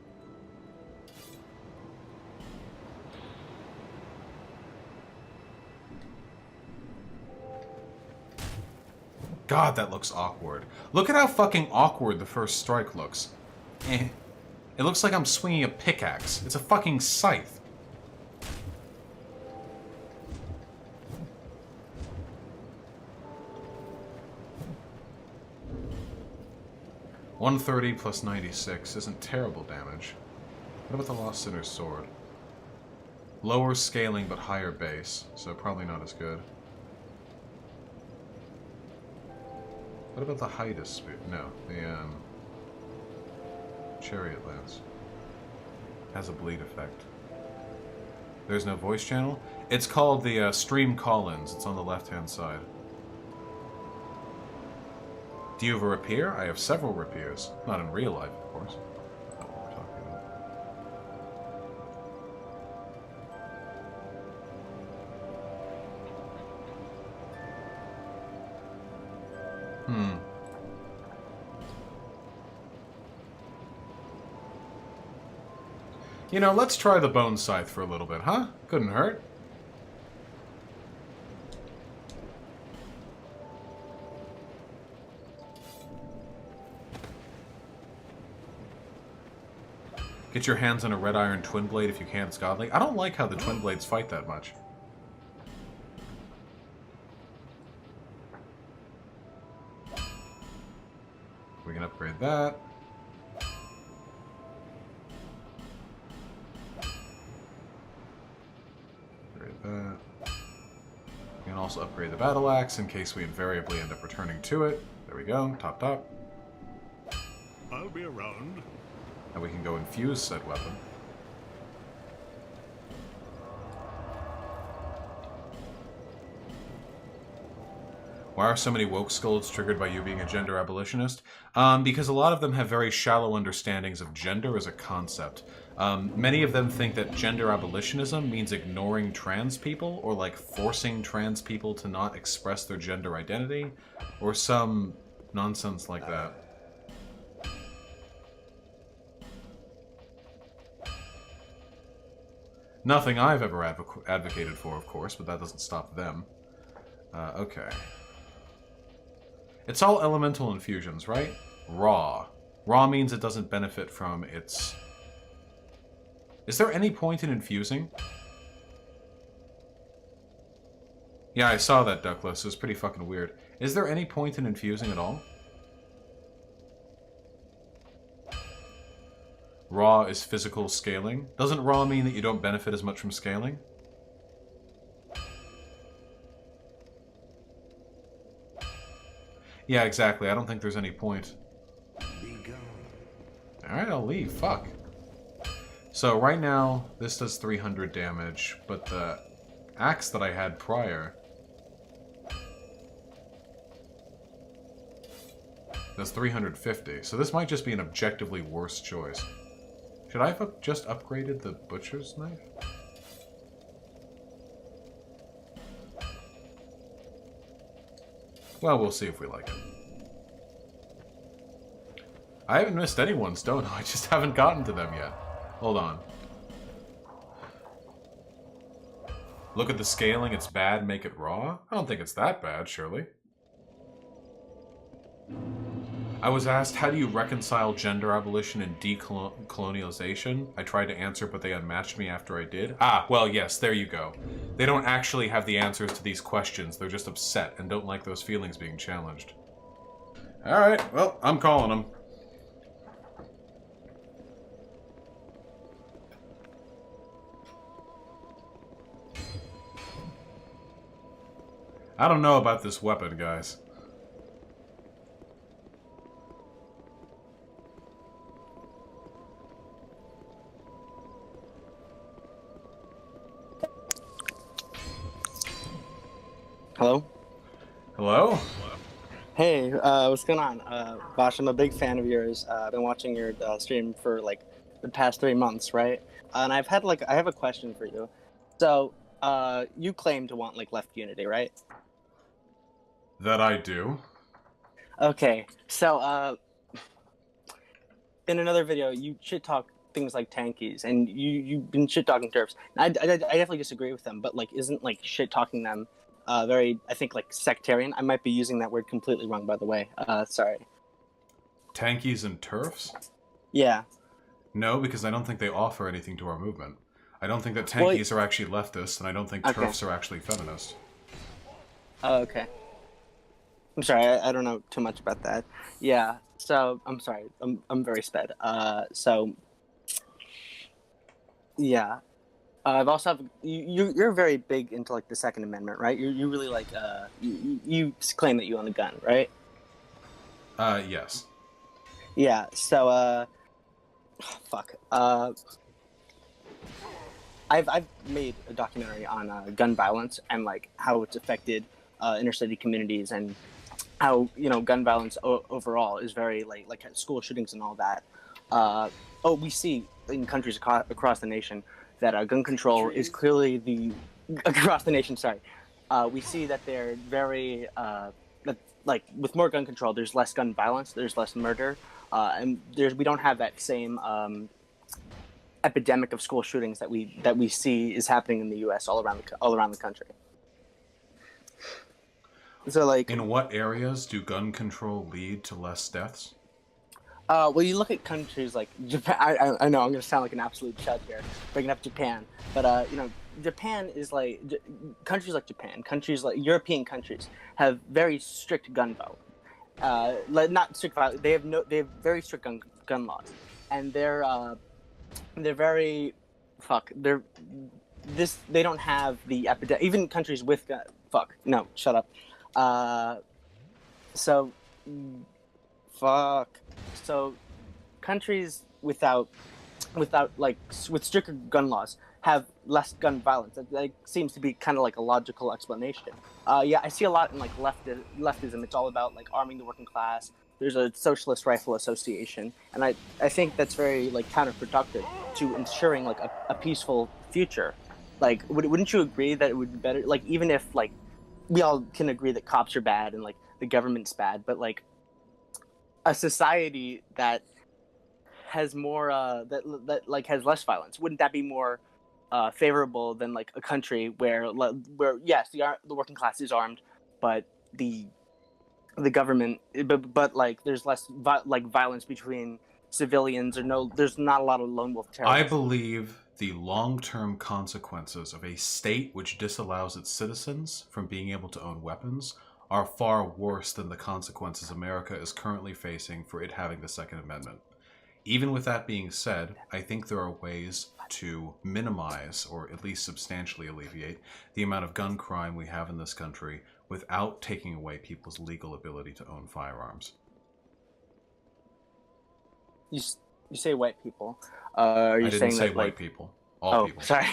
Speaker 1: God, that looks awkward. Look at how fucking awkward the first strike looks. Eh. It looks like I'm swinging a pickaxe. It's a fucking scythe. 130 plus 96 isn't terrible damage. What about the Lost Sinner's Sword? Lower scaling but higher base, so probably not as good. What about the Hydus Spear? No, the Chariot Lance. Has a bleed effect. There's no voice channel? It's called the Stream Call-ins. It's on the left-hand side. Do you have a rapier? I have several rapiers. Not in real life, of course. That's not what we're talking about. You know, let's try the Bone Scythe for a little bit, huh? Couldn't hurt. Get your hands on a Red Iron Twin Blade if you can, it's godly. I don't like how the Twin Blades fight that much. We can upgrade that. Upgrade that. We can also upgrade the Battle Axe in case we invariably end up returning to it. There we go, top.
Speaker 2: I'll be around.
Speaker 1: And we can go infuse said weapon. Why are so many woke scolds triggered by you being a gender abolitionist? Because a lot of them have very shallow understandings of gender as a concept. Many of them think that gender abolitionism means ignoring trans people, or like forcing trans people to not express their gender identity, or some nonsense like that. Nothing I've ever advocated for, of course, but that doesn't stop them. Okay. It's all elemental infusions, right? Raw. Raw means it doesn't benefit from its... Is there any point in infusing? Yeah, I saw that, Duckless. It was pretty fucking weird. Is there any point in infusing at all? Raw is physical scaling. Doesn't raw mean that you don't benefit as much from scaling? Yeah, exactly. I don't think there's any point. Alright, I'll leave. Fuck. So right now, this does 300 damage, but the axe that I had prior does 350. So this might just be an objectively worse choice. Should I have just upgraded the butcher's knife? Well, we'll see if we like it. I haven't missed any ones, don't I? I just haven't gotten to them yet. Hold on. Look at the scaling, it's bad, make it raw? I don't think it's that bad, surely. I was asked, how do you reconcile gender abolition and decolonialization? I tried to answer, but they unmatched me after I did. Ah, well, yes, there you go. They don't actually have the answers to these questions. They're just upset and don't like those feelings being challenged. Alright, well, I'm calling them. I don't know about this weapon, guys.
Speaker 12: Hello?
Speaker 1: Hello?
Speaker 12: Hey, what's going on? Vaush, I'm a big fan of yours. I've been watching your stream for like the past 3 months, right? And I have a question for you. So, you claim to want like left unity, right?
Speaker 1: That I do.
Speaker 12: Okay, so in another video, you shit talk things like tankies, and you've been shit talking turfs. I definitely disagree with them, but like, isn't like shit talking them very, I think, like sectarian? I might be using that word completely wrong, by the way. Sorry.
Speaker 1: Tankies and turfs?
Speaker 12: Yeah.
Speaker 1: No, because I don't think they offer anything to our movement. I don't think that tankies are actually leftist, and I don't think turfs are actually feminist.
Speaker 12: Oh, okay. I'm sorry, I don't know too much about that. Yeah, so I'm sorry, I'm very sped. So yeah, I've also have, you're very big into like the Second Amendment, right? You really like you claim that you own a gun, right?
Speaker 1: Yes.
Speaker 12: Yeah. So fuck. I've made a documentary on gun violence and like how it's affected inner city communities and how gun violence overall is very like school shootings and all that. We see in countries across the nation that gun control is clearly the across the nation. Sorry, we see that they're very that, like with more gun control, there's less gun violence, there's less murder, and we don't have that same epidemic of school shootings that we see is happening in the U.S. all around the country. So, like,
Speaker 1: in what areas do gun control lead to less deaths?
Speaker 12: Well, you look at countries like Japan. I know I'm going to sound like an absolute chud here, bringing up Japan, but Japan is like countries like Japan, countries like European countries have very strict gun violence. Not strict violence. They have very strict gun laws, and they're very they don't have the epidemic. Even countries with shut up. So countries without like with stricter gun laws have less gun violence. That seems to be kind of like a logical explanation. I see a lot in like leftism. It's all about like arming the working class. There's a socialist rifle association, and I think that's very like counterproductive to ensuring like a peaceful future. Like, wouldn't you agree that it would be better? Like, even if like we all can agree that cops are bad and like the government's bad, but like a society that has more that like has less violence, wouldn't that be more favorable than like a country where yes, the working class is armed, but the government, but like there's less violence between civilians, or there's not a lot of lone wolf terrorists.
Speaker 1: I believe the long-term consequences of a state which disallows its citizens from being able to own weapons are far worse than the consequences America is currently facing for it having the Second Amendment. Even with that being said, I think there are ways to minimize, or at least substantially alleviate, the amount of gun crime we have in this country without taking away people's legal ability to own firearms.
Speaker 12: You say white people. Are you
Speaker 1: I didn't
Speaker 12: saying
Speaker 1: say
Speaker 12: that,
Speaker 1: white
Speaker 12: like,
Speaker 1: people. All people.
Speaker 12: Sorry.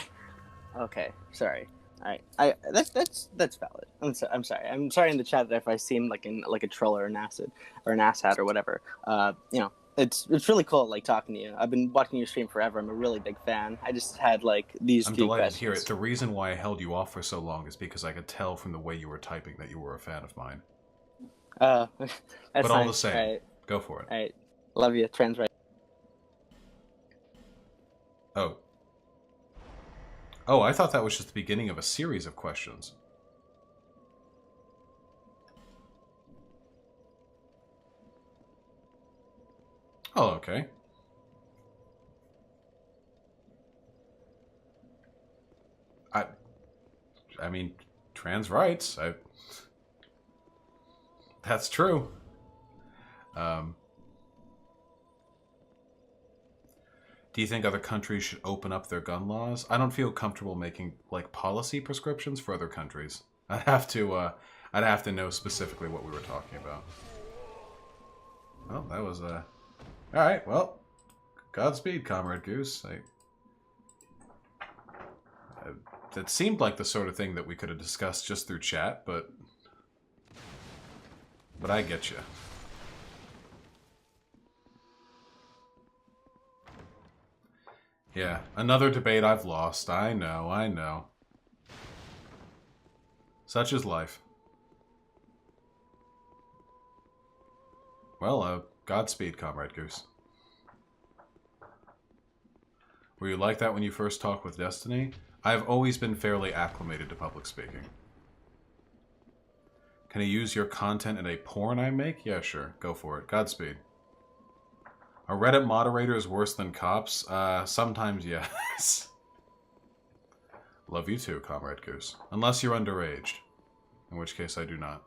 Speaker 12: Okay, sorry. All right, that's valid. I'm sorry. I'm sorry in the chat if I seem like a troll or an asshat or whatever. It's really cool like talking to you. I've been watching your stream forever. I'm a really big fan. I just had like these.
Speaker 1: I'm
Speaker 12: few
Speaker 1: delighted
Speaker 12: questions.
Speaker 1: to hear it. The reason why I held you off for so long is because I could tell from the way you were typing that you were a fan of mine.
Speaker 12: That's
Speaker 1: but all
Speaker 12: nice.
Speaker 1: the same,
Speaker 12: right.
Speaker 1: Go for it.
Speaker 12: All right, love you. Trans right.
Speaker 1: Oh, I thought that was just the beginning of a series of questions. Oh, okay. I mean, trans rights. That's true. Do you think other countries should open up their gun laws? I don't feel comfortable making like policy prescriptions for other countries. I'd have to know specifically what we were talking about. Well, that was all right. Well, Godspeed, Comrade Goose. It seemed like the sort of thing that we could have discussed just through chat, but I get you. Yeah, another debate I've lost. I know. Such is life. Well, Godspeed, Comrade Goose. Were you like that when you first talked with Destiny? I've always been fairly acclimated to public speaking. Can I use your content in a porn I make? Yeah, sure. Go for it. Godspeed. Are Reddit moderators worse than cops? Sometimes, yes. Love you too, Comrade Goose. Unless you're underaged. In which case, I do not.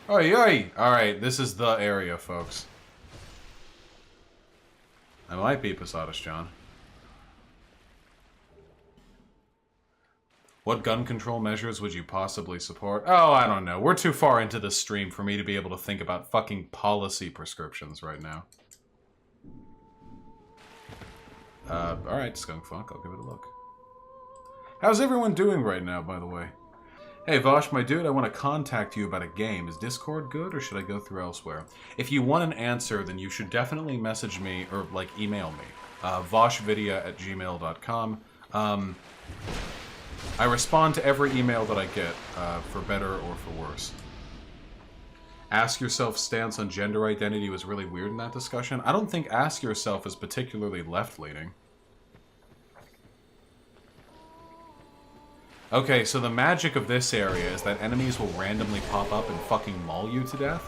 Speaker 1: Oi, oi! Alright, this is the area, folks. I might be Posadas John. What gun control measures would you possibly support? Oh, I don't know. We're too far into this stream for me to be able to think about fucking policy prescriptions right now. Alright, Skunk Funk, I'll give it a look. How's everyone doing right now, by the way? Hey, Vaush, my dude, I want to contact you about a game. Is Discord good, or should I go through elsewhere? If you want an answer, then you should definitely message me, or, like, email me. VaushVidya@gmail.com. I respond to every email that I get, for better or for worse. Ask Yourself's stance on gender identity was really weird in that discussion. I don't think Ask Yourself is particularly left-leaning. Okay, so the magic of this area is that enemies will randomly pop up and fucking maul you to death.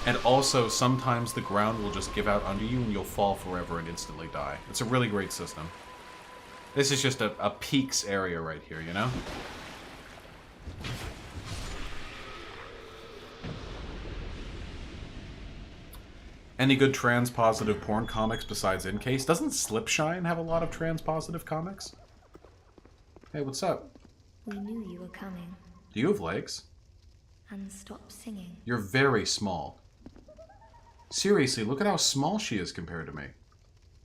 Speaker 1: And also, sometimes the ground will just give out under you and you'll fall forever and instantly die. It's a really great system. This is just a peaks area right here, you know? Any good trans-positive porn comics besides Incase? Doesn't Slipshine have a lot of trans-positive comics? Hey, what's up?
Speaker 3: We knew you were coming.
Speaker 1: Do you have legs?
Speaker 3: And stop singing.
Speaker 1: You're very small. Seriously, look at how small she is compared to me.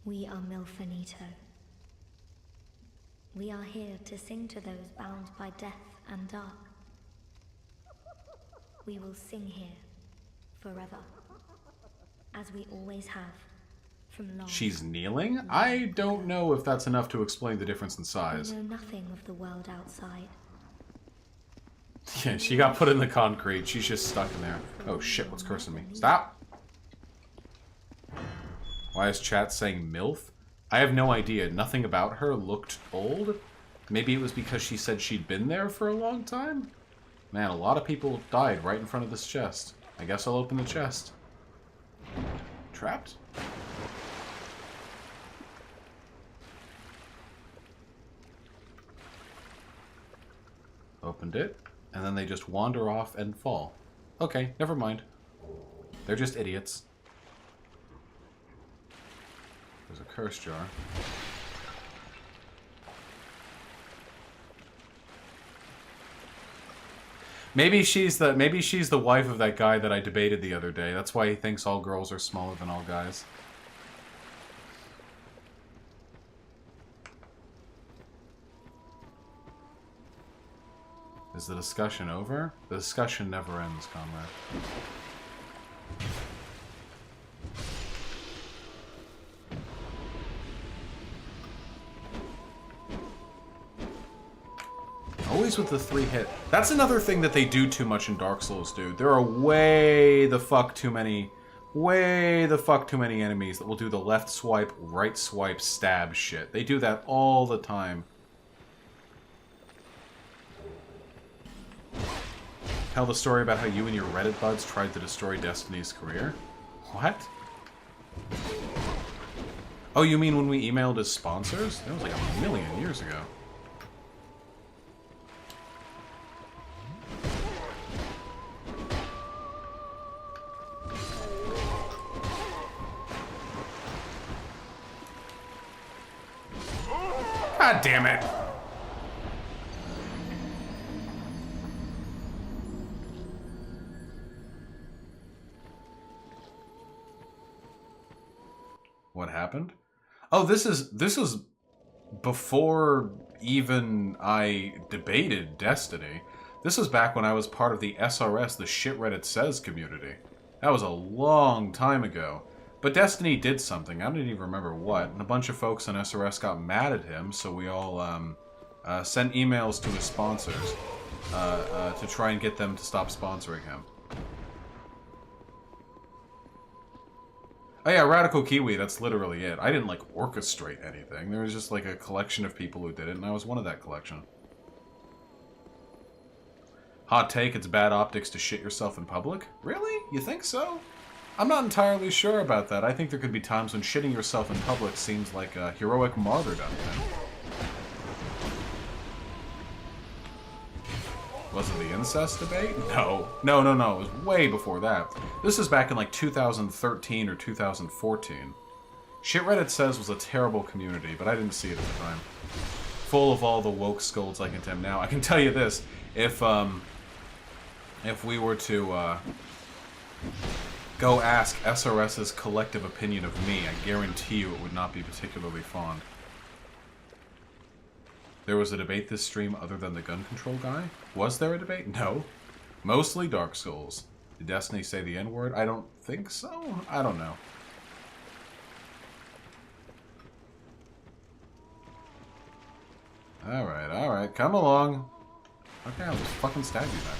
Speaker 3: We are Milfinito. We are here to sing to those bound by death and dark. We will sing here forever, as we always have, from long.
Speaker 1: She's kneeling? I don't know if that's enough to explain the difference in size.
Speaker 3: We know nothing of the world outside.
Speaker 1: Yeah, she got put in the concrete. She's just stuck in there. Oh shit, what's cursing me? Stop! Why is chat saying MILF? I have no idea. Nothing about her looked old. Maybe it was because she said she'd been there for a long time? Man, a lot of people died right in front of this chest. I guess I'll open the chest. Trapped? Opened it, and then they just wander off and fall. Okay, never mind. They're just idiots. There's a curse jar. Maybe she's the wife of that guy that I debated the other day. That's why he thinks all girls are smaller than all guys. Is the discussion over? The discussion never ends, comrade. Always with the 3-hit. That's another thing that they do too much in Dark Souls, dude. There are way the fuck too many enemies that will do the left swipe, right swipe, stab shit. They do that all the time. Tell the story about how you and your Reddit buds tried to destroy Destiny's career? What? Oh, you mean when we emailed as sponsors? That was like a million years ago. God damn it! What happened? Oh, this is before even I debated Destiny. This was back when I was part of the SRS, the Shit Reddit Says community. That was a long time ago. But Destiny did something. I don't even remember what. And a bunch of folks on SRS got mad at him, so we all sent emails to his sponsors to try and get them to stop sponsoring him. Oh yeah, Radical Kiwi, that's literally it. I didn't, like, orchestrate anything. There was just, like, a collection of people who did it, and I was one of that collection. Hot take, it's bad optics to shit yourself in public? Really? You think so? I'm not entirely sure about that. I think there could be times when shitting yourself in public seems like a heroic martyrdom. Was it the incest debate? No. No, no, no. It was way before that. This was back in like 2013 or 2014. Shit Reddit says was a terrible community, but I didn't see it at the time. Full of all the woke scolds I contend now. I can tell you this, if we were to go ask SRS's collective opinion of me, I guarantee you it would not be particularly fond. There was a debate this stream other than the gun control guy? Was there a debate? No. Mostly Dark Souls. Did Destiny say the N-word? I don't think so. I don't know. Alright, alright. Come along. Okay, I'll just fucking stab you then.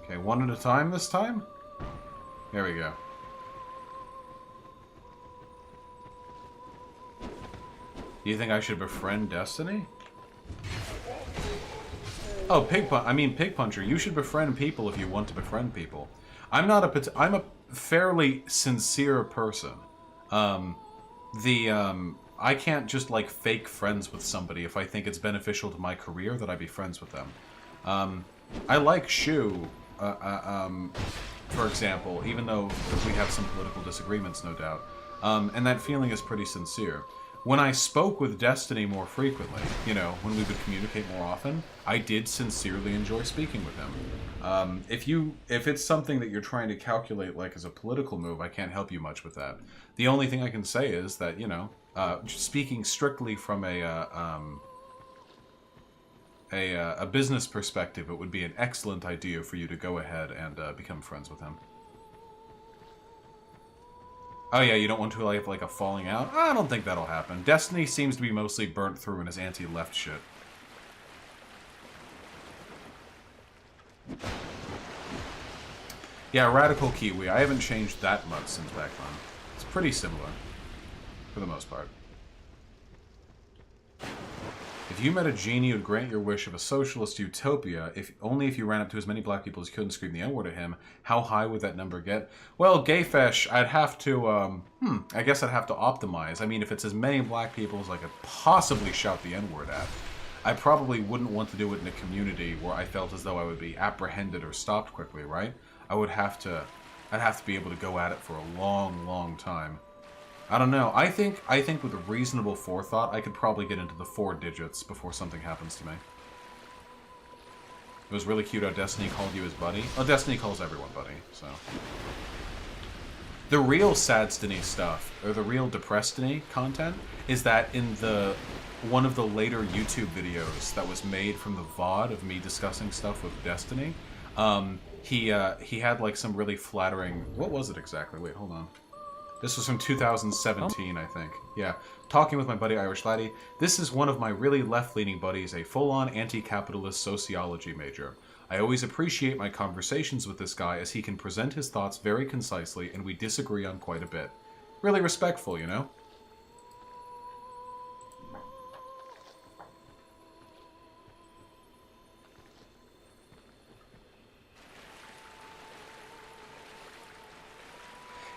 Speaker 1: Okay, one at a time this time? There we go. Do you think I should befriend Destiny? Oh, Pig Puncher, you should befriend people if you want to befriend people. I'm a fairly sincere person. I can't just, like, fake friends with somebody if I think it's beneficial to my career that I be friends with them. I like Shu, for example, even though we have some political disagreements, no doubt. And that feeling is pretty sincere. When I spoke with Destiny more frequently, you know, when we would communicate more often, I did sincerely enjoy speaking with him. If it's something that you're trying to calculate, like, as a political move, I can't help you much with that. The only thing I can say is that, you know, speaking strictly from a business perspective, it would be an excellent idea for you to go ahead and become friends with him. Oh yeah, you don't want to have like a falling out? I don't think that'll happen. Destiny seems to be mostly burnt through in his anti-left shit. Yeah, Radical Kiwi. I haven't changed that much since back then. It's pretty similar, for the most part. If you met a genie who'd grant your wish of a socialist utopia, only if you ran up to as many black people as you could and screamed the N-word at him, how high would that number get? Well, Gayfesh, I'd have to, I guess I'd have to optimize. I mean, if it's as many black people as I could possibly shout the N-word at, I probably wouldn't want to do it in a community where I felt as though I would be apprehended or stopped quickly, right? I'd have to be able to go at it for a long, long time. I don't know. I think with reasonable forethought, I could probably get into the 4 digits before something happens to me. It was really cute how Destiny called you his buddy. Oh, Destiny calls everyone buddy, so. The real Sadstiny stuff, or the real Depressedstiny content, is that in one of the later YouTube videos that was made from the VOD of me discussing stuff with Destiny, he had like some really flattering... What was it exactly? Wait, hold on. This was from 2017, I think. Yeah. Talking with my buddy Irish Laddie. This is one of my really left-leaning buddies, a full-on anti-capitalist sociology major. I always appreciate my conversations with this guy as he can present his thoughts very concisely and we disagree on quite a bit. Really respectful, you know?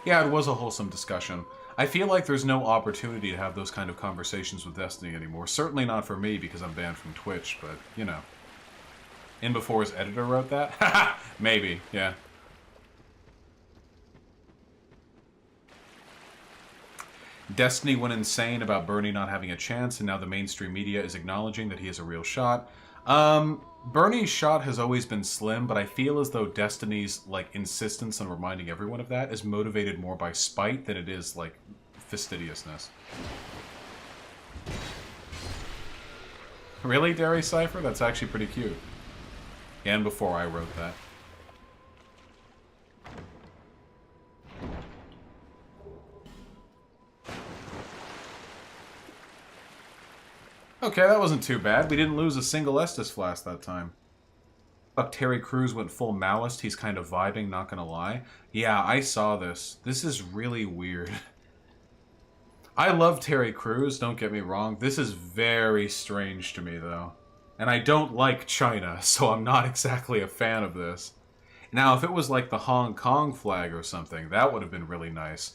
Speaker 1: Yeah, it was a wholesome discussion. I feel like there's no opportunity to have those kind of conversations with Destiny anymore. Certainly not for me, because I'm banned from Twitch, but, you know. In before his editor wrote that? Haha! Maybe, yeah. Destiny went insane about Bernie not having a chance, and now the mainstream media is acknowledging that he is a real shot. Bernie's shot has always been slim, but I feel as though Destiny's, like, insistence on reminding everyone of that is motivated more by spite than it is, like, fastidiousness. Really, Derry Cypher? That's actually pretty cute. And before I wrote that. Okay, that wasn't too bad. We didn't lose a single Estus Flask that time. Fuck, Terry Crews went full Maoist. He's kind of vibing, not gonna lie. Yeah, I saw this. This is really weird. I love Terry Crews, don't get me wrong. This is very strange to me, though. And I don't like China, so I'm not exactly a fan of this. Now, if it was like the Hong Kong flag or something, that would have been really nice.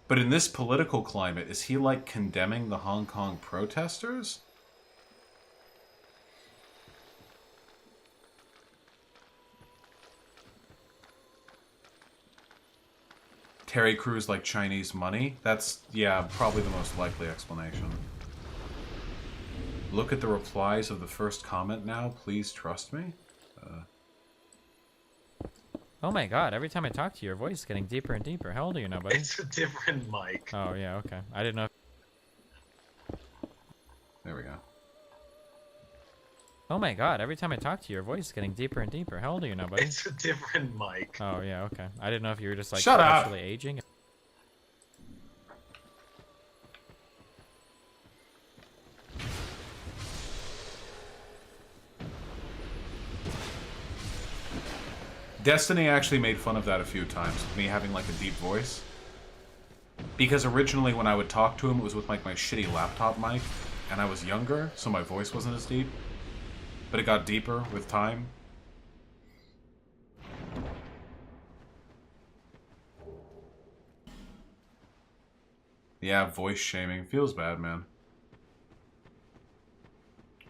Speaker 1: But in this political climate, is he, like, condemning the Hong Kong protesters? Terry Crews like Chinese money? That's, yeah, probably the most likely explanation. Look at the replies of the first comment now. Please trust me.
Speaker 13: Oh my god, every time I talk to you, your voice is getting deeper and deeper. How old are you now, buddy?
Speaker 14: It's a different mic.
Speaker 13: Oh, yeah, okay. I didn't know.
Speaker 1: There we go.
Speaker 13: Oh my god, every time I talk to you, your voice is getting deeper and deeper. How old are you now, buddy?
Speaker 14: It's a different mic.
Speaker 13: Oh, yeah, okay. I didn't know if you were just, like,
Speaker 1: Shut up!
Speaker 13: actually aging.
Speaker 1: Destiny actually made fun of that a few times, me having like a deep voice. Because originally when I would talk to him, it was with like my shitty laptop mic, and I was younger, so my voice wasn't as deep. But it got deeper with time. Yeah, voice shaming. Feels bad, man.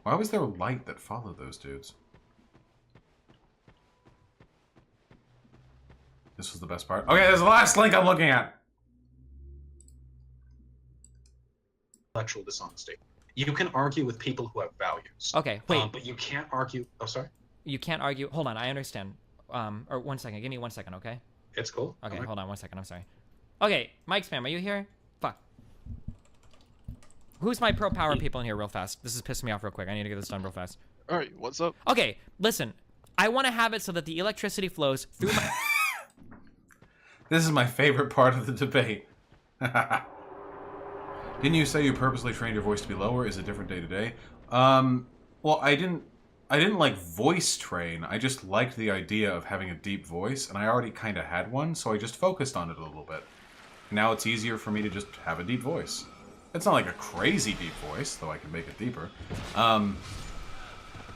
Speaker 1: Why was there a light that followed those dudes? This was the best part. Okay, there's the last link I'm looking at.
Speaker 14: Intellectual dishonesty. You can argue with people who have values.
Speaker 13: Okay, wait.
Speaker 14: But you can't argue... Oh, sorry?
Speaker 13: You can't argue... Hold on, I understand. Or 1 second. Give me 1 second, okay?
Speaker 14: It's cool.
Speaker 13: Okay, hold on 1 second. I'm sorry. Okay, Mike Spam, are you here? Fuck. Who's my pro power people in here real fast? This is pissing me off real quick. I need to get this done real fast.
Speaker 15: Alright, what's up?
Speaker 13: Okay, listen. I want to have it so that the electricity flows through my...
Speaker 1: This is my favorite part of the debate. Didn't you say you purposely trained your voice to be lower? Is it different day to day? Well, I didn't like voice train. I just liked the idea of having a deep voice, and I already kind of had one, so I just focused on it a little bit. Now it's easier for me to just have a deep voice. It's not like a crazy deep voice, though I can make it deeper. And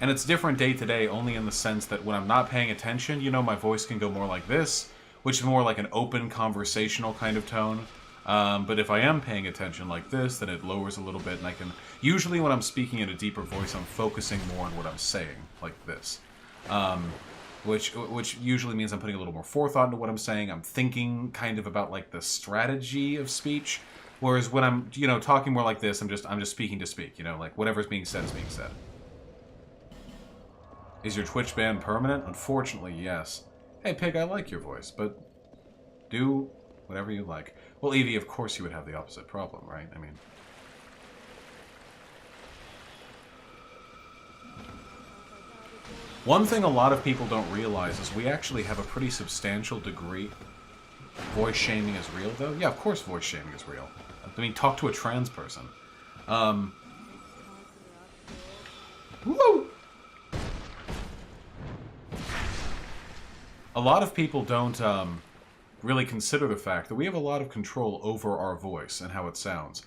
Speaker 1: it's different day to day only in the sense that when I'm not paying attention, you know, my voice can go more like this, which is more like an open conversational kind of tone. But if I am paying attention like this, then it lowers a little bit, and I can... Usually when I'm speaking in a deeper voice, I'm focusing more on what I'm saying, like this. Which usually means I'm putting a little more forethought into what I'm saying. I'm thinking kind of about, like, the strategy of speech. Whereas when I'm, you know, talking more like this, I'm just speaking to speak, you know? Like, whatever's being said is being said. Is your Twitch ban permanent? Unfortunately, yes. Hey, Pig, I like your voice, but do whatever you like. Well, Evie, of course you would have the opposite problem, right? I mean... One thing a lot of people don't realize is we actually have a pretty substantial degree... Voice shaming is real, though? Yeah, of course voice shaming is real. I mean, talk to a trans person. Woo! A lot of people don't, really consider the fact that we have a lot of control over our voice and how it sounds.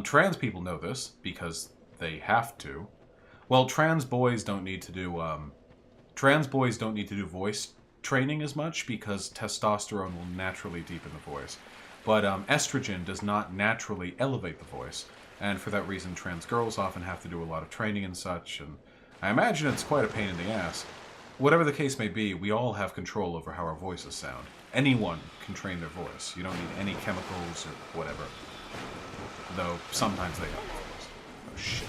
Speaker 1: Trans people know this, because they have to. Well, trans boys don't need to do voice training as much, because testosterone will naturally deepen the voice. But estrogen does not naturally elevate the voice, and for that reason trans girls often have to do a lot of training and such, and I imagine it's quite a pain in the ass. Whatever the case may be, we all have control over how our voices sound. Anyone can train their voice. You don't need any chemicals or whatever. Though, sometimes they help, of course. Oh, shit.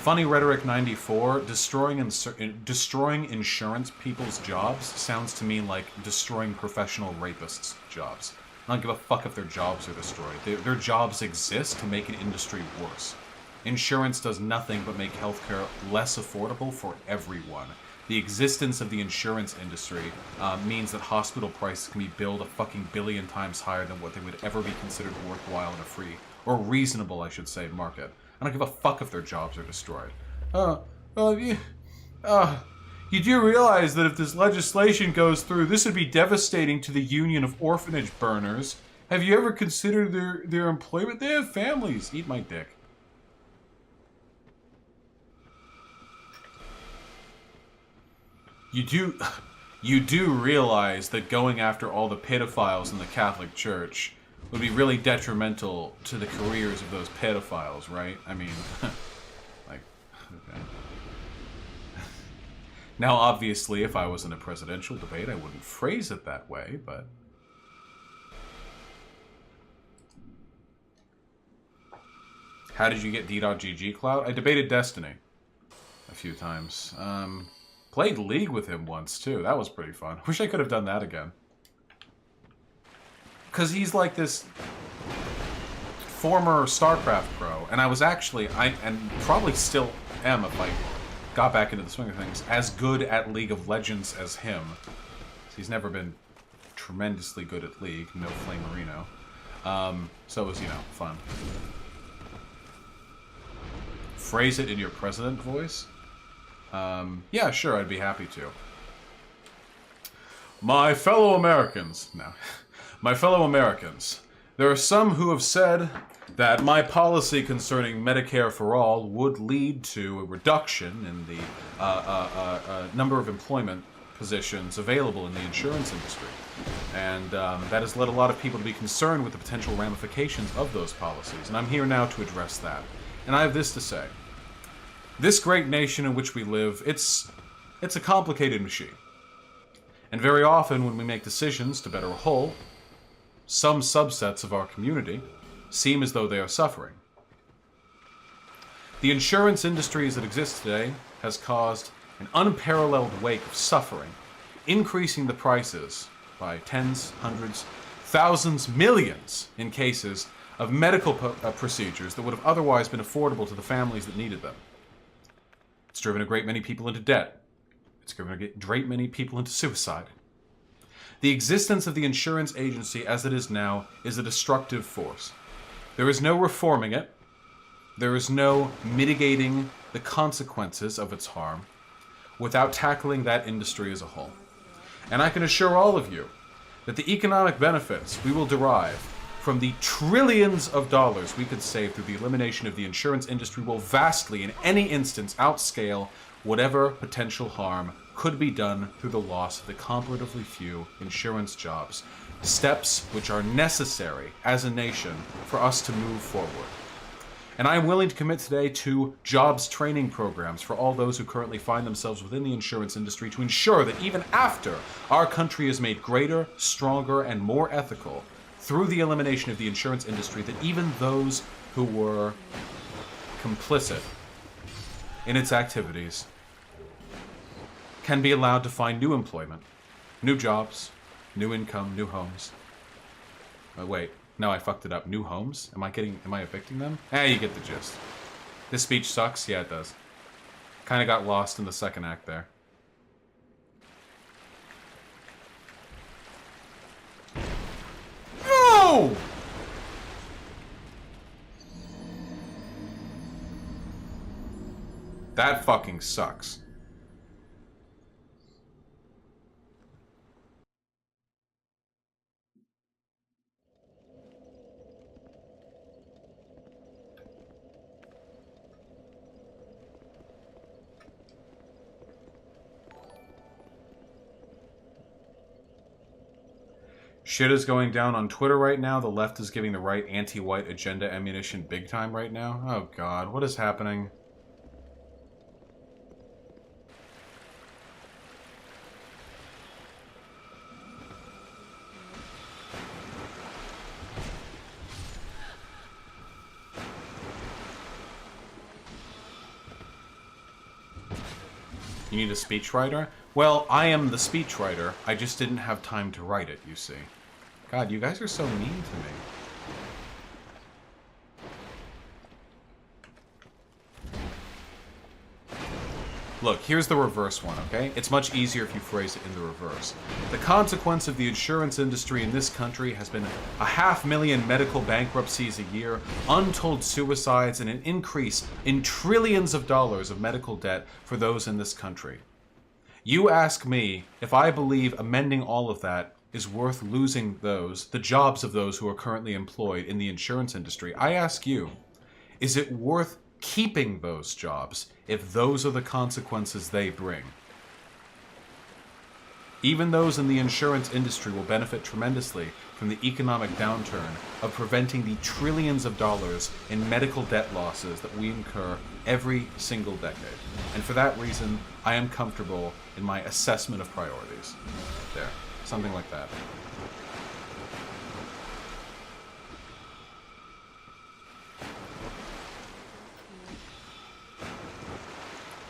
Speaker 1: Funny Rhetoric 94, destroying insurance people's jobs sounds to me like destroying professional rapists' jobs. I don't give a fuck if their jobs are destroyed. Their jobs exist to make an industry worse. Insurance does nothing but make healthcare less affordable for everyone. The existence of the insurance industry means that hospital prices can be billed a fucking billion times higher than what they would ever be considered worthwhile in a free, or reasonable, I should say, you You do realize that if this legislation goes through, this would be devastating to the union of orphanage burners. Have you ever considered their employment? They have families. Eat my dick. You do realize that going after all the pedophiles in the Catholic Church would be really detrimental to the careers of those pedophiles, right? I mean, like, okay. Now, obviously, if I was in a presidential debate, I wouldn't phrase it that way, but... How did you get D.GG Cloud? I debated Destiny a few times. Played League with him once, too. That was pretty fun. Wish I could have done that again. Because he's like this former StarCraft pro, and I was actually, and probably still am if I got back into the swing of things, as good at League of Legends as him. He's never been tremendously good at League, no Flamerino. So it was, you know, fun. Phrase it in your president voice? Yeah, sure, I'd be happy to. My fellow Americans. No. My fellow Americans. There are some who have said that my policy concerning Medicare for All would lead to a reduction in the number of employment positions available in the insurance industry. And that has led a lot of people to be concerned with the potential ramifications of those policies. And I'm here now to address that. And I have this to say. This great nation in which we live, it's a complicated machine. And very often when we make decisions to better a whole, some subsets of our community seem as though they are suffering. The insurance industry as it exists today has caused an unparalleled wake of suffering, increasing the prices by tens, hundreds, thousands, millions in cases of medical procedures that would have otherwise been affordable to the families that needed them. It's driven a great many people into debt. It's driven a great many people into suicide. The existence of the insurance agency as it is now is a destructive force. There is no reforming it. There is no mitigating the consequences of its harm without tackling that industry as a whole. And I can assure all of you that the economic benefits we will derive from the trillions of dollars we could save through the elimination of the insurance industry will vastly, in any instance, outscale whatever potential harm could be done through the loss of the comparatively few insurance jobs. Steps which are necessary as a nation for us to move forward. And I am willing to commit today to jobs training programs for all those who currently find themselves within the insurance industry to ensure that even after our country is made greater, stronger, and more ethical through the elimination of the insurance industry, that even those who were complicit in its activities can be allowed to find new employment, new jobs, new income, new homes. Oh, wait, no, I fucked it up. New homes? Am I evicting them? You get the gist. This speech sucks? Yeah, it does. Kind of got lost in the second act there. No! That fucking sucks. Shit is going down on Twitter right now. The left is giving the right anti-white agenda ammunition big time right now. Oh god, what is happening? You need a speechwriter? Well, I am the speechwriter. I just didn't have time to write it, you see. God, you guys are so mean to me. Look, here's the reverse one, okay? It's much easier if you phrase it in the reverse. The consequence of the insurance industry in this country has been 500,000 medical bankruptcies a year, untold suicides, and an increase in trillions of dollars of medical debt for those in this country. You ask me if I believe amending all of that is worth losing the jobs of those who are currently employed in the insurance industry. I ask you, is it worth keeping those jobs if those are the consequences they bring? Even those in the insurance industry will benefit tremendously from the economic downturn of preventing the trillions of dollars in medical debt losses that we incur every single decade. And for that reason, I am comfortable in my assessment of priorities. There. Something like that.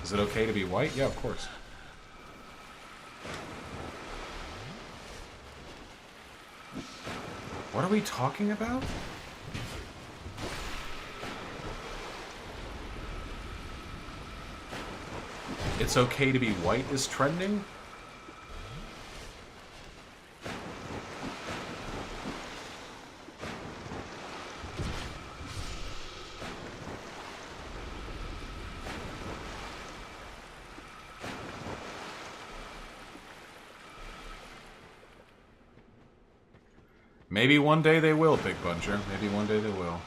Speaker 1: Is it okay to be white? Yeah, of course. What are we talking about? It's okay to be white is trending? Maybe one day they will, Big Buncher. Maybe one day they will.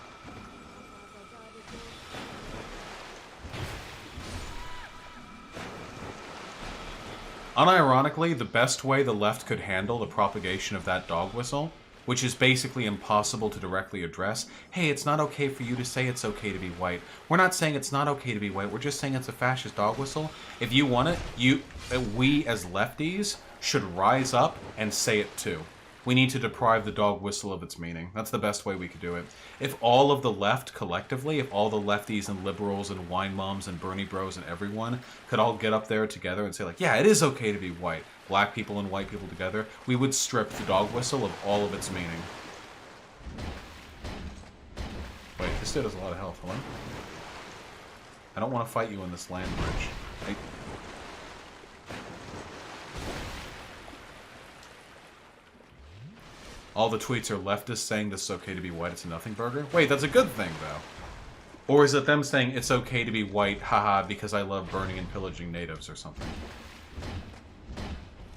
Speaker 1: Unironically, the best way the left could handle the propagation of that dog whistle, which is basically impossible to directly address. Hey, it's not okay for you to say it's okay to be white. We're not saying it's not okay to be white. We're just saying it's a fascist dog whistle. If you want it, we as lefties should rise up and say it too. We need to deprive the dog whistle of its meaning. That's the best way we could do it. If all of the left collectively, if all the lefties and liberals and wine moms and Bernie bros and everyone could all get up there together and say like, yeah, it is okay to be white, black people and white people together, we would strip the dog whistle of all of its meaning. Wait, this dude has a lot of health. Hello? I don't want to fight you on this land bridge. All the tweets are leftists saying this is okay to be white, it's a nothing burger? Wait, that's a good thing, though. Or is it them saying it's okay to be white, haha, because I love burning and pillaging natives or something?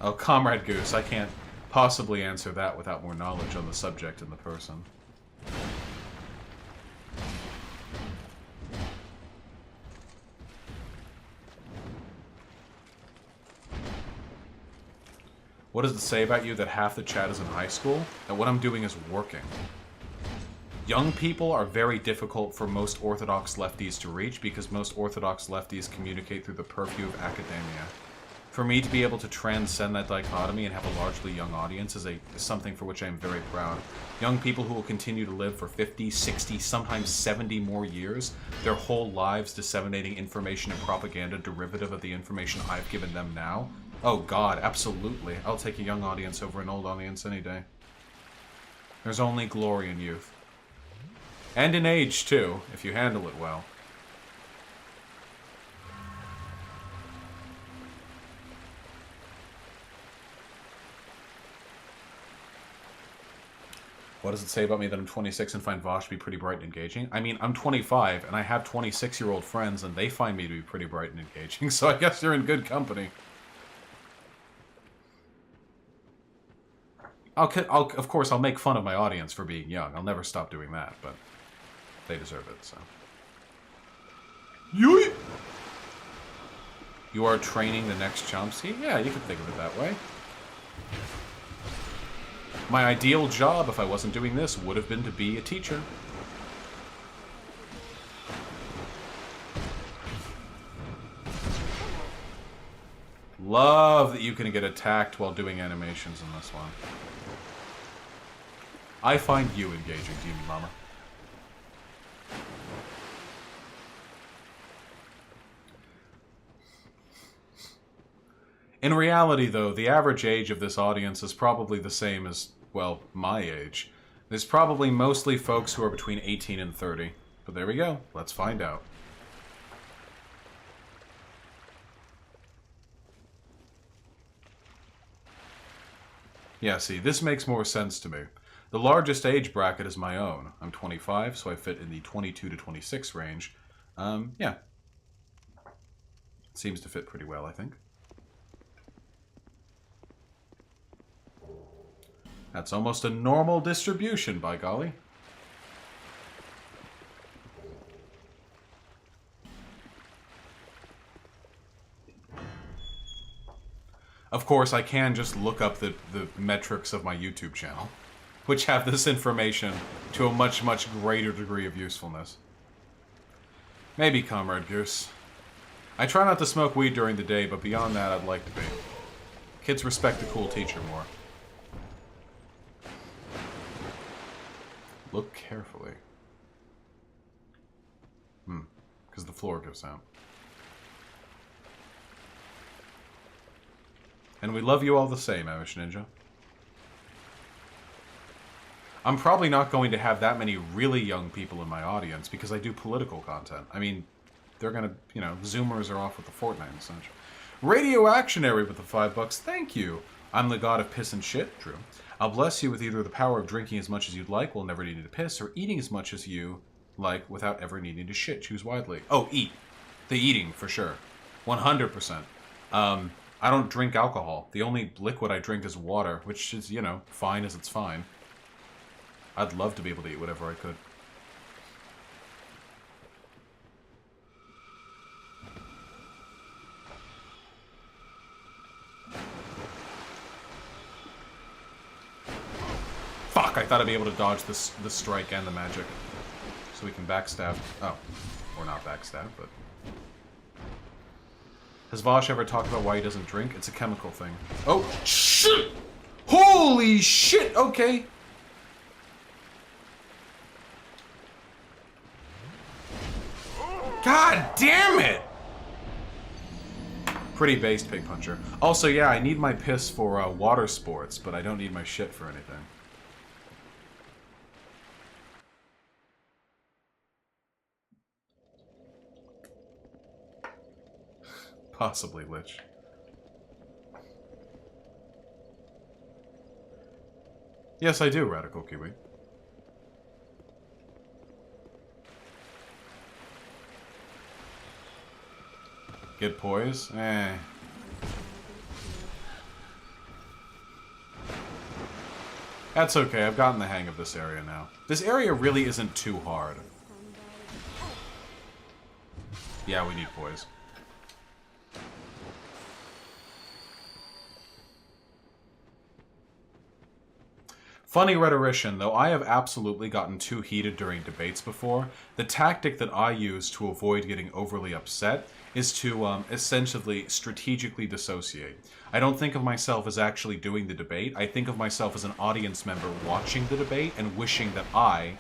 Speaker 1: Oh, Comrade Goose, I can't possibly answer that without more knowledge on the subject and the person. What does it say about you that half the chat is in high school? That what I'm doing is working. Young people are very difficult for most orthodox lefties to reach because most orthodox lefties communicate through the purview of academia. For me to be able to transcend that dichotomy and have a largely young audience is something for which I am very proud. Young people who will continue to live for 50, 60, sometimes 70 more years, their whole lives disseminating information and propaganda derivative of the information I've given them now. Oh god, absolutely. I'll take a young audience over an old audience any day. There's only glory in youth. And in age, too, if you handle it well. What does it say about me that I'm 26 and find Vaush to be pretty bright and engaging? I mean, I'm 25, and I have 26-year-old friends, and they find me to be pretty bright and engaging, so I guess you're in good company. Of course, I'll make fun of my audience for being young. I'll never stop doing that, but they deserve it, so. You are training the next Chomsky? Yeah, you could think of it that way. My ideal job, if I wasn't doing this, would have been to be a teacher. Love that you can get attacked while doing animations in this one. I find you engaging, Demon Mama. In reality, though, the average age of this audience is probably the same as, well, my age. There's probably mostly folks who are between 18 and 30. But there we go. Let's find out. Yeah, see, this makes more sense to me. The largest age bracket is my own. I'm 25, so I fit in the 22 to 26 range. Yeah. Seems to fit pretty well, I think. That's almost a normal distribution, by golly. Of course, I can just look up the metrics of my YouTube channel, which have this information to a much, much greater degree of usefulness. Maybe, Comrade Goose. I try not to smoke weed during the day, but beyond that, I'd like to be. Kids respect the cool teacher more. Look carefully. Because the floor goes out. And we love you all the same, Amish Ninja. I'm probably not going to have that many really young people in my audience because I do political content. I mean, they're gonna, you know, Zoomers are off with the Fortnite and such. Radioactionary with the $5. Thank you. I'm the god of piss and shit. True. I'll bless you with either the power of drinking as much as you'd like while never needing to piss, or eating as much as you like without ever needing to shit. Choose widely. Oh, eat. The eating, for sure. 100%. I don't drink alcohol. The only liquid I drink is water, which is, you know, fine as it's fine. I'd love to be able to eat whatever I could. Fuck, I thought I'd be able to dodge the strike and the magic. So we can backstab. Oh, or not backstab, but... Has Vaush ever talked about why he doesn't drink? It's a chemical thing. Oh, shit! Holy shit! Okay. God damn it! Pretty based, Pig Puncher. Also, yeah, I need my piss for water sports, but I don't need my shit for anything. Possibly Lich. Yes, I do, Radical Kiwi. Get poise? Eh. That's okay, I've gotten the hang of this area now. This area really isn't too hard. Yeah, we need poise. Funny rhetorician, though I have absolutely gotten too heated during debates before, the tactic that I use to avoid getting overly upset is to essentially strategically dissociate. I don't think of myself as actually doing the debate. I think of myself as an audience member watching the debate and wishing that I,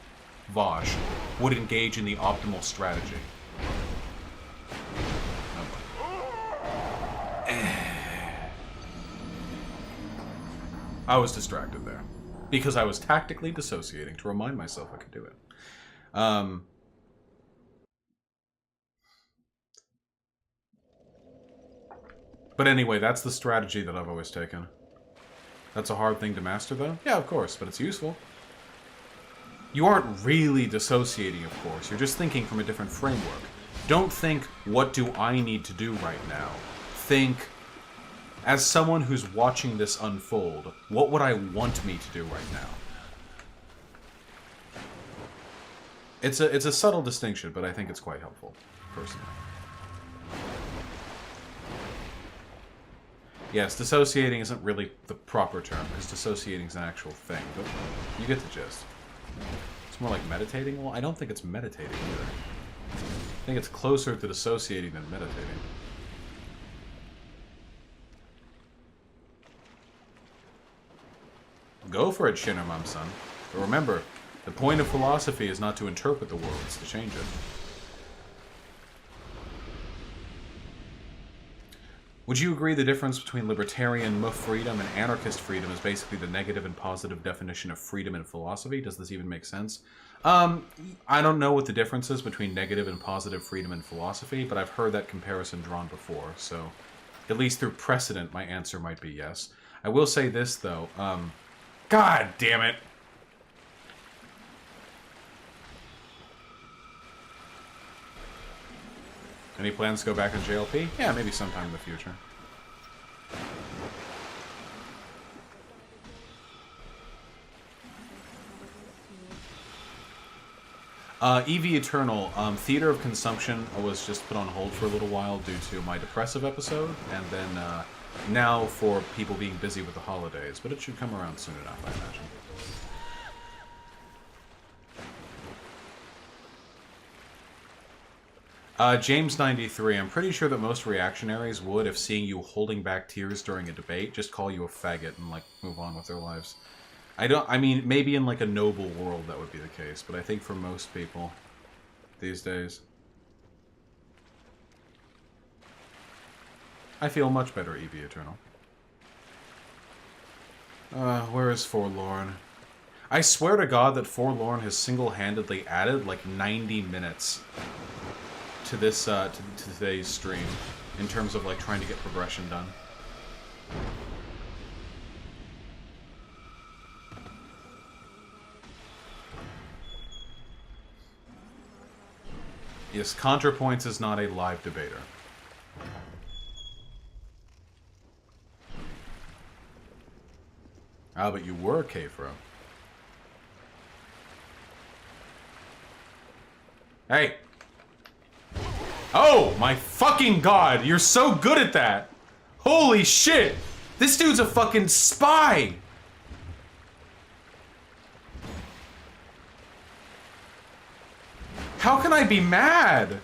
Speaker 1: Vaush, would engage in the optimal strategy. I was distracted there. Because I was tactically dissociating to remind myself I could do it. But anyway, that's the strategy that I've always taken. That's a hard thing to master, though? Yeah, of course, but it's useful. You aren't really dissociating, of course. You're just thinking from a different framework. Don't think, what do I need to do right now? Think... As someone who's watching this unfold, what would I want me to do right now? It's a subtle distinction, but I think it's quite helpful, personally. Yes, dissociating isn't really the proper term, because dissociating is an actual thing, but you get the gist. It's more like meditating? Well, I don't think it's meditating either. I think it's closer to dissociating than meditating. Go for it, Shinner, son. But remember, the point of philosophy is not to interpret the world, it's to change it. Would you agree the difference between libertarian freedom and anarchist freedom is basically the negative and positive definition of freedom in philosophy? Does this even make sense? I don't know what the difference is between negative and positive freedom in philosophy, but I've heard that comparison drawn before, so at least through precedent, my answer might be yes. I will say this, though. God damn it! Any plans to go back on JLP? Yeah, maybe sometime in the future. EV Eternal, Theater of Consumption was just put on hold for a little while due to my depressive episode, and then now for people being busy with the holidays, but it should come around soon enough, I imagine. James93, I'm pretty sure that most reactionaries would, if seeing you holding back tears during a debate, just call you a faggot and, like, move on with their lives. I mean, maybe in, like, a noble world that would be the case, but I think for most people these days, I feel much better, EV Eternal. Where is Forlorn? I swear to God that Forlorn has single-handedly added, like, 90 minutes to this, to today's stream, in terms of, like, trying to get progression done. Yes, ContraPoints is not a live debater. Ah, but you were K-Fro. Hey! Oh, my fucking god! You're so good at that! Holy shit! This dude's a fucking spy! How can I be mad?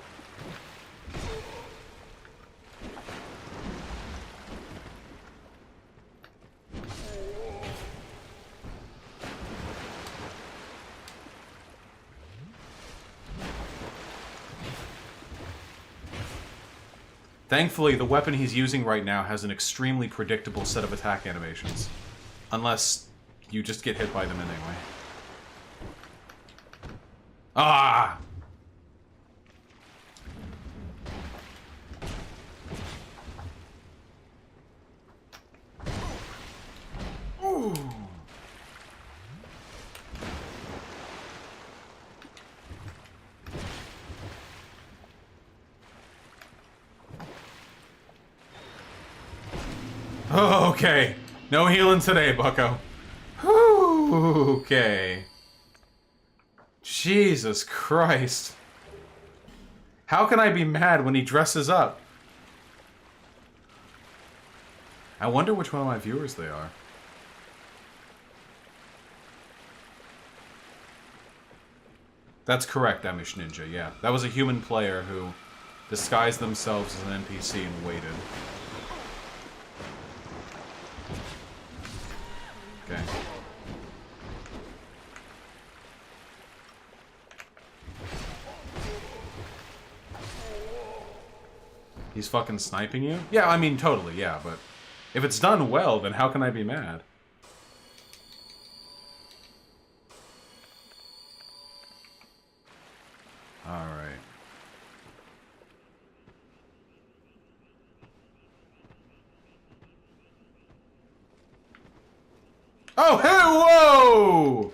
Speaker 1: Thankfully, the weapon he's using right now has an extremely predictable set of attack animations. Unless you just get hit by them anyway. Ah! Ooh. Oh, okay. No healing today, bucko. Whew, okay. Jesus Christ. How can I be mad when he dresses up? I wonder which one of my viewers they are. That's correct, Amish Ninja, yeah. That was a human player who disguised themselves as an NPC and waited. Okay. He's fucking sniping you? Yeah, I mean, totally, yeah, but if it's done well, then how can I be mad? Alright. Oh, hey, whoa!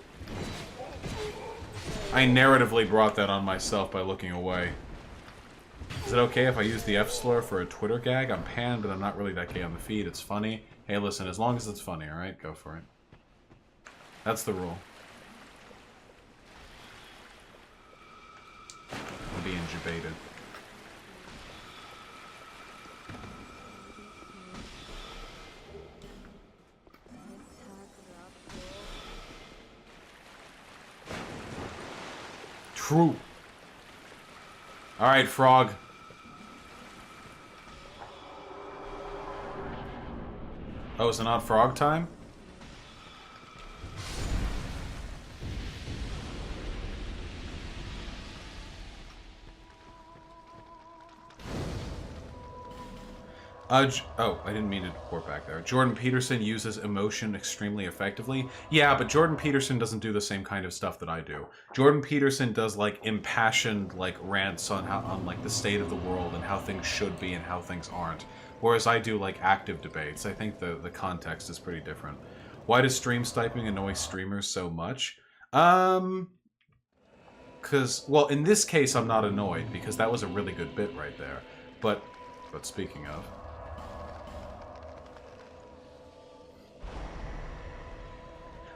Speaker 1: I narratively brought that on myself by looking away. Is it okay if I use the F-slur for a Twitter gag? I'm panned, but I'm not really that gay on the feed. It's funny. Hey, listen, as long as it's funny, alright? Go for it. That's the rule. I'm being debated. True. Alright, Frog. Oh, is it not frog time? Oh, I didn't mean to report back there. Jordan Peterson uses emotion extremely effectively. Yeah, but Jordan Peterson doesn't do the same kind of stuff that I do. Jordan Peterson does, like, impassioned, like, rants on how, on, like, the state of the world and how things should be and how things aren't. Whereas I do, like, active debates. I think the context is pretty different. Why does stream sniping annoy streamers so much? Because, well, in this case, I'm not annoyed, because that was a really good bit right there. But speaking of...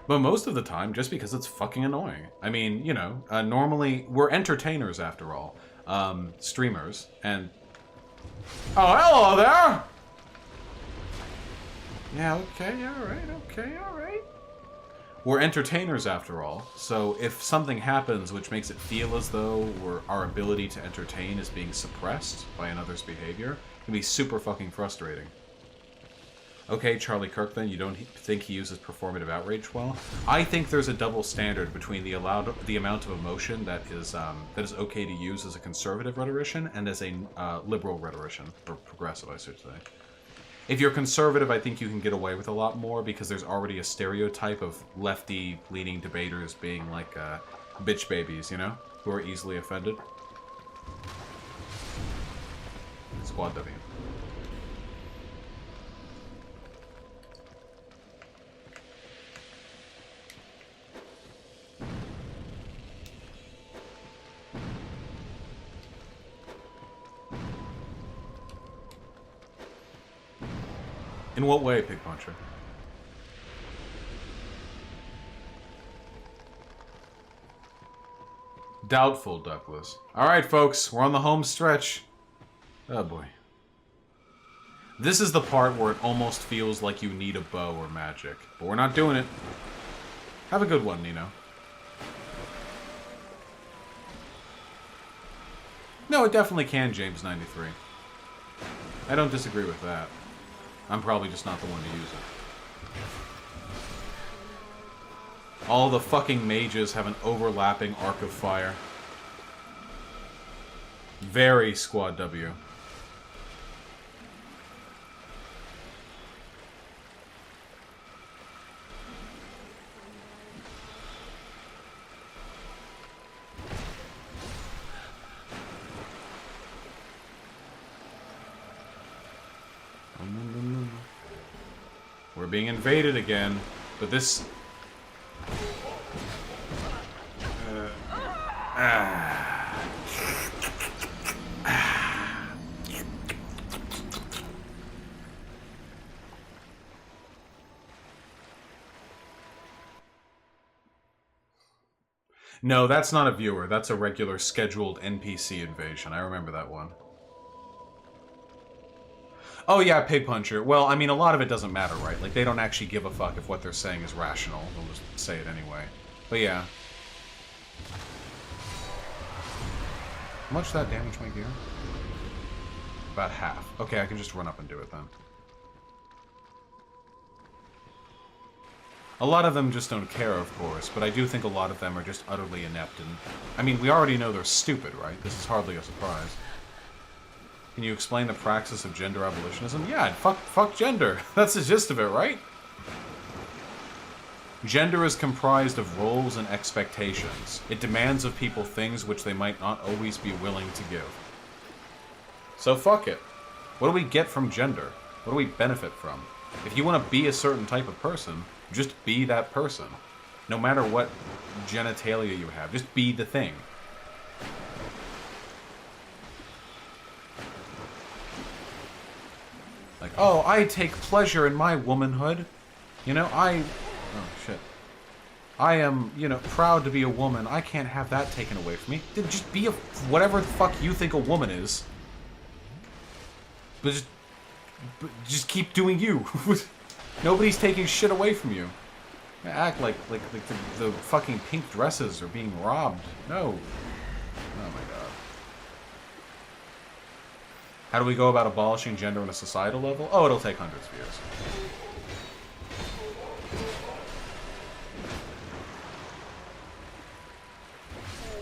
Speaker 1: But most of the time, just because it's fucking annoying. I mean, you know, normally we're entertainers after all, streamers, and oh, hello there. Yeah, okay, alright, okay, alright. We're entertainers after all, so if something happens which makes it feel as though our ability to entertain is being suppressed by another's behavior, it can be super fucking frustrating. Okay, Charlie Kirk, then, you don't think he uses performative outrage well? I think there's a double standard between the amount of emotion that is okay to use as a conservative rhetorician and as a liberal rhetorician, or progressive, I should say. If you're conservative, I think you can get away with a lot more because there's already a stereotype of lefty-leaning debaters being like bitch babies, you know? Who are easily offended. Squad W. In what way, Pig Puncher? Doubtful, Douglas. Alright, folks, we're on the home stretch. Oh, boy. This is the part where it almost feels like you need a bow or magic. But we're not doing it. Have a good one, Nino. No, it definitely can, James93. I don't disagree with that. I'm probably just not the one to use it. All the fucking mages have an overlapping arc of fire. Very Squad W. We're being invaded again, but this... No, that's not a viewer. That's a regular scheduled NPC invasion. I remember that one. Oh yeah, Pig Puncher. Well, I mean, a lot of it doesn't matter, right? Like, they don't actually give a fuck if what they're saying is rational. They'll just say it anyway. But yeah. How much did that damage my gear? About half. Okay, I can just run up and do it then. A lot of them just don't care, of course, but I do think a lot of them are just utterly inept and... I mean, we already know they're stupid, right? This is hardly a surprise. Can you explain the praxis of gender abolitionism? Yeah, fuck gender. That's the gist of it, right? Gender is comprised of roles and expectations. It demands of people things which they might not always be willing to give. So fuck it. What do we get from gender? What do we benefit from? If you want to be a certain type of person, just be that person. No matter what genitalia you have, just be the thing. Like, oh, I take pleasure in my womanhood. You know, oh, shit. I am, you know, proud to be a woman. I can't have that taken away from me. Just be whatever the fuck you think a woman is. But just keep doing you. Nobody's taking shit away from you. Act like the fucking pink dresses are being robbed. No. Oh my god. How do we go about abolishing gender on a societal level? Oh, it'll take hundreds of years.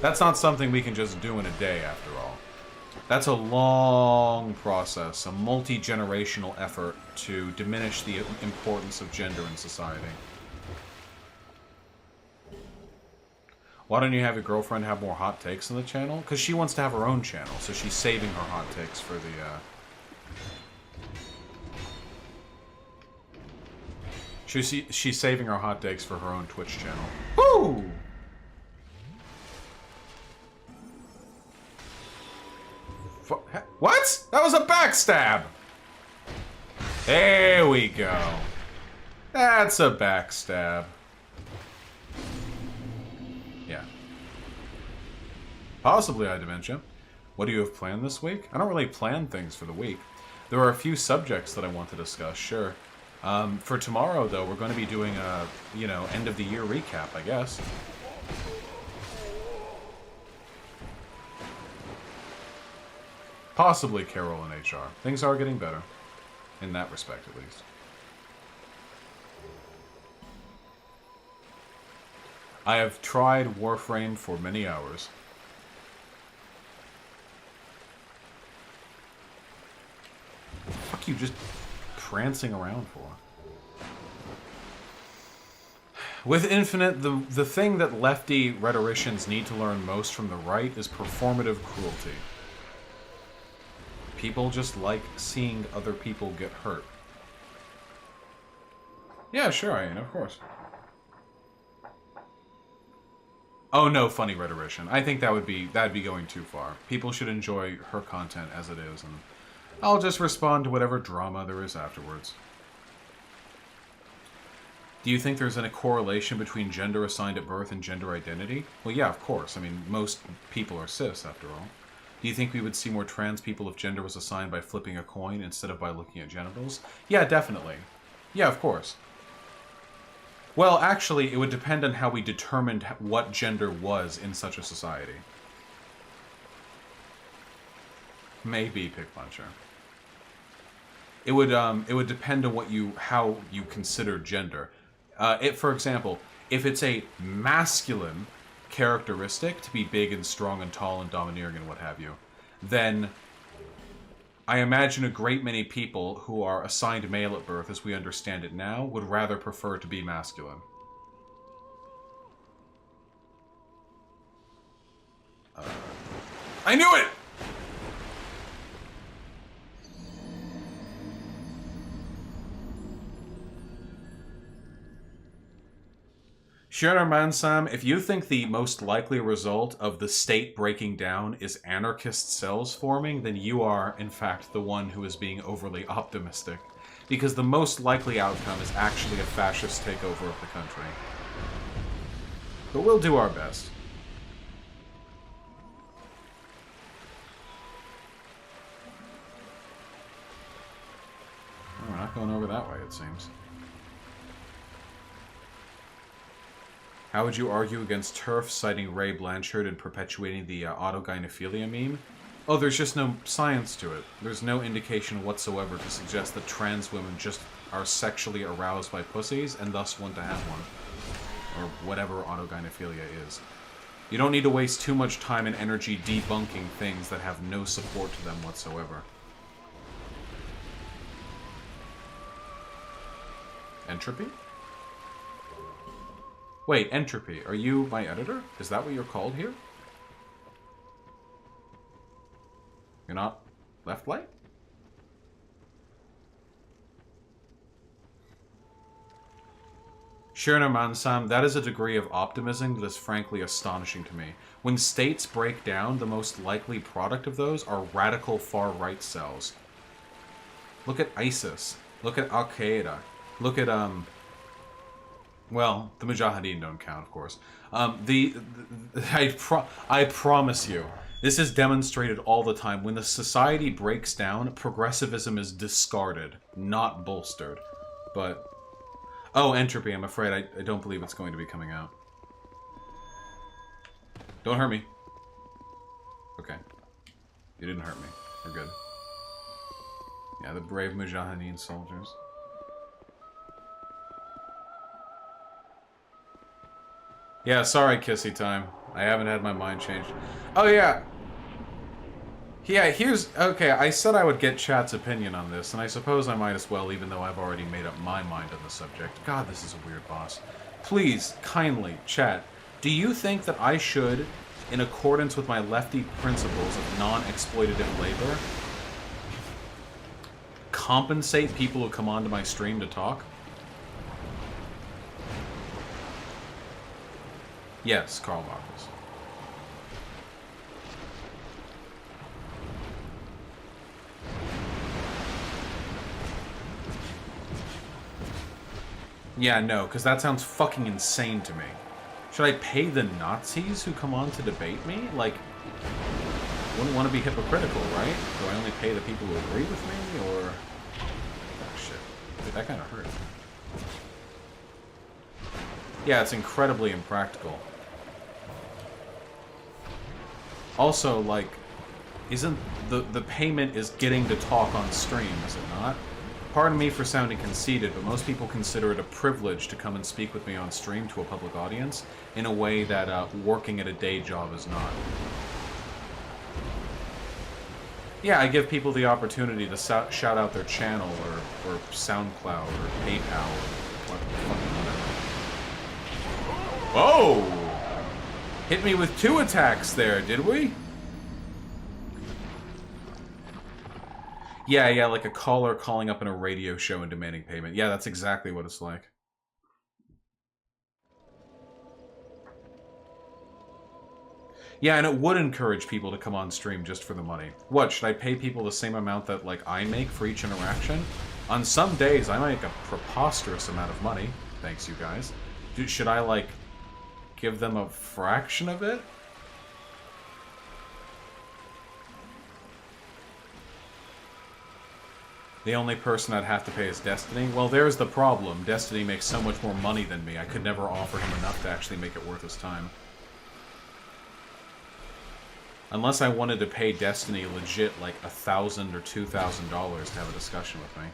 Speaker 1: That's not something we can just do in a day, after all. That's a long process, a multi-generational effort to diminish the importance of gender in society. Why don't you have your girlfriend have more hot takes on the channel? Because she wants to have her own channel, so she's saving her hot takes for the, She's saving her hot takes for her own Twitch channel. Woo! What? That was a backstab! There we go. That's a backstab. Possibly I dementia. What do you have planned this week? I don't really plan things for the week. There are a few subjects that I want to discuss, sure. For tomorrow, though, we're going to be doing a, end of the year recap, I guess. Possibly Carol and HR. Things are getting better. In that respect, at least. I have tried Warframe for many hours. What the fuck you just prancing around for? With Infinite, the thing that lefty rhetoricians need to learn most from the right is performative cruelty. People just like seeing other people get hurt. Yeah, sure, Ian, of course. Oh no, funny rhetorician. I think that'd be going too far. People should enjoy her content as it is, and I'll just respond to whatever drama there is afterwards. Do you think there's any correlation between gender assigned at birth and gender identity? Well, yeah, of course. I mean, most people are cis, after all. Do you think we would see more trans people if gender was assigned by flipping a coin instead of by looking at genitals? Yeah, definitely. Yeah, of course. Well, actually, it would depend on how we determined what gender was in such a society. Maybe, Pick Puncher. It would depend on how you consider gender. For example, if it's a masculine characteristic to be big and strong and tall and domineering and what have you, then I imagine a great many people who are assigned male at birth, as we understand it now, would rather prefer to be masculine. I knew it! Sure, Mansam, if you think the most likely result of the state breaking down is anarchist cells forming, then you are, in fact, the one who is being overly optimistic. Because the most likely outcome is actually a fascist takeover of the country. But we'll do our best. Oh, we're not going over that way, it seems. How would you argue against TERF citing Ray Blanchard and perpetuating the autogynephilia meme? Oh, there's just no science to it. There's no indication whatsoever to suggest that trans women just are sexually aroused by pussies and thus want to have one. Or whatever autogynephilia is. You don't need to waste too much time and energy debunking things that have no support to them whatsoever. Entropy? Wait, Entropy, are you my editor? Is that what you're called here? You're not left light? Shirna Mansam, that is a degree of optimism that is frankly astonishing to me. When states break down, the most likely product of those are radical far-right cells. Look at ISIS. Look at Al-Qaeda. Look at, well, the Mujahideen don't count, of course. I promise you, this is demonstrated all the time. When the society breaks down, progressivism is discarded, not bolstered. But, oh, Entropy, I'm afraid I don't believe it's going to be coming out. Don't hurt me. Okay. You didn't hurt me. We're good. Yeah, the brave Mujahideen soldiers. Yeah, sorry, Kissy Time. I haven't had my mind changed. Oh, yeah. Yeah, here's... Okay, I said I would get chat's opinion on this, and I suppose I might as well, even though I've already made up my mind on the subject. God, this is a weird boss. Please, kindly, chat, do you think that I should, in accordance with my lefty principles of non-exploitative labor, compensate people who come onto my stream to talk? Yes, Karl Marcus. Yeah, no, because that sounds fucking insane to me. Should I pay the Nazis who come on to debate me? Like, Wouldn't want to be hypocritical, right? Do I only pay the people who agree with me, or... Oh, shit. Dude, that kind of hurt. Yeah, it's incredibly impractical. Also, like, isn't the payment is getting to talk on stream, is it not? Pardon me for sounding conceited, but most people consider it a privilege to come and speak with me on stream to a public audience in a way that working at a day job is not. Yeah, I give people the opportunity to shout out their channel, or SoundCloud, or PayPal, or whatever. Whoa! Hit me with 2 attacks there, did we? Yeah, like a caller calling up in a radio show and demanding payment. Yeah, that's exactly what it's like. Yeah, and it would encourage people to come on stream just for the money. What, should I pay people the same amount that, like, I make for each interaction? On some days, I make a preposterous amount of money. Thanks, you guys. Should I, like, give them a fraction of it? The only person I'd have to pay is Destiny? Well, there's the problem. Destiny makes so much more money than me. I could never offer him enough to actually make it worth his time. Unless I wanted to pay Destiny legit like $1,000 or $2,000 to have a discussion with me.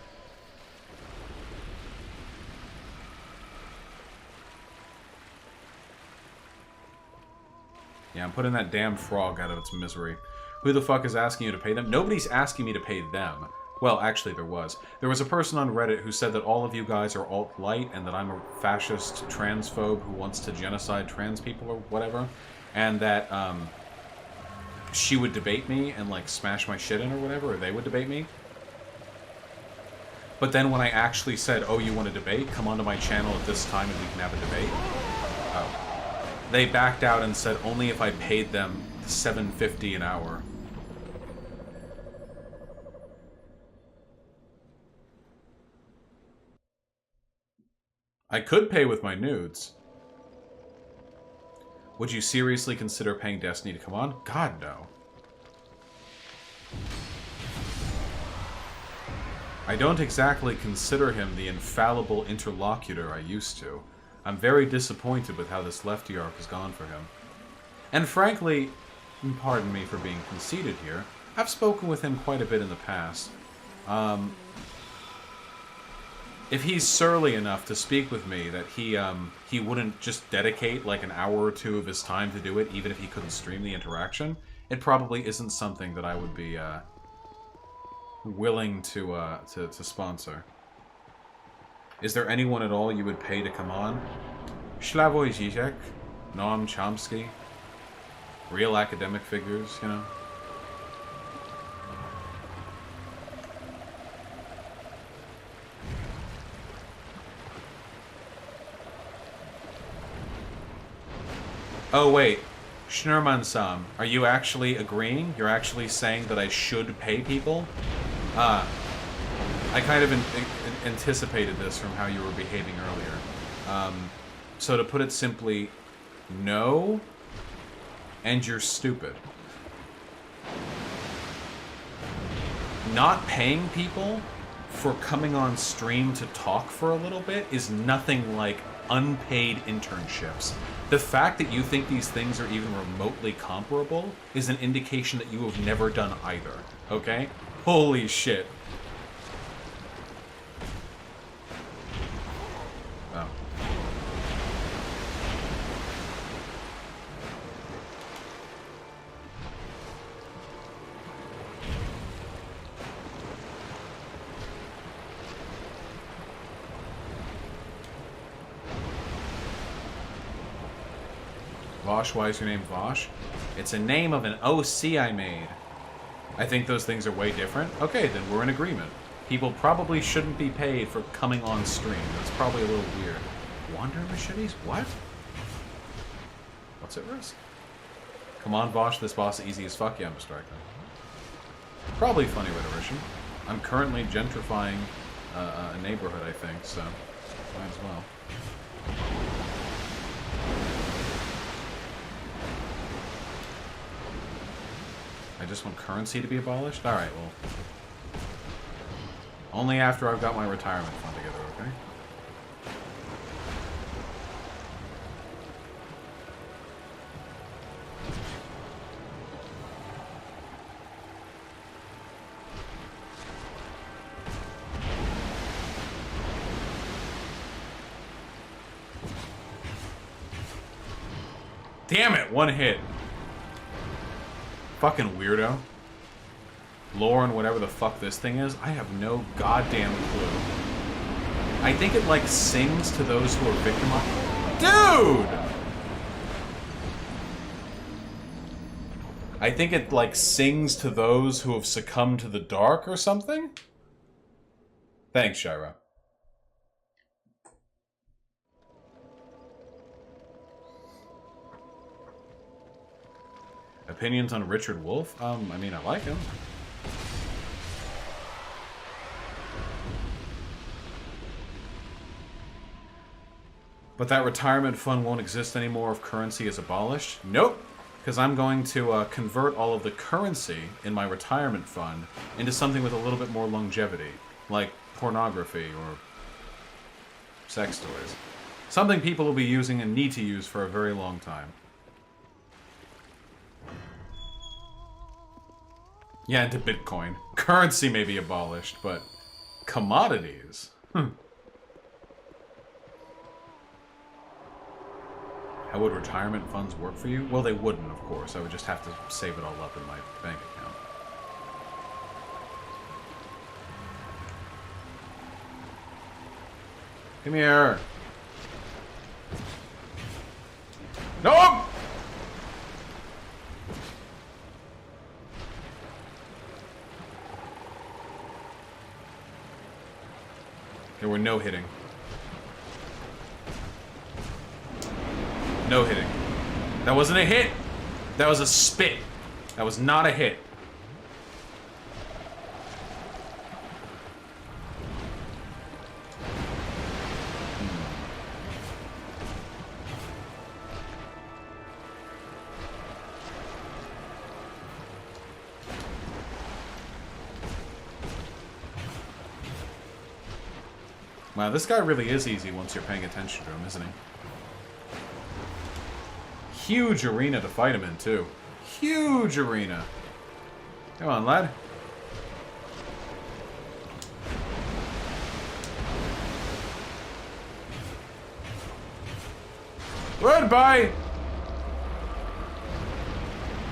Speaker 1: Yeah, I'm putting that damn frog out of its misery. Who the fuck is asking you to pay them? Nobody's asking me to pay them. Well, actually there was. There was a person on Reddit who said that all of you guys are alt-light and that I'm a fascist transphobe who wants to genocide trans people or whatever. And that, she would debate me and, like, smash my shit in or whatever, or they would debate me. But then when I actually said, oh, you want to debate? Come onto my channel at this time and we can have a debate. Oh. They backed out and said only if I paid them $7.50 an hour. I could pay with my nudes. Would you seriously consider paying Destiny to come on? God, no. I don't exactly consider him the infallible interlocutor I used to. I'm very disappointed with how this lefty arc has gone for him. And frankly, pardon me for being conceited here, I've spoken with him quite a bit in the past. If he's surly enough to speak with me that he wouldn't just dedicate like an hour or 2 of his time to do it, even if he couldn't stream the interaction, it probably isn't something that I would be willing to sponsor. Is there anyone at all you would pay to come on? Slavoj Žižek, Noam Chomsky, real academic figures, you know? Oh, wait. Schnurman-sam, are you actually agreeing? You're actually saying that I should pay people? I kind of anticipated this from how you were behaving earlier. So to put it simply, no, and you're stupid. Not paying people for coming on stream to talk for a little bit is nothing like unpaid internships. The fact that you think these things are even remotely comparable is an indication that you have never done either, okay? Holy shit. Oh. Vaush, why is your name Vaush? It's a name of an OC I made. I think those things are way different. Okay, then we're in agreement. People probably shouldn't be paid for coming on stream. That's probably a little weird. Wandering machetes? What? What's at risk? Come on, Vaush, this boss is easy as fuck. Yeah, I'm a striker. Probably funny rhetorician. I'm currently gentrifying a neighborhood, I think, so might as well. I just want currency to be abolished? Alright, well. Only after I've got my retirement fund together, okay? Damn it, one hit. Fucking weirdo. Lauren, whatever the fuck this thing is, I have no goddamn clue. I think it, like, sings to those who are victimized. Dude! I think it, like, sings to those who have succumbed to the dark or something? Thanks, Shira. Opinions on Richard Wolff? I mean, I like him. But that retirement fund won't exist anymore if currency is abolished? Nope. Because I'm going to convert all of the currency in my retirement fund into something with a little bit more longevity. Like pornography or sex toys. Something people will be using and need to use for a very long time. Yeah, into Bitcoin. Currency may be abolished, but commodities? How would retirement funds work for you? Well, they wouldn't, of course. I would just have to save it all up in my bank account. Come here. No! There were no hitting. No hitting. That wasn't a hit. That was a spit. That was not a hit. Wow, this guy really is easy once you're paying attention to him, isn't he? Huge arena to fight him in, too. Huge arena. Come on, lad. Goodbye!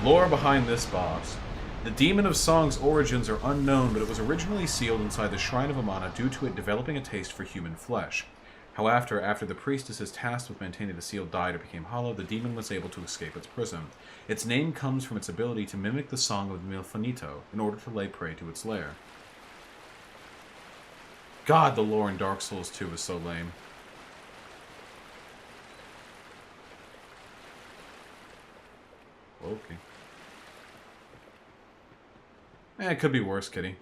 Speaker 1: Lore behind this boss. The Demon of Song's origins are unknown, but it was originally sealed inside the Shrine of Amana due to it developing a taste for human flesh. However, after the priestess's tasked with maintaining the seal died or became hollow, the demon was able to escape its prison. Its name comes from its ability to mimic the song of the Milfanito in order to lay prey to its lair. God, the lore in Dark Souls 2 is so lame. Okay. It could be worse, kitty.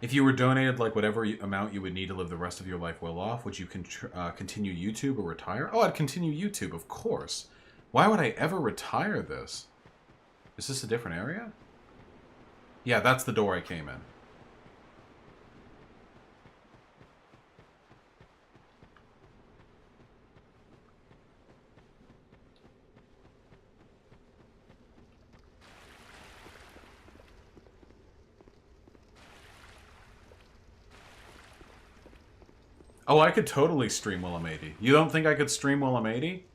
Speaker 1: If you were donated like whatever amount you would need to live the rest of your life well off, would you continue YouTube or retire? Oh, I'd continue YouTube, of course. Why would I ever retire this? Is this a different area? Yeah, that's the door I came in. Oh, I could totally stream while I'm 80. You don't think I could stream while I'm 80?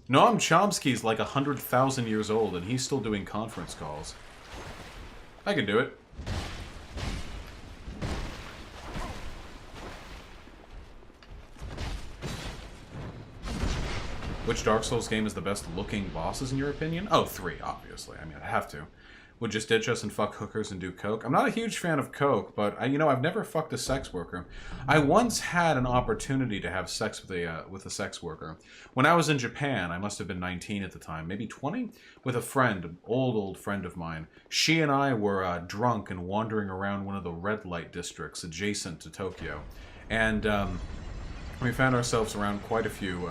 Speaker 1: Noam Chomsky's like 100,000 years old, and he's still doing conference calls. I could do it. Which Dark Souls game is the best looking bosses in your opinion? Oh, 3, obviously. I mean, I have to. Would just ditch us and fuck hookers and do coke? I'm not a huge fan of coke, but I've never fucked a sex worker. I once had an opportunity to have sex with a sex worker. When I was in Japan, I must have been 19 at the time, maybe 20, with a friend, an old friend of mine. She and I were drunk and wandering around one of the red light districts adjacent to Tokyo, and we found ourselves around quite a few,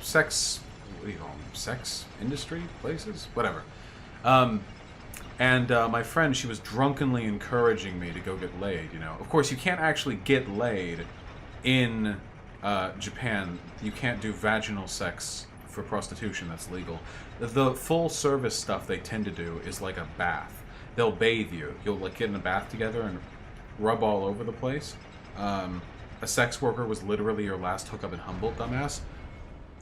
Speaker 1: sex what do you call them? Sex industry places? Whatever. And my friend, she was drunkenly encouraging me to go get laid, you know. Of course, you can't actually get laid in Japan. You can't do vaginal sex for prostitution. That's legal. The full service stuff they tend to do is like a bath. They'll bathe you. You'll like get in a bath together and rub all over the place. A sex worker was literally your last hookup in Humboldt, dumbass.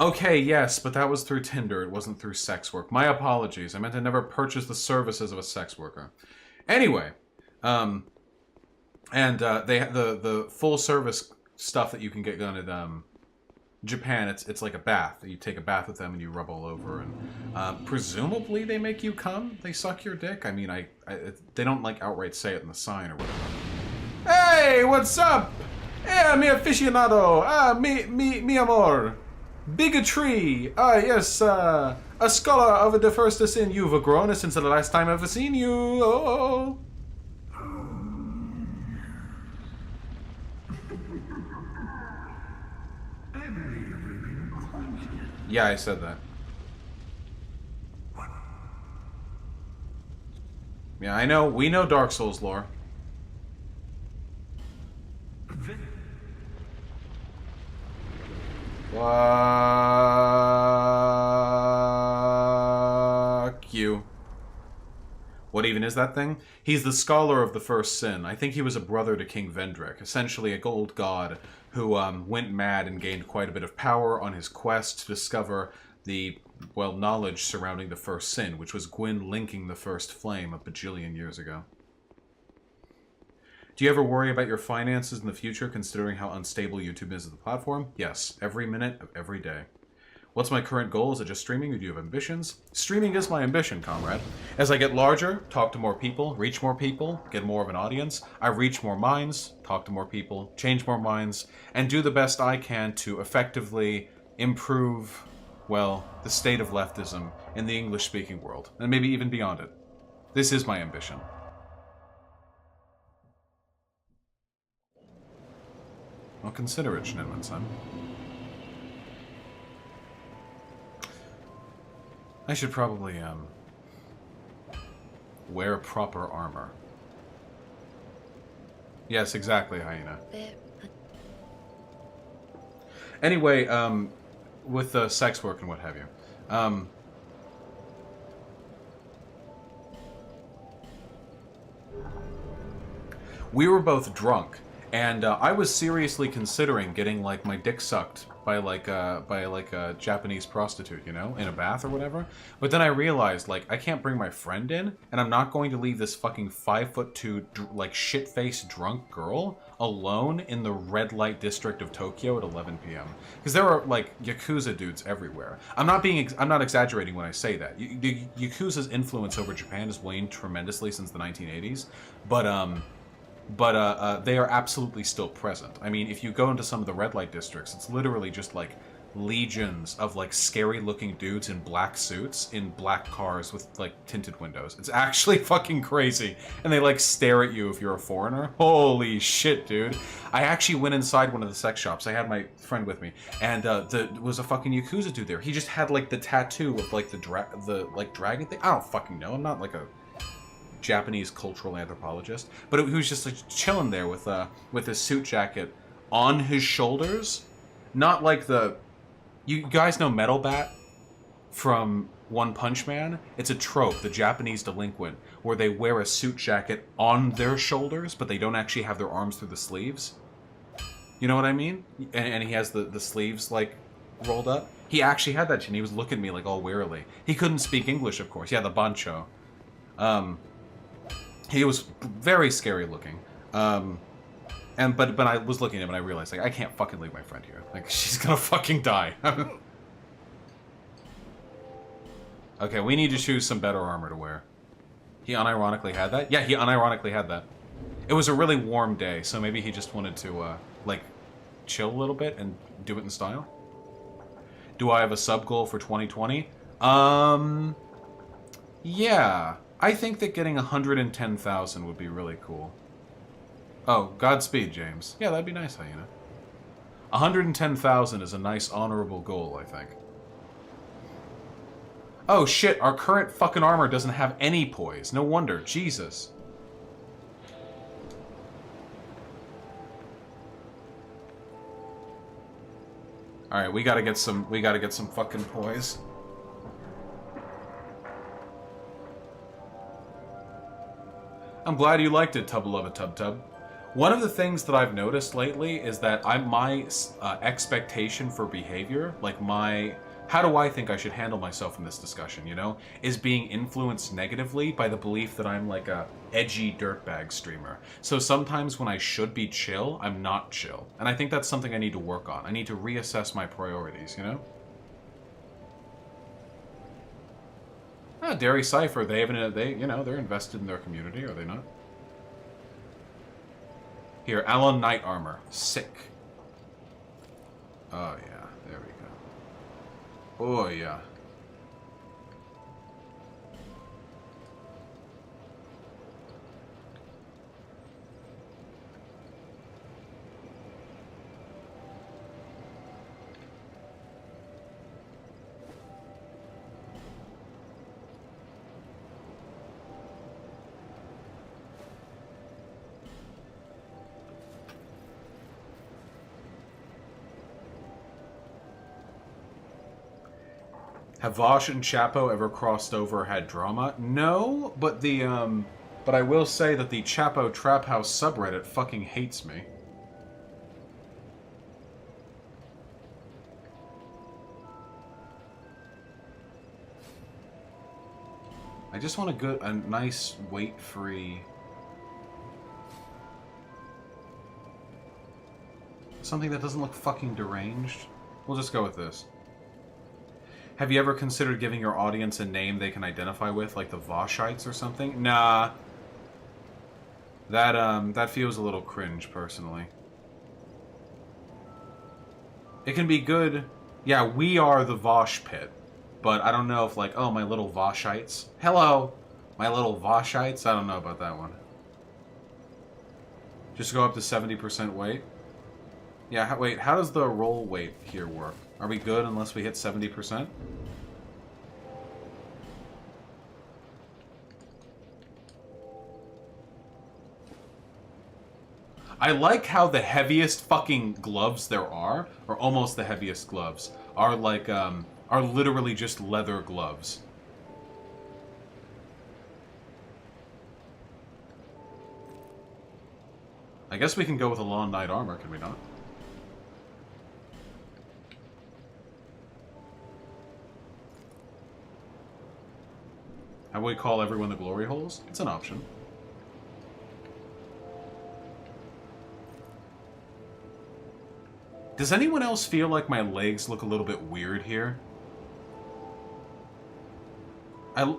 Speaker 1: Okay, yes, but that was through Tinder. It wasn't through sex work. My apologies. I meant to never purchase the services of a sex worker. Anyway, and they the full service stuff that you can get done at Japan. It's like a bath. You take a bath with them and you rub all over, and presumably they make you come. They suck your dick. I mean, they don't like outright say it in the sign or whatever. Hey, what's up? Yeah, mi aficionado. Mi amor. Bigotry! Yes, a scholar of the first sin. You've grown since the last time I've seen you. Oh. Yeah, I said that. Yeah, I know. We know Dark Souls lore. Fuck you. What even is that thing? He's the scholar of the first sin. I think he was a brother to King Vendrick, essentially a gold god who went mad and gained quite a bit of power on his quest to discover the, well, knowledge surrounding the first sin, which was Gwyn linking the first flame a bajillion years ago. Do you ever worry about your finances in the future, considering how unstable YouTube is as a platform? Yes, every minute of every day. What's my current goal? Is it just streaming, or do you have ambitions? Streaming is my ambition, comrade. As I get larger, talk to more people, reach more people, get more of an audience, I reach more minds, talk to more people, change more minds, and do the best I can to effectively improve, well, the state of leftism in the English-speaking world, and maybe even beyond it. This is my ambition. Well, consider it, Schneiderman-san. I should probably, wear proper armor. Yes, exactly, Hyena. Anyway, with sex work and what have you. We were both drunk. And I was seriously considering getting like my dick sucked by a Japanese prostitute, you know, in a bath or whatever. But then I realized like I can't bring my friend in, and I'm not going to leave this fucking 5'2" like shit-faced drunk girl alone in the red light district of Tokyo at 11 p.m. Because there are like Yakuza dudes everywhere. I'm not exaggerating when I say that. The Yakuza's influence over Japan has waned tremendously since the 1980s, but they are absolutely still present. I mean, if you go into some of the red light districts, it's literally just like legions of like scary looking dudes in black suits in black cars with like tinted windows. It's actually fucking crazy. And they like stare at you if you're a foreigner. Holy shit, dude. I actually went inside one of the sex shops. I had my friend with me, and there was a fucking Yakuza dude there. He just had like the tattoo of like the dragon thing. I don't fucking know. I'm not like a Japanese cultural anthropologist, but he was just like chilling there with his suit jacket on his shoulders, not like the. You guys know Metal Bat from One Punch Man? It's a trope, the Japanese delinquent, where they wear a suit jacket on their shoulders, but they don't actually have their arms through the sleeves. You know what I mean? And he has the sleeves like rolled up. He actually had that, and he was looking at me like all wearily. He couldn't speak English, of course. Yeah, the bancho. He was very scary looking. But I was looking at him and I realized, like, I can't fucking leave my friend here. Like, she's gonna fucking die. Okay, we need to choose some better armor to wear. He unironically had that? Yeah, he unironically had that. It was a really warm day, so maybe he just wanted to, like, chill a little bit and do it in style. Do I have a sub goal for 2020? Yeah. I think that getting 110,000 would be really cool. Oh, Godspeed, James. Yeah, that'd be nice, Hyena. 110,000 is a nice, honorable goal, I think. Oh shit, our current fucking armor doesn't have any poise. No wonder. Jesus. Alright, we gotta get some fucking poise. I'm glad you liked it, Tub Love a Tub Tub. One of the things that I've noticed lately is that my expectation for behavior, like how do I think I should handle myself in this discussion, you know, is being influenced negatively by the belief that I'm like a edgy dirtbag streamer. So sometimes when I should be chill, I'm not chill. And I think that's something I need to work on. I need to reassess my priorities, you know? Dairy Cypher, they're invested in their community, are they not? Here, Alon Knight Armor. Sick. Oh, yeah. There we go. Oh, yeah. Have Vaush and Chapo ever crossed over or had drama? No, but but I will say that the Chapo Trap House subreddit fucking hates me. I just want a nice weight-free... something that doesn't look fucking deranged. We'll just go with this. Have you ever considered giving your audience a name they can identify with, like the Vaushites or something? Nah. That feels a little cringe, personally. It can be good. Yeah, we are the Vaush pit. But I don't know if, like, oh, my little Vaushites. Hello! My little Vaushites? I don't know about that one. Just go up to 70% weight? Yeah, wait, how does the roll weight here work? Are we good unless we hit 70%? I like how the heaviest fucking gloves there are, or almost the heaviest gloves, are like, are literally just leather gloves. I guess we can go with a long knight armor, can we not? How do we call everyone the glory holes? It's an option. Does anyone else feel like my legs look a little bit weird here?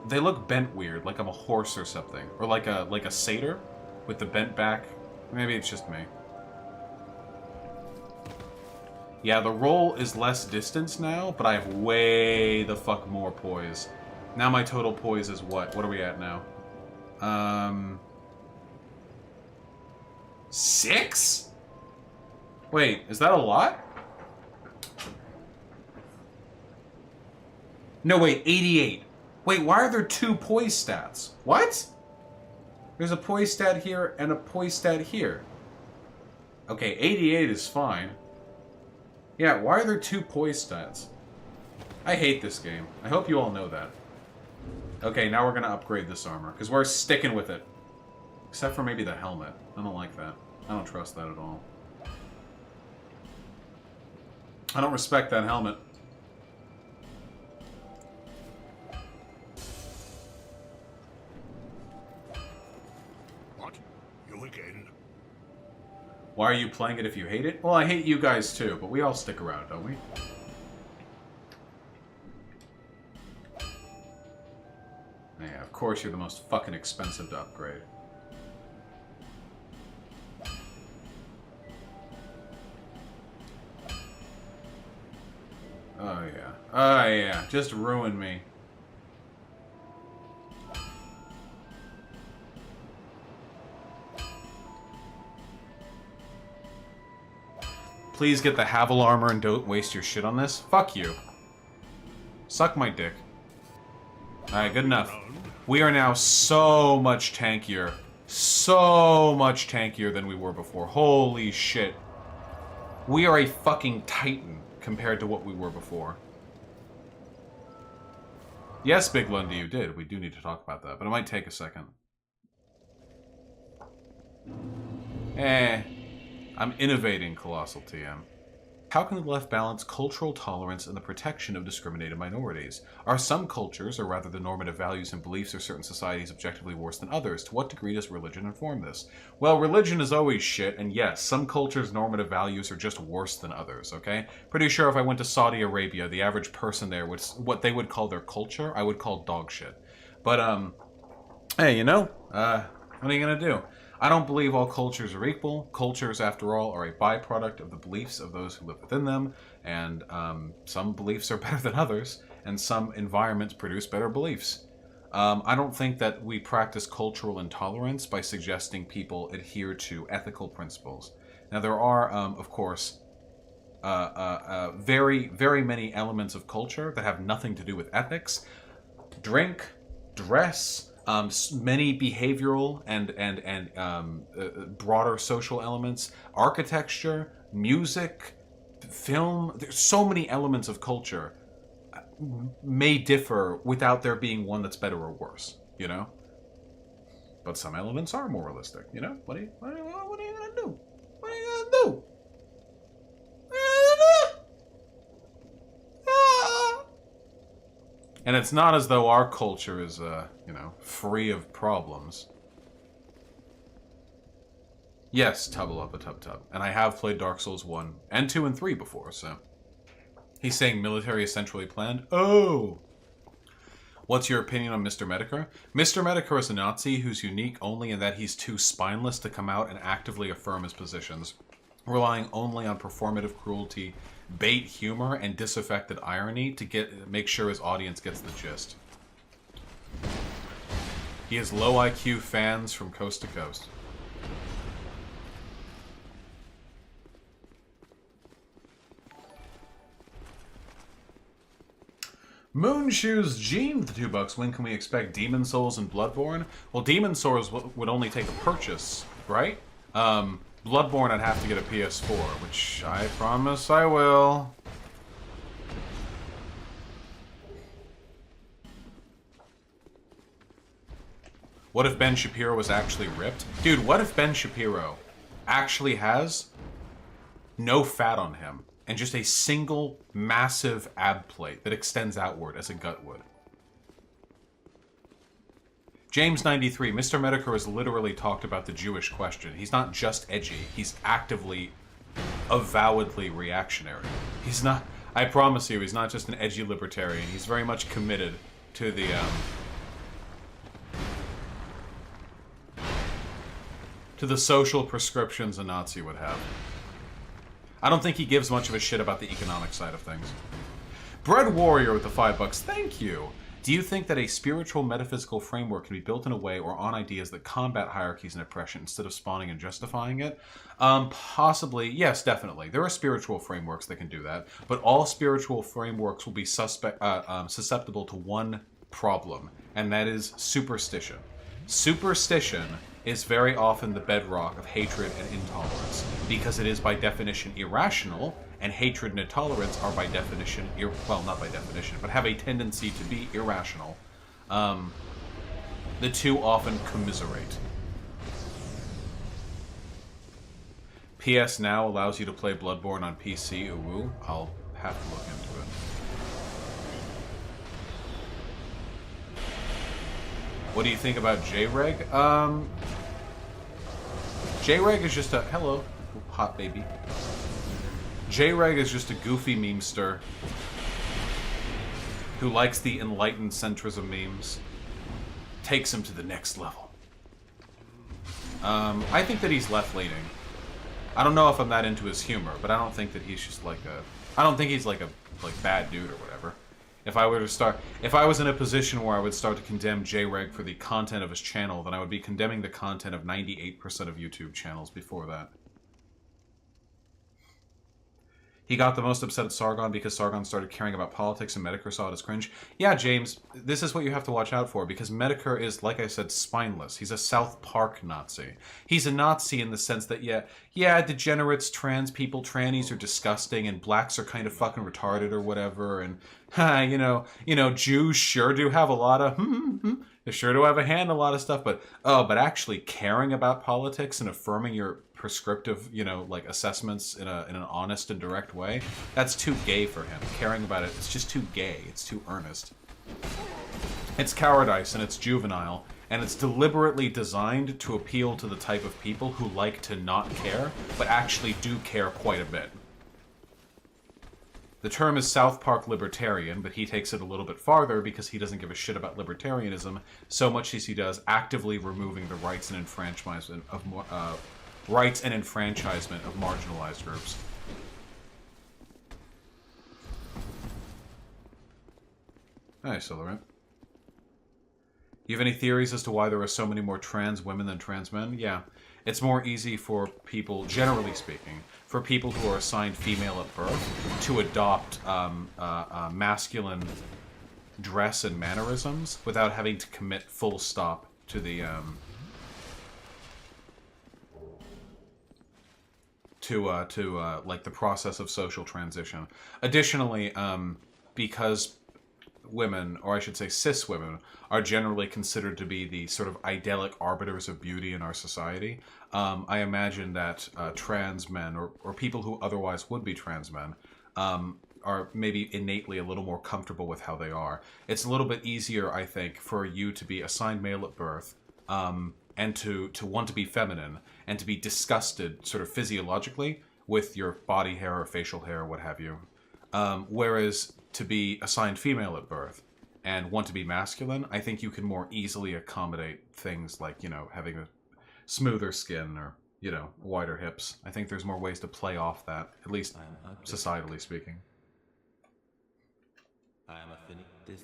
Speaker 1: They look bent weird, like I'm a horse or something. Or like a satyr with the bent back. Maybe it's just me. Yeah, the roll is less distance now, but I have way the fuck more poise. Now my total poise is what? What are we at now? 6? Wait, is that a lot? No, wait, 88. Wait, why are there 2 poise stats? What? There's a poise stat here and a poise stat here. Okay, 88 is fine. Yeah, why are there 2 poise stats? I hate this game. I hope you all know that. Okay, now we're gonna upgrade this armor, because we're sticking with it. Except for maybe the helmet. I don't like that. I don't trust that at all. I don't respect that helmet.
Speaker 6: What? You again?
Speaker 1: Why are you playing it if you hate it? Well, I hate you guys too, but we all stick around, don't we? Yeah, of course you're the most fucking expensive to upgrade. Oh yeah. Oh yeah, just ruin me. Please get the Havel armor and don't waste your shit on this. Fuck you. Suck my dick. Alright, good enough. We are now so much tankier. So much tankier than we were before. Holy shit. We are a fucking titan compared to what we were before. Yes, Big Lundy, you did. We do need to talk about that, but it might take a second. I'm innovating, Colossal TM. How can the left balance cultural tolerance and the protection of discriminated minorities? Are some cultures, or rather the normative values and beliefs of certain societies, objectively worse than others? To what degree does religion inform this? Well, religion is always shit, and yes, some cultures' normative values are just worse than others, okay? Pretty sure if I went to Saudi Arabia, the average person there would, what they would call their culture, I would call dog shit. But, hey, you know, what are you gonna do? I don't believe all cultures are equal. Cultures, after all, are a byproduct of the beliefs of those who live within them, and some beliefs are better than others, and some environments produce better beliefs. I don't think that we practice cultural intolerance by suggesting people adhere to ethical principles. Now, there are, of course, very, very many elements of culture that have nothing to do with ethics. Drink, dress, many behavioral and broader social elements, architecture, music, film. There's so many elements of culture may differ without there being one that's better or worse, you know? But some elements are moralistic, you know? What are you gonna do? What are you gonna do? What are you gonna do? And it's not as though our culture is, you know, free of problems. Yes, Tubba. And I have played Dark Souls 1 and 2 and 3 before, so. He's saying military is centrally planned? Oh! What's your opinion on Mr. Medicare? Mr. Medicare is a Nazi who's unique only in that he's too spineless to come out and actively affirm his positions, relying only on performative cruelty, bait humor, and disaffected irony to make sure his audience gets the gist. He has low IQ fans from coast to coast. Moonshoes Gene with the $2. When can we expect Demon Souls and Bloodborne? Well, Demon Souls would only take a purchase, right? Bloodborne, I'd have to get a PS4, which I promise I will. What if Ben Shapiro was actually ripped? Dude, what if Ben Shapiro actually has no fat on him and just a single massive ab plate that extends outward as a gut would? James93, Mr. Medicare has literally talked about the Jewish question. He's not just edgy, he's actively, avowedly reactionary. He's not, I promise you, he's not just an edgy libertarian. He's very much committed to the social prescriptions a Nazi would have. I don't think he gives much of a shit about the economic side of things. Bread Warrior with the $5, thank you. Do you think that a spiritual metaphysical framework can be built in a way or on ideas that combat hierarchies and oppression instead of spawning and justifying it? Possibly, yes, definitely. There are spiritual frameworks that can do that, but all spiritual frameworks will be susceptible to one problem, and that is superstition. Superstition is very often the bedrock of hatred and intolerance, because it is by definition irrational, and hatred and intolerance are by definition, well, not by definition, but have a tendency to be irrational. The two often commiserate. PS Now allows you to play Bloodborne on PC. Ooh, I'll have to look into it. What do you think about J-Reg? J-Reg is just a... Hello, hot baby. J-Reg is just a goofy memester who likes the enlightened centrism memes. Takes him to the next level. I think that he's left-leaning. I don't know if I'm that into his humor, but I don't think that he's just like a... I don't think he's like a bad dude or whatever. If I was in a position where I would start to condemn J-Reg for the content of his channel, then I would be condemning the content of 98% of YouTube channels before that. He got the most upset at Sargon because Sargon started caring about politics and Medicare saw it as cringe. Yeah, James, this is what you have to watch out for, because Medicare is, like I said, spineless. He's a South Park Nazi. He's a Nazi in the sense that, yeah, degenerates, trans people, trannies are disgusting, and blacks are kind of fucking retarded or whatever, and, you know, Jews sure do have a lot of, they sure do have a hand in a lot of stuff, but actually caring about politics and affirming your prescriptive, you know, like assessments in an honest and direct way, that's too gay for him. Caring about it, it's just too gay. It's too earnest. It's cowardice and it's juvenile, and it's deliberately designed to appeal to the type of people who like to not care, but actually do care quite a bit. The term is South Park libertarian, but he takes it a little bit farther because he doesn't give a shit about libertarianism so much as he does actively removing the rights and enfranchisement of marginalized groups. Nice, Silverant. You have any theories as to why there are so many more trans women than trans men? Yeah. It's more easy for people, generally speaking, for people who are assigned female at birth to adopt masculine dress and mannerisms without having to commit full stop to the like the process of social transition. Additionally, because women, or I should say cis women, are generally considered to be the sort of idyllic arbiters of beauty in our society, I imagine that trans men, or people who otherwise would be trans men, are maybe innately a little more comfortable with how they are. It's a little bit easier, I think, for you to be assigned male at birth, and to want to be feminine, and to be disgusted sort of physiologically with your body hair or facial hair or what have you. Whereas to be assigned female at birth and want to be masculine, I think you can more easily accommodate things like, you know, having a smoother skin or, you know, wider hips. I think there's more ways to play off that, at least societally speaking.
Speaker 15: I am a Phoenix, this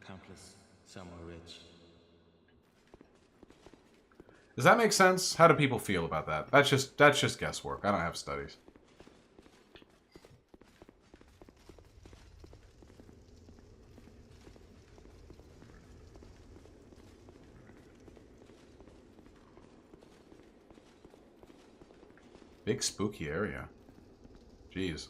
Speaker 15: countless, somewhere rich.
Speaker 1: Does that make sense? How do people feel about that? That's just guesswork. I don't have studies. Big spooky area. Jeez.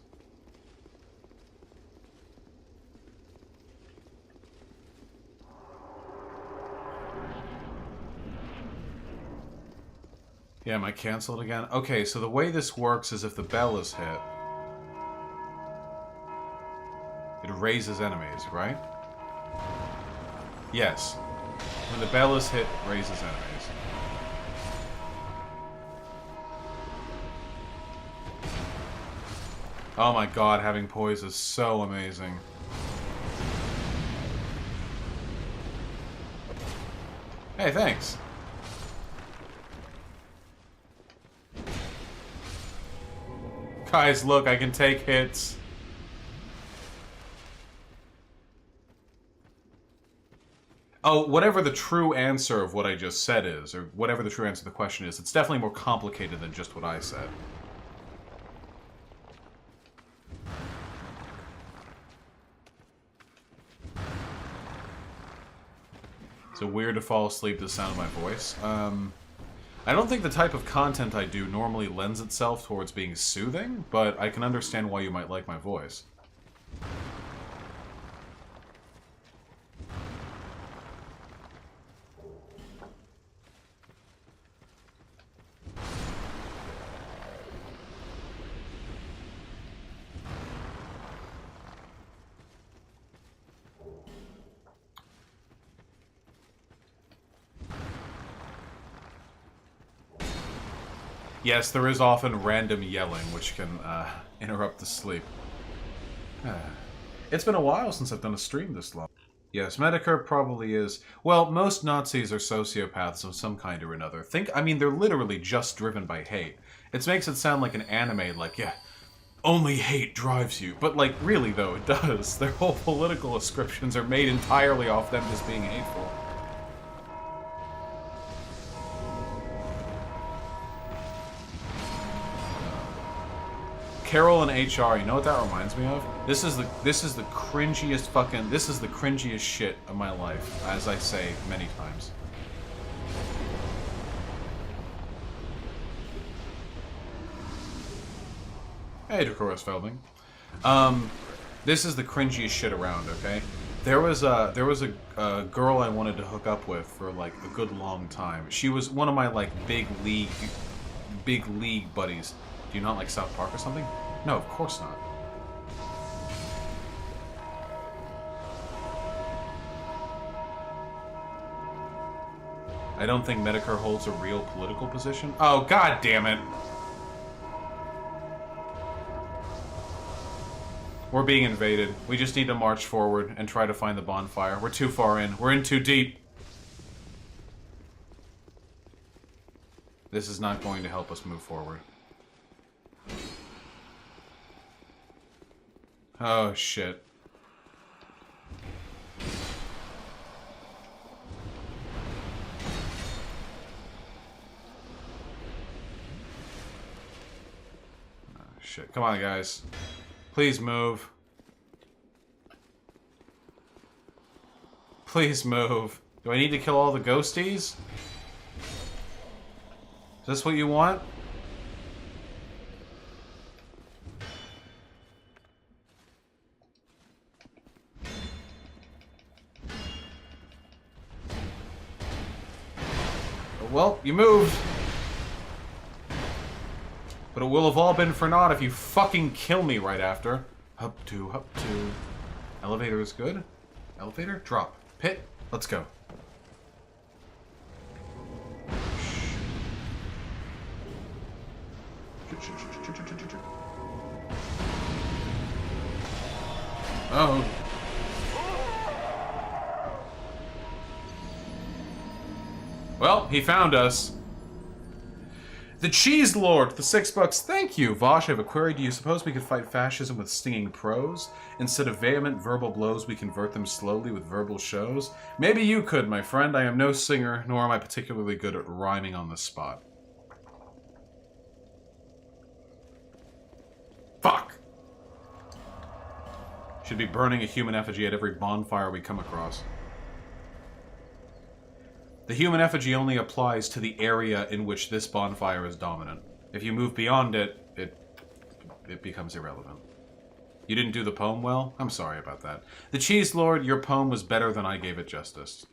Speaker 1: Yeah, am I canceled again? Okay, so the way this works is if the bell is hit, it raises enemies, right? Yes. When the bell is hit, it raises enemies. Oh my god, having poise is so amazing. Hey, thanks. Guys, look, I can take hits. Oh, whatever the true answer of what I just said is, or whatever the true answer to the question is, it's definitely more complicated than just what I said. Is it weird to fall asleep to the sound of my voice? I don't think the type of content I do normally lends itself towards being soothing, but I can understand why you might like my voice. Yes, there is often random yelling, which can interrupt the sleep. It's been a while since I've done a stream this long. Yes, Medicare probably is. Well, most Nazis are sociopaths of some kind or another. I mean, they're literally just driven by hate. It makes it sound like an anime, like, yeah, only hate drives you. But, like, really, though, it does. Their whole political ascriptions are made entirely off them just being hateful. Carol and HR, you know what that reminds me of? This is the cringiest shit of my life, as I say many times. Hey, Dracoris Felding. This is the cringiest shit around, okay? There was a girl I wanted to hook up with for like a good long time. She was one of my like big league buddies. Do you not like South Park or something? No, of course not. I don't think Medicare holds a real political position. Oh, god damn it. We're being invaded. We just need to march forward and try to find the bonfire. We're too far in. We're in too deep. This is not going to help us move forward. Oh, shit. Oh, shit. Come on, guys. Please move. Please move. Do I need to kill all the ghosties? Is this what you want? Well, you moved. But it will have all been for naught if you fucking kill me right after. Up to. Elevator is good. Elevator? Drop. Pit? Let's go. Oh. Well, he found us. The Cheese Lord, the $6. Thank you. Vaush, I have a query. Do you suppose we could fight fascism with stinging prose? Instead of vehement verbal blows, we convert them slowly with verbal shows? Maybe you could, my friend. I am no singer, nor am I particularly good at rhyming on the spot. Fuck! Should be burning a human effigy at every bonfire we come across. The human effigy only applies to the area in which this bonfire is dominant. If you move beyond it, it becomes irrelevant. You didn't do the poem well? I'm sorry about that. The Cheese Lord, your poem was better than I gave it justice.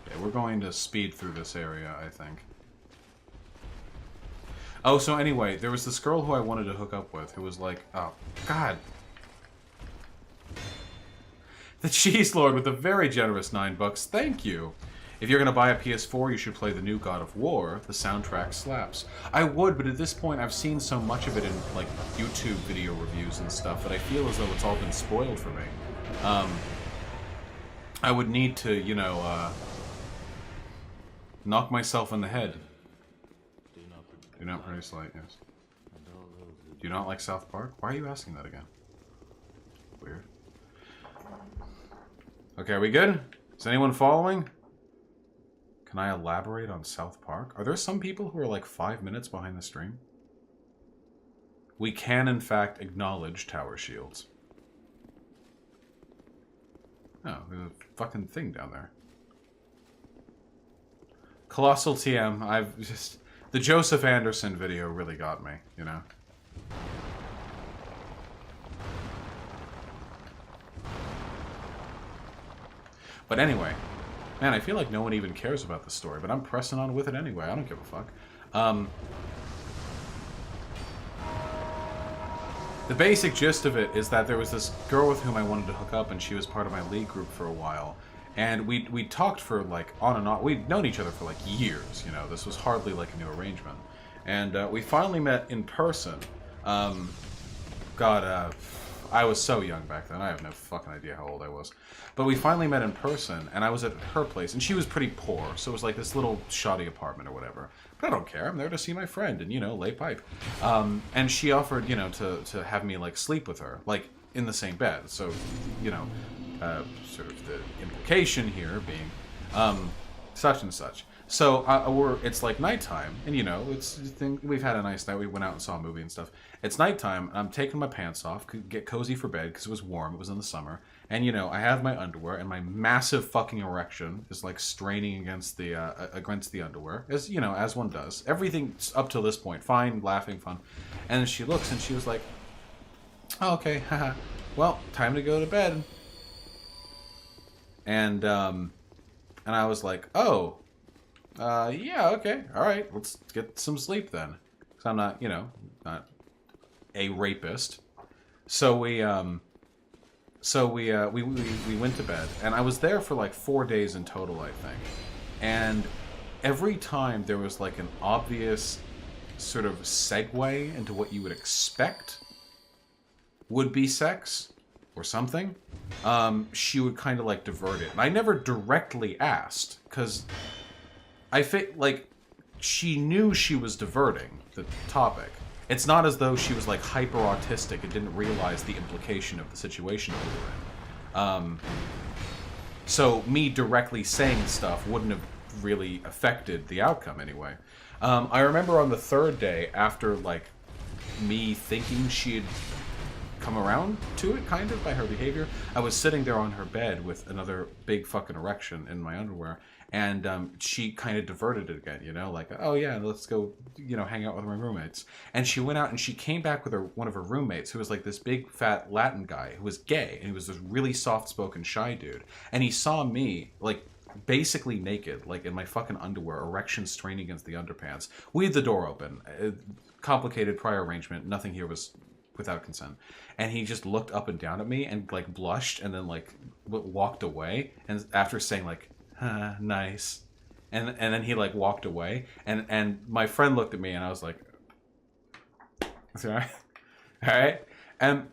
Speaker 1: Okay, we're going to speed through this area, I think. Oh, so anyway, there was this girl who I wanted to hook up with who was like, oh, God. The Cheese Lord with a very generous $9. Thank you. If you're going to buy a PS4, you should play the new God of War. The soundtrack slaps. I would, but at this point, I've seen so much of it in, like, YouTube video reviews and stuff that I feel as though it's all been spoiled for me. I would need to, you know, knock myself in the head. Do not produce light, yes. Do you not like South Park? Why are you asking that again? Weird. Okay, are we good? Is anyone following? Can I elaborate on South Park? Are there some people who are like 5 minutes behind the stream? We can, in fact, acknowledge tower shields. Oh, there's a fucking thing down there. Colossal TM, I've just... The Joseph Anderson video really got me, you know? But anyway, man, I feel like no one even cares about the story, but I'm pressing on with it anyway. I don't give a fuck. The basic gist of it is that there was this girl with whom I wanted to hook up, and she was part of my league group for a while. And we talked for, like, on and on. We'd known each other for, like, years, you know. This was hardly, like, a new arrangement. And we finally met in person. I was so young back then. I have no fucking idea how old I was. But we finally met in person, and I was at her place, and she was pretty poor, so it was like this little shoddy apartment or whatever. But I don't care. I'm there to see my friend and, you know, lay pipe. And she offered, you know, to have me, like, sleep with her, like, in the same bed. So, you know, sort of the implication here being such and such. So it's like nighttime, and you know, we've had a nice night. We went out and saw a movie and stuff. It's nighttime. I'm taking my pants off, get cozy for bed because it was warm. It was in the summer, and you know, I have my underwear, and my massive fucking erection is like straining against the underwear, as you know, as one does. Everything up till this point, fine, laughing, fun, and then she looks and she was like, "Oh, okay, haha. Well, time to go to bed." And I was like, "Oh. Yeah, okay, all right, let's get some sleep then." Because I'm not, you know, not a rapist. So we went to bed, and I was there for like 4 days in total, I think. And every time there was like an obvious sort of segue into what you would expect would be sex or something, she would kind of like divert it. And I never directly asked, because I think, like, she knew she was diverting the topic. It's not as though she was, like, hyper-autistic and didn't realize the implication of the situation we were in. So me directly saying stuff wouldn't have really affected the outcome anyway. I remember on the third day, after, like, me thinking she had come around to it, kind of, by her behavior, I was sitting there on her bed with another big fucking erection in my underwear. And she kind of diverted it again, you know, like, oh yeah, let's go, you know, hang out with my roommates. And she went out and she came back with one of her roommates, who was like this big fat Latin guy who was gay, and he was this really soft-spoken shy dude. And he saw me, like, basically naked, like in my fucking underwear, erection straining against the underpants. We had the door open, complicated prior arrangement. Nothing here was without consent. And he just looked up and down at me and like blushed and then like walked away. And after saying like, nice, and then he like walked away, and my friend looked at me and I was like, all right. And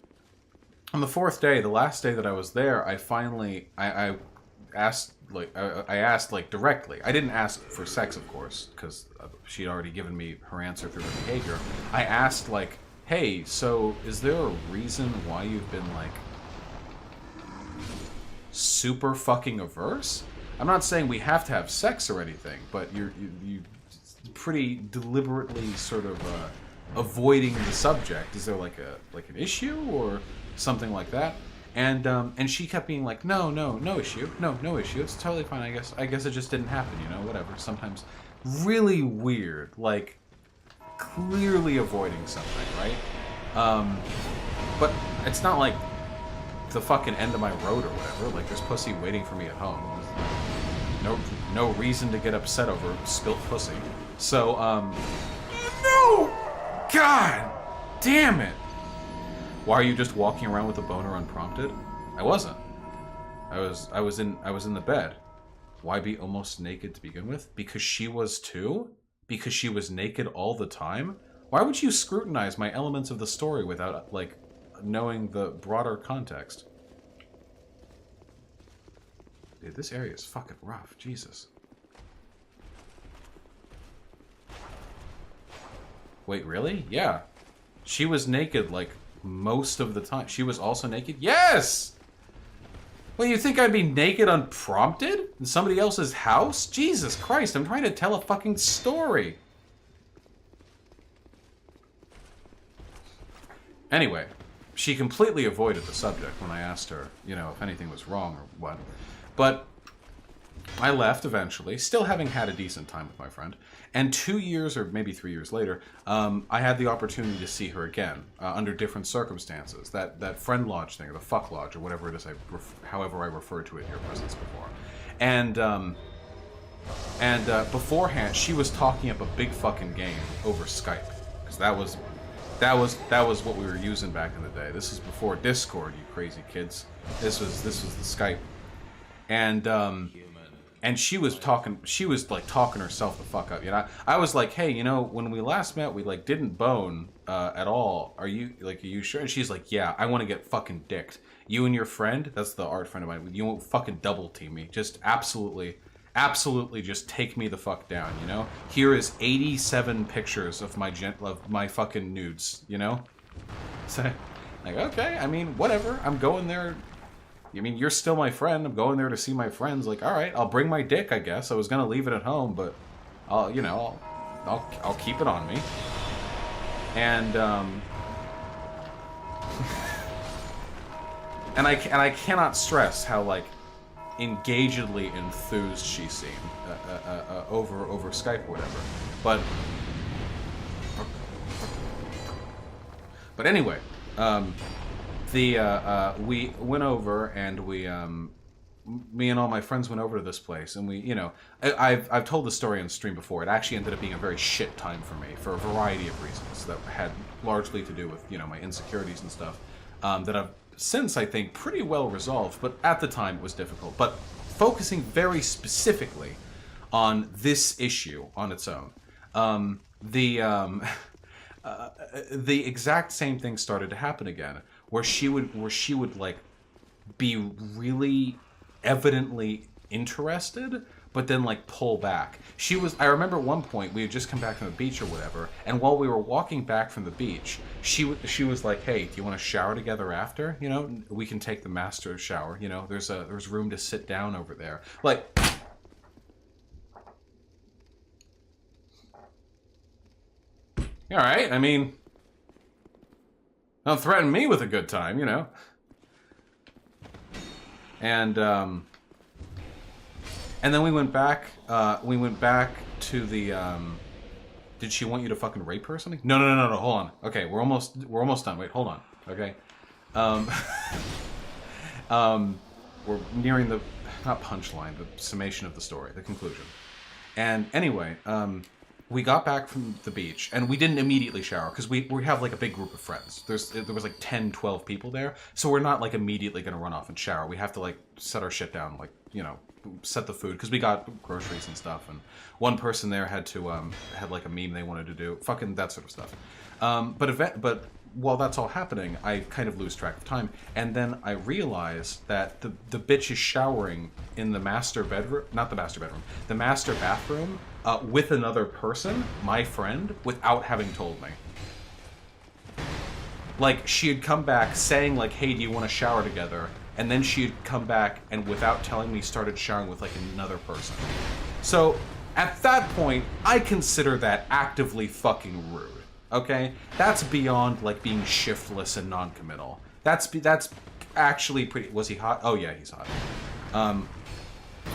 Speaker 1: on the fourth day, the last day that I was there, I finally I asked like directly. I didn't ask for sex, of course, because she'd already given me her answer through her behavior. I asked like, hey, so is there a reason why you've been like super fucking averse? I'm not saying we have to have sex or anything, but you pretty deliberately sort of avoiding the subject. Is there like an issue or something like that? And she kept being like, no issue, no issue. It's totally fine. I guess it just didn't happen. You know, whatever. Sometimes really weird, like clearly avoiding something, right? But it's not like the fucking end of my road or whatever. Like there's pussy waiting for me at home. No reason to get upset over spilt pussy. So, no! God damn it! Why are you just walking around with a boner unprompted? I wasn't. I was in the bed. Why be almost naked to begin with? Because she was too? Because she was naked all the time? Why would you scrutinize my elements of the story without, like, knowing the broader context? Dude, this area is fucking rough. Jesus. Wait, really? Yeah. She was naked, like, most of the time. She was also naked? Yes! Well, you think I'd be naked unprompted? In somebody else's house? Jesus Christ, I'm trying to tell a fucking story. Anyway, she completely avoided the subject when I asked her, you know, if anything was wrong or what. But I left eventually, still having had a decent time with my friend. And 2 years, or maybe 3 years later, I had the opportunity to see her again, under different circumstances. That friend lodge thing, or the fuck lodge, or whatever it is, however I referred to it in your presence before. And beforehand, she was talking up a big fucking game over Skype. Because that was what we were using back in the day. This is before Discord, you crazy kids. This was the Skype. And she was like talking herself the fuck up. You know, I was like, hey, you know, when we last met, we like didn't bone at all. Are you sure? And she's like, yeah, I want to get fucking dicked. You and your friend, that's the art friend of mine. You won't fucking double team me. Just absolutely just take me the fuck down. You know, here is 87 pictures of my fucking nudes. You know, so like, okay, I mean, whatever. I'm going there I mean, you're still my friend. I'm going there to see my friends. Like, all right, I'll bring my dick, I guess. I was gonna leave it at home, but I'll, you know, I'll keep it on me. And and I cannot stress how like engagedly enthused she seemed over Skype or whatever. But anyway, we went over and me and all my friends went over to this place, and we, you know, I've told this story on stream before. It actually ended up being a very shit time for me for a variety of reasons that had largely to do with, you know, my insecurities and stuff that I've since, I think, pretty well resolved, but at the time it was difficult. But focusing very specifically on this issue on its own, the exact same thing started to happen again, where she would like be really evidently interested, but then like pull back. I remember at one point we had just come back from the beach or whatever, and while we were walking back from the beach, she was like, "Hey, do you want to shower together after? You know, we can take the master shower. You know, there's room to sit down over there." Like, all right. I mean, don't threaten me with a good time, you know. And then we went back. We went back to the. Did she want you to fucking rape her or something? No. Hold on. Okay, we're almost done. Wait, hold on. Okay. We're nearing the not punchline, but summation of the story, the conclusion. And anyway, we got back from the beach, and we didn't immediately shower, because we have, like, a big group of friends. There was, like, 10, 12 people there, so we're not, like, immediately gonna run off and shower. We have to, like, set our shit down, like, you know, set the food, because we got groceries and stuff, and one person there had to, had, like, a meme they wanted to do, fucking that sort of stuff. But while that's all happening, I kind of lose track of time, and then I realize that the bitch is showering in the master bedroom, not the master bedroom, the master bathroom, with another person, my friend, without having told me. Like, she had come back saying, like, "Hey, do you want to shower together?" And then she had come back and, without telling me, started showering with, like, another person. So, at that point, I consider that actively fucking rude. Okay? That's beyond, like, being shiftless and non-committal. That's actually pretty... Was he hot? Oh, yeah, he's hot.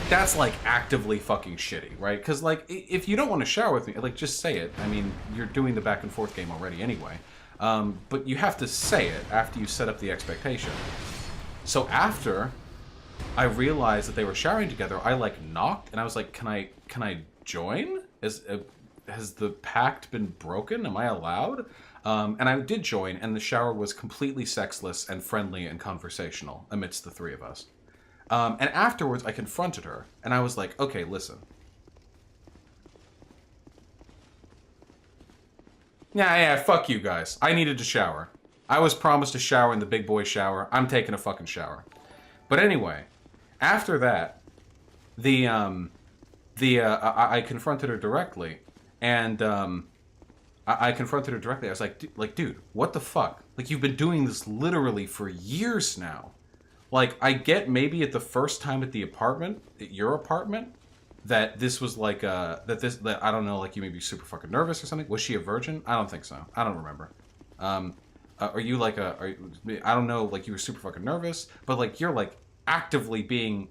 Speaker 1: That's, like, actively fucking shitty, right? Because, like, if you don't want to shower with me, like, just say it. I mean, you're doing the back and forth game already anyway. But you have to say it after you set up the expectation. So after I realized that they were showering together, I, like, knocked, and I was like, can I join? Has the pact been broken? Am I allowed? And I did join, and the shower was completely sexless and friendly and conversational amidst the three of us. And afterwards, I confronted her, and I was like, okay, listen. Yeah, fuck you guys. I needed to shower. I was promised a shower in the big boy shower. I'm taking a fucking shower. But anyway, after that, I confronted her directly, and I confronted her directly. I was like, dude, what the fuck? Like, you've been doing this literally for years now. Like, I get maybe at the first time at the apartment, at your apartment, that this was like that I don't know, like you may be super fucking nervous or something. Was she a virgin? I don't think so. I don't remember. Are you like I don't know, like you were super fucking nervous, but like you're like actively being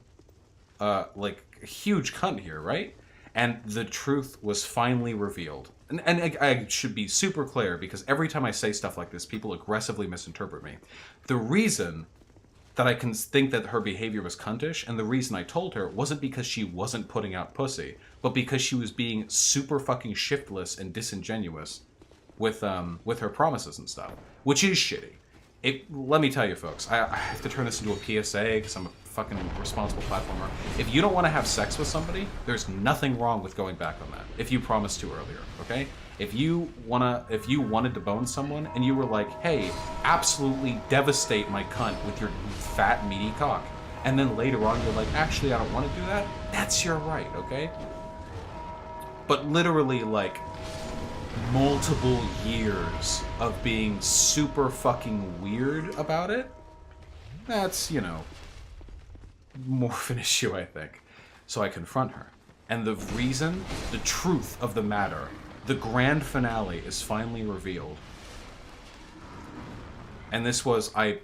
Speaker 1: like a huge cunt here, right? And the truth was finally revealed. And I should be super clear, because every time I say stuff like this, people aggressively misinterpret me. The reason that I can think that her behavior was cuntish, and the reason I told her wasn't because she wasn't putting out pussy, but because she was being super fucking shiftless and disingenuous with her promises and stuff, which is shitty. Let me tell you, folks, I have to turn this into a PSA because I'm a fucking responsible platformer. If you don't want to have sex with somebody, there's nothing wrong with going back on that. If you promised to earlier, okay? If you wanted to bone someone and you were like, hey, absolutely devastate my cunt with your fat, meaty cock, and then later on you're like, actually, I don't want to do that, that's your right, okay? But literally, like, multiple years of being super fucking weird about it, that's, you know, more of an issue, I think. So I confront her. And the reason, the truth of the matter, the grand finale is finally revealed. And this was, I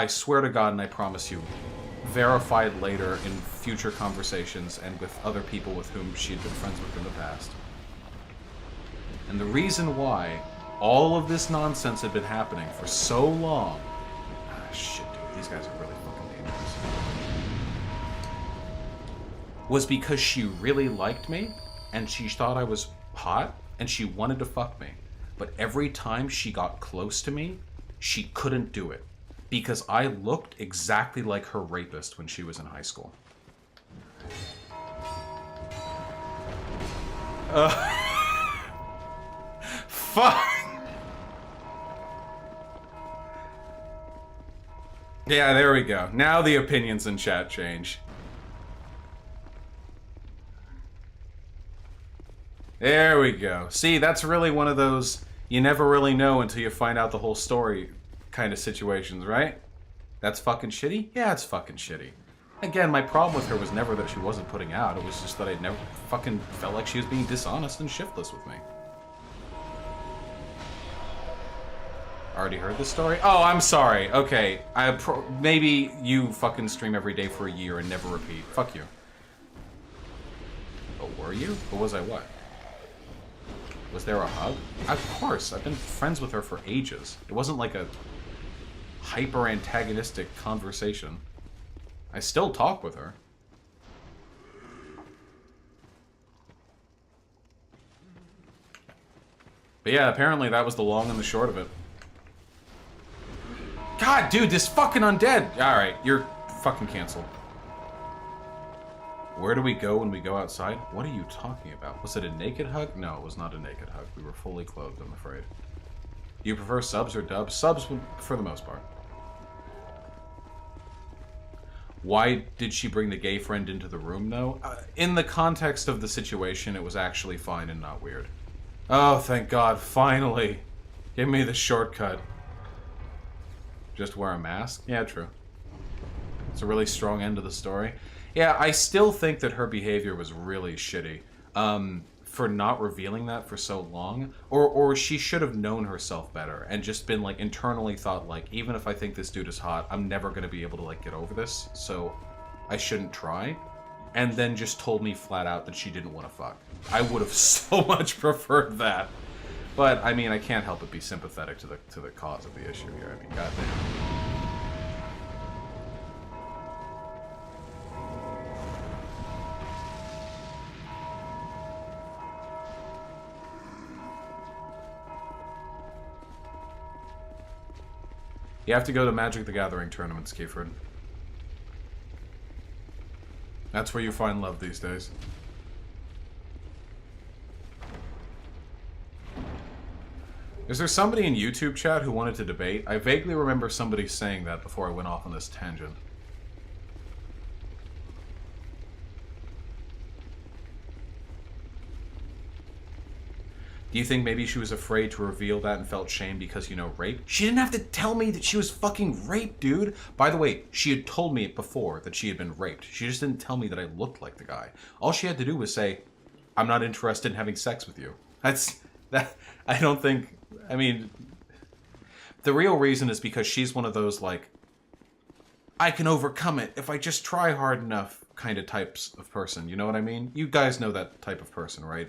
Speaker 1: swear to God and I promise you, verified later in future conversations and with other people with whom she had been friends with in the past. And the reason why all of this nonsense had been happening for so long... Ah, shit, dude, these guys are really fucking dangerous. Was because she really liked me, and she thought I was hot, and she wanted to fuck me. But every time she got close to me, she couldn't do it. Because I looked exactly like her rapist when she was in high school. Fuck! Yeah, there we go. Now the opinions in chat change. There we go. See, that's really one of those you never really know until you find out the whole story kind of situations, right? That's fucking shitty? Yeah, it's fucking shitty. Again, my problem with her was never that she wasn't putting out. It was just that I never fucking felt like she was being dishonest and shiftless with me. Already heard this story? Oh, I'm sorry. Okay, maybe you fucking stream every day for a year and never repeat. Fuck you. Oh, were you? Or was I what? Was there a hug? Of course, I've been friends with her for ages. It wasn't like a hyper-antagonistic conversation. I still talk with her. But yeah, apparently that was the long and the short of it. God, dude, this fucking undead! Alright, you're fucking canceled. Where do we go when we go outside? What are you talking about? Was it a naked hug? No, it was not a naked hug. We were fully clothed, I'm afraid. Do you prefer subs or dubs? Subs, for the most part. Why did she bring the gay friend into the room, though? In the context of the situation, it was actually fine and not weird. Oh, thank God, finally! Give me the shortcut. Just wear a mask? Yeah, true. It's a really strong end to the story. Yeah, I still think that her behavior was really shitty. For not revealing that for so long. Or she should have known herself better and just been, like, internally thought, like, even if I think this dude is hot, I'm never gonna be able to, like, get over this, so I shouldn't try. And then just told me flat out that she didn't want to fuck. I would have so much preferred that. But, I mean, I can't help but be sympathetic to the cause of the issue here. I mean, goddamn. You have to go to Magic the Gathering tournaments, Kiefer. That's where you find love these days. Is there somebody in YouTube chat who wanted to debate? I vaguely remember somebody saying that before I went off on this tangent. Do you think maybe she was afraid to reveal that and felt shame because, you know, rape? She didn't have to tell me that she was fucking raped, dude. By the way, she had told me before that she had been raped. She just didn't tell me that I looked like the guy. All she had to do was say, I'm not interested in having sex with you. That. I don't think, I mean, the real reason is because she's one of those, like, I can overcome it if I just try hard enough kind of types of person. You know what I mean? You guys know that type of person, right?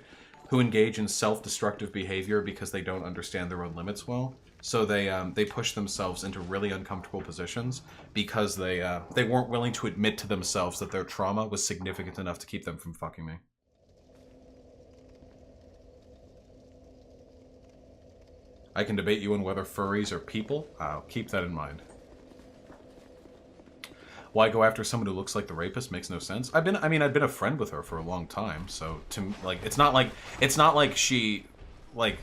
Speaker 1: Who engage in self-destructive behavior because they don't understand their own limits well. So they push themselves into really uncomfortable positions because they weren't willing to admit to themselves that their trauma was significant enough to keep them from fucking me. I can debate you on whether furries are people. I'll keep that in mind. Why go after someone who looks like the rapist makes no sense. I've been a friend with her for a long time, so it's not like she like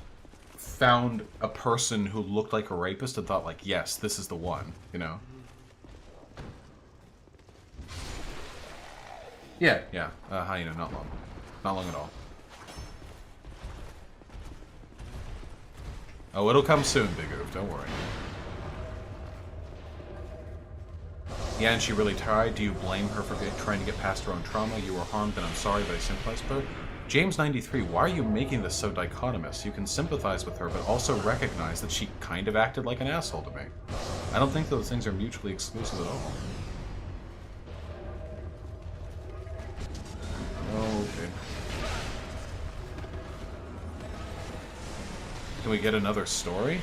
Speaker 1: found a person who looked like a rapist and thought like, yes, this is the one, you know. Yeah. How you know? Not long at all. Oh, it'll come soon, Big Oof, don't worry. Yeah, and she really tried. Do you blame her for trying to get past her own trauma? You were harmed, and I'm sorry, but I sympathize with her. James93, why are you making this so dichotomous? You can sympathize with her, but also recognize that she kind of acted like an asshole to me. I don't think those things are mutually exclusive at all. Okay. Can we get another story?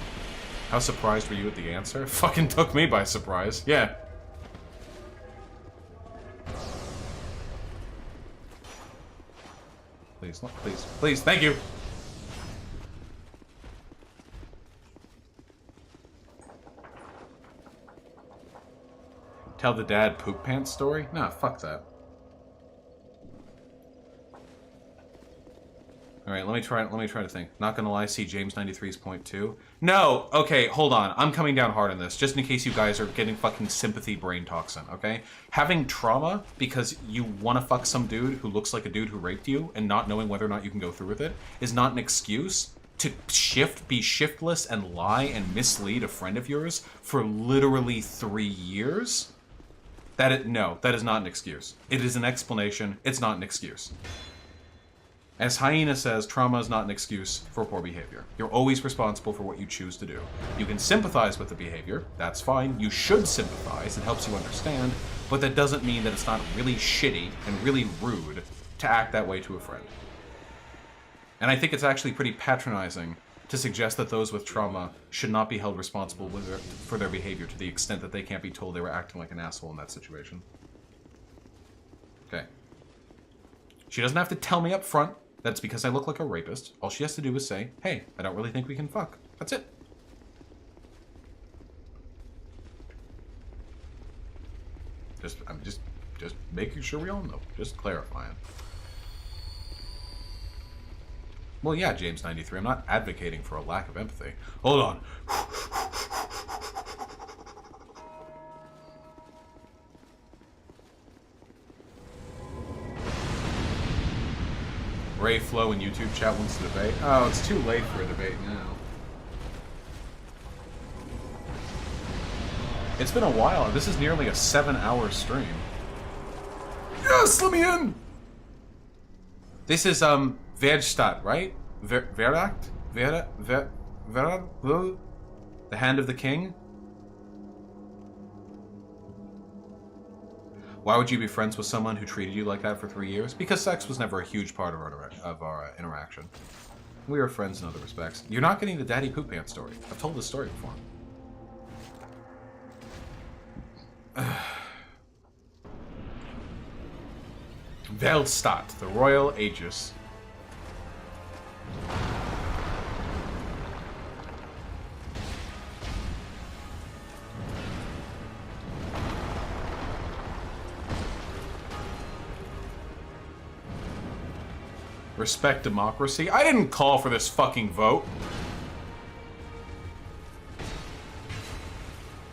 Speaker 1: How surprised were you at the answer? Fucking took me by surprise. Yeah. Please, please, please, thank you! Tell the dad poop pants story? Nah, fuck that. Alright, let me try to think. Not gonna lie, see James 93's point too. No! Okay, hold on. I'm coming down hard on this, just in case you guys are getting fucking sympathy brain toxin, okay? Having trauma because you wanna fuck some dude who looks like a dude who raped you and not knowing whether or not you can go through with it is not an excuse to be shiftless and lie and mislead a friend of yours for literally 3 years. No, that is not an excuse. It is an explanation. It's not an excuse. As Hyena says, trauma is not an excuse for poor behavior. You're always responsible for what you choose to do. You can sympathize with the behavior, that's fine. You should sympathize, it helps you understand, but that doesn't mean that it's not really shitty and really rude to act that way to a friend. And I think it's actually pretty patronizing to suggest that those with trauma should not be held responsible for their behavior to the extent that they can't be told they were acting like an asshole in that situation. Okay. She doesn't have to tell me up front that's because I look like a rapist. All she has to do is say, hey, I don't really think we can fuck. That's it. I'm just making sure we all know. Just clarifying. Well, yeah, James 93, I'm not advocating for a lack of empathy. Hold on. Ray Flo in YouTube chat wants to debate. Oh, it's too late for a debate now. It's been a while. This is nearly a 7-hour stream. Yes, let me in! This is, Verstadt, right? Verakt? The Hand of the King? Why would you be friends with someone who treated you like that for 3 years? Because sex was never a huge part of our interaction. We were friends in other respects. You're not getting the Daddy Poop Pants story. I've told this story before. Velstadt, the Royal Aegis. Respect democracy. I didn't call for this fucking vote.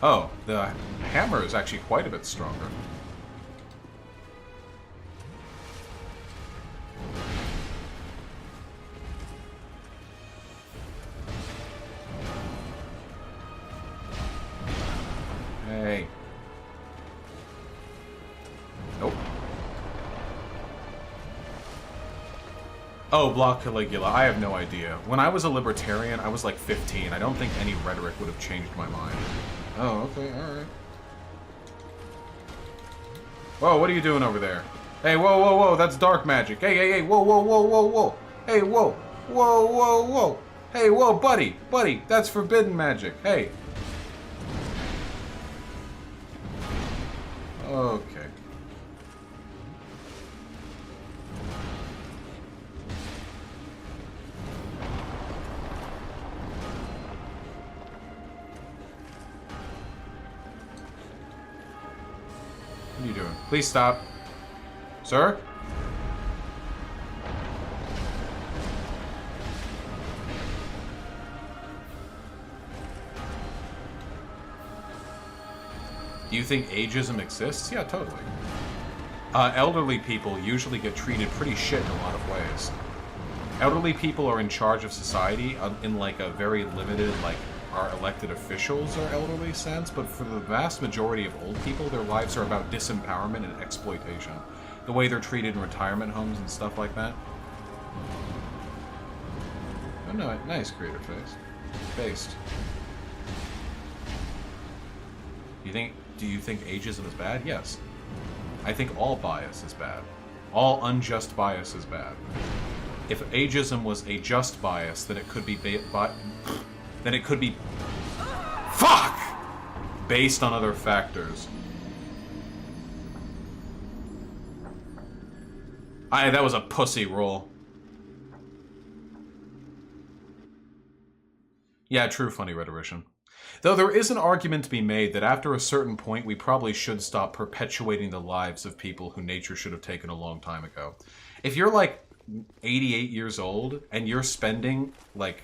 Speaker 1: Oh, the hammer is actually quite a bit stronger. Hey. Nope. Oh, block Caligula. I have no idea. When I was a libertarian, I was like 15. I don't think any rhetoric would have changed my mind. Oh, okay, alright. Whoa, what are you doing over there? Hey, whoa, whoa, whoa, that's dark magic. Hey, hey, hey, whoa, whoa, whoa, whoa, whoa. Hey, whoa, whoa, whoa, whoa. Hey, whoa, buddy, buddy, that's forbidden magic. Hey. Okay. What are you doing? Please stop. Sir? Do you think ageism exists? Yeah, totally. Elderly people usually get treated pretty shit in a lot of ways. Elderly people are in charge of society in like a very limited, like, our elected officials are elderly sense, but for the vast majority of old people, their lives are about disempowerment and exploitation. The way they're treated in retirement homes and stuff like that. Oh no, nice creator face. Based. Do you think ageism is bad? Yes. I think all bias is bad. All unjust bias is bad. If ageism was a just bias, then it could be fuck! Based on other factors. That was a pussy roll. Yeah, true, funny rhetorician. Though there is an argument to be made that after a certain point, we probably should stop perpetuating the lives of people who nature should have taken a long time ago. If you're like 88 years old and you're spending like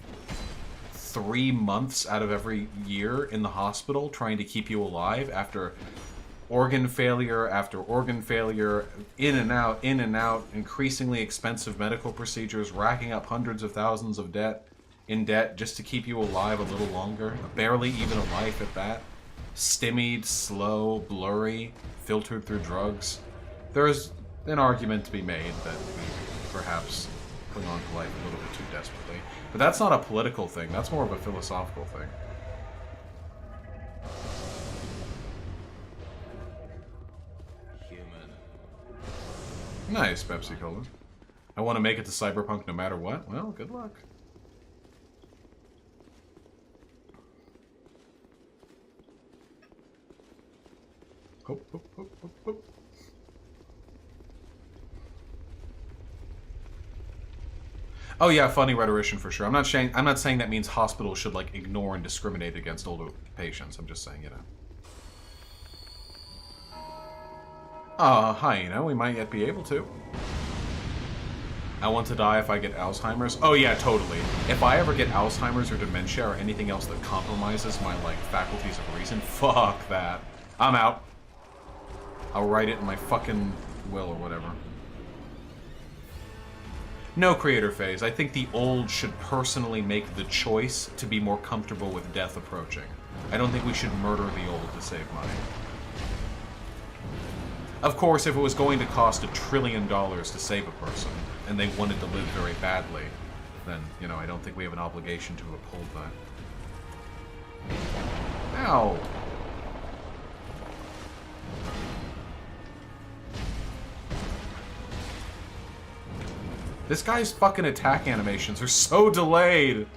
Speaker 1: 3 months out of every year in the hospital trying to keep you alive after organ failure after organ failure, in and out, increasingly expensive medical procedures, racking up hundreds of thousands of in debt just to keep you alive a little longer, barely even a life at that, stymied, slow, blurry, filtered through drugs, there's an argument to be made that we perhaps cling on to life a little bit too desperately. But that's not a political thing, that's more of a philosophical thing. Nice, Pepsi Cola. I want to make it to Cyberpunk no matter what? Well, good luck. Hop, hop, hop, hop, hop. Oh yeah, funny rhetorician for sure. I'm not saying that means hospitals should like ignore and discriminate against older patients. I'm just saying, you know. Hi, you know, we might yet be able to. I want to die if I get Alzheimer's. Oh yeah, totally. If I ever get Alzheimer's or dementia or anything else that compromises my, like, faculties of reason, fuck that. I'm out. I'll write it in my fucking will or whatever. No, creator phase. I think the old should personally make the choice to be more comfortable with death approaching. I don't think we should murder the old to save money. Of course, if it was going to cost $1 trillion to save a person, and they wanted to live very badly, then, you know, I don't think we have an obligation to uphold that. Ow! This guy's fucking attack animations are so delayed!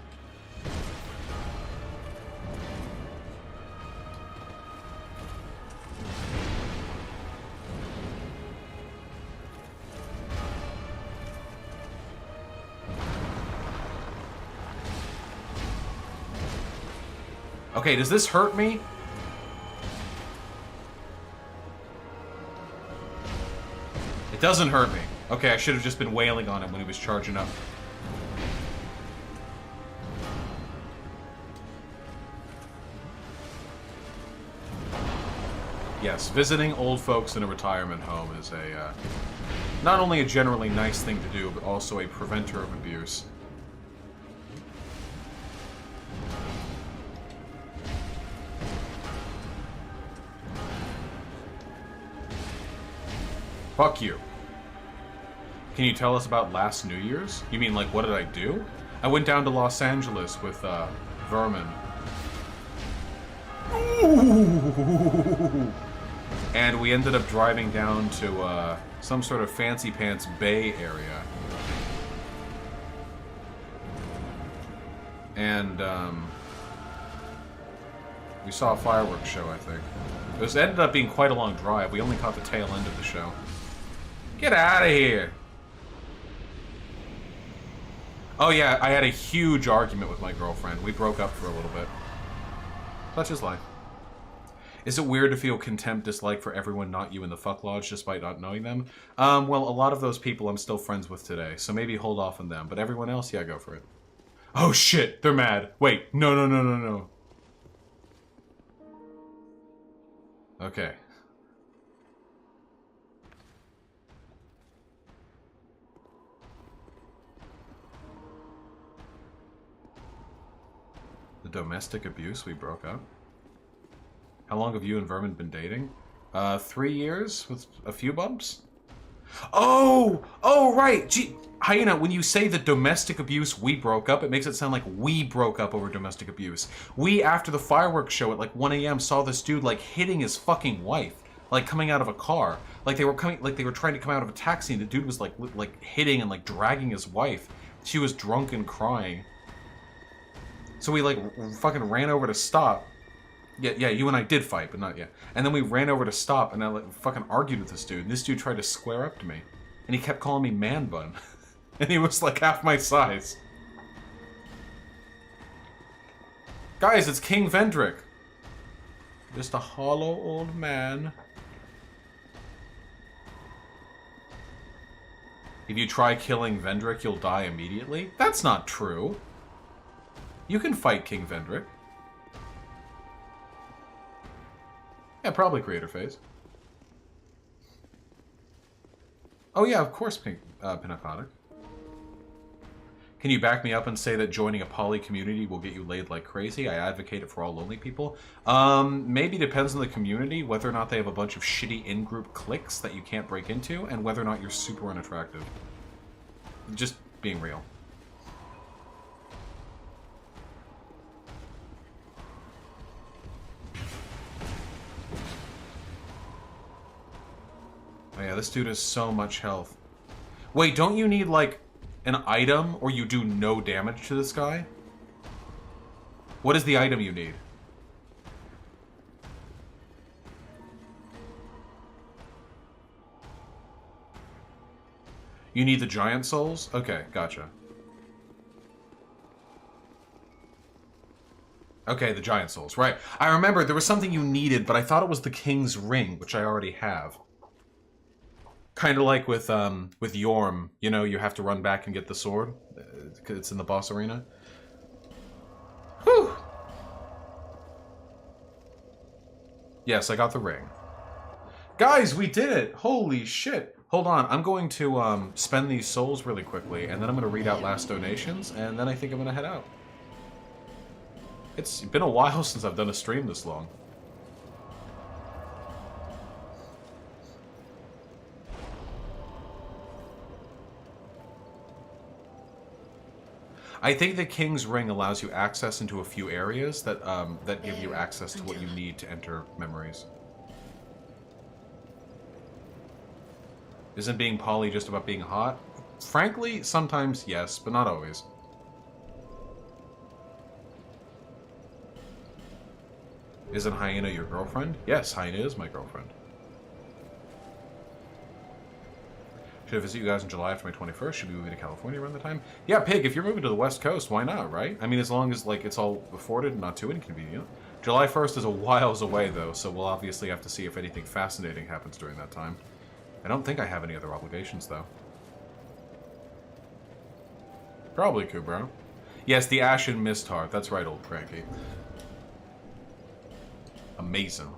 Speaker 1: Okay, does this hurt me? It doesn't hurt me. Okay, I should have just been wailing on him when he was charging up. Yes, visiting old folks in a retirement home is a, not only a generally nice thing to do, but also a preventer of abuse. Fuck you. Can you tell us about last New Year's? You mean, like, what did I do? I went down to Los Angeles with, Vermin. Ooh. And we ended up driving down to, some sort of fancy pants bay area. And, we saw a fireworks show, I think. It ended up being quite a long drive. We only caught the tail end of the show. Get out of here! Oh yeah, I had a huge argument with my girlfriend. We broke up for a little bit. Such is life. Is it weird to feel contempt, dislike for everyone not you in the fuck lodge despite not knowing them? Well, a lot of those people I'm still friends with today, so maybe hold off on them. But everyone else, yeah, go for it. Oh shit, they're mad. Wait, no, no, no, no, no. Okay. The domestic abuse, we broke up. How long have you and Vermin been dating? 3 years with a few bumps? Oh! Oh, right! Gee, Hyena, when you say the domestic abuse, we broke up, it makes it sound like we broke up over domestic abuse. We, after the fireworks show at like 1 a.m., saw this dude like hitting his fucking wife. Like coming out of a car. Like they were trying to come out of a taxi and the dude was like hitting and like dragging his wife. She was drunk and crying. So we like fucking ran over to stop. Yeah, you and I did fight, but not yet. And then we ran over to stop, and I like fucking argued with this dude. And this dude tried to square up to me, and he kept calling me man bun, and he was like half my size. Guys, it's King Vendrick. Just a hollow old man. If you try killing Vendrick, you'll die immediately. That's not true. You can fight King Vendrick. Yeah, probably creator phase. Oh yeah, of course, Pinacotic. Can you back me up and say that joining a poly community will get you laid like crazy? I advocate it for all lonely people. Maybe depends on the community, whether or not they have a bunch of shitty in-group cliques that you can't break into, and whether or not you're super unattractive. Just being real. Oh yeah, this dude has so much health. Wait, don't you need, like, an item, or you do no damage to this guy? What is the item you need? You need the giant souls? Okay, gotcha. Okay, the giant souls, right. I remember there was something you needed, but I thought it was the king's ring, which I already have. Kind of like with Yorm, you know, you have to run back and get the sword. It's in the boss arena. Whew! Yes, I got the ring. Guys, we did it! Holy shit! Hold on, I'm going to spend these souls really quickly, and then I'm going to read out last donations, and then I think I'm going to head out. It's been a while since I've done a stream this long. I think the King's Ring allows you access into a few areas that that give you access to what you need to enter memories. Isn't being poly just about being hot? Frankly, sometimes yes, but not always. Isn't Hyena your girlfriend? Yes, Hyena is my girlfriend. Should I visit you guys in July after my 21st? Should we move to California around the time? Yeah, Pig, if you're moving to the West Coast, why not, right? I mean, as long as, like, it's all afforded and not too inconvenient. July 1st is a whiles away, though, so we'll obviously have to see if anything fascinating happens during that time. I don't think I have any other obligations, though. Probably, Kubro. Yes, the Ashen Mist Heart. That's right, old cranky. Amazing.